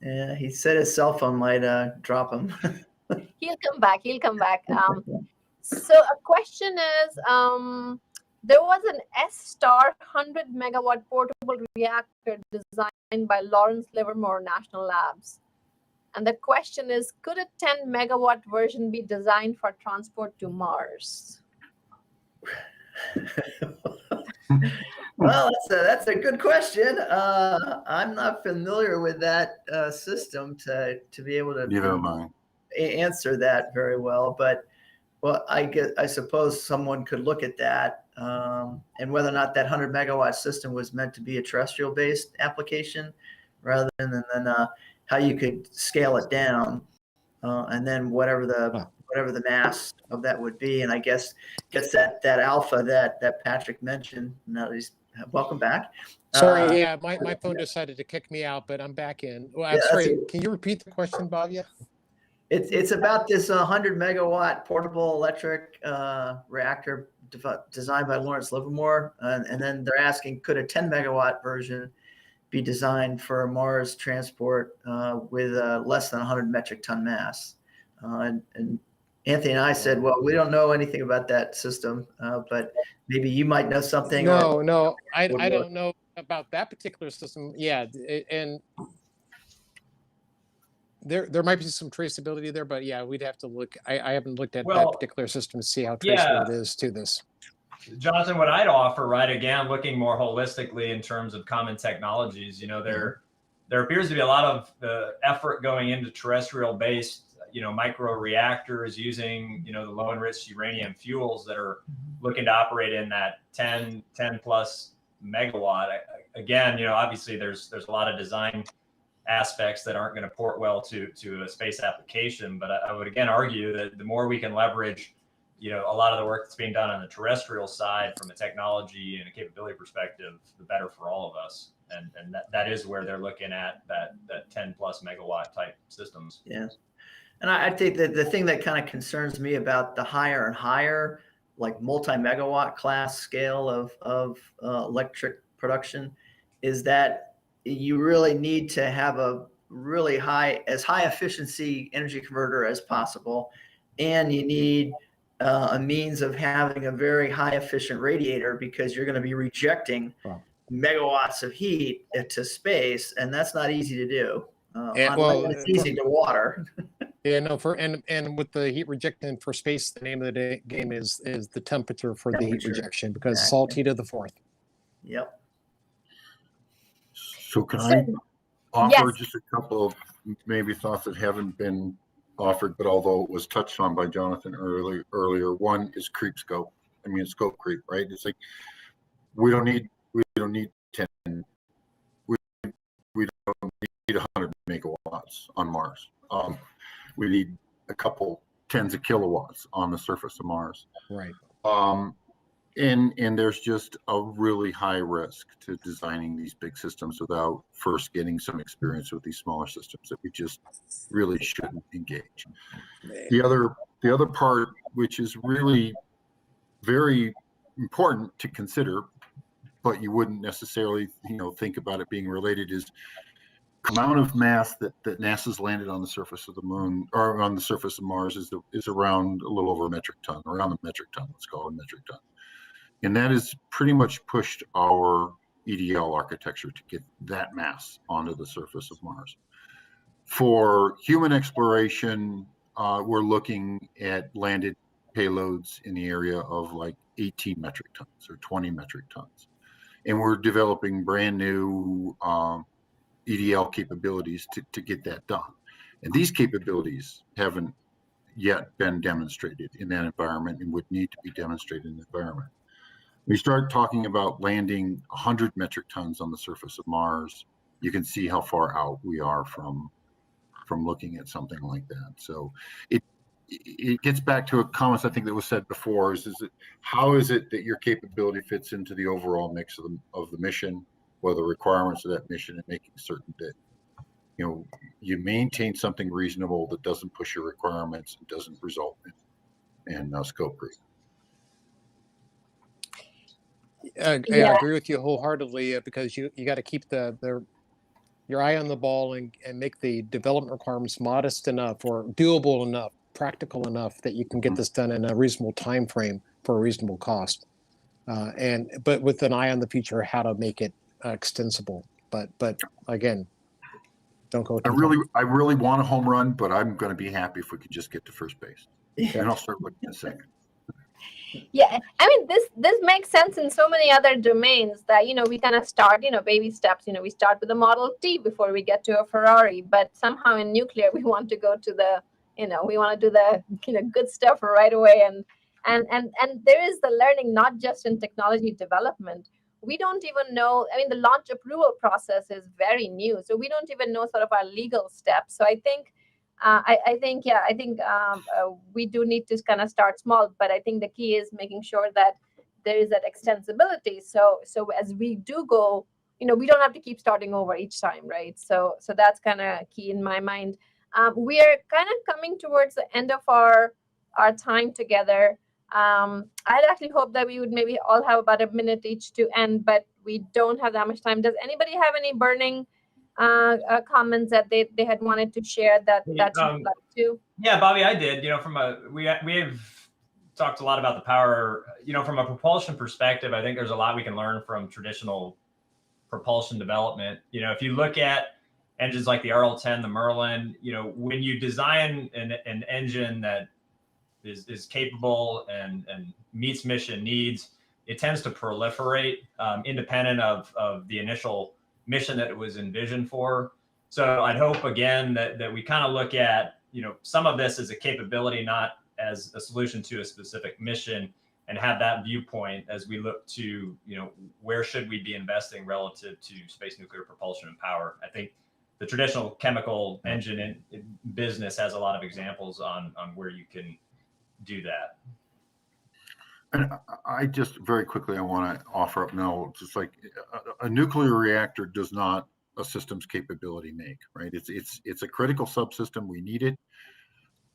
Yeah, he said his cell phone might drop him. He'll come back. So a question is, there was an S-Star 100 megawatt portable reactor designed by Lawrence Livermore National Labs. And the question is, could a 10 megawatt version be designed for transport to Mars? Well, that's a good question. I'm not familiar with that system to be able to answer that very well. But I suppose someone could look at that and whether or not that 100 megawatt system was meant to be a terrestrial based application rather than how you could scale it down, and then whatever the mass of that would be. And I guess that alpha that Patrick mentioned. Now he's welcome back. Sorry, my phone decided to kick me out, but I'm back in. Well, I'm sorry. Can you repeat the question, Bhavya? It's about this 100 megawatt portable electric reactor designed by Lawrence Livermore, and then they're asking, could a 10 megawatt version be designed for Mars transport with less than 100 metric ton mass? And Anthony and I said, well, we don't know anything about that system, but maybe you might know something. No, I don't know about that particular system. Yeah, and there might be some traceability there, but yeah, we'd have to look. I haven't looked at that particular system to see how traceable it is to this. Jonathan, what I'd offer, right, again, looking more holistically in terms of common technologies, there appears to be a lot of effort going into terrestrial-based, micro reactors using, the low enriched uranium fuels that are looking to operate in that 10 plus megawatt. Again, obviously there's a lot of design aspects that aren't going to port well to a space application, but I would again argue that the more we can leverage a lot of the work that's being done on the terrestrial side from a technology and a capability perspective, the better for all of us. And that is where they're looking at that 10 plus megawatt type systems. Yeah. And I think that the thing that kind of concerns me about the higher and higher, like multi-megawatt class scale of electric production, is that you really need to have a really high efficiency energy converter as possible. And you need a means of having a very high efficient radiator, because you're going to be rejecting megawatts of heat to space, and that's not easy to do. It's easy to water. Yeah, no. And with the heat rejection for space, the name of the game is the temperature for the heat rejection, because it's all T to the fourth. Yep. So can I offer just a couple of maybe thoughts that haven't been offered, but although it was touched on by Jonathan earlier, one is creep scope. I mean, scope creep, right? It's like we don't need 10, we don't need 100 megawatts on Mars. We need a couple tens of kilowatts on the surface of Mars. Right. And there's just a really high risk to designing these big systems without first getting some experience with these smaller systems that we just really shouldn't engage. The other part, which is really very important to consider, but you wouldn't necessarily think about it being related, is the amount of mass that NASA's landed on the surface of the moon or on the surface of Mars is around a little over a metric ton, around the metric ton. Let's call it a metric ton. And that has pretty much pushed our EDL architecture to get that mass onto the surface of Mars. For human exploration, we're looking at landed payloads in the area of like 18 metric tons or 20 metric tons. And we're developing brand new EDL capabilities to get that done. And these capabilities haven't yet been demonstrated in that environment and would need to be demonstrated in the environment. We start talking about landing 100 metric tons on the surface of Mars, you can see how far out we are from looking at something like that. So it gets back to a comment I think that was said before, is it, how is it that your capability fits into the overall mix of the mission, or the requirements of that mission, and making certain that you maintain something reasonable that doesn't push your requirements and doesn't result in scope creep. I agree with you wholeheartedly, because you got to keep your eye on the ball and make the development requirements modest enough or doable enough, practical enough that you can get this done in a reasonable time frame for a reasonable cost, but with an eye on the future, how to make it extensible. But again, don't go. I really want a home run, but I'm going to be happy if we could just get to first base, and I'll start looking at second. Yeah, I mean, this makes sense in so many other domains that we kind of start baby steps. We start with a Model T before we get to a Ferrari, but somehow in nuclear we want to go to the we want to do the good stuff right away, and there is the learning not just in technology development. We don't even know. I mean, the launch approval process is very new, so we don't even know sort of our legal steps. So I think. I think we do need to kind of start small, but I think the key is making sure that there is that extensibility. So as we do go, we don't have to keep starting over each time, right? So that's kind of key in my mind. We are kind of coming towards the end of our time together. I'd actually hope that we would maybe all have about a minute each to end, but we don't have that much time. Does anybody have any burning comments that they had wanted to share that you'd like to? Yeah, Bobby, I did. We have talked a lot about the power. From a propulsion perspective, I think there's a lot we can learn from traditional propulsion development. If you look at engines like the RL-10, the Merlin, when you design an engine that is capable and meets mission needs, it tends to proliferate independent of the initial mission that it was envisioned for. So I'd hope again that we kind of look at some of this as a capability, not as a solution to a specific mission, and have that viewpoint as we look to where should we be investing relative to space nuclear propulsion and power. I think the traditional chemical engine in business has a lot of examples on where you can do that. And I just very quickly, I want to offer up now, just like a nuclear reactor does not a systems capability make, right? It's a critical subsystem. We need it.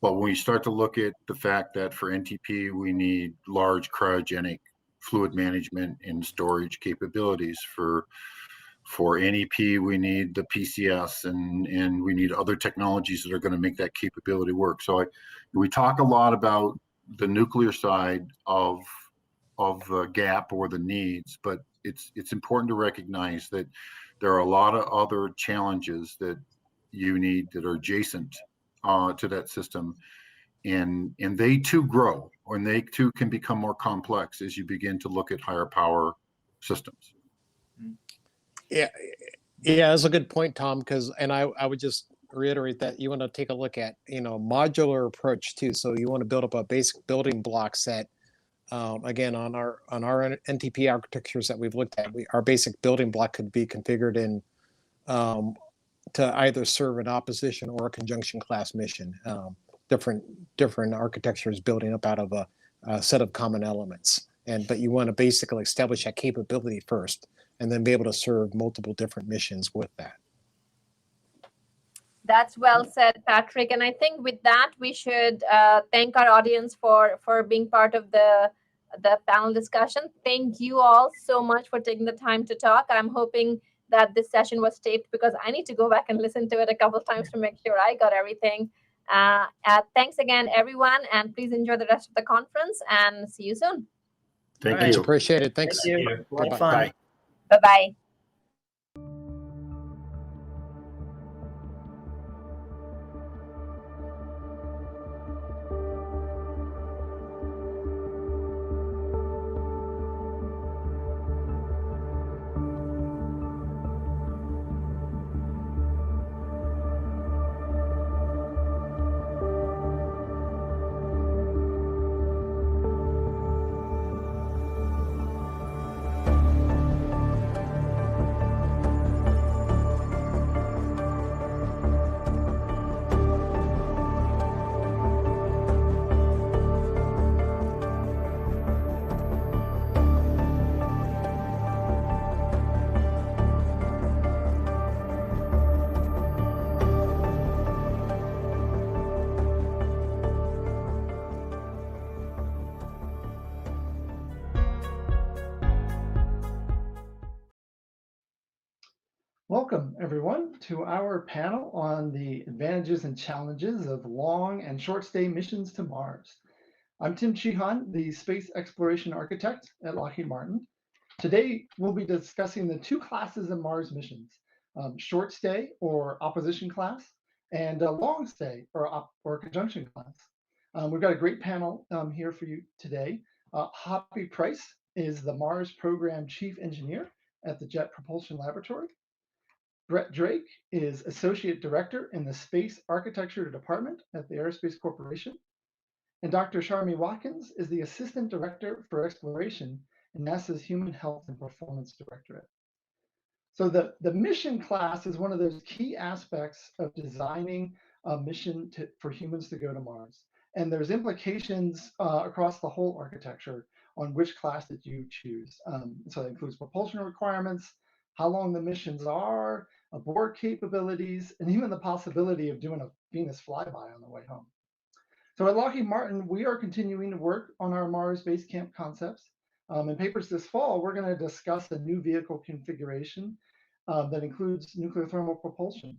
But when we start to look at the fact that for NTP, we need large cryogenic fluid management and storage capabilities. For NEP, we need the PCS and we need other technologies that are going to make that capability work. So we talk a lot about the nuclear side of the gap or the needs, but it's important to recognize that there are a lot of other challenges that you need that are adjacent to that system, and they too grow, and they too can become more complex as you begin to look at higher power systems. Yeah, that's a good point, Tom. And I would just reiterate that you want to take a look at, modular approach too. So you want to build up a basic building block set. Again, on our NTP architectures that we've looked at, our basic building block could be configured in to either serve an opposition or a conjunction class mission. Different architectures building up out of a set of common elements. But you want to basically establish that capability first, and then be able to serve multiple different missions with that. That's well said, Patrick. And I think with that, we should thank our audience for being part of the panel discussion. Thank you all so much for taking the time to talk. I'm hoping that this session was taped, because I need to go back and listen to it a couple of times to make sure I got everything. Thanks again, everyone, and please enjoy the rest of the conference, and see you soon. Thank you. Appreciate it. Thanks. Thank you. A lot of Bye-bye. fun. Bye. Bye-bye. Welcome, everyone, to our panel on the advantages and challenges of long and short-stay missions to Mars. I'm Tim Sheehan, the Space Exploration Architect at Lockheed Martin. Today, we'll be discussing the two classes of Mars missions, short-stay or opposition class, and long-stay or conjunction class. We've got a great panel here for you today. Hoppy Price is the Mars Program Chief Engineer at the Jet Propulsion Laboratory. Brett Drake is Associate Director in the Space Architecture Department at the Aerospace Corporation. And Dr. Sharmi Watkins is the Assistant Director for Exploration in NASA's Human Health and Performance Directorate. So the mission class is one of those key aspects of designing a mission for humans to go to Mars. And there's implications across the whole architecture on which class that you choose. So that includes propulsion requirements, how long the missions are, abort capabilities, and even the possibility of doing a Venus flyby on the way home. So at Lockheed Martin, we are continuing to work on our Mars base camp concepts. In papers this fall, we're going to discuss a new vehicle configuration that includes nuclear thermal propulsion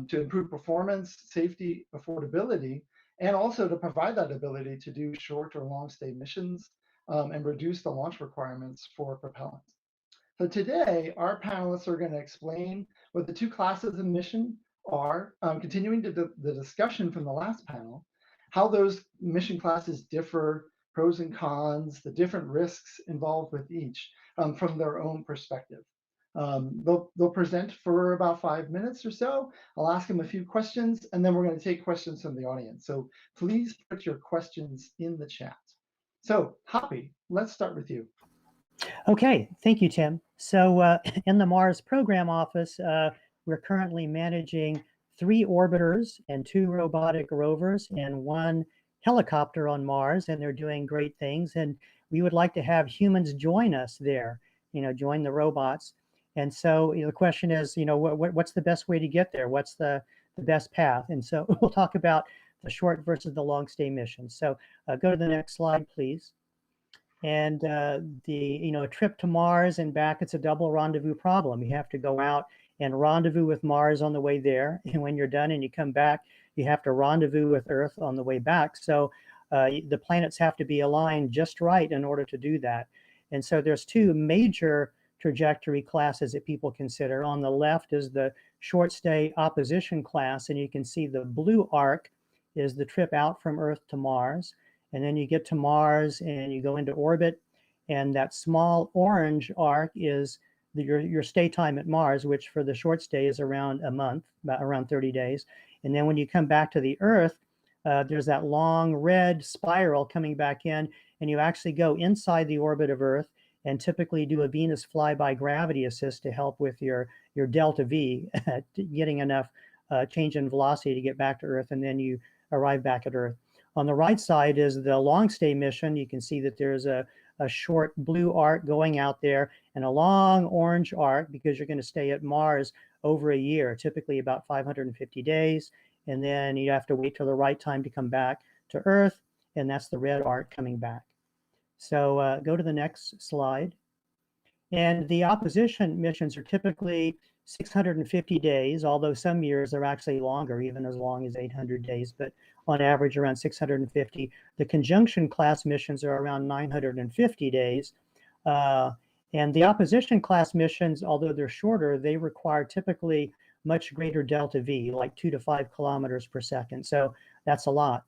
to improve performance, safety, affordability, and also to provide that ability to do short or long stay missions and reduce the launch requirements for propellant. So today, our panelists are going to explain what the two classes of mission are, continuing the discussion from the last panel, how those mission classes differ, pros and cons, the different risks involved with each from their own perspective. They'll present for about 5 minutes or so. I'll ask them a few questions, and then we're going to take questions from the audience. So please put your questions in the chat. So Hoppy, let's start with you. Okay, thank you, Tim. So in the Mars Program Office, we're currently managing 3 orbiters and 2 robotic rovers and 1 helicopter on Mars, and they're doing great things. And we would like to have humans join us there, join the robots. And so the question is, what's the best way to get there? What's the best path? And so we'll talk about the short versus the long stay missions. So go to the next slide, please. And a trip to Mars and back, it's a double rendezvous problem. You have to go out and rendezvous with Mars on the way there. And when you're done and you come back, you have to rendezvous with Earth on the way back. So the planets have to be aligned just right in order to do that. And so there's 2 major trajectory classes that people consider. On the left is the short stay opposition class. And you can see the blue arc is the trip out from Earth to Mars. And then you get to Mars and you go into orbit. And that small orange arc is your stay time at Mars, which for the short stay is around a month, about around 30 days. And then when you come back to the Earth, there's that long red spiral coming back in, and you actually go inside the orbit of Earth and typically do a Venus flyby gravity assist to help with your delta V, getting enough change in velocity to get back to Earth, and then you arrive back at Earth. On the right side is the long stay mission. You can see that there's a short blue arc going out there and a long orange arc because you're going to stay at Mars over a year, typically about 550 days. And then you have to wait till the right time to come back to Earth, and that's the red arc coming back. So go to the next slide. And the opposition missions are typically 650 days, although some years are actually longer, even as long as 800 days, but on average around 650. The conjunction class missions are around 950 days. And the opposition class missions, although they're shorter, they require typically much greater delta V, like 2 to 5 kilometers per second. So that's a lot.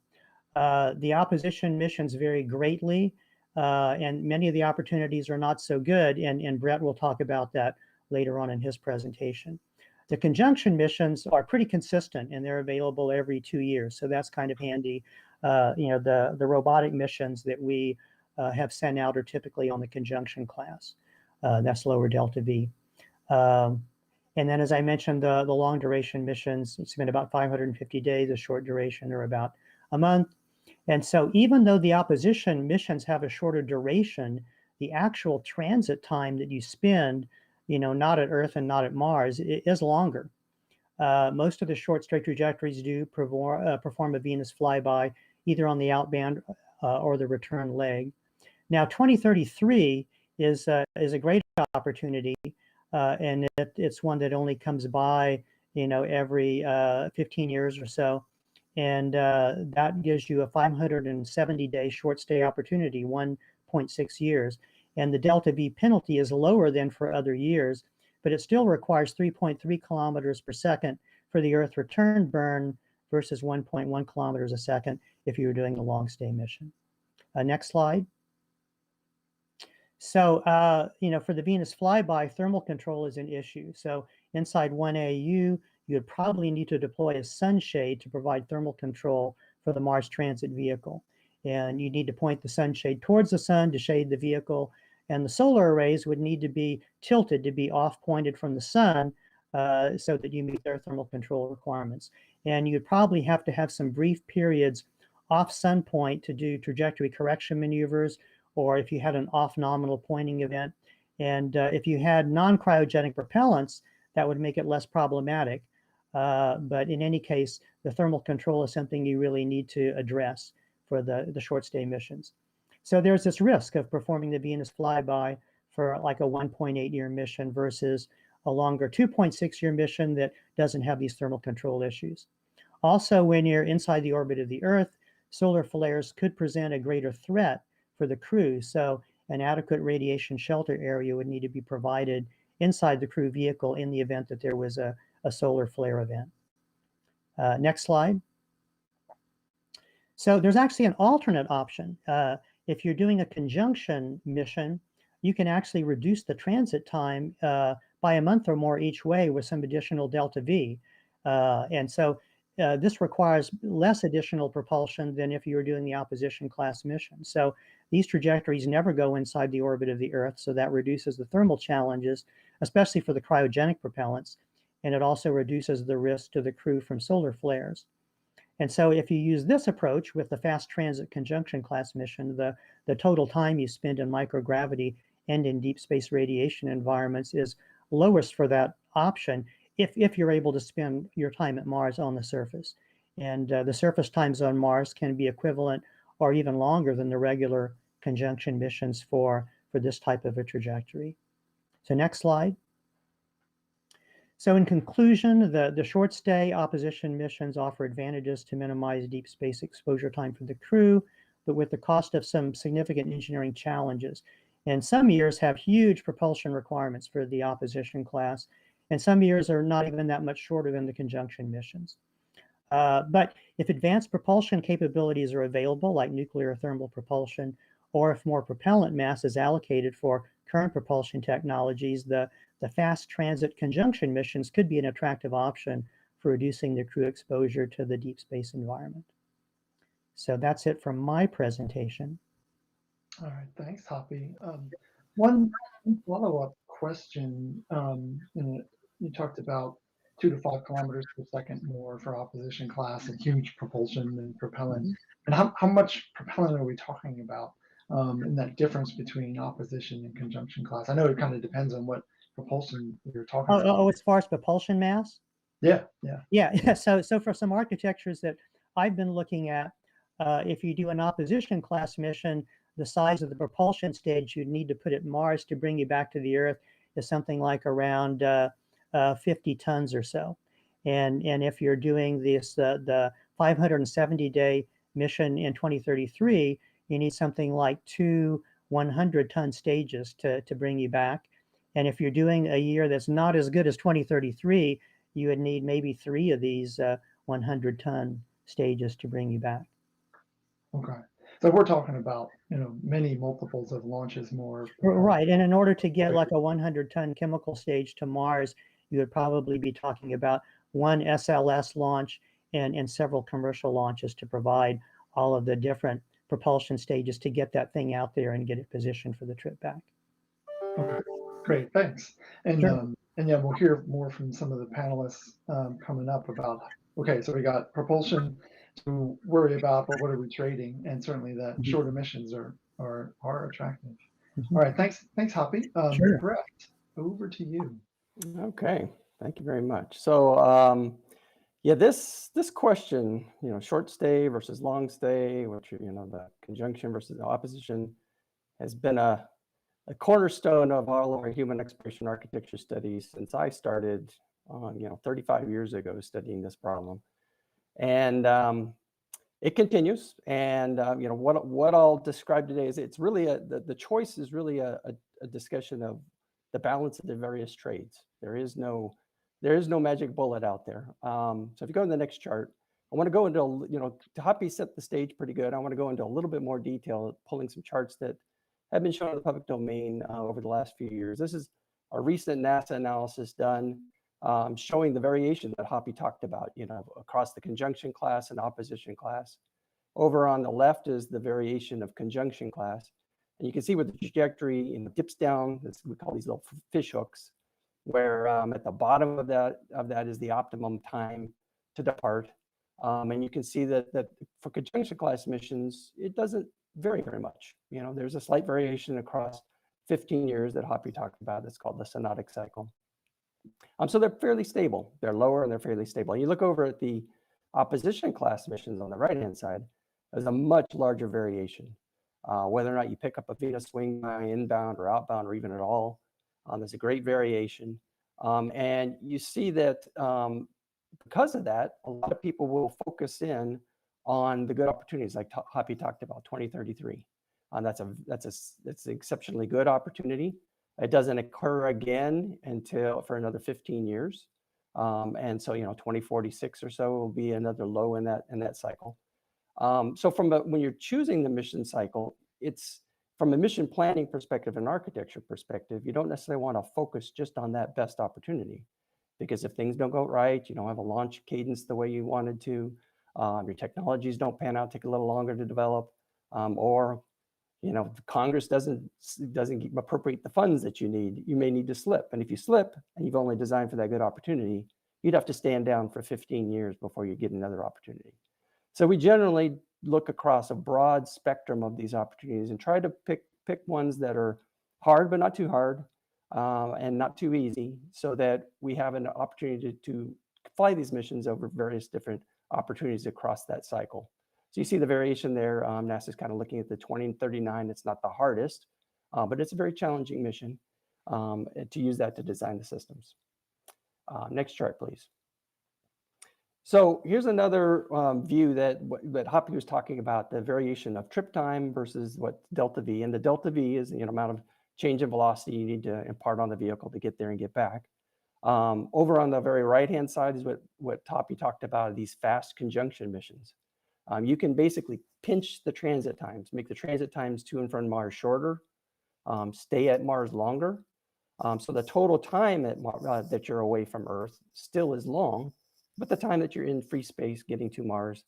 The opposition missions vary greatly, and many of the opportunities are not so good, and Brett will talk about that later on in his presentation. The conjunction missions are pretty consistent, and they're available every 2 years, so that's kind of handy. The robotic missions that we have sent out are typically on the conjunction class. That's lower delta V. And then, as I mentioned, the long duration missions, it's been about 550 days. The short duration are about a month. And so even though the opposition missions have a shorter duration, the actual transit time that you spend, not at Earth and not at Mars, is longer. Most of the short straight trajectories do perform a Venus flyby, either on the outbound or the return leg. Now, 2033 is a great opportunity, and it's one that only comes by, every 15 years or so. And that gives you a 570-day short stay opportunity, 1.6 years. And the delta V penalty is lower than for other years, but it still requires 3.3 kilometers per second for the Earth return burn versus 1.1 kilometers a second if you were doing a long stay mission. Next slide. So, for the Venus flyby, thermal control is an issue. So inside 1AU, you would probably need to deploy a sunshade to provide thermal control for the Mars transit vehicle. And you need to point the sunshade towards the sun to shade the vehicle. And the solar arrays would need to be tilted to be off-pointed from the sun so that you meet their thermal control requirements. And you'd probably have to have some brief periods off sun point to do trajectory correction maneuvers, or if you had an off nominal pointing event. And if you had non-cryogenic propellants, that would make it less problematic. But in any case, the thermal control is something you really need to address for the short stay missions. So there's this risk of performing the Venus flyby for like a 1.8 year mission versus a longer 2.6 year mission that doesn't have these thermal control issues. Also, when you're inside the orbit of the Earth, solar flares could present a greater threat for the crew. So an adequate radiation shelter area would need to be provided inside the crew vehicle in the event that there was a solar flare event. Next slide. So there's actually an alternate option. If you're doing a conjunction mission, you can actually reduce the transit time by a month or more each way with some additional delta V. And so this requires less additional propulsion than if you were doing the opposition class mission. So these trajectories never go inside the orbit of the Earth, so that reduces the thermal challenges, especially for the cryogenic propellants, and it also reduces the risk to the crew from solar flares. And so if you use this approach with the fast transit conjunction class mission, the total time you spend in microgravity and in deep space radiation environments is lowest for that option if you're able to spend your time at Mars on the surface. And the surface times on Mars can be equivalent or even longer than the regular conjunction missions for this type of a trajectory. So next slide. So in conclusion, the short stay opposition missions offer advantages to minimize deep space exposure time for the crew, but with the cost of some significant engineering challenges. And some years have huge propulsion requirements for the opposition class, and some years are not even that much shorter than the conjunction missions. But if advanced propulsion capabilities are available, like nuclear thermal propulsion, or if more propellant mass is allocated for current propulsion technologies, the fast transit conjunction missions could be an attractive option for reducing the crew exposure to the deep space environment. So that's it from my presentation. All right, thanks, Hoppy. One follow-up question. You talked about 2 to 5 kilometers per second more for opposition class and huge propulsion and propellant. And how much propellant are we talking about in that difference between opposition and conjunction class? I know it kind of depends on what propulsion you're talking about. Oh, as far as propulsion mass? Yeah. So for some architectures that I've been looking at, if you do an opposition class mission, the size of the propulsion stage you'd need to put at Mars to bring you back to the Earth is something like around 50 tons or so. And if you're doing this the 570-day mission in 2033, you need something like 2 100-ton stages to bring you back. And if you're doing a year that's not as good as 2033, you would need maybe 3 of these 100-ton stages to bring you back. Okay. So we're talking about, many multiples of launches more. Right. And in order to get like a 100-ton chemical stage to Mars, you would probably be talking about 1 SLS launch and several commercial launches to provide all of the different propulsion stages to get that thing out there and get it positioned for the trip back. Okay, great, thanks. And Sure. and yeah, we'll hear more from some of the panelists coming up about, okay, so we got propulsion to worry about, but what are we trading? And certainly the shorter missions are attractive. All right, thanks, Hoppy. Sure. Brett, over to you. Okay, thank you very much. So yeah, this question, short stay versus long stay, which the conjunction versus the opposition, has been a cornerstone of all of our human exploration architecture studies since I started 35 years ago studying this problem. And it continues. And what I'll describe today is it's really the choice is really a discussion of the balance of the various trades. There is no magic bullet out there. So if you go to the next chart, I want to go into, Hoppy set the stage pretty good. I want to go into a little bit more detail, pulling some charts that have been shown in the public domain over the last few years. This is a recent NASA analysis done showing the variation that Hoppy talked about, across the conjunction class and opposition class. Over on the left is the variation of conjunction class. And you can see where the trajectory dips down. We call these little fish hooks, where at the bottom of that is the optimum time to depart. And you can see that for conjunction class missions, it doesn't vary very much. There's a slight variation across 15 years that Hoppy talked about. That's called the synodic cycle. So they're fairly stable. They're lower and they're fairly stable. And you look over at the opposition class missions on the right-hand side, there's a much larger variation. Whether or not you pick up a Venus wing inbound or outbound or even at all, there's a great variation. And you see that because of that, a lot of people will focus in on the good opportunities like Hoppy talked about, 2033. That's an exceptionally good opportunity. It doesn't occur again for another 15 years. And so, 2046 or so will be another low in that cycle. So when you're choosing the mission cycle, it's from a mission planning perspective and architecture perspective, you don't necessarily want to focus just on that best opportunity, because if things don't go right, you don't have a launch cadence the way you wanted to, your technologies don't pan out, take a little longer to develop, or Congress doesn't appropriate the funds that you need, you may need to slip. And if you slip and you've only designed for that good opportunity, you'd have to stand down for 15 years before you get another opportunity. So we generally look across a broad spectrum of these opportunities and try to pick ones that are hard, but not too hard, and not too easy, so that we have an opportunity to fly these missions over various different opportunities across that cycle. So you see the variation there. NASA's kind of looking at the 2039. It's not the hardest, but it's a very challenging mission to use that to design the systems. Next chart, please. So here's another view that Hoppy was talking about, the variation of trip time versus what delta V. And the delta V is the amount of change in velocity you need to impart on the vehicle to get there and get back. Over on the very right-hand side is what Hoppy talked about, these fast conjunction missions. You can basically pinch the transit times, make the transit times to and from Mars shorter, stay at Mars longer. So the total time that you're away from Earth still is long, but the time that you're in free space getting to Mars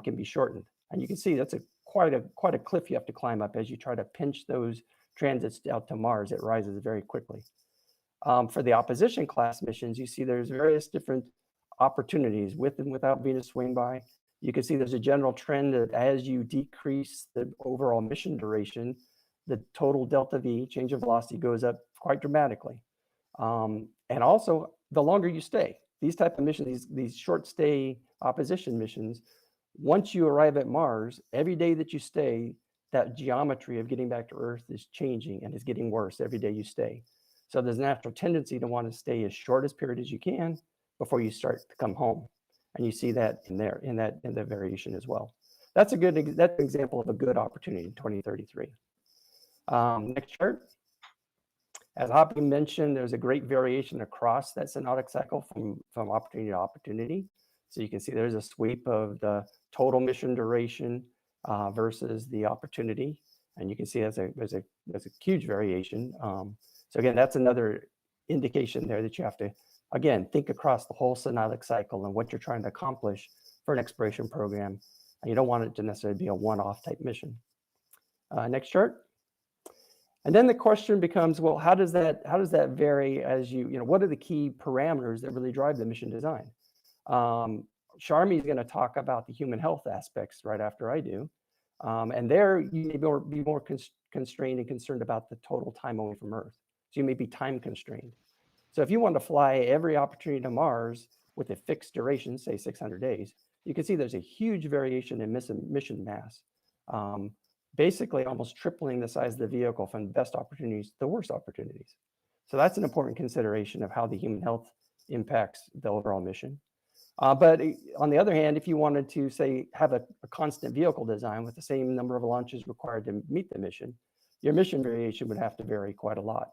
can be shortened. And you can see that's quite a cliff you have to climb up as you try to pinch those transits out to Mars. It rises very quickly. For the opposition class missions, you see there's various different opportunities with and without Venus swingby. You can see there's a general trend that as you decrease the overall mission duration, the total delta V, change of velocity, goes up quite dramatically. And also, the longer you stay, these type of missions, these short stay opposition missions, once you arrive at Mars, every day that you stay, that geometry of getting back to Earth is changing and is getting worse every day you stay. So there's a natural tendency to want to stay as short as period as you can before you start to come home. And you see that in the variation as well. That's an example of a good opportunity in 2033. Next chart. As Hoppy mentioned, there's a great variation across that synodic cycle from opportunity to opportunity. So you can see there's a sweep of the total mission duration versus the opportunity. And you can see there's a huge variation. So again, that's another indication there that you have to, again, think across the whole synodic cycle and what you're trying to accomplish for an exploration program. And you don't want it to necessarily be a one-off type mission. Next chart. And then the question becomes, well, how does that vary as what are the key parameters that really drive the mission design? Sharmi is going to talk about the human health aspects right after I do. And there you may be more constrained and concerned about the total time away from Earth. So you may be time constrained. So if you want to fly every opportunity to Mars with a fixed duration, say 600 days, you can see there's a huge variation in mission mass. Basically almost tripling the size of the vehicle from the best opportunities to the worst opportunities. So that's an important consideration of how the human health impacts the overall mission. But on the other hand, if you wanted to, say, have a constant vehicle design with the same number of launches required to meet the mission, your mission variation would have to vary quite a lot.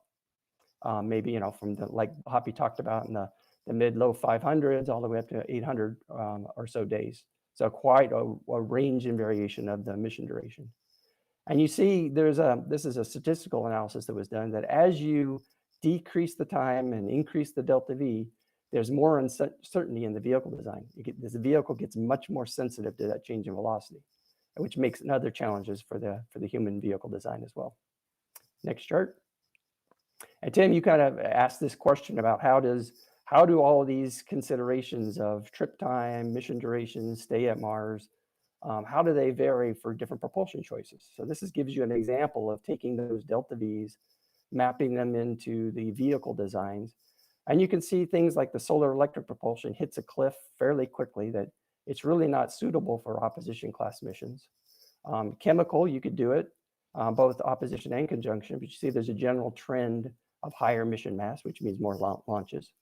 Maybe, from like Hoppy talked about in the mid-low 500s all the way up to 800 or so days. So quite a range in variation of the mission duration. And you see this is a statistical analysis that was done, that as you decrease the time and increase the delta V, there's more uncertainty in the vehicle design. The vehicle gets much more sensitive to that change in velocity, which makes other challenges for the human vehicle design as well. Next chart. And Tim, you kind of asked this question about how do all of these considerations of trip time, mission duration, stay at Mars, how do they vary for different propulsion choices? So this gives you an example of taking those delta Vs, mapping them into the vehicle designs. And you can see things like the solar electric propulsion hits a cliff fairly quickly, that it's really not suitable for opposition class missions. Chemical, you could do it, both opposition and conjunction, but you see there's a general trend of higher mission mass, which means more launches.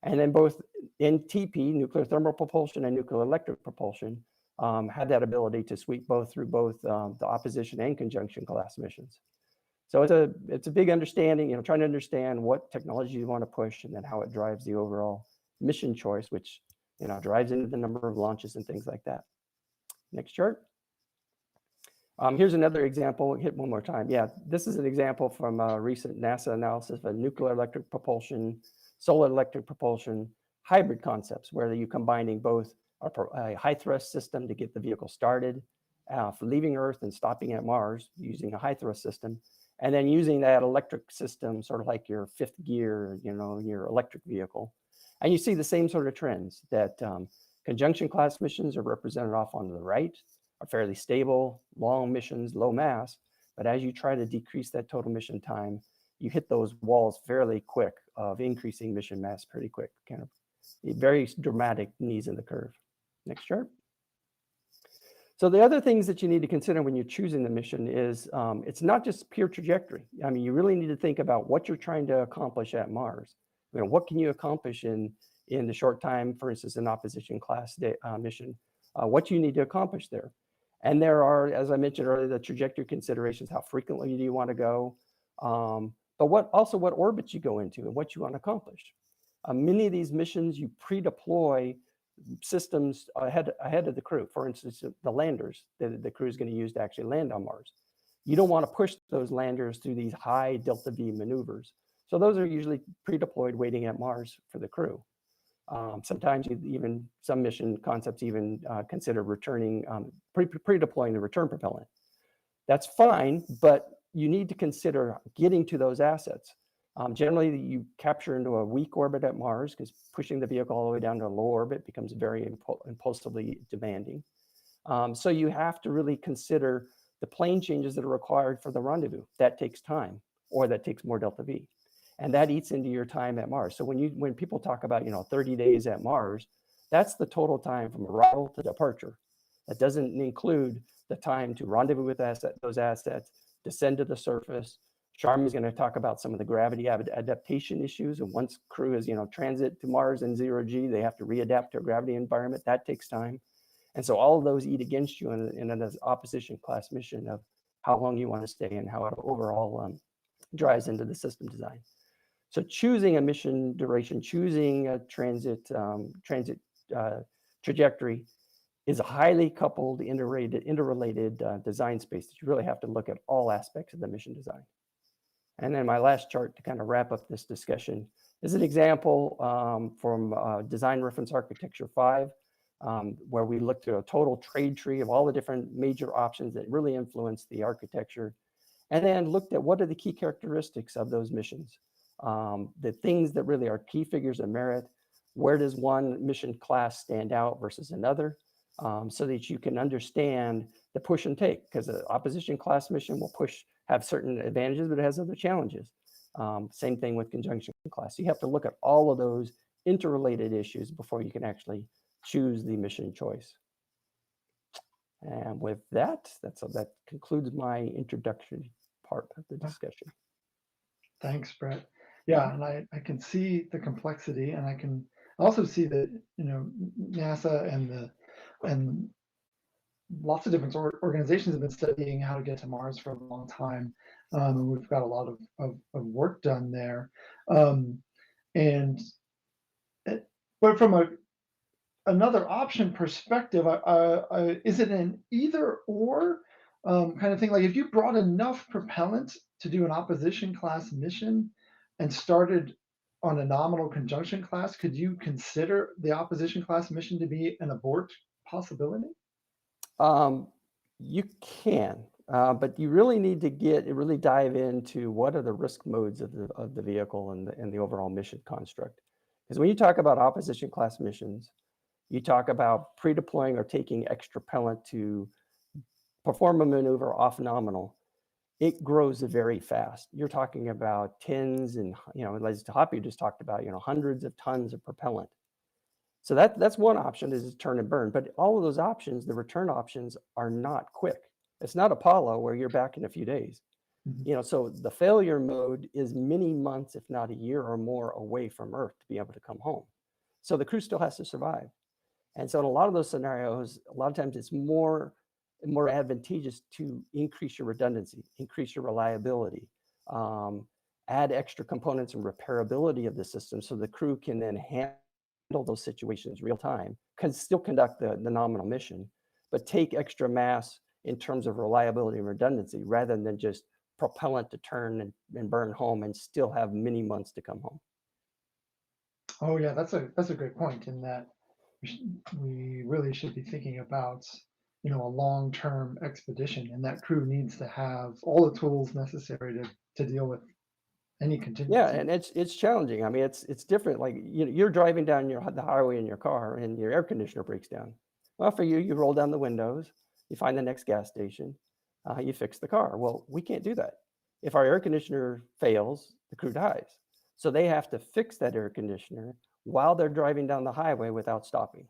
And then both NTP, nuclear thermal propulsion, and nuclear electric propulsion had that ability to sweep through both the opposition and conjunction class missions. So it's a big understanding, trying to understand what technology you want to push and then how it drives the overall mission choice, which drives into the number of launches and things like that. Next chart. Here's another example. Hit one more time. Yeah, this is an example from a recent NASA analysis of nuclear electric propulsion, solar electric propulsion, hybrid concepts, where you're combining both a high thrust system to get the vehicle started for leaving Earth and stopping at Mars using a high thrust system, and then using that electric system, sort of like your fifth gear, your electric vehicle. And you see the same sort of trends, that conjunction class missions are represented off on the right, are fairly stable, long missions, low mass. But as you try to decrease that total mission time, you hit those walls fairly quick of increasing mission mass pretty quick, kind of very dramatic knees in the curve. Next chart. So the other things that you need to consider when you're choosing the mission is it's not just pure trajectory. I mean, you really need to think about what you're trying to accomplish at Mars. What can you accomplish in the short time, for instance, an opposition class mission, what you need to accomplish there. And there are, as I mentioned earlier, the trajectory considerations, how frequently do you want to go, but what orbits you go into and what you want to accomplish. Many of these missions, you pre-deploy systems ahead of the crew. For instance, the landers that the crew is going to use to actually land on Mars. You don't want to push those landers through these high delta V maneuvers. So those are usually pre-deployed waiting at Mars for the crew. Sometimes even some mission concepts even consider returning, pre-deploying the return propellant. That's fine, but you need to consider getting to those assets. Generally, you capture into a weak orbit at Mars because pushing the vehicle all the way down to a low orbit becomes very impulsively demanding. So you have to really consider the plane changes that are required for the rendezvous. That takes time, or that takes more delta V. And that eats into your time at Mars. So when people talk about 30 days at Mars, that's the total time from arrival to departure. That doesn't include the time to rendezvous with those assets, descend to the surface. Sharma is going to talk about some of the gravity adaptation issues. And once crew is transit to Mars in 0G, they have to readapt to a gravity environment. That takes time. And so all of those eat against you in an opposition class mission of how long you want to stay and how it overall drives into the system design. So choosing a mission duration, choosing a transit trajectory is a highly coupled, interrelated design space that you really have to look at all aspects of the mission design. And then my last chart to kind of wrap up this discussion is an example from Design Reference Architecture 5, where we looked at a total trade tree of all the different major options that really influence the architecture, and then looked at what are the key characteristics of those missions. The things that really are key figures of merit, where does one mission class stand out versus another, so that you can understand the push and take, because the opposition class mission will have certain advantages, but it has other challenges. Same thing with conjunction class. So you have to look at all of those interrelated issues before you can actually choose the mission choice. And with that, that concludes my introductory part of the discussion. Thanks, Brett. Yeah, and I can see the complexity, and I can also see that NASA and lots of different organizations have been studying how to get to Mars for a long time. And we've got a lot of work done there. But from another option perspective, is it an either or kind of thing? Like if you brought enough propellant to do an opposition class mission and started on a nominal conjunction class, could you consider the opposition class mission to be an abort possibility? You can, but you really need to really dive into what are the risk modes of the vehicle and the overall mission construct. Because when you talk about opposition class missions, you talk about pre-deploying or taking extra propellant to perform a maneuver off nominal. It grows very fast. You're talking about tens and, as Hoppy just talked about, hundreds of tons of propellant. So that's one option, is turn and burn. But all of those options, the return options, are not quick. It's not Apollo where you're back in a few days. So the failure mode is many months, if not a year or more, away from Earth to be able to come home. So the crew still has to survive. And so in a lot of those scenarios, a lot of times it's more advantageous to increase your redundancy, increase your reliability, add extra components and repairability of the system so the crew can then handle those situations real time, can still conduct the nominal mission, but take extra mass in terms of reliability and redundancy rather than just propellant to turn and burn home and still have many months to come home. Oh yeah, that's a great point, in that we really should be thinking about a long-term expedition, and that crew needs to have all the tools necessary to deal with any contingency. Yeah, and it's challenging. I mean, it's different. Like you're driving down the highway in your car and your air conditioner breaks down. Well, for you roll down the windows, you find the next gas station, you fix the car. Well, we can't do that. If our air conditioner fails, the crew dies. So they have to fix that air conditioner while they're driving down the highway without stopping.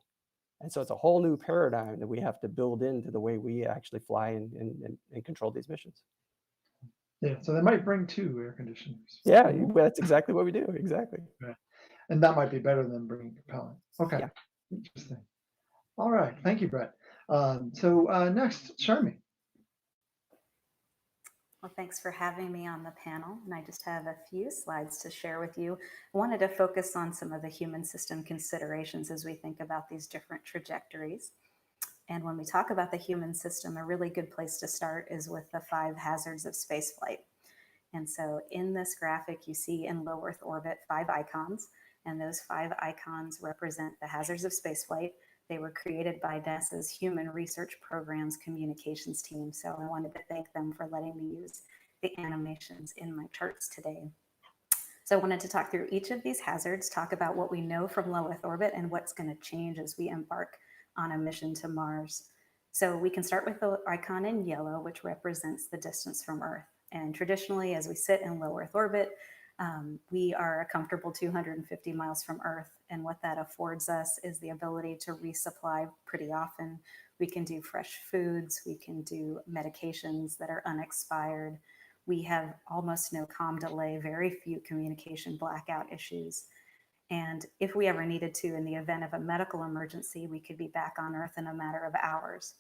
And so it's a whole new paradigm that we have to build into the way we actually fly and control these missions. Yeah, so they might bring 2 air conditioners. Yeah, that's exactly what we do. Exactly. Yeah. And that might be better than bringing propellant. Okay, yeah. Interesting. All right, thank you, Brett. So next, Sharmi. Well, thanks for having me on the panel. And I just have a few slides to share with you. I wanted to focus on some of the human system considerations as we think about these different trajectories. And when we talk about the human system, a really good place to start is with the 5 hazards of spaceflight. And so in this graphic, you see in low Earth orbit 5 icons, and those 5 icons represent the hazards of spaceflight. They were created by NASA's Human Research Program's communications team. So I wanted to thank them for letting me use the animations in my charts today. So I wanted to talk through each of these hazards, talk about what we know from low Earth orbit and what's going to change as we embark on a mission to Mars. So we can start with the icon in yellow, which represents the distance from Earth. And traditionally, as we sit in low Earth orbit, we are a comfortable 250 miles from Earth. And what that affords us is the ability to resupply pretty often. We can do fresh foods, we can do medications that are unexpired. We have almost no comm delay, very few communication blackout issues. And if we ever needed to, in the event of a medical emergency, we could be back on Earth in a matter of hours.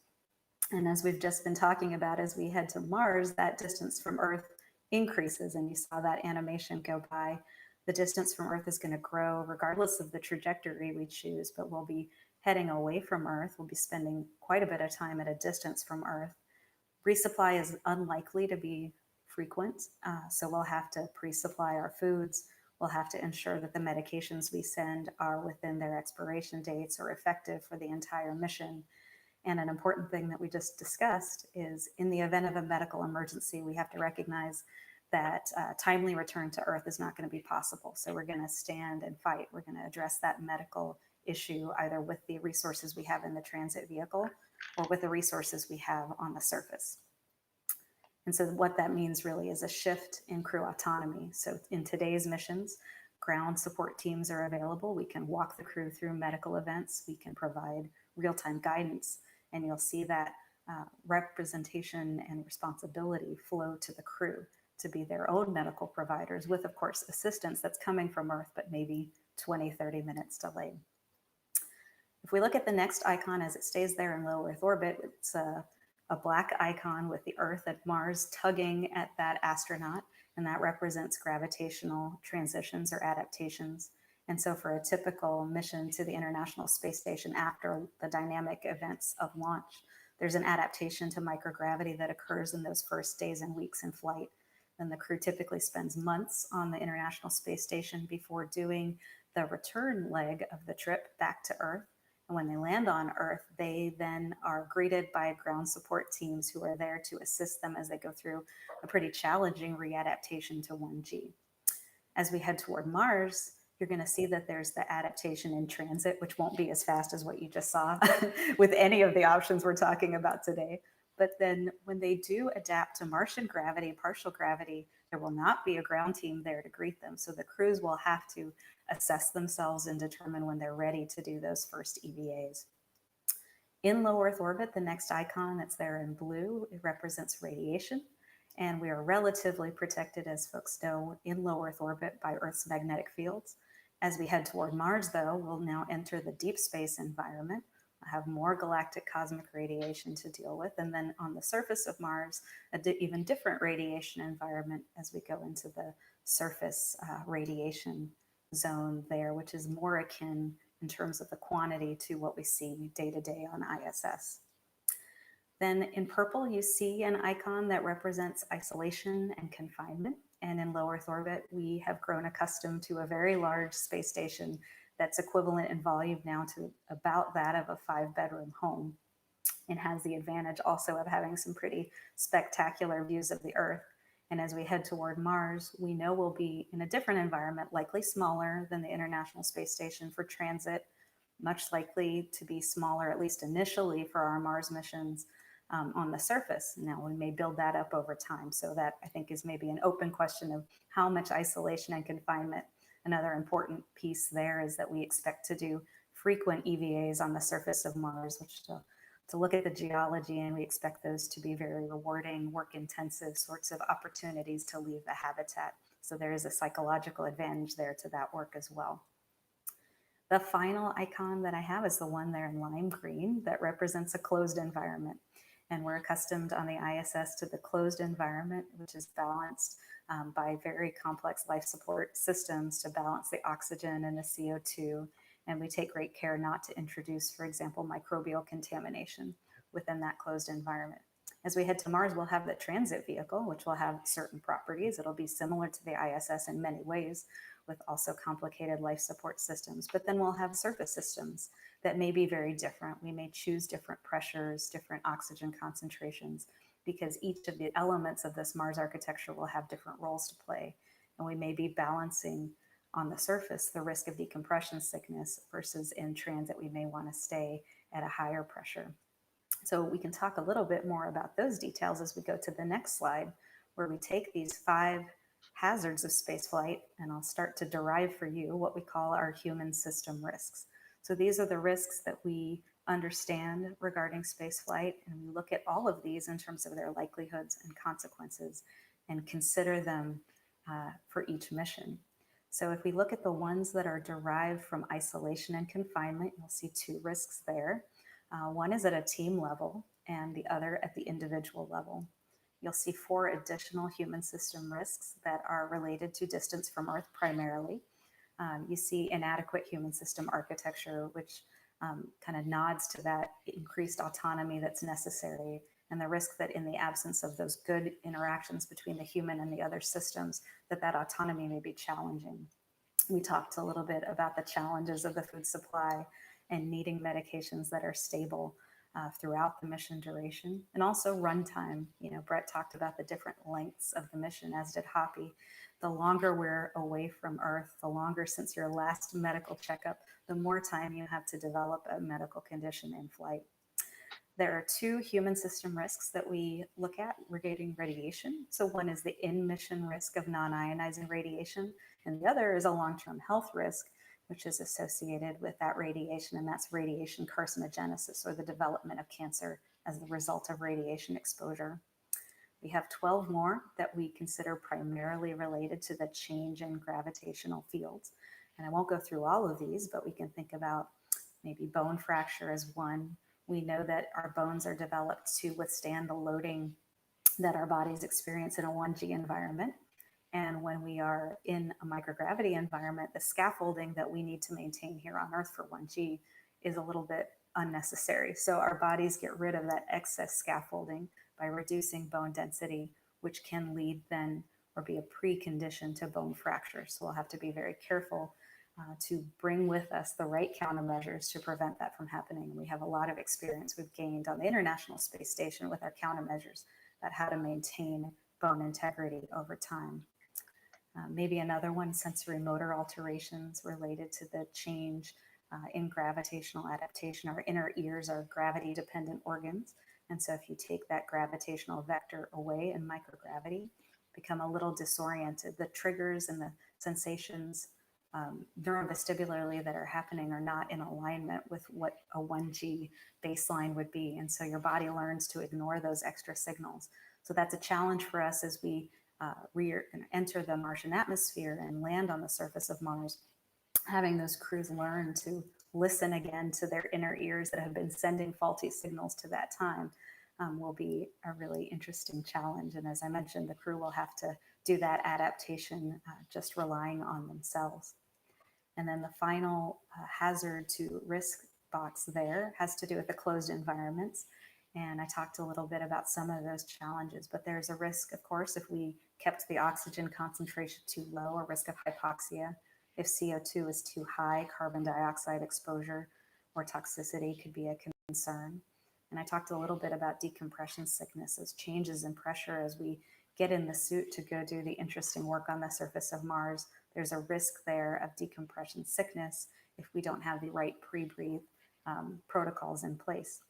And as we've just been talking about, as we head to Mars, that distance from Earth increases, and you saw that animation go by. The distance from Earth is going to grow regardless of the trajectory we choose, but we'll be heading away from Earth. We'll be spending quite a bit of time at a distance from Earth. Resupply is unlikely to be frequent, so we'll have to pre-supply our foods. We'll have to ensure that the medications we send are within their expiration dates or effective for the entire mission. And an important thing that we just discussed is in the event of a medical emergency, we have to recognize that timely return to Earth is not going to be possible. So we're going to stand and fight. We're going to address that medical issue either with the resources we have in the transit vehicle or with the resources we have on the surface. And so what that means really is a shift in crew autonomy. So in today's missions, ground support teams are available. We can walk the crew through medical events. We can provide real-time guidance. And you'll see that representation and responsibility flow to the crew to be their own medical providers with, of course, assistance that's coming from Earth, but maybe 20, 30 minutes delayed. If we look at the next icon as it stays there in low Earth orbit, it's a black icon with the Earth and Mars tugging at that astronaut, and that represents gravitational transitions or adaptations. And so for a typical mission to the International Space Station after the dynamic events of launch, there's an adaptation to microgravity that occurs in those first days and weeks in flight. Then the crew typically spends months on the International Space Station before doing the return leg of the trip back to Earth. And when they land on Earth, they then are greeted by ground support teams who are there to assist them as they go through a pretty challenging readaptation to 1G. As we head toward Mars, you're going to see that there's the adaptation in transit, which won't be as fast as what you just saw with any of the options we're talking about today. But then when they do adapt to Martian gravity, partial gravity, there will not be a ground team there to greet them. So the crews will have to assess themselves and determine when they're ready to do those first EVAs. In low Earth orbit, the next icon that's there in blue, it represents radiation. And we are relatively protected, as folks know, in low Earth orbit by Earth's magnetic fields. As we head toward Mars, though, we'll now enter the deep space environment, have more galactic cosmic radiation to deal with. And then on the surface of Mars, an even different radiation environment as we go into the surface radiation zone there, which is more akin in terms of the quantity to what we see day to day on ISS. Then in purple, you see an icon that represents isolation and confinement. And in low Earth orbit, we have grown accustomed to a very large space station that's equivalent in volume now to about that of a 5-bedroom home. It has the advantage also of having some pretty spectacular views of the Earth. And as we head toward Mars, we know we'll be in a different environment, likely smaller than the International Space Station for transit, much likely to be smaller, at least initially, for our Mars missions on the surface. Now, we may build that up over time. So that, I think, is maybe an open question of how much isolation and confinement. Another important piece there is that we expect to do frequent EVAs on the surface of Mars, which to look at the geology, and we expect those to be very rewarding, work-intensive sorts of opportunities to leave the habitat. So there is a psychological advantage there to that work as well. The final icon that I have is the one there in lime green that represents a closed environment. And we're accustomed on the ISS to the closed environment, which is balanced by very complex life support systems to balance the oxygen and the CO2 And we take great care not to introduce, for example, microbial contamination within that closed environment. As we head to Mars, we'll have the transit vehicle, which will have certain properties. It'll be similar to the ISS in many ways, with also complicated life support systems. But then we'll have surface systems that may be very different. We may choose different pressures, different oxygen concentrations, because each of the elements of this Mars architecture will have different roles to play. And we may be balancing on the surface the risk of decompression sickness versus in transit, we may want to stay at a higher pressure. So we can talk a little bit more about those details as we go to the next slide, where we take these 5 hazards of spaceflight, and I'll start to derive for you what we call our human system risks. So these are the risks that we understand regarding spaceflight, and we look at all of these in terms of their likelihoods and consequences and consider them for each mission. So if we look at the ones that are derived from isolation and confinement, you'll see 2 risks there. One is at a team level and the other at the individual level. You'll see 4 additional human system risks that are related to distance from Earth primarily. You see inadequate human system architecture, which kind of nods to that increased autonomy that's necessary, and the risk that in the absence of those good interactions between the human and the other systems, that autonomy may be challenging. We talked a little bit about the challenges of the food supply and needing medications that are stable throughout the mission duration, and also runtime. You know, Brett talked about the different lengths of the mission, as did Hoppy. The longer we're away from Earth, the longer since your last medical checkup, the more time you have to develop a medical condition in flight. There are 2 human system risks that we look at regarding radiation. So one is the in-mission risk of non-ionizing radiation, and the other is a long-term health risk, which is associated with that radiation, and that's radiation carcinogenesis, or the development of cancer as the result of radiation exposure. We have 12 more that we consider primarily related to the change in gravitational fields. And I won't go through all of these, but we can think about maybe bone fracture as one. We know that our bones are developed to withstand the loading that our bodies experience in a 1G environment. And when we are in a microgravity environment, the scaffolding that we need to maintain here on Earth for 1G is a little bit unnecessary. So our bodies get rid of that excess scaffolding by reducing bone density, which can lead then or be a precondition to bone fracture. So we'll have to be very careful to bring with us the right countermeasures to prevent that from happening. We have a lot of experience we've gained on the International Space Station with our countermeasures about how to maintain bone integrity over time. Maybe another one, sensory motor alterations related to the change in gravitational adaptation. Our inner ears are gravity-dependent organs. And so if you take that gravitational vector away in microgravity, become a little disoriented. The triggers and the sensations neurovestibularly that are happening are not in alignment with what a 1G baseline would be. And so your body learns to ignore those extra signals. So that's a challenge for us as we enter the Martian atmosphere and land on the surface of Mars. Having those crews learn to listen again to their inner ears that have been sending faulty signals to that time will be a really interesting challenge. And as I mentioned, the crew will have to do that adaptation just relying on themselves. And then the final hazard to risk box there has to do with the closed environments. And I talked a little bit about some of those challenges, but there's a risk, of course, if we kept the oxygen concentration too low, a risk of hypoxia. If CO2 is too high, carbon dioxide exposure or toxicity could be a concern. And I talked a little bit about decompression sickness, as changes in pressure as we get in the suit to go do the interesting work on the surface of Mars. There's a risk there of decompression sickness if we don't have the right pre-breathe protocols in place.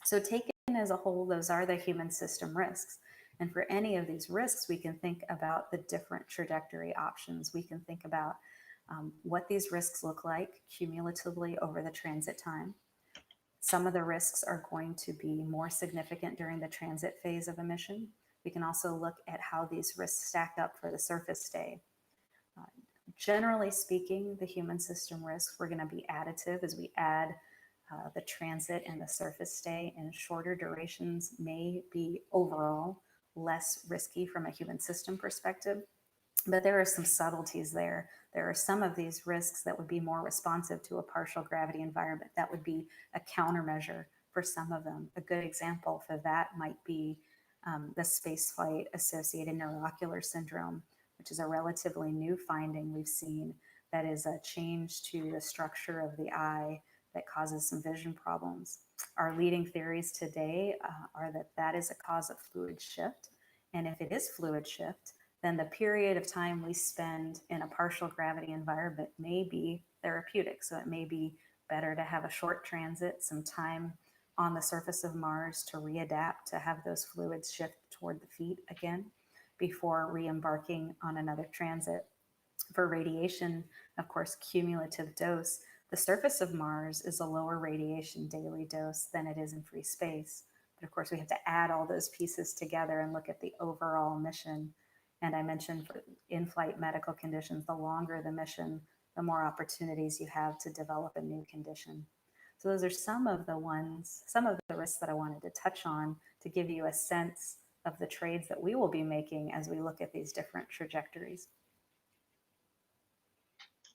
So taken as a whole, those are the human system risks. And for any of these risks, we can think about the different trajectory options. We can think about what these risks look like cumulatively over the transit time. Some of the risks are going to be more significant during the transit phase of a mission. We can also look at how these risks stack up for the surface stay. Generally speaking, the human system risks were going to be additive as we add the transit and the surface stay, and shorter durations may be overall less risky from a human system perspective. But there are some subtleties there There are some of these risks that would be more responsive to a partial gravity environment. That would be a countermeasure for some of them. A good example for that might be the spaceflight associated neuroocular syndrome, which is a relatively new finding we've seen that is a change to the structure of the eye that causes some vision problems. Our leading theories today are that that is a cause of fluid shift. And if it is fluid shift, then the period of time we spend in a partial gravity environment may be therapeutic. So it may be better to have a short transit, some time on the surface of Mars to readapt, to have those fluids shift toward the feet again before re-embarking on another transit. For radiation, of course, cumulative dose, the surface of Mars is a lower radiation daily dose than it is in free space. But of course, we have to add all those pieces together and look at the overall mission. And I mentioned for in-flight medical conditions, the longer the mission, the more opportunities you have to develop a new condition. So those are some of the risks that I wanted to touch on to give you a sense of the trades that we will be making as we look at these different trajectories.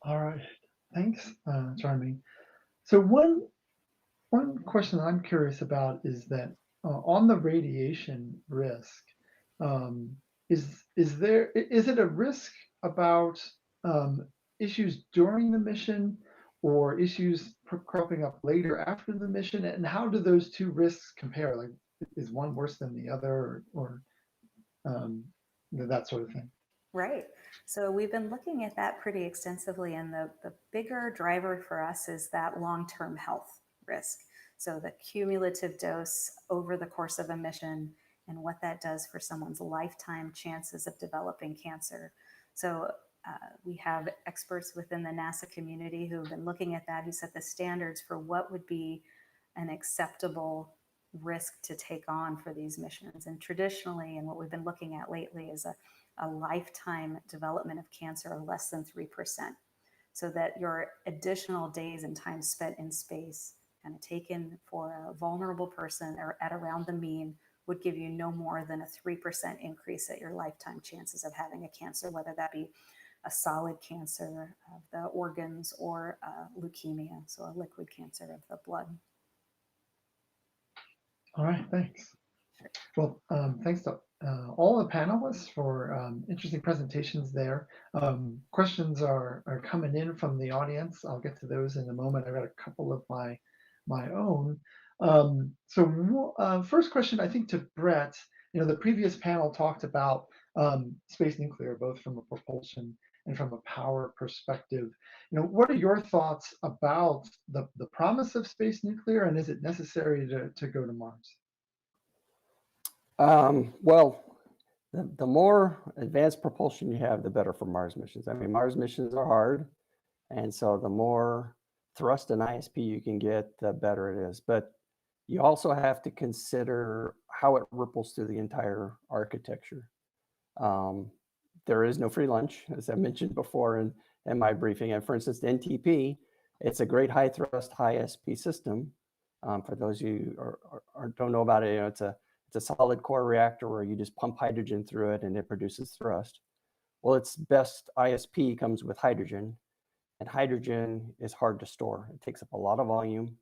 All right, thanks, Charmaine. So one question I'm curious about is that on the radiation risk, is it a risk about issues during the mission or issues cropping up later after the mission, and how do those two risks compare? Like, is one worse than the other, or that sort of thing? Right. So we've been looking at that pretty extensively, and the bigger driver for us is that long-term health risk. So the cumulative dose over the course of a mission and what that does for someone's lifetime chances of developing cancer. So we have experts within the NASA community who have been looking at that, who set the standards for what would be an acceptable risk to take on for these missions. And traditionally, and what we've been looking at lately, is a lifetime development of cancer of less than 3%. So that your additional days and time spent in space, kind of taken for a vulnerable person or at around the mean, would give you no more than a 3% increase at your lifetime chances of having a cancer, whether that be a solid cancer of the organs or leukemia, so a liquid cancer of the blood. All right, thanks. Well, thanks to all the panelists for interesting presentations there. Questions are coming in from the audience. I'll get to those in a moment. I've got a couple of my own. First question, I think, to Brett. The previous panel talked about space nuclear, both from a propulsion and from a power perspective. What are your thoughts about the promise of space nuclear, and is it necessary to go to Mars? Well, the more advanced propulsion you have, the better for Mars missions. I mean, Mars missions are hard, and so the more thrust and ISP you can get, the better it is. But you also have to consider how it ripples through the entire architecture. There is no free lunch, as I mentioned before in my briefing. And for instance, the NTP, it's a great high thrust, high SP system. For those of you who don't know about it, it's a solid core reactor where you just pump hydrogen through it and it produces thrust. Well, its best ISP comes with hydrogen, and hydrogen is hard to store. It takes up a lot of volume.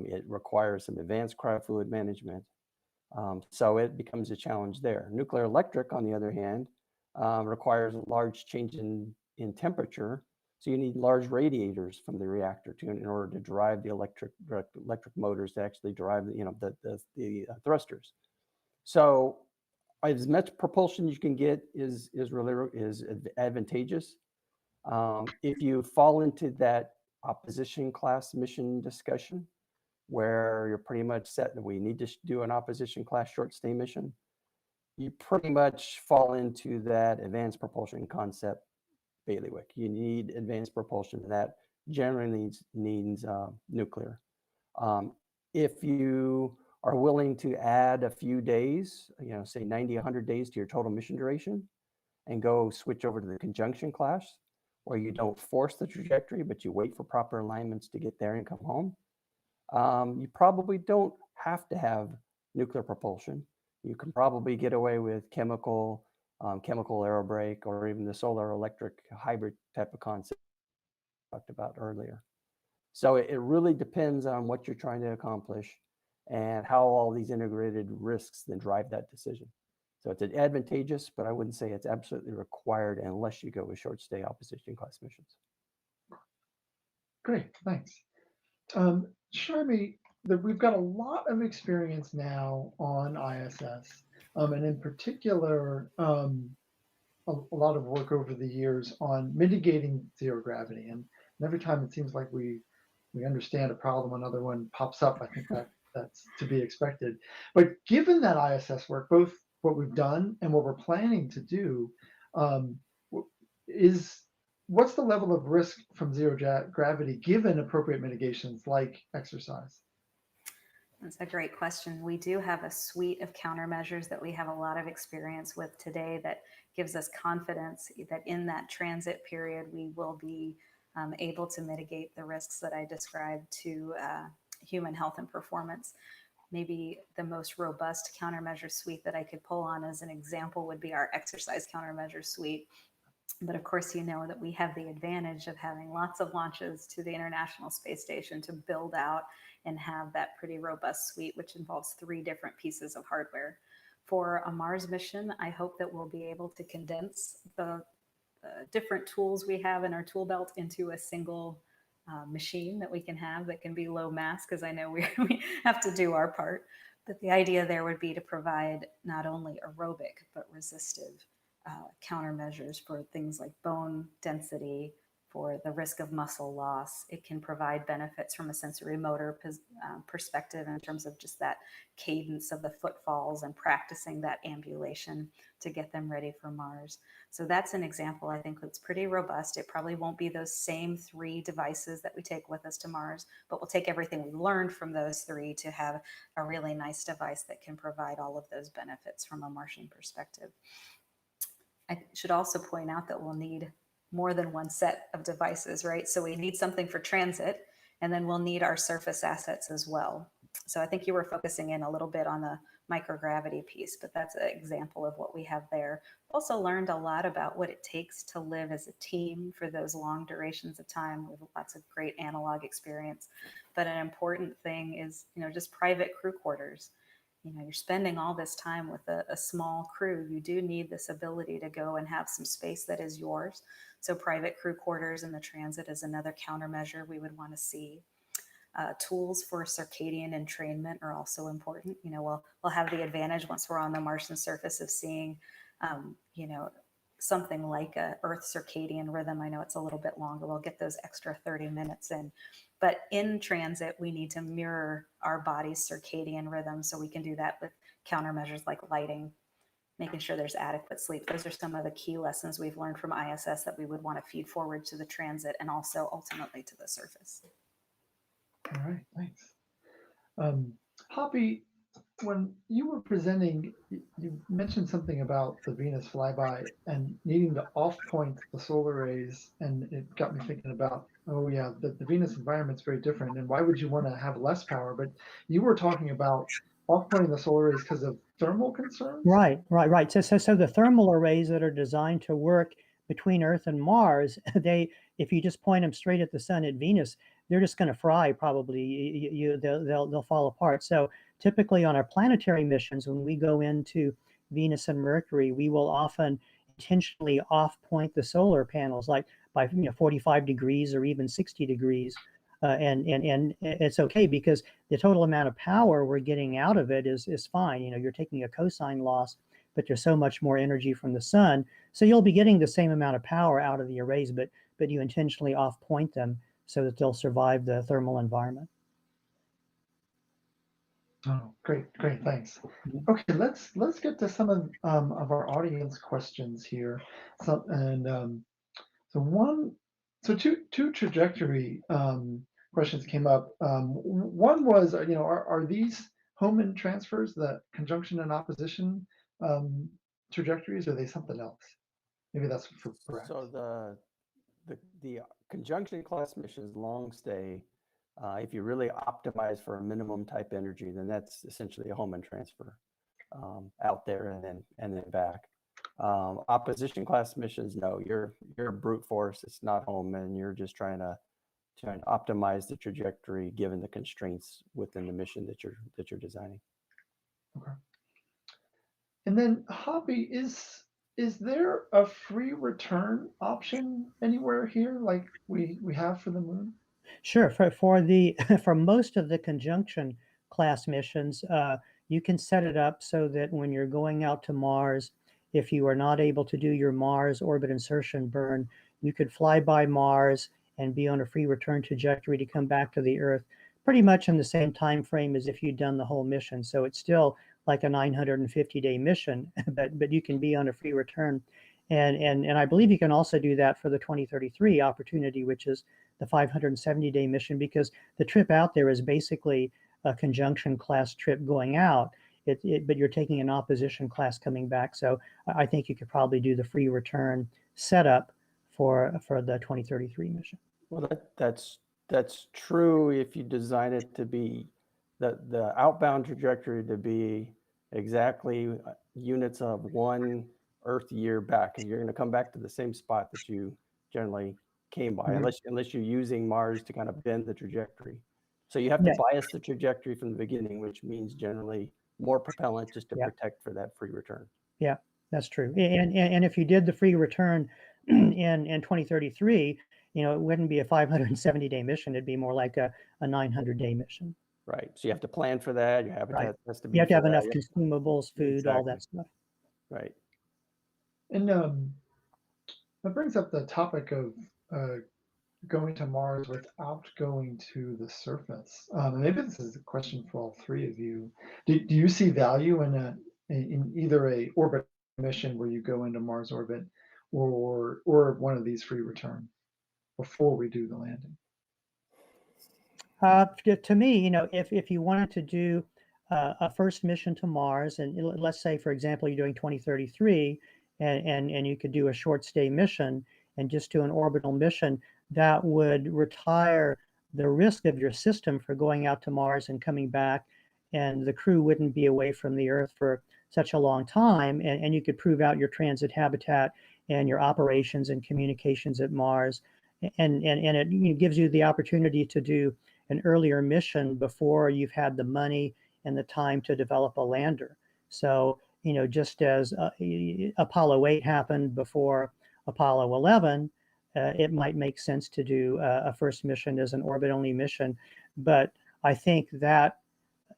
It requires some advanced cryofluid management. So it becomes a challenge there. Nuclear electric, on the other hand, requires a large change in temperature. So you need large radiators from the reactor in order to drive the electric motors to actually drive the thrusters. So as much propulsion you can get is advantageous. If you fall into that opposition class mission discussion, where you're pretty much set that we need to do an opposition class short stay mission, you pretty much fall into that advanced propulsion concept bailiwick. You need advanced propulsion, and that generally needs nuclear. If you are willing to add a few days, say 90, 100 days to your total mission duration, and go switch over to the conjunction class, where you don't force the trajectory, but you wait for proper alignments to get there and come home, you probably don't have to have nuclear propulsion. You can probably get away with chemical chemical aerobrake, or even the solar electric hybrid type of concept I talked about earlier. So it really depends on what you're trying to accomplish and how all these integrated risks then drive that decision. So it's advantageous, but I wouldn't say it's absolutely required unless you go with short stay opposition class missions. Great, thanks. Sharmi, we've got a lot of experience now on ISS, and in particular, a lot of work over the years on mitigating zero gravity. And every time it seems like we understand a problem, another one pops up. I think that's to be expected. But given that ISS work, both what we've done and what we're planning to do, what's the level of risk from zero gravity given appropriate mitigations like exercise? That's a great question. We do have a suite of countermeasures that we have a lot of experience with today that gives us confidence that in that transit period, we will be able to mitigate the risks that I described to human health and performance. Maybe the most robust countermeasure suite that I could pull on as an example would be our exercise countermeasure suite. But of course, you know that we have the advantage of having lots of launches to the International Space Station to build out and have that pretty robust suite, which involves 3 different pieces of hardware. For a Mars mission, I hope that we'll be able to condense the different tools we have in our tool belt into a single machine that we can have that can be low mass, because I know we have to do our part. But the idea there would be to provide not only aerobic, but resistive countermeasures for things like bone density, for the risk of muscle loss. It can provide benefits from a sensory motor perspective in terms of just that cadence of the footfalls and practicing that ambulation to get them ready for Mars. So that's an example I think that's pretty robust. It probably won't be those same 3 devices that we take with us to Mars, but we'll take everything we learned from those 3 to have a really nice device that can provide all of those benefits from a Martian perspective. I should also point out that we'll need more than one set of devices, right? So we need something for transit, and then we'll need our surface assets as well. So I think you were focusing in a little bit on the microgravity piece, but that's an example of what we have there. Also learned a lot about what it takes to live as a team for those long durations of time. We have lots of great analog experience, but an important thing is, just private crew quarters. You're spending all this time with a small crew. You do need this ability to go and have some space that is yours. So private crew quarters in the transit is another countermeasure we would want to see. Tools for circadian entrainment are also important. We'll have the advantage once we're on the Martian surface of seeing, something like a Earth circadian rhythm. I know it's a little bit longer. We'll get those extra 30 minutes in. But in transit, we need to mirror our body's circadian rhythm. So we can do that with countermeasures like lighting, making sure there's adequate sleep. Those are some of the key lessons we've learned from ISS that we would want to feed forward to the transit and also ultimately to the surface. All right, thanks. Hoppy, when you were presenting, you mentioned something about the Venus flyby and needing to off-point the solar rays, and it got me thinking about, oh yeah, the Venus environment's very different, and why would you want to have less power? But you were talking about off-pointing the solar rays because of thermal concerns? Right. So the thermal arrays that are designed to work between Earth and Mars, if you just point them straight at the sun at Venus, they're just going to fry probably. They'll fall apart. So typically on our planetary missions, when we go into Venus and Mercury, we will often intentionally off-point the solar panels, like by 45 degrees or even 60 degrees. And it's okay because the total amount of power we're getting out of it is fine. You're taking a cosine loss, but there's so much more energy from the sun. So you'll be getting the same amount of power out of the arrays, but you intentionally off-point them so that they'll survive the thermal environment. Oh, great, thanks. Okay, let's get to some of our audience questions here. So two trajectory questions came up. One was, are these Hohmann transfers, the conjunction and opposition trajectories, or are they something else? Maybe that's for Brett. So the conjunction class missions, long stay, if you really optimize for a minimum type energy, then that's essentially a Hohmann transfer out there and then back. Opposition class missions, no, you're a brute force. It's not home, and you're just trying to optimize the trajectory given the constraints within the mission that you're designing. Okay. And then hobby, is there a free return option anywhere here like we have for the moon? Sure. For the for most of the conjunction class missions, you can set it up so that when you're going out to Mars, if you are not able to do your Mars orbit insertion burn, you could fly by Mars and be on a free return trajectory to come back to the Earth, pretty much in the same time frame as if you'd done the whole mission. So it's still like a 950-day mission, but you can be on a free return. And I believe you can also do that for the 2033 opportunity, which is the 570-day mission, because the trip out there is basically a conjunction class trip going out, but you're taking an opposition class coming back. So I think you could probably do the free return setup for the 2033 mission. Well, that's true if you design it to be the outbound trajectory to be exactly units of 1 Earth year back, and you're going to come back to the same spot that you generally came by, unless you're using Mars to kind of bend the trajectory. So you have to bias the trajectory from the beginning, which means generally more propellant just to protect for that free return. Yeah, that's true. And if you did the free return in 2033, it wouldn't be a 570-day mission. It'd be more like a 900-day mission. Right. So you have to plan for that. Your habitat has to be. You have to have enough consumables, food, all that stuff. Right. And that brings up the topic of going to Mars without going to the surface. And maybe this is a question for all three of you. Do you see value in either a orbit mission where you go into Mars orbit, or one of these free return before we do the landing? To me, if you wanted to do a first mission to Mars, and let's say, for example, you're doing 2033, and you could do a short stay mission and just do an orbital mission, that would retire the risk of your system for going out to Mars and coming back, and the crew wouldn't be away from the Earth for such a long time, and you could prove out your transit habitat and your operations and communications at Mars, and it gives you the opportunity to do an earlier mission before you've had the money and the time to develop a lander. So, just as Apollo 8 happened before Apollo 11, it might make sense to do a first mission as an orbit-only mission. But I think that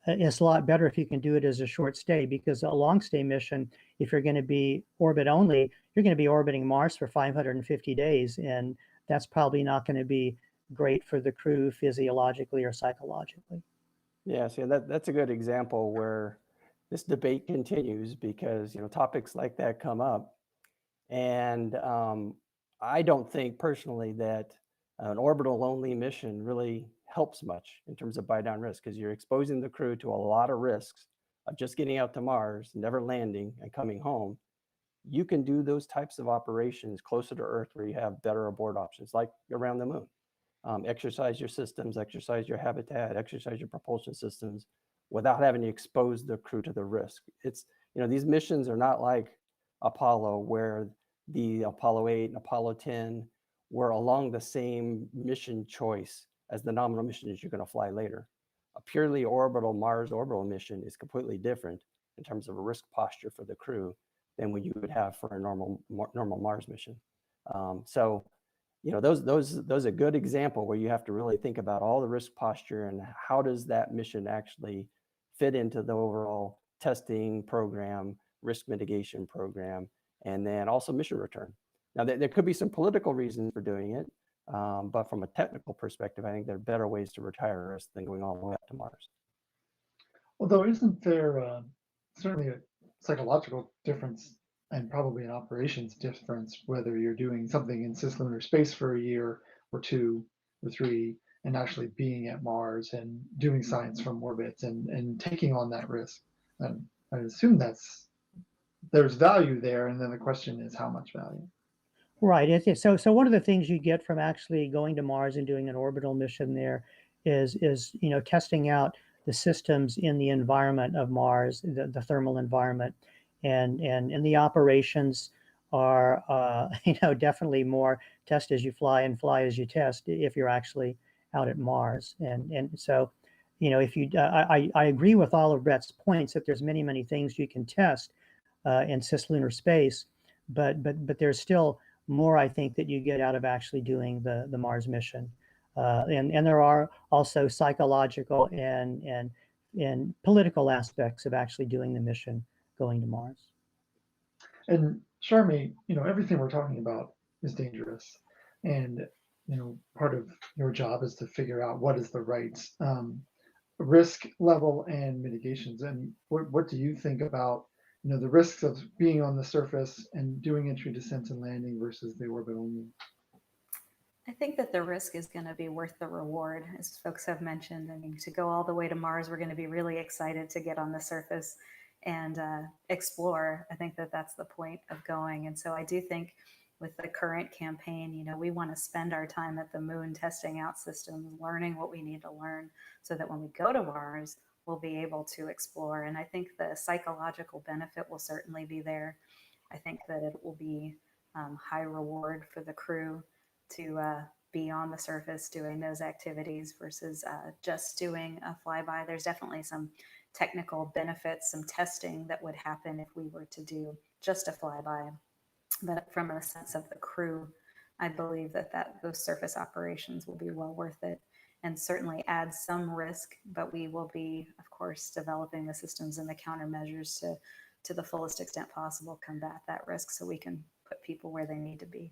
it's a lot better if you can do it as a short stay, because a long stay mission, if you're going to be orbit only, you're going to be orbiting Mars for 550 days. And that's probably not going to be great for the crew physiologically or psychologically. Yeah, so that's a good example where this debate continues, because topics like that come up, and I don't think personally that an orbital only mission really helps much in terms of buy down risk, because you're exposing the crew to a lot of risks of just getting out to Mars, never landing, and coming home. You can do those types of operations closer to Earth where you have better abort options, like around the moon. Exercise your systems, exercise your habitat, exercise your propulsion systems without having to expose the crew to the risk. It's, these missions are not like Apollo, where the Apollo 8 and Apollo 10 were along the same mission choice as the nominal missions you're going to fly later. A purely orbital Mars orbital mission is completely different in terms of a risk posture for the crew than what you would have for a normal Mars mission. So, those are a good example where you have to really think about all the risk posture and how does that mission actually fit into the overall testing program, risk mitigation program, and then also mission return. Now, there could be some political reasons for doing it, but from a technical perspective, I think there are better ways to retire risk than going all the way up to Mars. Although, isn't there certainly a psychological difference and probably an operations difference whether you're doing something in cislunar space for a year or 2 or 3 and actually being at Mars and doing science from orbit and taking on that risk? And I assume there's value there, and then the question is how much value. Right. So one of the things you get from actually going to Mars and doing an orbital mission there is testing out the systems in the environment of Mars, the thermal environment. and the operations are definitely more test as you fly and fly as you test if you're actually out at Mars. And so, if you I agree with all of Brett's points that there's many things you can test in cislunar space, but there's still more, I think, that you get out of actually doing the Mars mission. And there are also psychological and political aspects of actually doing the mission, going to Mars. And Charmy, everything we're talking about is dangerous. And, part of your job is to figure out what is the right risk level and mitigations. And what do you think about, the risks of being on the surface and doing entry, descent, and landing versus the orbit only? I think that the risk is going to be worth the reward, as folks have mentioned. I mean, to go all the way to Mars, we're going to be really excited to get on the surface and explore. I think that that's the point of going. And so I do think with the current campaign, we want to spend our time at the moon testing out systems, learning what we need to learn so that when we go to Mars, we'll be able to explore. And I think the psychological benefit will certainly be there. I think that it will be high reward for the crew to be on the surface doing those activities versus just doing a flyby. There's definitely some technical benefits, some testing that would happen if we were to do just a flyby. But from a sense of the crew, I believe that those surface operations will be well worth it and certainly add some risk, but we will be, of course, developing the systems and the countermeasures to the fullest extent possible combat that risk so we can put people where they need to be.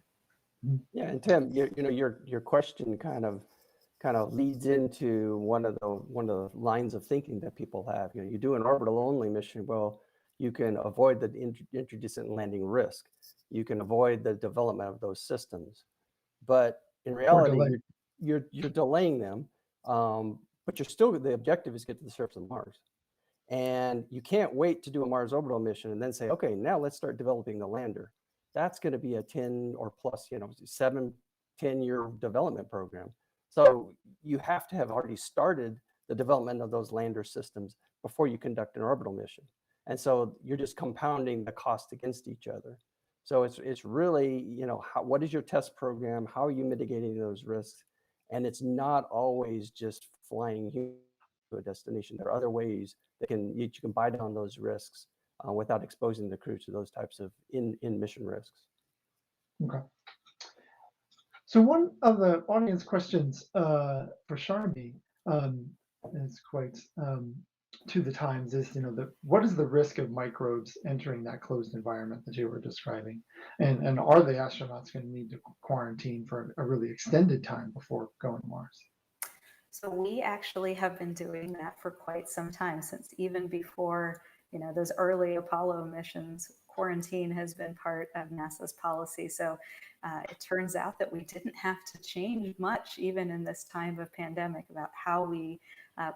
Yeah, and Tim, your question kind of leads into one of the lines of thinking that people have. You do an orbital only mission, well, you can avoid the interdistant landing risk. You can avoid the development of those systems, but in reality, you're delaying them. But you're still, the objective is to get to the surface of Mars, and you can't wait to do a Mars orbital mission and then say, okay, now let's start developing the lander. That's going to be a 10 or plus, 7-10-year development program. So you have to have already started the development of those lander systems before you conduct an orbital mission. And so you're just compounding the cost against each other. So it's really, what is your test program? How are you mitigating those risks? And it's not always just flying to a destination. There are other ways that you can buy down those risks without exposing the crew to those types of in-mission risks. Okay. So one of the audience questions for Charmy is quite to the times is, what is the risk of microbes entering that closed environment that you were describing? And are the astronauts going to need to quarantine for a really extended time before going to Mars? So we actually have been doing that for quite some time, since even before, those early Apollo missions. Quarantine has been part of NASA's policy. So it turns out that we didn't have to change much, even in this time of pandemic, about how we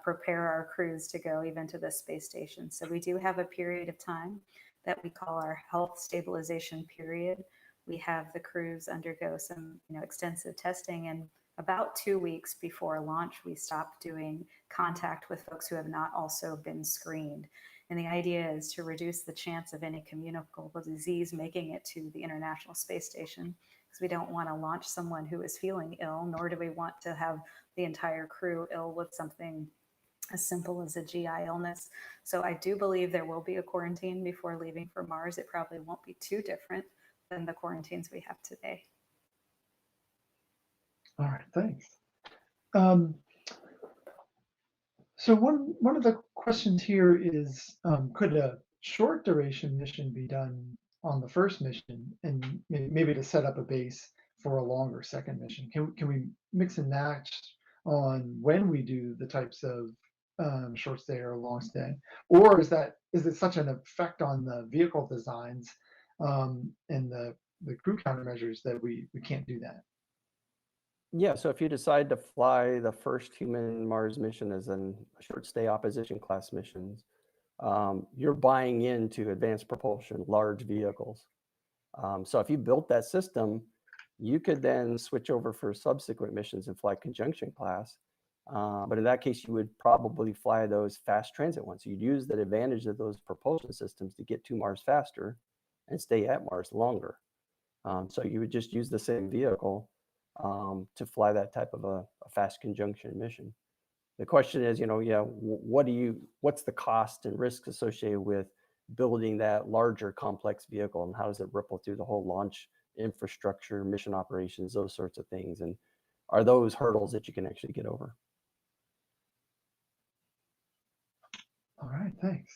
prepare our crews to go even to the space station. So we do have a period of time that we call our health stabilization period. We have the crews undergo some extensive testing, and about 2 weeks before launch, we stopped doing contact with folks who have not also been screened. And the idea is to reduce the chance of any communicable disease making it to the International Space Station, because we don't want to launch someone who is feeling ill, nor do we want to have the entire crew ill with something as simple as a GI illness. So I do believe there will be a quarantine before leaving for Mars. It probably won't be too different than the quarantines we have today. All right, thanks. So one of the questions here is, could a short duration mission be done on the first mission and maybe to set up a base for a longer second mission? Can we mix and match on when we do the types of short stay or long stay? Or is it such an effect on the vehicle designs and the crew countermeasures that we can't do that? Yeah, so if you decide to fly the first human Mars mission as a short stay opposition class missions, you're buying into advanced propulsion, large vehicles. So if you built that system, you could then switch over for subsequent missions and fly conjunction class But in that case, you would probably fly those fast transit ones. So you'd use the advantage of those propulsion systems to get to Mars faster and stay at Mars longer. So you would just use the same vehicle to fly that type of a fast conjunction mission. The question is, what's the cost and risks associated with building that larger complex vehicle, and how does it ripple through the whole launch infrastructure, mission operations, those sorts of things? And are those hurdles that you can actually get over? All right, thanks.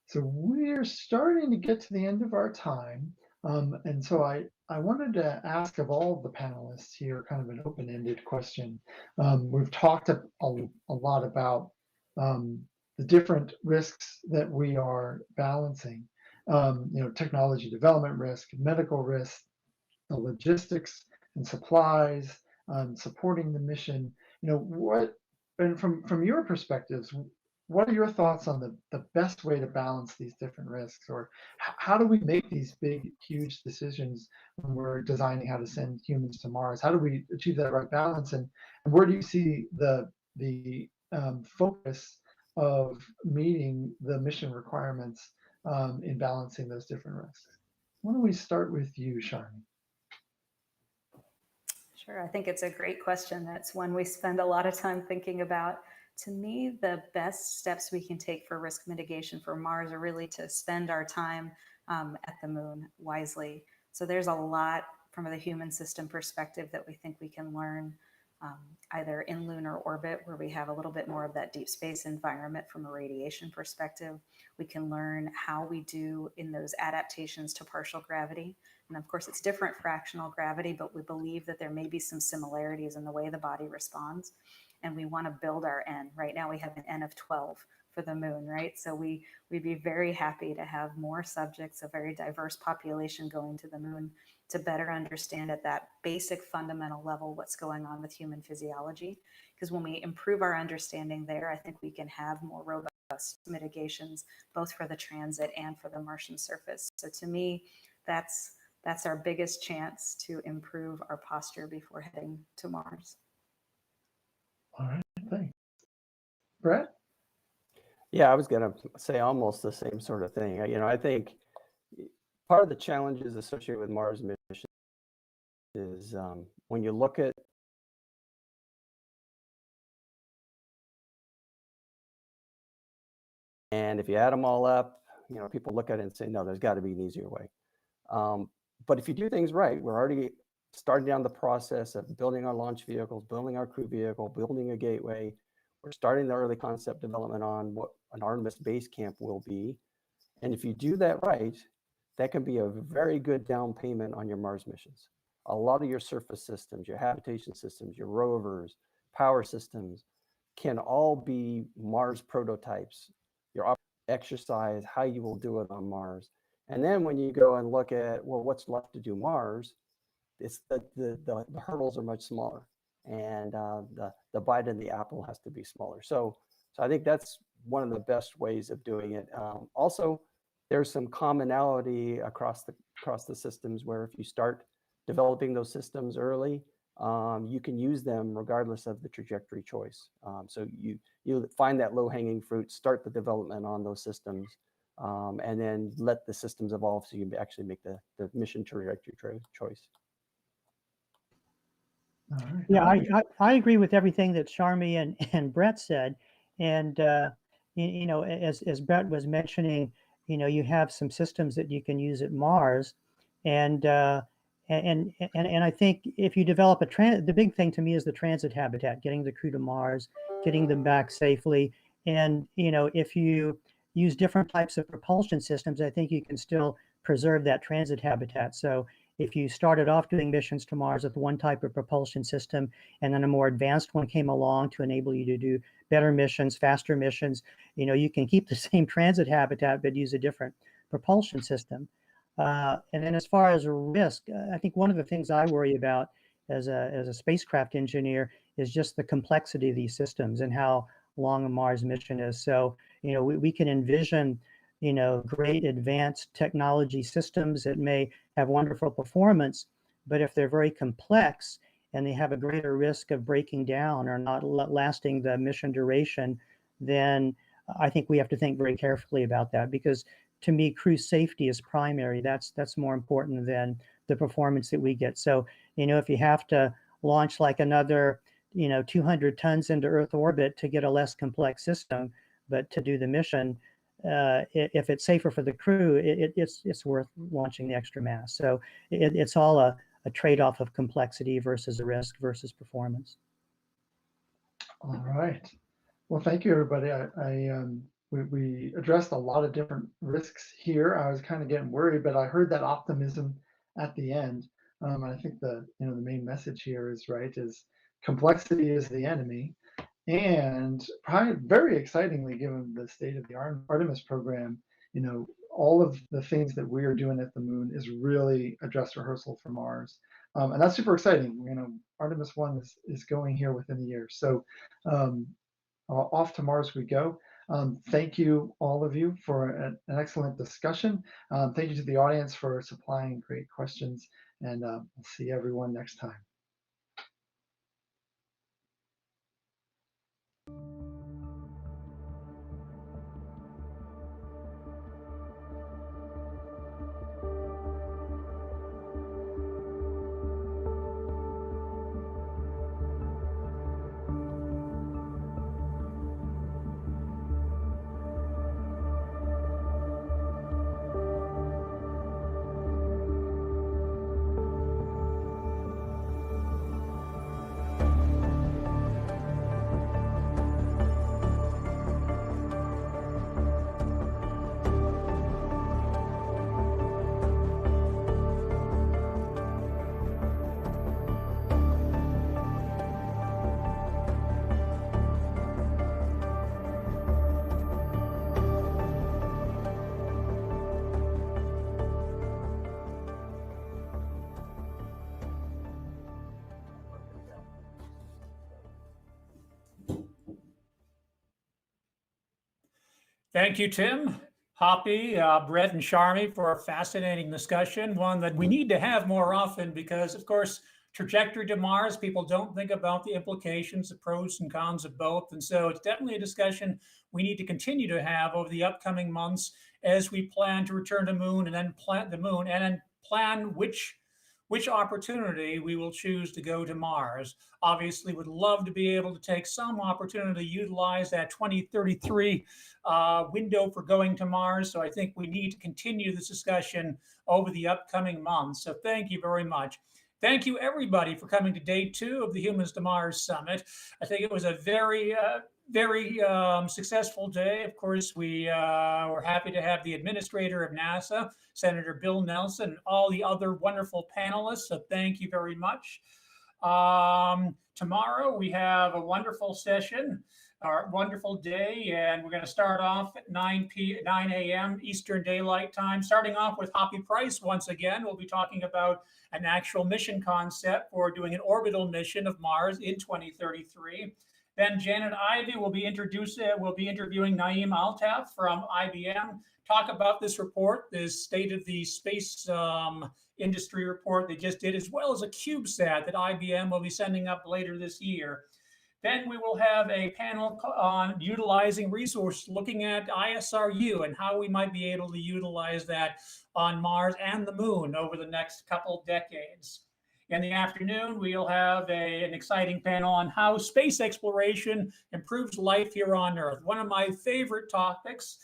So we're starting to get to the end of our time. And so I wanted to ask of all of the panelists here kind of an open-ended question. We've talked a lot about the different risks that we are balancing, technology development risk, medical risk, the logistics and supplies, supporting the mission. And from your perspectives, what are your thoughts on the best way to balance these different risks? Or how do we make these big, huge decisions when we're designing how to send humans to Mars? How do we achieve that right balance? And where do you see the focus of meeting the mission requirements in balancing those different risks? Why don't we start with you, Sharni? Sure, I think it's a great question. That's one we spend a lot of time thinking about. To me, the best steps we can take for risk mitigation for Mars are really to spend our time at the moon wisely. So there's a lot from the human system perspective that we think we can learn either in lunar orbit, where we have a little bit more of that deep space environment from a radiation perspective. We can learn how we do in those adaptations to partial gravity. And of course, it's different fractional gravity, but we believe that there may be some similarities in the way the body responds. And we want to build our N. Right now we have an N of 12 for the moon, right? So we'd be very happy to have more subjects, a very diverse population going to the moon to better understand at that basic fundamental level what's going on with human physiology. Because when we improve our understanding there, I think we can have more robust mitigations, both for the transit and for the Martian surface. So to me, that's our biggest chance to improve our posture before heading to Mars. All right, thanks. Brett? Yeah, I was going to say almost the same sort of thing. I think part of the challenges associated with Mars mission is when you look at and if you add them all up, people look at it and say, no, there's got to be an easier way. But if you do things right, we're already starting down the process of building our launch vehicles, building our crew vehicle, building a gateway. We're starting the early concept development on what an Artemis base camp will be. And if you do that right, that can be a very good down payment on your Mars missions. A lot of your surface systems, your habitation systems, your rovers, power systems can all be Mars prototypes. Your exercise, how you will do it on Mars. And then when you go and look at, well, what's left to do Mars, it's the hurdles are much smaller, and the bite in the apple has to be smaller. So I think that's one of the best ways of doing it. Also, there's some commonality across the systems where if you start developing those systems early, you can use them regardless of the trajectory choice. So you find that low-hanging fruit, start the development on those systems, and then let the systems evolve so you actually make the mission trajectory choice. Right. Yeah, I agree with everything that Sharmi and Brett said. And, as Brett was mentioning, you have some systems that you can use at Mars. And I think if you develop the big thing to me is the transit habitat, getting the crew to Mars, getting them back safely. And, if you use different types of propulsion systems, I think you can still preserve that transit habitat. So if you started off doing missions to Mars with one type of propulsion system, and then a more advanced one came along to enable you to do better missions, faster missions, you can keep the same transit habitat, but use a different propulsion system. And then as far as risk, I think one of the things I worry about as a spacecraft engineer is just the complexity of these systems and how long a Mars mission is. So, we can envision great advanced technology systems that may have wonderful performance, but if they're very complex and they have a greater risk of breaking down or not lasting the mission duration, then I think we have to think very carefully about that, because to me, crew safety is primary. That's more important than the performance that we get. So, if you have to launch like another, 200 tons into Earth orbit to get a less complex system, but to do the mission, if it's safer for the crew, it's worth launching the extra mass. So it's all a trade-off of complexity versus a risk versus performance. All right. Well, thank you, everybody. We addressed a lot of different risks here. I was kind of getting worried, but I heard that optimism at the end. I think the main message here is complexity is the enemy, and probably very excitingly, given the state of the Artemis program, all of the things that we are doing at the moon is really a dress rehearsal for Mars, and that's super exciting. Artemis 1 is going here within the year, so. Off to Mars we go. Thank you, all of you, for an excellent discussion. Thank you to the audience for supplying great questions, and we'll see everyone next time. Thank you, Tim, Hoppy, Brett, and Sharmi for a fascinating discussion, one that we need to have more often because, of course, trajectory to Mars, people don't think about the implications, the pros and cons of both. And so it's definitely a discussion we need to continue to have over the upcoming months as we plan to return to moon and then plan which opportunity we will choose to go to Mars. Obviously, would love to be able to take some opportunity to utilize that 2033 window for going to Mars. So I think we need to continue this discussion over the upcoming months. So thank you very much. Thank you, everybody, for coming to day 2 of the Humans to Mars Summit. I think it was a very successful day. Of course, we were happy to have the administrator of NASA, Senator Bill Nelson, and all the other wonderful panelists. So thank you very much. Tomorrow we have a wonderful session, a wonderful day, and we're going to start off at 9 a.m. Eastern Daylight Time. Starting off with Hoppy Price once again. We'll be talking about an actual mission concept for doing an orbital mission of Mars in 2033. Then Janet Ivey will be interviewing Naeem Altaf from IBM, talk about this report, this State of the Space Industry report they just did, as well as a CubeSat that IBM will be sending up later this year. Then we will have a panel on utilizing resources, looking at ISRU and how we might be able to utilize that on Mars and the moon over the next couple decades. In the afternoon, we'll have an exciting panel on how space exploration improves life here on Earth. One of my favorite topics.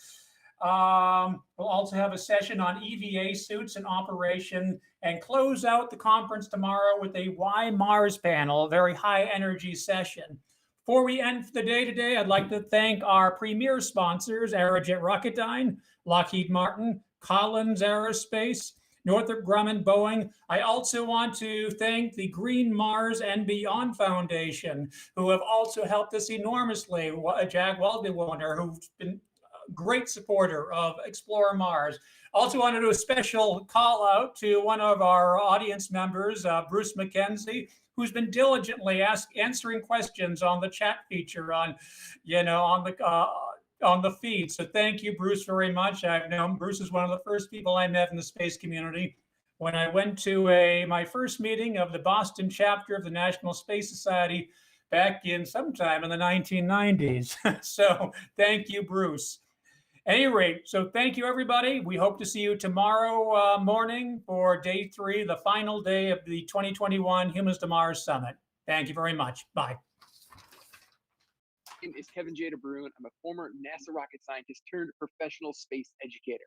We'll also have a session on EVA suits in operation and close out the conference tomorrow with a Why Mars panel, a very high energy session. Before we end the day today, I'd like to thank our premier sponsors, Aerojet Rocketdyne, Lockheed Martin, Collins Aerospace, Northrop Grumman, Boeing. I also want to thank the Green Mars and Beyond Foundation, who have also helped us enormously. Jack Waldewonder, who's been a great supporter of Explore Mars. Also want to do a special call out to one of our audience members, Bruce McKenzie, who's been diligently answering questions on the chat feature on the feed. So thank you, Bruce, very much. I've known Bruce is one of the first people I met in the space community. when I went to my first meeting of the Boston chapter of the National Space Society back in sometime in the 1990s. So thank you, Bruce. At any rate, so thank you, everybody. We hope to see you tomorrow morning for day 3, the final day of the 2021 Humans to Mars Summit. Thank you very much. Bye. My name is Kevin J. DeBruin. I'm a former NASA rocket scientist turned professional space educator.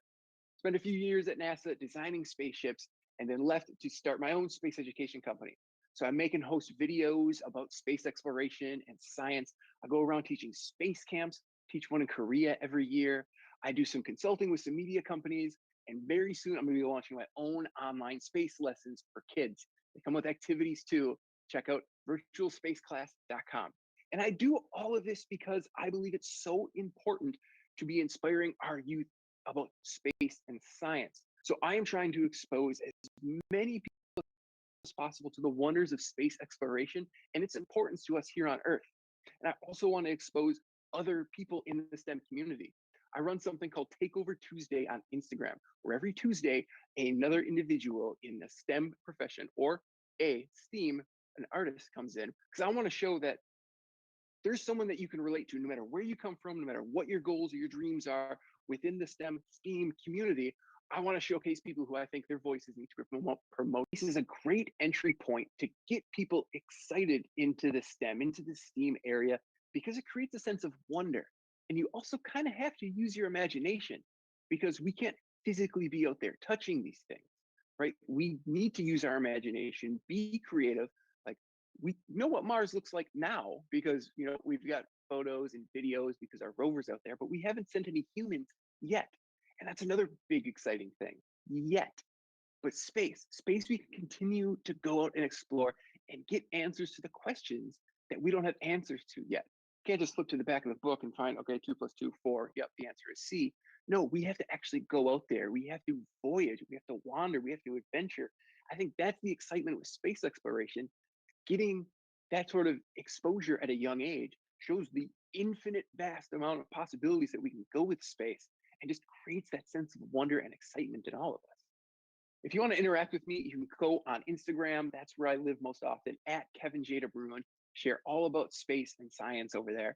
Spent a few years at NASA designing spaceships and then left to start my own space education company. So I make and host videos about space exploration and science. I go around teaching space camps, teach one in Korea every year. I do some consulting with some media companies, and very soon I'm going to be launching my own online space lessons for kids. They come with activities too. Check out virtualspaceclass.com. And I do all of this because I believe it's so important to be inspiring our youth about space and science. So I am trying to expose as many people as possible to the wonders of space exploration and its importance to us here on Earth. And I also want to expose other people in the STEM community. I run something called Takeover Tuesday on Instagram, where every Tuesday, another individual in the STEM profession or a STEAM, an artist, comes in, because I want to show that there's someone that you can relate to no matter where you come from, no matter what your goals or your dreams are within the STEM community. I want to showcase people who I think their voices need to be promoted. This is a great entry point to get people excited into the STEM, into the STEAM area, because it creates a sense of wonder. And you also kind of have to use your imagination, because we can't physically be out there touching these things, right? We need to use our imagination, be creative. Like, we know what Mars looks like now because, you know, we've got photos and videos because our rover's out there, but we haven't sent any humans yet. And that's another big exciting thing, yet. But space we can continue to go out and explore and get answers to the questions that we don't have answers to yet. You can't just flip to the back of the book and find, okay, 2 + 2, 4. Yep, the answer is C. No, we have to actually go out there. We have to voyage. We have to wander. We have to adventure. I think that's the excitement with space exploration. Getting that sort of exposure at a young age shows the infinite vast amount of possibilities that we can go with space, and just creates that sense of wonder and excitement in all of us. If you want to interact with me, you can go on Instagram. That's where I live most often, at Kevin J. DeBruin. Share all about space and science over there.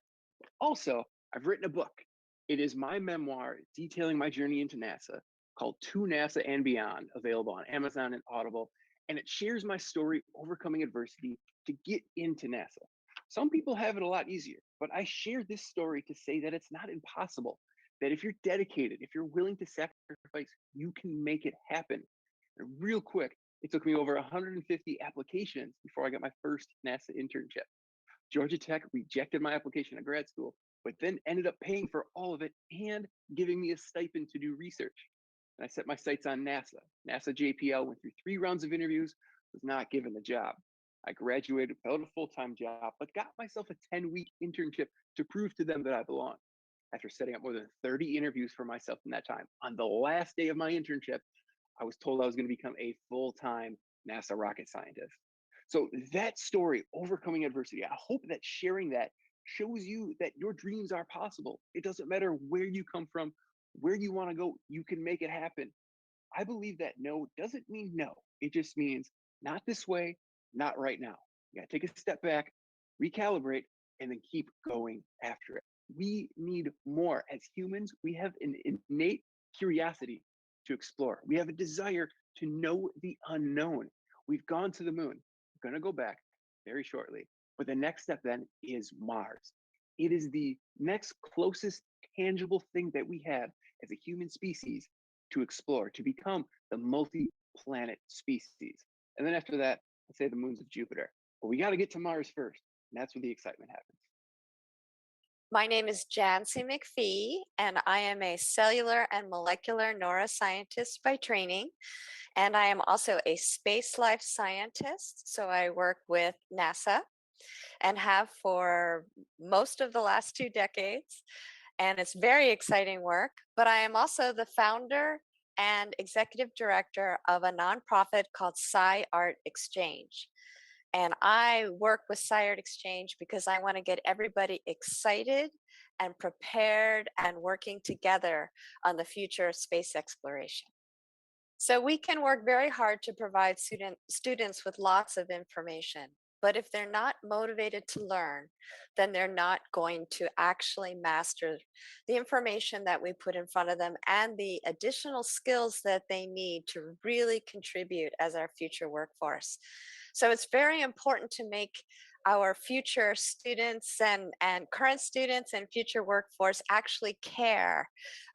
Also, I've written a book. It is my memoir detailing my journey into NASA, called To NASA and Beyond, available on Amazon and Audible. And it shares my story overcoming adversity to get into NASA. Some people have it a lot easier, but I share this story to say that it's not impossible, that if you're dedicated, if you're willing to sacrifice, you can make it happen. And real quick, it took me over 150 applications before I got my first NASA internship. Georgia Tech rejected my application at grad school, but then ended up paying for all of it and giving me a stipend to do research. And I set my sights on NASA. NASA JPL, went through 3 rounds of interviews, was not given the job. I graduated without a full-time job, but got myself a 10-week internship to prove to them that I belonged. After setting up more than 30 interviews for myself in that time, on the last day of my internship, I was told I was going to become a full-time NASA rocket scientist. So that story, overcoming adversity, I hope that sharing that shows you that your dreams are possible. It doesn't matter where you come from, where you want to go, you can make it happen. I believe that no doesn't mean no. It just means not this way, not right now. You got to take a step back, recalibrate, and then keep going after it. We need more. As humans, we have an innate curiosity to explore. We have a desire to know the unknown. We've gone to the moon. We're going to go back very shortly. But the next step then is Mars. It is the next closest tangible thing that we have as a human species to explore, to become the multi-planet species. And then after that, I'd say the moons of Jupiter. But we got to get to Mars first. And that's where the excitement happens. My name is Jancy McPhee, and I am a cellular and molecular neuroscientist by training. And I am also a space life scientist. So I work with NASA and have for most of the last 2 decades. And it's very exciting work. But I am also the founder and executive director of a nonprofit called Sci-Art Exchange. And I work with Sci-Art Exchange because I want to get everybody excited and prepared and working together on the future of space exploration. So we can work very hard to provide students with lots of information. But if they're not motivated to learn, then they're not going to actually master the information that we put in front of them and the additional skills that they need to really contribute as our future workforce. So it's very important to make our future students and current students and future workforce actually care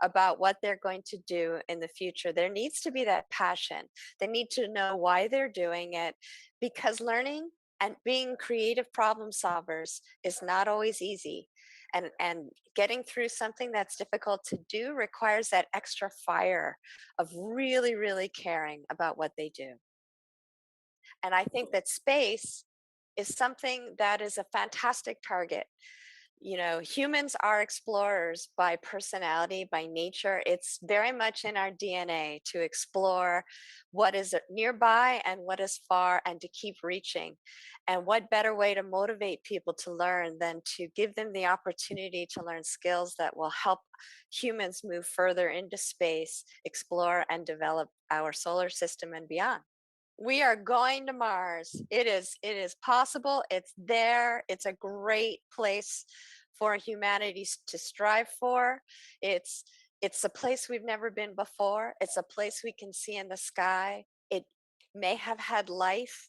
about what they're going to do in the future. There needs to be that passion. They need to know why they're doing it, because learning and being creative problem solvers is not always easy. And getting through something that's difficult to do requires that extra fire of really, really caring about what they do. And I think that space is something that is a fantastic target. You know, humans are explorers by personality, by nature. It's very much in our DNA to explore what is nearby and what is far and to keep reaching. And what better way to motivate people to learn than to give them the opportunity to learn skills that will help humans move further into space, explore and develop our solar system and beyond. We are going to Mars. It is possible. It's there. It's a great place for humanity to strive for. It's it's a place we've never been before. It's a place we can see in the sky. It may have had life.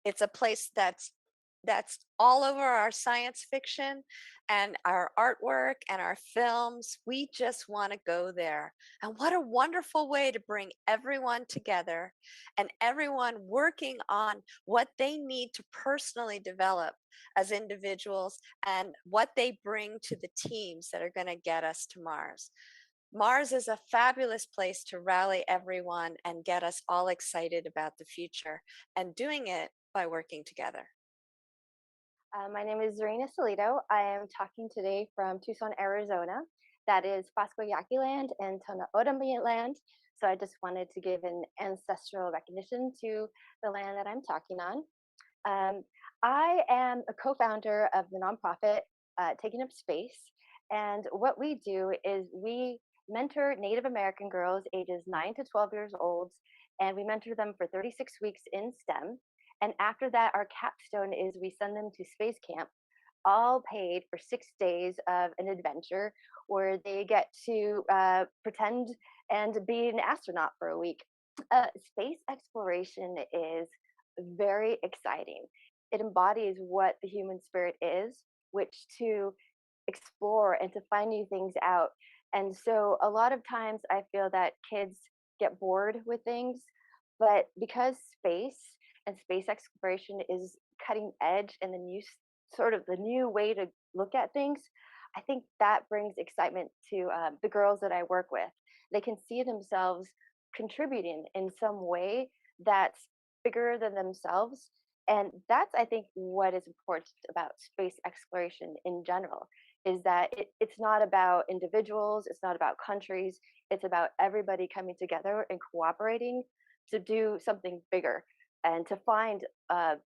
It's a place that's all over our science fiction and our artwork and our films. We just want to go there. And what a wonderful way to bring everyone together and everyone working on what they need to personally develop as individuals and what they bring to the teams that are going to get us to Mars. Mars is a fabulous place to rally everyone and get us all excited about the future, and doing it by working together. My name is Zarina Salito. I am talking today from Tucson, Arizona. That is Pasco Yaqui land and Tohono O'odham land. So I just wanted to give an ancestral recognition to the land that I'm talking on. I am a co-founder of the nonprofit Taking Up Space. And what we do is we mentor Native American girls ages 9 to 12 years old, and we mentor them for 36 weeks in STEM. And after that, our capstone is we send them to space camp, all paid for 6 days of an adventure where they get to pretend and be an astronaut for a week. Space exploration is very exciting. It embodies what the human spirit is, which to explore and to find new things out. And so a lot of times I feel that kids get bored with things, but because space and space exploration is cutting edge and the new sort of the new way to look at things, I think that brings excitement to the girls that I work with. They can see themselves contributing in some way that's bigger than themselves. And that's, I think, what is important about space exploration in general, is that it's not about individuals, it's not about countries, it's about everybody coming together and cooperating to do something bigger and to find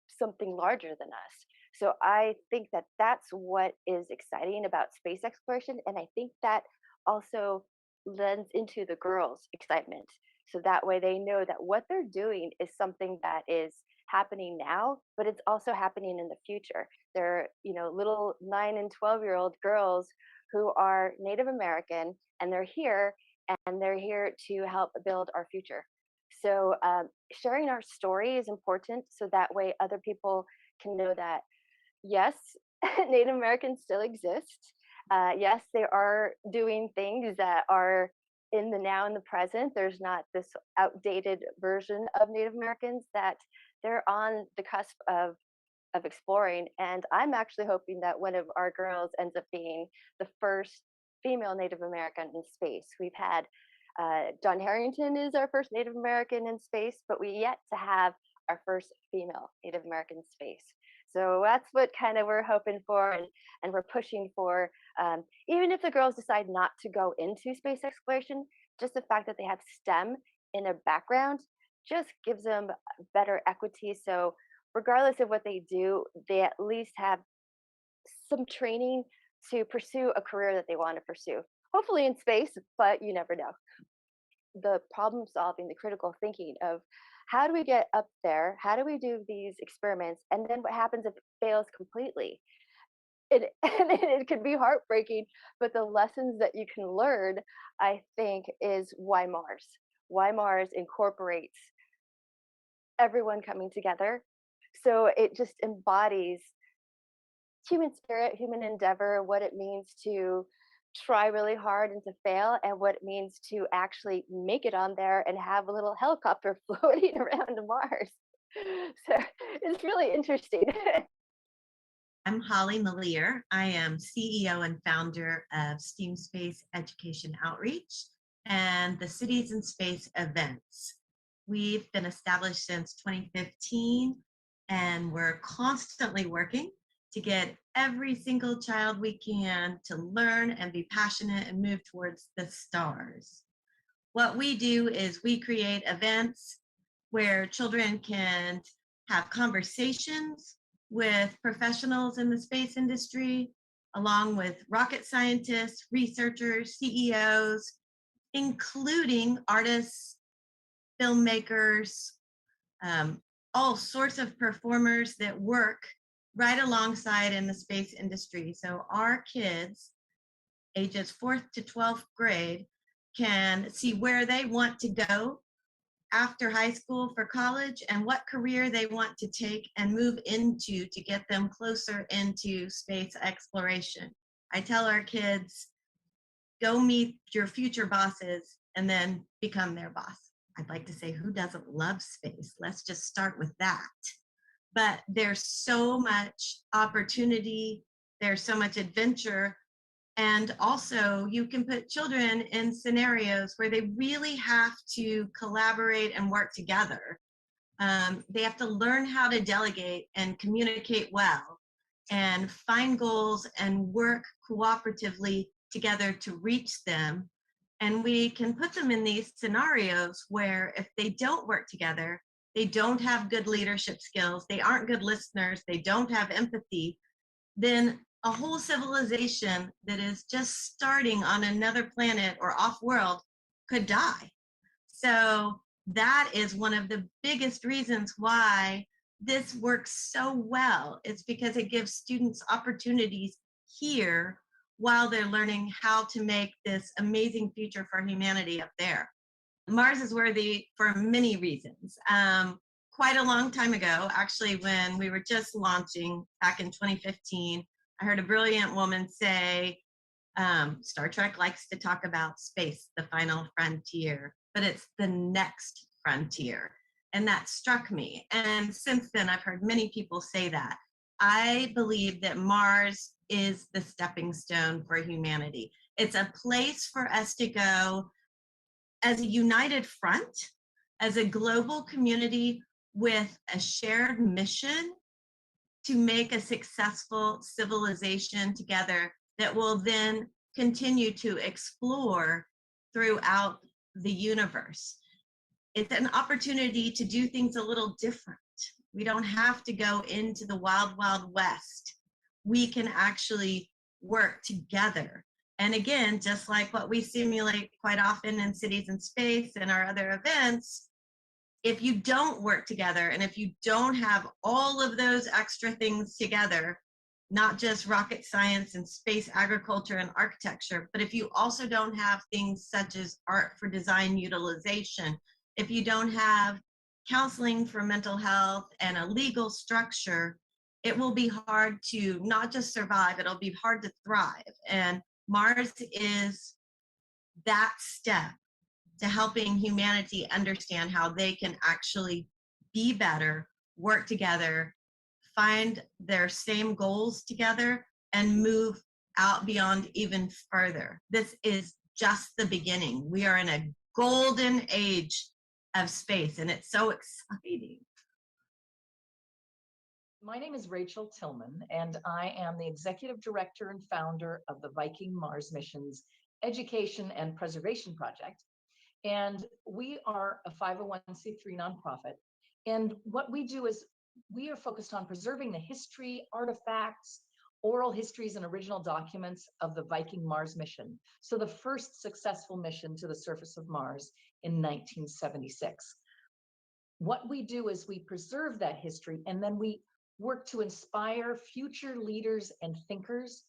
something larger than us. So I think that that's what is exciting about space exploration. And I think that also lends into the girls' excitement. So that way they know that what they're doing is something that is happening now, but it's also happening in the future. They're, little 9 and 12-year-old girls who are Native American, and they're here to help build our future. So sharing our story is important, so that way other people can know that, yes, Native Americans still exist. Yes, they are doing things that are in the now and the present. There's not this outdated version of Native Americans, that they're on the cusp of exploring. And I'm actually hoping that one of our girls ends up being the first female Native American in space. We've had John Harrington is our first Native American in space, but we yet to have our first female Native American in space. So that's what kind of we're hoping for, and we're pushing for. Even if the girls decide not to go into space exploration, just the fact that they have STEM in their background just gives them better equity. So regardless of what they do, they at least have some training to pursue a career that they want to pursue. Hopefully in space, but you never know. the problem solving, the critical thinking of how do we get up there? How do we do these experiments? And then what happens if it fails completely? And it can be heartbreaking, but the lessons that you can learn, I think, is why Mars. Why Mars incorporates everyone coming together. So it just embodies human spirit, human endeavor, what it means to try really hard and to fail, and what it means to actually make it on there and have a little helicopter floating around Mars. So it's really interesting. I'm Holly Malier. I am CEO and founder of STEAM Space Education Outreach and the Cities in Space events. We've been established since 2015, and we're constantly working to get every single child we can to learn and be passionate and move towards the stars. What we do is we create events where children can have conversations with professionals in the space industry, along with rocket scientists, researchers, CEOs, including artists, filmmakers, all sorts of performers that work right alongside in the space industry. So our kids, ages 4th to 12th grade, can see where they want to go after high school for college and what career they want to take and move into to get them closer into space exploration. I tell our kids, go meet your future bosses and then become their boss. I'd like to say, who doesn't love space? Let's just start with that. But there's so much opportunity, there's so much adventure. And also, you can put children in scenarios where they really have to collaborate and work together. They have to learn how to delegate and communicate well and find goals and work cooperatively together to reach them. And we can put them in these scenarios where if they don't work together, they don't have good leadership skills, they aren't good listeners, they don't have empathy, then a whole civilization that is just starting on another planet or off-world could die. So that is one of the biggest reasons why this works so well. It's because it gives students opportunities here while they're learning how to make this amazing future for humanity up there. Mars is worthy for many reasons. Quite a long time ago, actually, when we were just launching back in 2015, I heard a brilliant woman say, Star Trek likes to talk about space, the final frontier, but it's the next frontier. And that struck me. And since then, I've heard many people say that. I believe that Mars is the stepping stone for humanity. It's a place for us to go as a united front, as a global community with a shared mission to make a successful civilization together that will then continue to explore throughout the universe. It's an opportunity to do things a little different. We don't have to go into the wild, wild west. We can actually work together. And again, just like what we simulate quite often in Cities in Space and our other events, if you don't work together and if you don't have all of those extra things together, not just rocket science and space agriculture and architecture, but if you also don't have things such as art for design utilization, if you don't have counseling for mental health and a legal structure, it will be hard to not just survive, it'll be hard to thrive. And Mars is that step to helping humanity understand how they can actually be better, work together, find their same goals together, and move out beyond even further. This is just the beginning. We are in a golden age of space, and it's so exciting. My name is Rachel Tillman, and I am the Executive Director and founder of the Viking Mars Missions Education and Preservation Project. And we are a 501c3 nonprofit. And what we do is we are focused on preserving the history, artifacts, oral histories and original documents of the Viking Mars mission. So the first successful mission to the surface of Mars in 1976. What we do is we preserve that history, and then we work to inspire future leaders and thinkers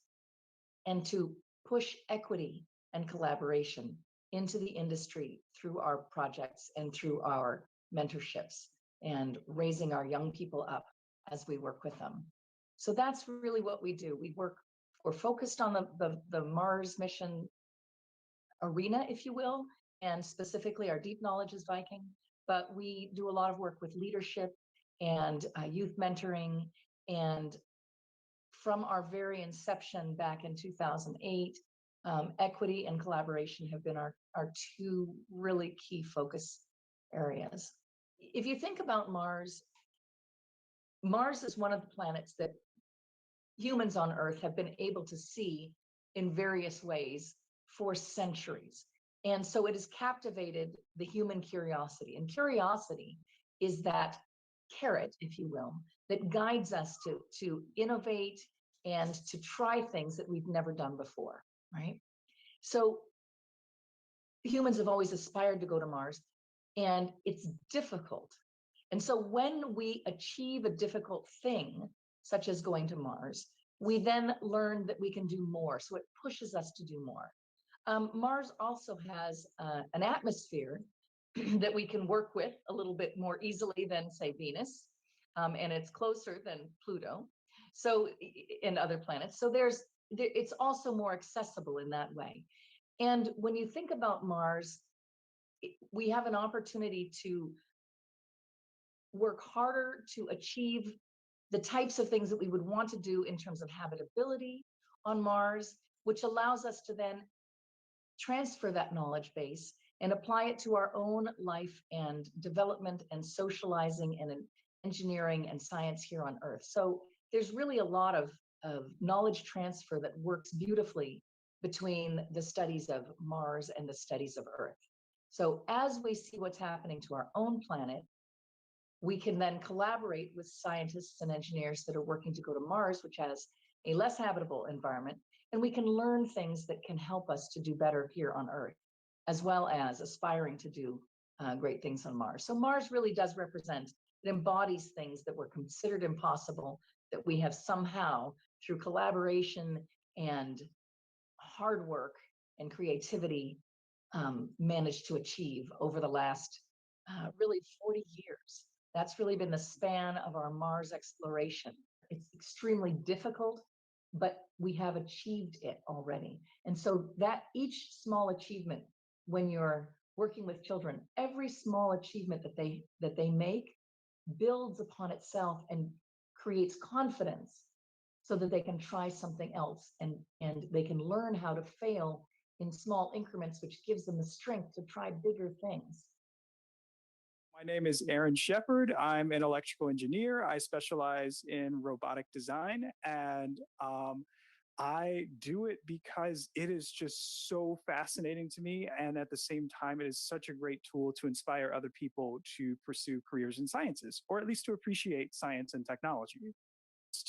and to push equity and collaboration into the industry through our projects and through our mentorships and raising our young people up as we work with them. So that's really what we do. We're focused on the Mars mission arena, if you will, and specifically our deep knowledge is Viking, but we do a lot of work with leadership and youth mentoring. And from our very inception back in 2008, equity and collaboration have been our two really key focus areas. If you think about Mars, Mars is one of the planets that humans on Earth have been able to see in various ways for centuries. And so it has captivated the human curiosity. And curiosity is that carrot, if you will, that guides us to innovate and to try things that we've never done before, right? So humans have always aspired to go to Mars, and it's difficult. And so when we achieve a difficult thing, such as going to Mars, we then learn that we can do more. So it pushes us to do more. Mars also has an atmosphere that we can work with a little bit more easily than, say, Venus, and it's closer than Pluto, so and other planets. So it's also more accessible in that way. And when you think about Mars, we have an opportunity to work harder to achieve the types of things that we would want to do in terms of habitability on Mars, which allows us to then transfer that knowledge base and apply it to our own life and development and socializing and engineering and science here on Earth. So there's really a lot of knowledge transfer that works beautifully between the studies of Mars and the studies of Earth. So as we see what's happening to our own planet, we can then collaborate with scientists and engineers that are working to go to Mars, which has a less habitable environment, and we can learn things that can help us to do better here on Earth, as well as aspiring to do great things on Mars. So Mars really does represent, it embodies things that were considered impossible, that we have somehow, through collaboration and hard work and creativity, managed to achieve over the last really 40 years. That's really been the span of our Mars exploration. It's extremely difficult, but we have achieved it already. And so that each small achievement, when you're working with children, every small achievement that they make builds upon itself and creates confidence so that they can try something else and they can learn how to fail in small increments, which gives them the strength to try bigger things. My name is Aaron Shepard. I'm an electrical engineer. I specialize in robotic design, and I do it because it is just so fascinating to me. And at the same time, it is such a great tool to inspire other people to pursue careers in sciences, or at least to appreciate science and technology.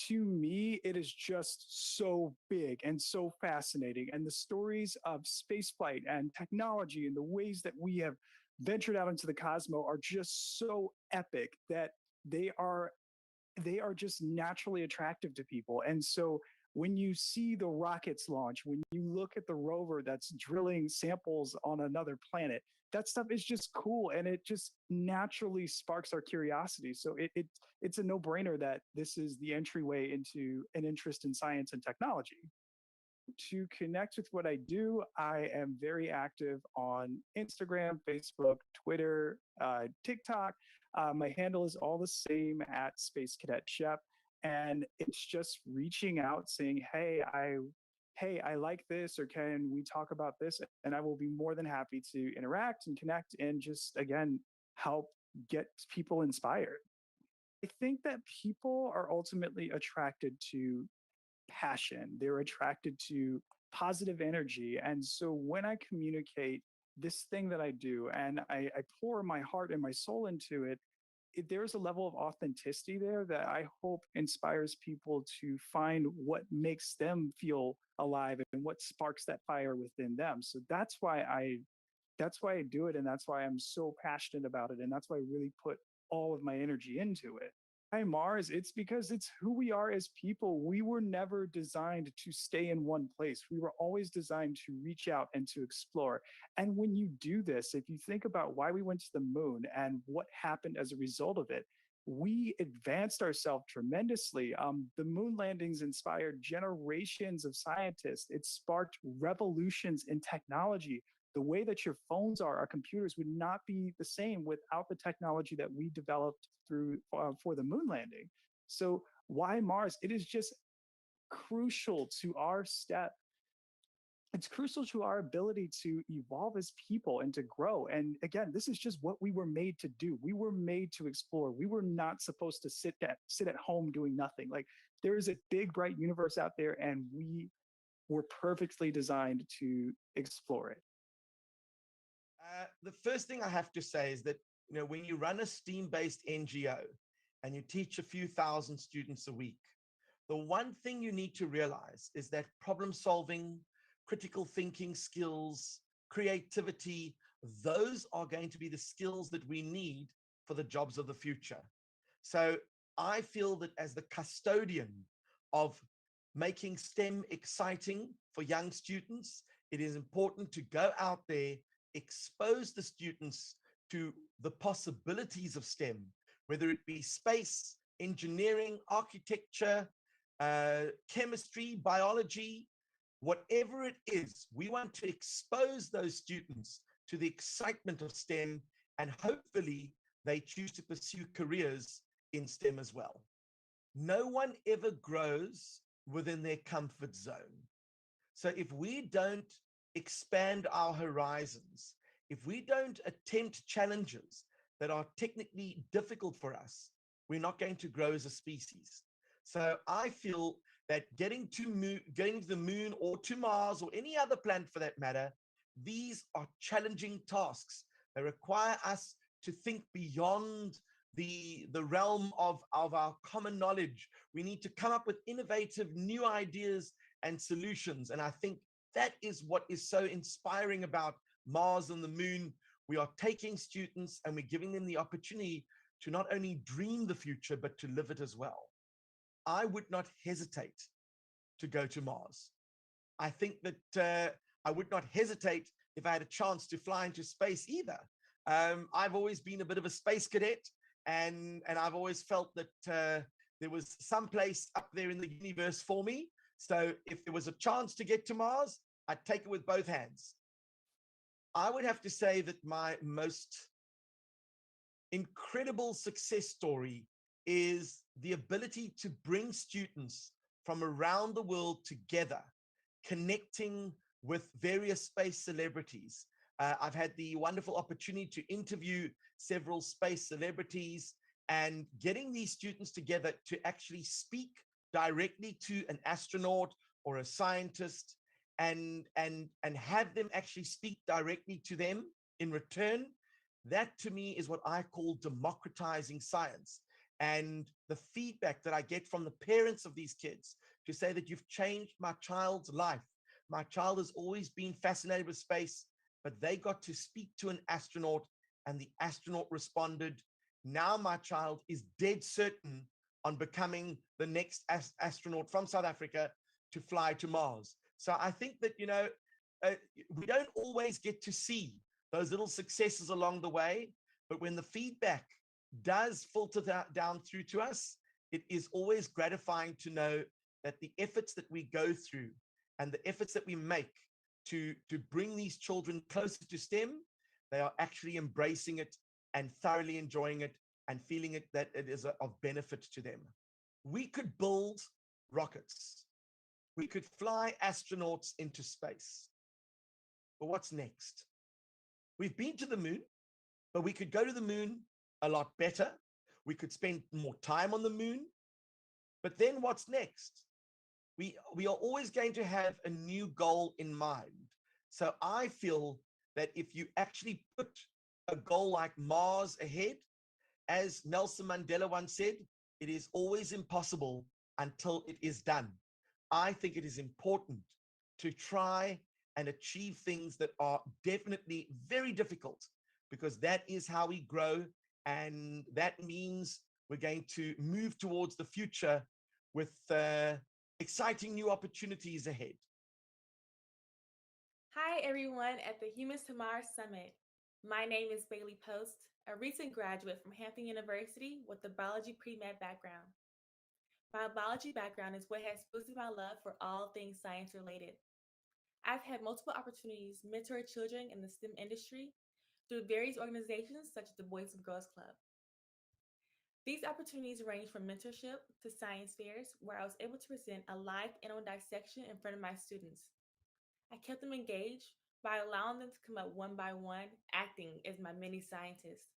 To me, it is just so big and so fascinating. And the stories of spaceflight and technology and the ways that we have ventured out into the cosmos are just so epic that they are just naturally attractive to people. And so when you see the rockets launch, when you look at the rover that's drilling samples on another planet, that stuff is just cool, and it just naturally sparks our curiosity. So it's a no-brainer that this is the entryway into an interest in science and technology. To connect with what I do, I am very active on Instagram, Facebook, Twitter, TikTok. My handle is all the same at Space Cadet Shep. And it's just reaching out saying, hey, I like this, or can we talk about this? And I will be more than happy to interact and connect and just, again, help get people inspired. I think that people are ultimately attracted to passion. They're attracted to positive energy. And so when I communicate this thing that I do and I pour my heart and my soul into it, there's a level of authenticity there that I hope inspires people to find what makes them feel alive and what sparks that fire within them. So that's why I do it, and that's why I'm so passionate about it, and that's why I really put all of my energy into it. Why Mars? It's because it's who we are as people. We were never designed to stay in one place. We were always designed to reach out and to explore. And when you do this, if you think about why we went to the moon and what happened as a result of it, we advanced ourselves tremendously. The moon landings inspired generations of scientists. It sparked revolutions in technology. The way that your phones are, our computers would not be the same without the technology that we developed through for the moon landing. So why Mars? It is just crucial to our step. It's crucial to our ability to evolve as people and to grow. And again, this is just what we were made to do. We were made to explore. We were not supposed to sit at home doing nothing. Like, there is a big, bright universe out there, and we were perfectly designed to explore it. The first thing I have to say is that, when you run a STEAM-based NGO and you teach a few thousand students a week, the one thing you need to realize is that problem solving, critical thinking skills, creativity, those are going to be the skills that we need for the jobs of the future. So I feel that as the custodian of making STEM exciting for young students, it is important to go out there, expose the students to the possibilities of STEM, whether it be space, engineering, architecture, chemistry, biology, whatever it is. We want to expose those students to the excitement of STEM, and hopefully they choose to pursue careers in STEM as well. No one ever grows within their comfort zone. So if we don't expand our horizons, if we don't attempt challenges that are technically difficult for us, we're not going to grow as a species. So I feel that getting to the moon or to Mars or any other planet for that matter, these are challenging tasks. They require us to think beyond the realm of our common knowledge. We need to come up with innovative new ideas and solutions. And I think that is what is so inspiring about Mars and the moon. We are taking students and we're giving them the opportunity to not only dream the future, but to live it as well. I would not hesitate to go to Mars. I think that I would not hesitate if I had a chance to fly into space either. I've always been a bit of a space cadet, and I've always felt that there was some place up there in the universe for me. So if there was a chance to get to Mars, I'd take it with both hands. I would have to say that my most incredible success story is the ability to bring students from around the world together, connecting with various space celebrities. I've had the wonderful opportunity to interview several space celebrities, and getting these students together to actually speak directly to an astronaut or a scientist, and have them actually speak directly to them in return. That to me is what I call democratizing science. And the feedback that I get from the parents of these kids to say that you've changed my child's life. My child has always been fascinated with space, but they got to speak to an astronaut and the astronaut responded. Now my child is dead certain on becoming the next astronaut from South Africa to fly to Mars. So I think that, we don't always get to see those little successes along the way, but when the feedback does filter down through to us, it is always gratifying to know that the efforts that we go through and the efforts that we make to bring these children closer to STEM, they are actually embracing it and thoroughly enjoying it and feeling it that it is of benefit to them. We could build rockets. We could fly astronauts into space. But what's next? We've been to the moon, but we could go to the moon a lot better. We could spend more time on the moon. But then what's next? We are always going to have a new goal in mind. So I feel that if you actually put a goal like Mars ahead, As Nelson Mandela once said, it is always impossible until it is done. I think it is important to try and achieve things that are definitely very difficult, because that is how we grow. And that means we're going to move towards the future with exciting new opportunities ahead. Hi, everyone at the Humans to Mars Summit. My name is Bailey Post, a recent graduate from Hampton University with a biology pre-med background. My biology background is what has boosted my love for all things science related. I've had multiple opportunities to mentor children in the STEM industry through various organizations such as the Boys and Girls Club. These opportunities range from mentorship to science fairs, where I was able to present a live animal dissection in front of my students. I kept them engaged by allowing them to come up one by one, acting as my mini scientist.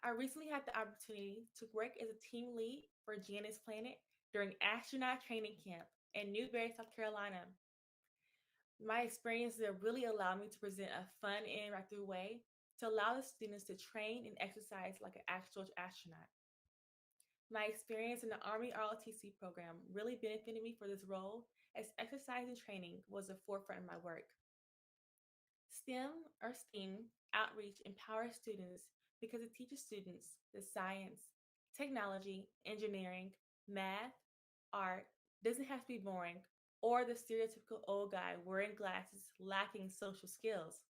I recently had the opportunity to work as a team lead for Janice Planet during astronaut training camp in Newberry, South Carolina. My experience there really allowed me to present a fun and interactive way to allow the students to train and exercise like an actual astronaut. My experience in the Army ROTC program really benefited me for this role, as exercise and training was the forefront of my work. STEM, or STEAM, outreach empowers students because it teaches students that science, technology, engineering, math, art doesn't have to be boring or the stereotypical old guy wearing glasses lacking social skills.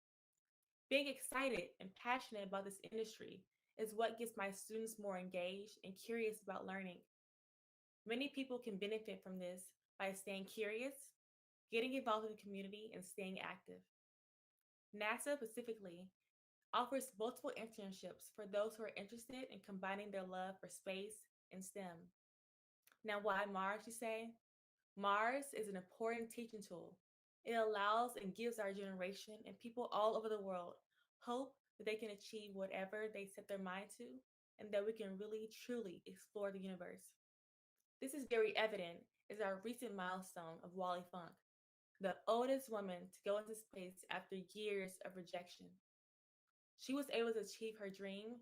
Being excited and passionate about this industry is what gets my students more engaged and curious about learning. Many people can benefit from this by staying curious, getting involved in the community, and staying active. NASA specifically offers multiple internships for those who are interested in combining their love for space and STEM. Now, why Mars, you say? Mars is an important teaching tool. It allows and gives our generation and people all over the world hope that they can achieve whatever they set their mind to, and that we can really, truly explore the universe. This is very evident as our recent milestone of Wally Funk, the oldest woman to go into space after years of rejection. She was able to achieve her dream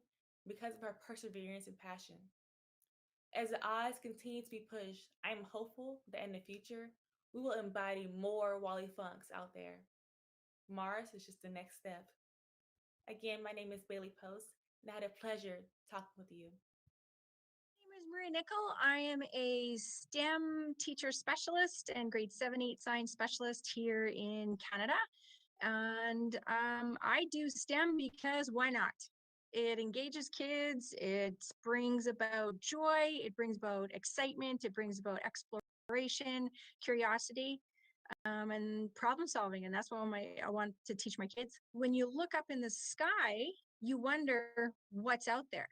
because of her perseverance and passion. As the odds continue to be pushed, I am hopeful that in the future, we will embody more Wally Funks out there. Mars is just the next step. Again, my name is Bailey Post, and I had a pleasure talking with you. My name is Maria Nickel. I am a STEM teacher specialist and grade 7-8 science specialist here in Canada. And I do STEM because why not? It engages kids, it brings about joy, it brings about excitement, it brings about exploration, curiosity, and problem solving. And that's what I want to teach my kids. When you look up in the sky, you wonder what's out there.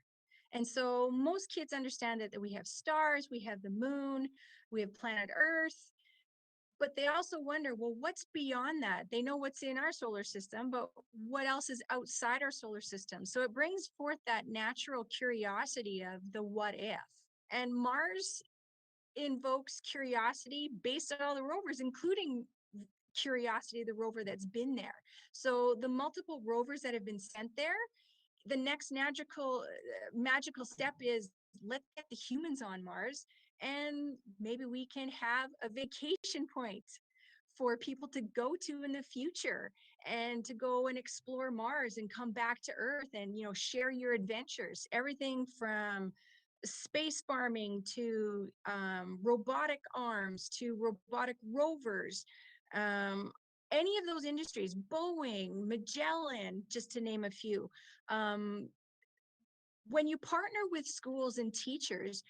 And so most kids understand that we have stars, we have the moon, we have planet Earth, but they also wonder, well, what's beyond that? They know what's in our solar system, but what else is outside our solar system? So it brings forth that natural curiosity of the what if. And Mars invokes curiosity based on all the rovers, including Curiosity, the rover that's been there. So the multiple rovers that have been sent there, the next magical step is let's get the humans on Mars, and maybe we can have a vacation point for people to go to in the future and to go and explore Mars and come back to Earth and, you know, share your adventures. Everything from space farming to robotic arms to robotic rovers. Any of those industries, Boeing, Magellan, just to name a few. When you partner with schools and teachers,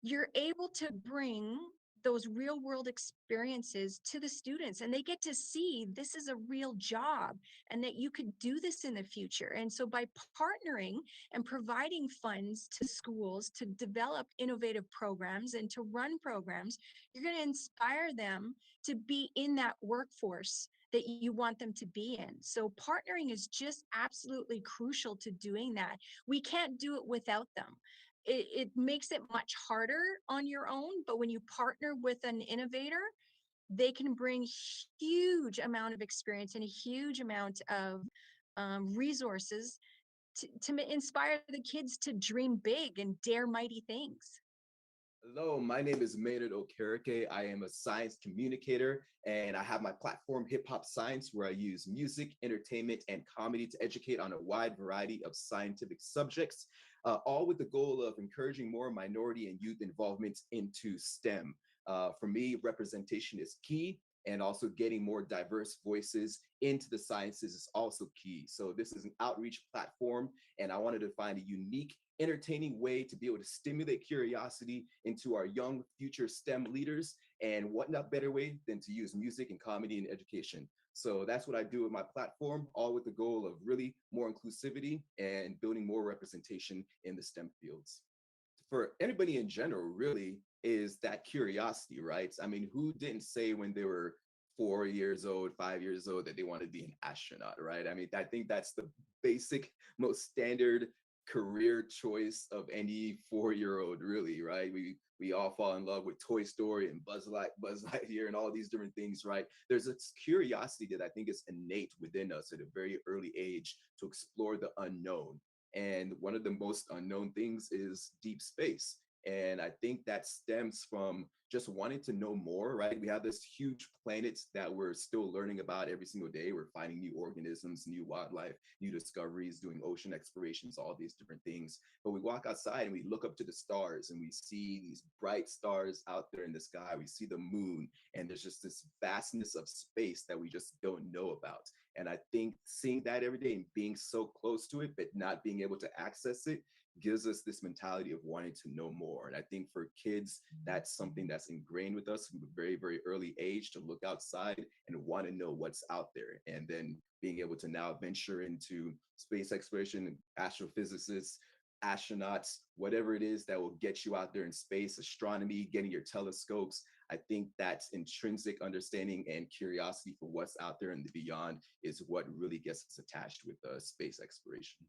you're able to bring those real world experiences to the students, and they get to see this is a real job and that you could do this in the future. And so by partnering and providing funds to schools to develop innovative programs and to run programs, you're going to inspire them to be in that workforce that you want them to be in. So partnering is just absolutely crucial to doing that. We can't do it without them. It makes it much harder on your own, but when you partner with an innovator, they can bring huge amount of experience and a huge amount of resources to inspire the kids to dream big and dare mighty things. Hello, my name is Maynard Okereke. I am a science communicator, and I have my platform, Hip Hop Science, where I use music, entertainment, and comedy to educate on a wide variety of scientific subjects, all with the goal of encouraging more minority and youth involvement into STEM. For me, representation is key, and also getting more diverse voices into the sciences is also key. So this is an outreach platform, and I wanted to find a unique, entertaining way to be able to stimulate curiosity into our young future STEM leaders. And what not better way than to use music and comedy in education. So that's what I do with my platform, all with the goal of really more inclusivity and building more representation in the STEM fields. For anybody in general, really, is that curiosity, right? I mean, who didn't say when they were 4 years old, 5 years old, that they wanted to be an astronaut, right? I mean, I think that's the basic, most standard career choice of any 4-year-old, really, right? We all fall in love with Toy Story and Buzz Lightyear and all these different things, right? There's this curiosity that I think is innate within us at a very early age to explore the unknown. And one of the most unknown things is deep space. And I think that stems from just wanting to know more, right? We have this huge planet that we're still learning about every single day. We're finding new organisms, new wildlife, new discoveries, doing ocean explorations, all these different things. But we walk outside and we look up to the stars and we see these bright stars out there in the sky. We see the moon, and there's just this vastness of space that we just don't know about. And I think seeing that every day and being so close to it, but not being able to access it, gives us this mentality of wanting to know more. And I think for kids, that's something that's ingrained with us from a very, very early age, to look outside and want to know what's out there. And then being able to now venture into space exploration, astrophysicists, astronauts, whatever it is that will get you out there in space, astronomy, getting your telescopes. I think that's intrinsic understanding and curiosity for what's out there and the beyond is what really gets us attached with space exploration.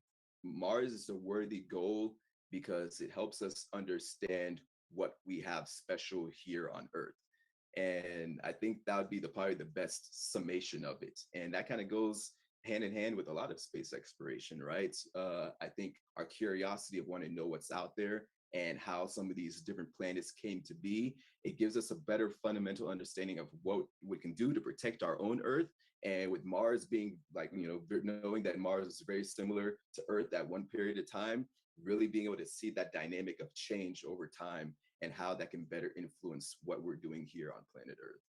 Mars is a worthy goal because it helps us understand what we have special here on Earth. And I think that would be probably the best summation of it. And that kind of goes hand in hand with a lot of space exploration, right? I think our curiosity of wanting to know what's out there and how some of these different planets came to be, it gives us a better fundamental understanding of what we can do to protect our own Earth. And with Mars being like, knowing that Mars is very similar to Earth at one period of time, really being able to see that dynamic of change over time and how that can better influence what we're doing here on planet Earth.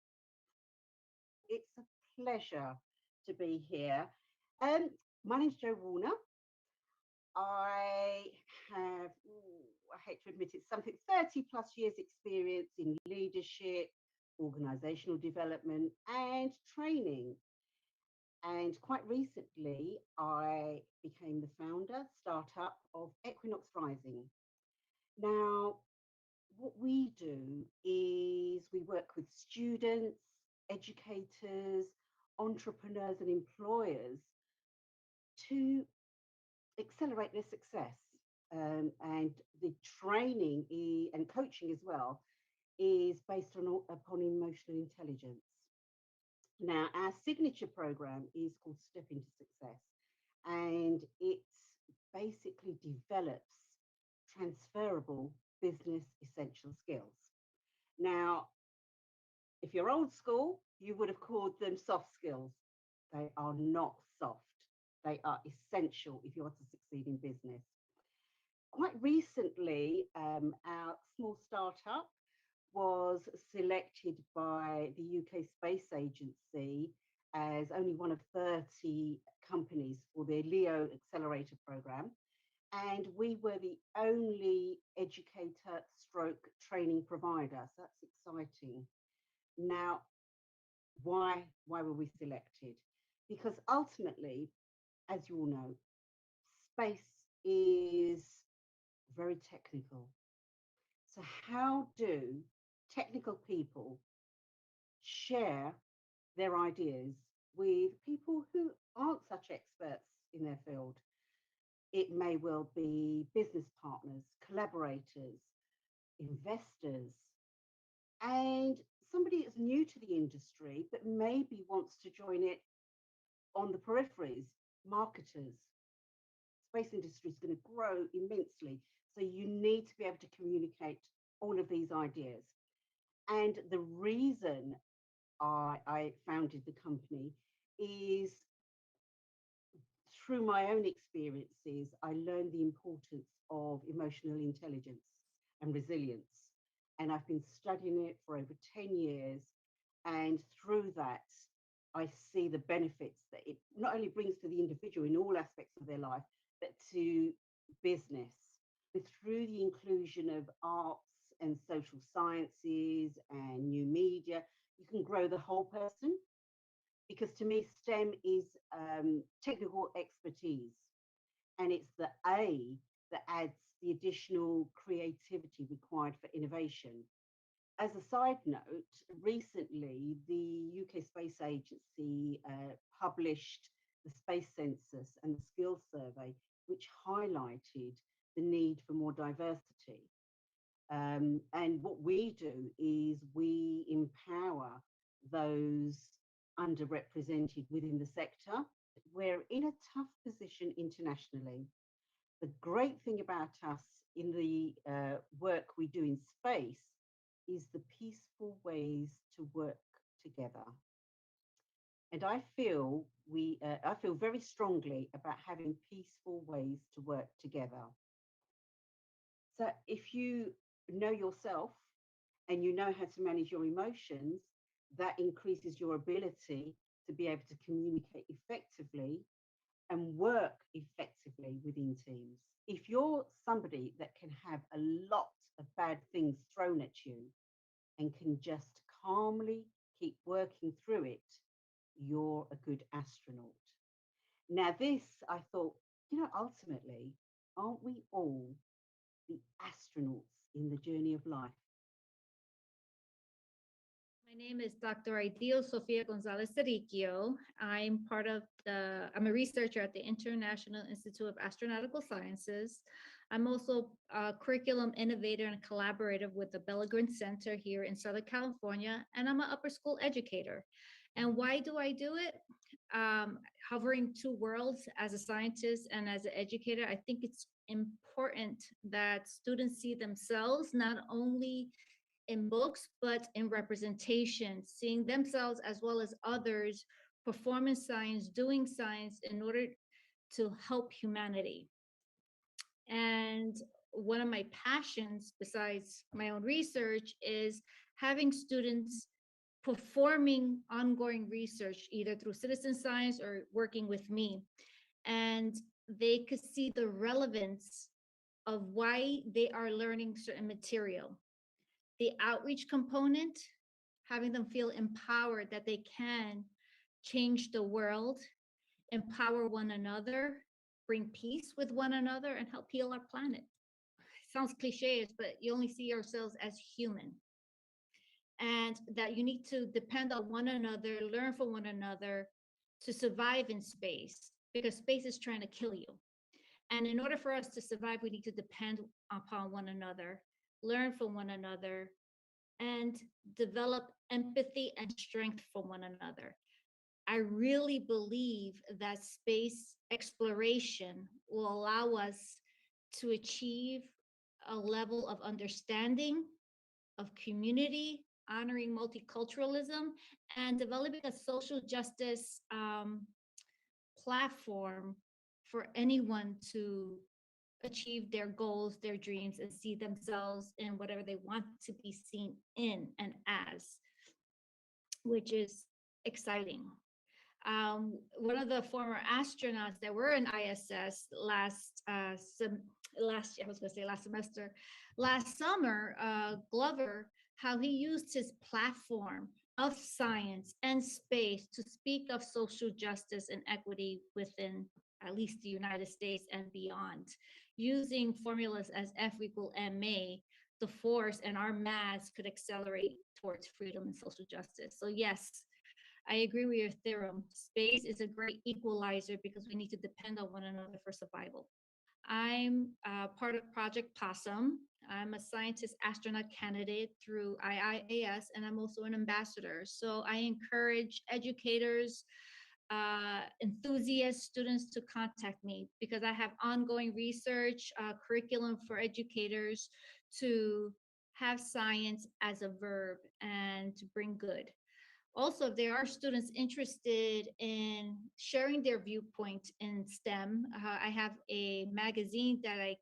It's a pleasure to be here. My name's Jo Warner. I have, I hate to admit it, something 30 plus years experience in leadership, organizational development and training. And quite recently, I became the founder, startup of Equinox Rising. Now, what we do is we work with students, educators, entrepreneurs and employers to accelerate their success. And the training and coaching as well is based upon emotional intelligence. Now, our signature program is called Step into Success, and it basically develops transferable business essential skills. Now, if you're old school, you would have called them soft skills. They are not soft. They are essential if you want to succeed in business. Quite recently, our small startup was selected by the UK Space Agency as only one of 30 companies for their LEO Accelerator program. And we were the only educator stroke training provider. So that's exciting. Now, why were we selected? Because ultimately, as you all know, space is very technical. So how do technical people share their ideas with people who aren't such experts in their field? It may well be business partners, collaborators, investors, and somebody that's new to the industry but maybe wants to join it on the peripheries, marketers. space industry is going to grow immensely. So you need to be able to communicate all of these ideas. And the reason I founded the company is through my own experiences, I learned the importance of emotional intelligence and resilience. And I've been studying it for over 10 years. And through that, I see the benefits that it not only brings to the individual in all aspects of their life, but to business. But through the inclusion of arts and social sciences and new media, you can grow the whole person. Because to me, STEM is technical expertise, and it's the A that adds the additional creativity required for innovation. As a side note, recently the UK Space Agency published the Space Census and the Skills Survey, which highlighted the need for more diversity. And what we do is we empower those underrepresented within the sector. We're in a tough position internationally. The great thing about us in the work we do in space is the peaceful ways to work together. And I feel very strongly about having peaceful ways to work together. So if you know yourself and you know how to manage your emotions, that increases your ability to be able to communicate effectively and work effectively within teams. If you're somebody that can have a lot of bad things thrown at you and can just calmly keep working through it, you're a good astronaut. Now this, I thought, ultimately, aren't we all the astronauts in the journey of life? My name is Dr. Ideal Sofia Gonzalez Cerriquio. I'm a researcher at the International Institute of Astronautical Sciences. I'm also a curriculum innovator and collaborator with the Bellegrin Center here in Southern California, and I'm an upper school educator. And why do I do it? Hovering two worlds as a scientist and as an educator, I think it's important that students see themselves not only in books, but in representation, seeing themselves as well as others performing science, doing science in order to help humanity. And one of my passions, besides my own research, is having students performing ongoing research, either through citizen science or working with me. And they could see the relevance of why they are learning certain material. The outreach component, having them feel empowered that they can change the world, empower one another, bring peace with one another, and help heal our planet. It sounds cliche, but you only see yourselves as human. And that you need to depend on one another, learn from one another to survive in space, because space is trying to kill you. And in order for us to survive, we need to depend upon one another, learn from one another, and develop empathy and strength for one another. I really believe that space exploration will allow us to achieve a level of understanding, of community, honoring multiculturalism, and developing a social justice platform for anyone to achieve their goals, their dreams, and see themselves in whatever they want to be seen in and as, which is exciting. One of the former astronauts that were in ISS last summer, Glover, how he used his platform of science and space to speak of social justice and equity within at least the United States and beyond, using formulas as F equal ma, the force and our mass could accelerate towards freedom and social justice. So yes, I agree with your theorem. Space is a great equalizer because we need to depend on one another for survival. I'm part of Project Possum. I'm a scientist astronaut candidate through IIAS, and I'm also an ambassador. So I encourage educators, enthusiast students to contact me because I have ongoing research, curriculum for educators to have science as a verb and to bring good. Also, if there are students interested in sharing their viewpoint in STEM, I have a magazine that I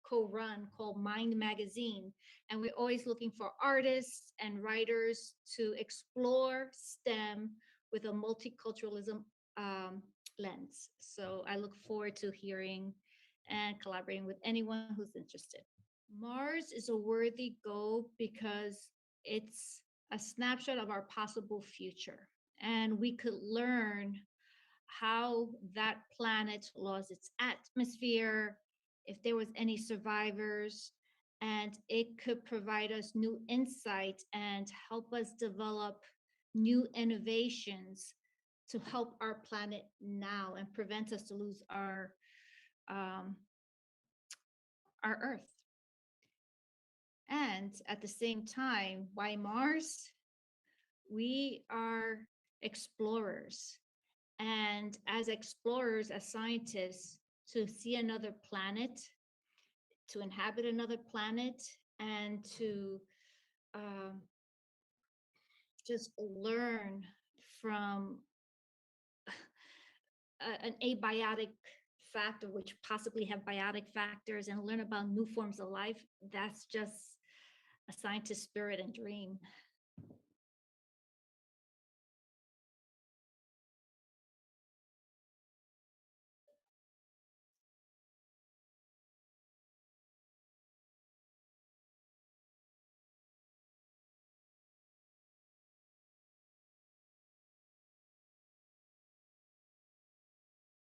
co-run called Mind Magazine, and we're always looking for artists and writers to explore STEM with a multiculturalism lens. So I look forward to hearing and collaborating with anyone who's interested. Mars is a worthy goal because it's a snapshot of our possible future, and we could learn how that planet lost its atmosphere, if there was any survivors, and it could provide us new insight and help us develop new innovations to help our planet now and prevent us to lose our Earth. And at the same time, why Mars? We are explorers. And as explorers, as scientists, to see another planet, to inhabit another planet, and to just learn from an abiotic factor, which possibly have biotic factors, and learn about new forms of life, that's just a scientist spirit and dream.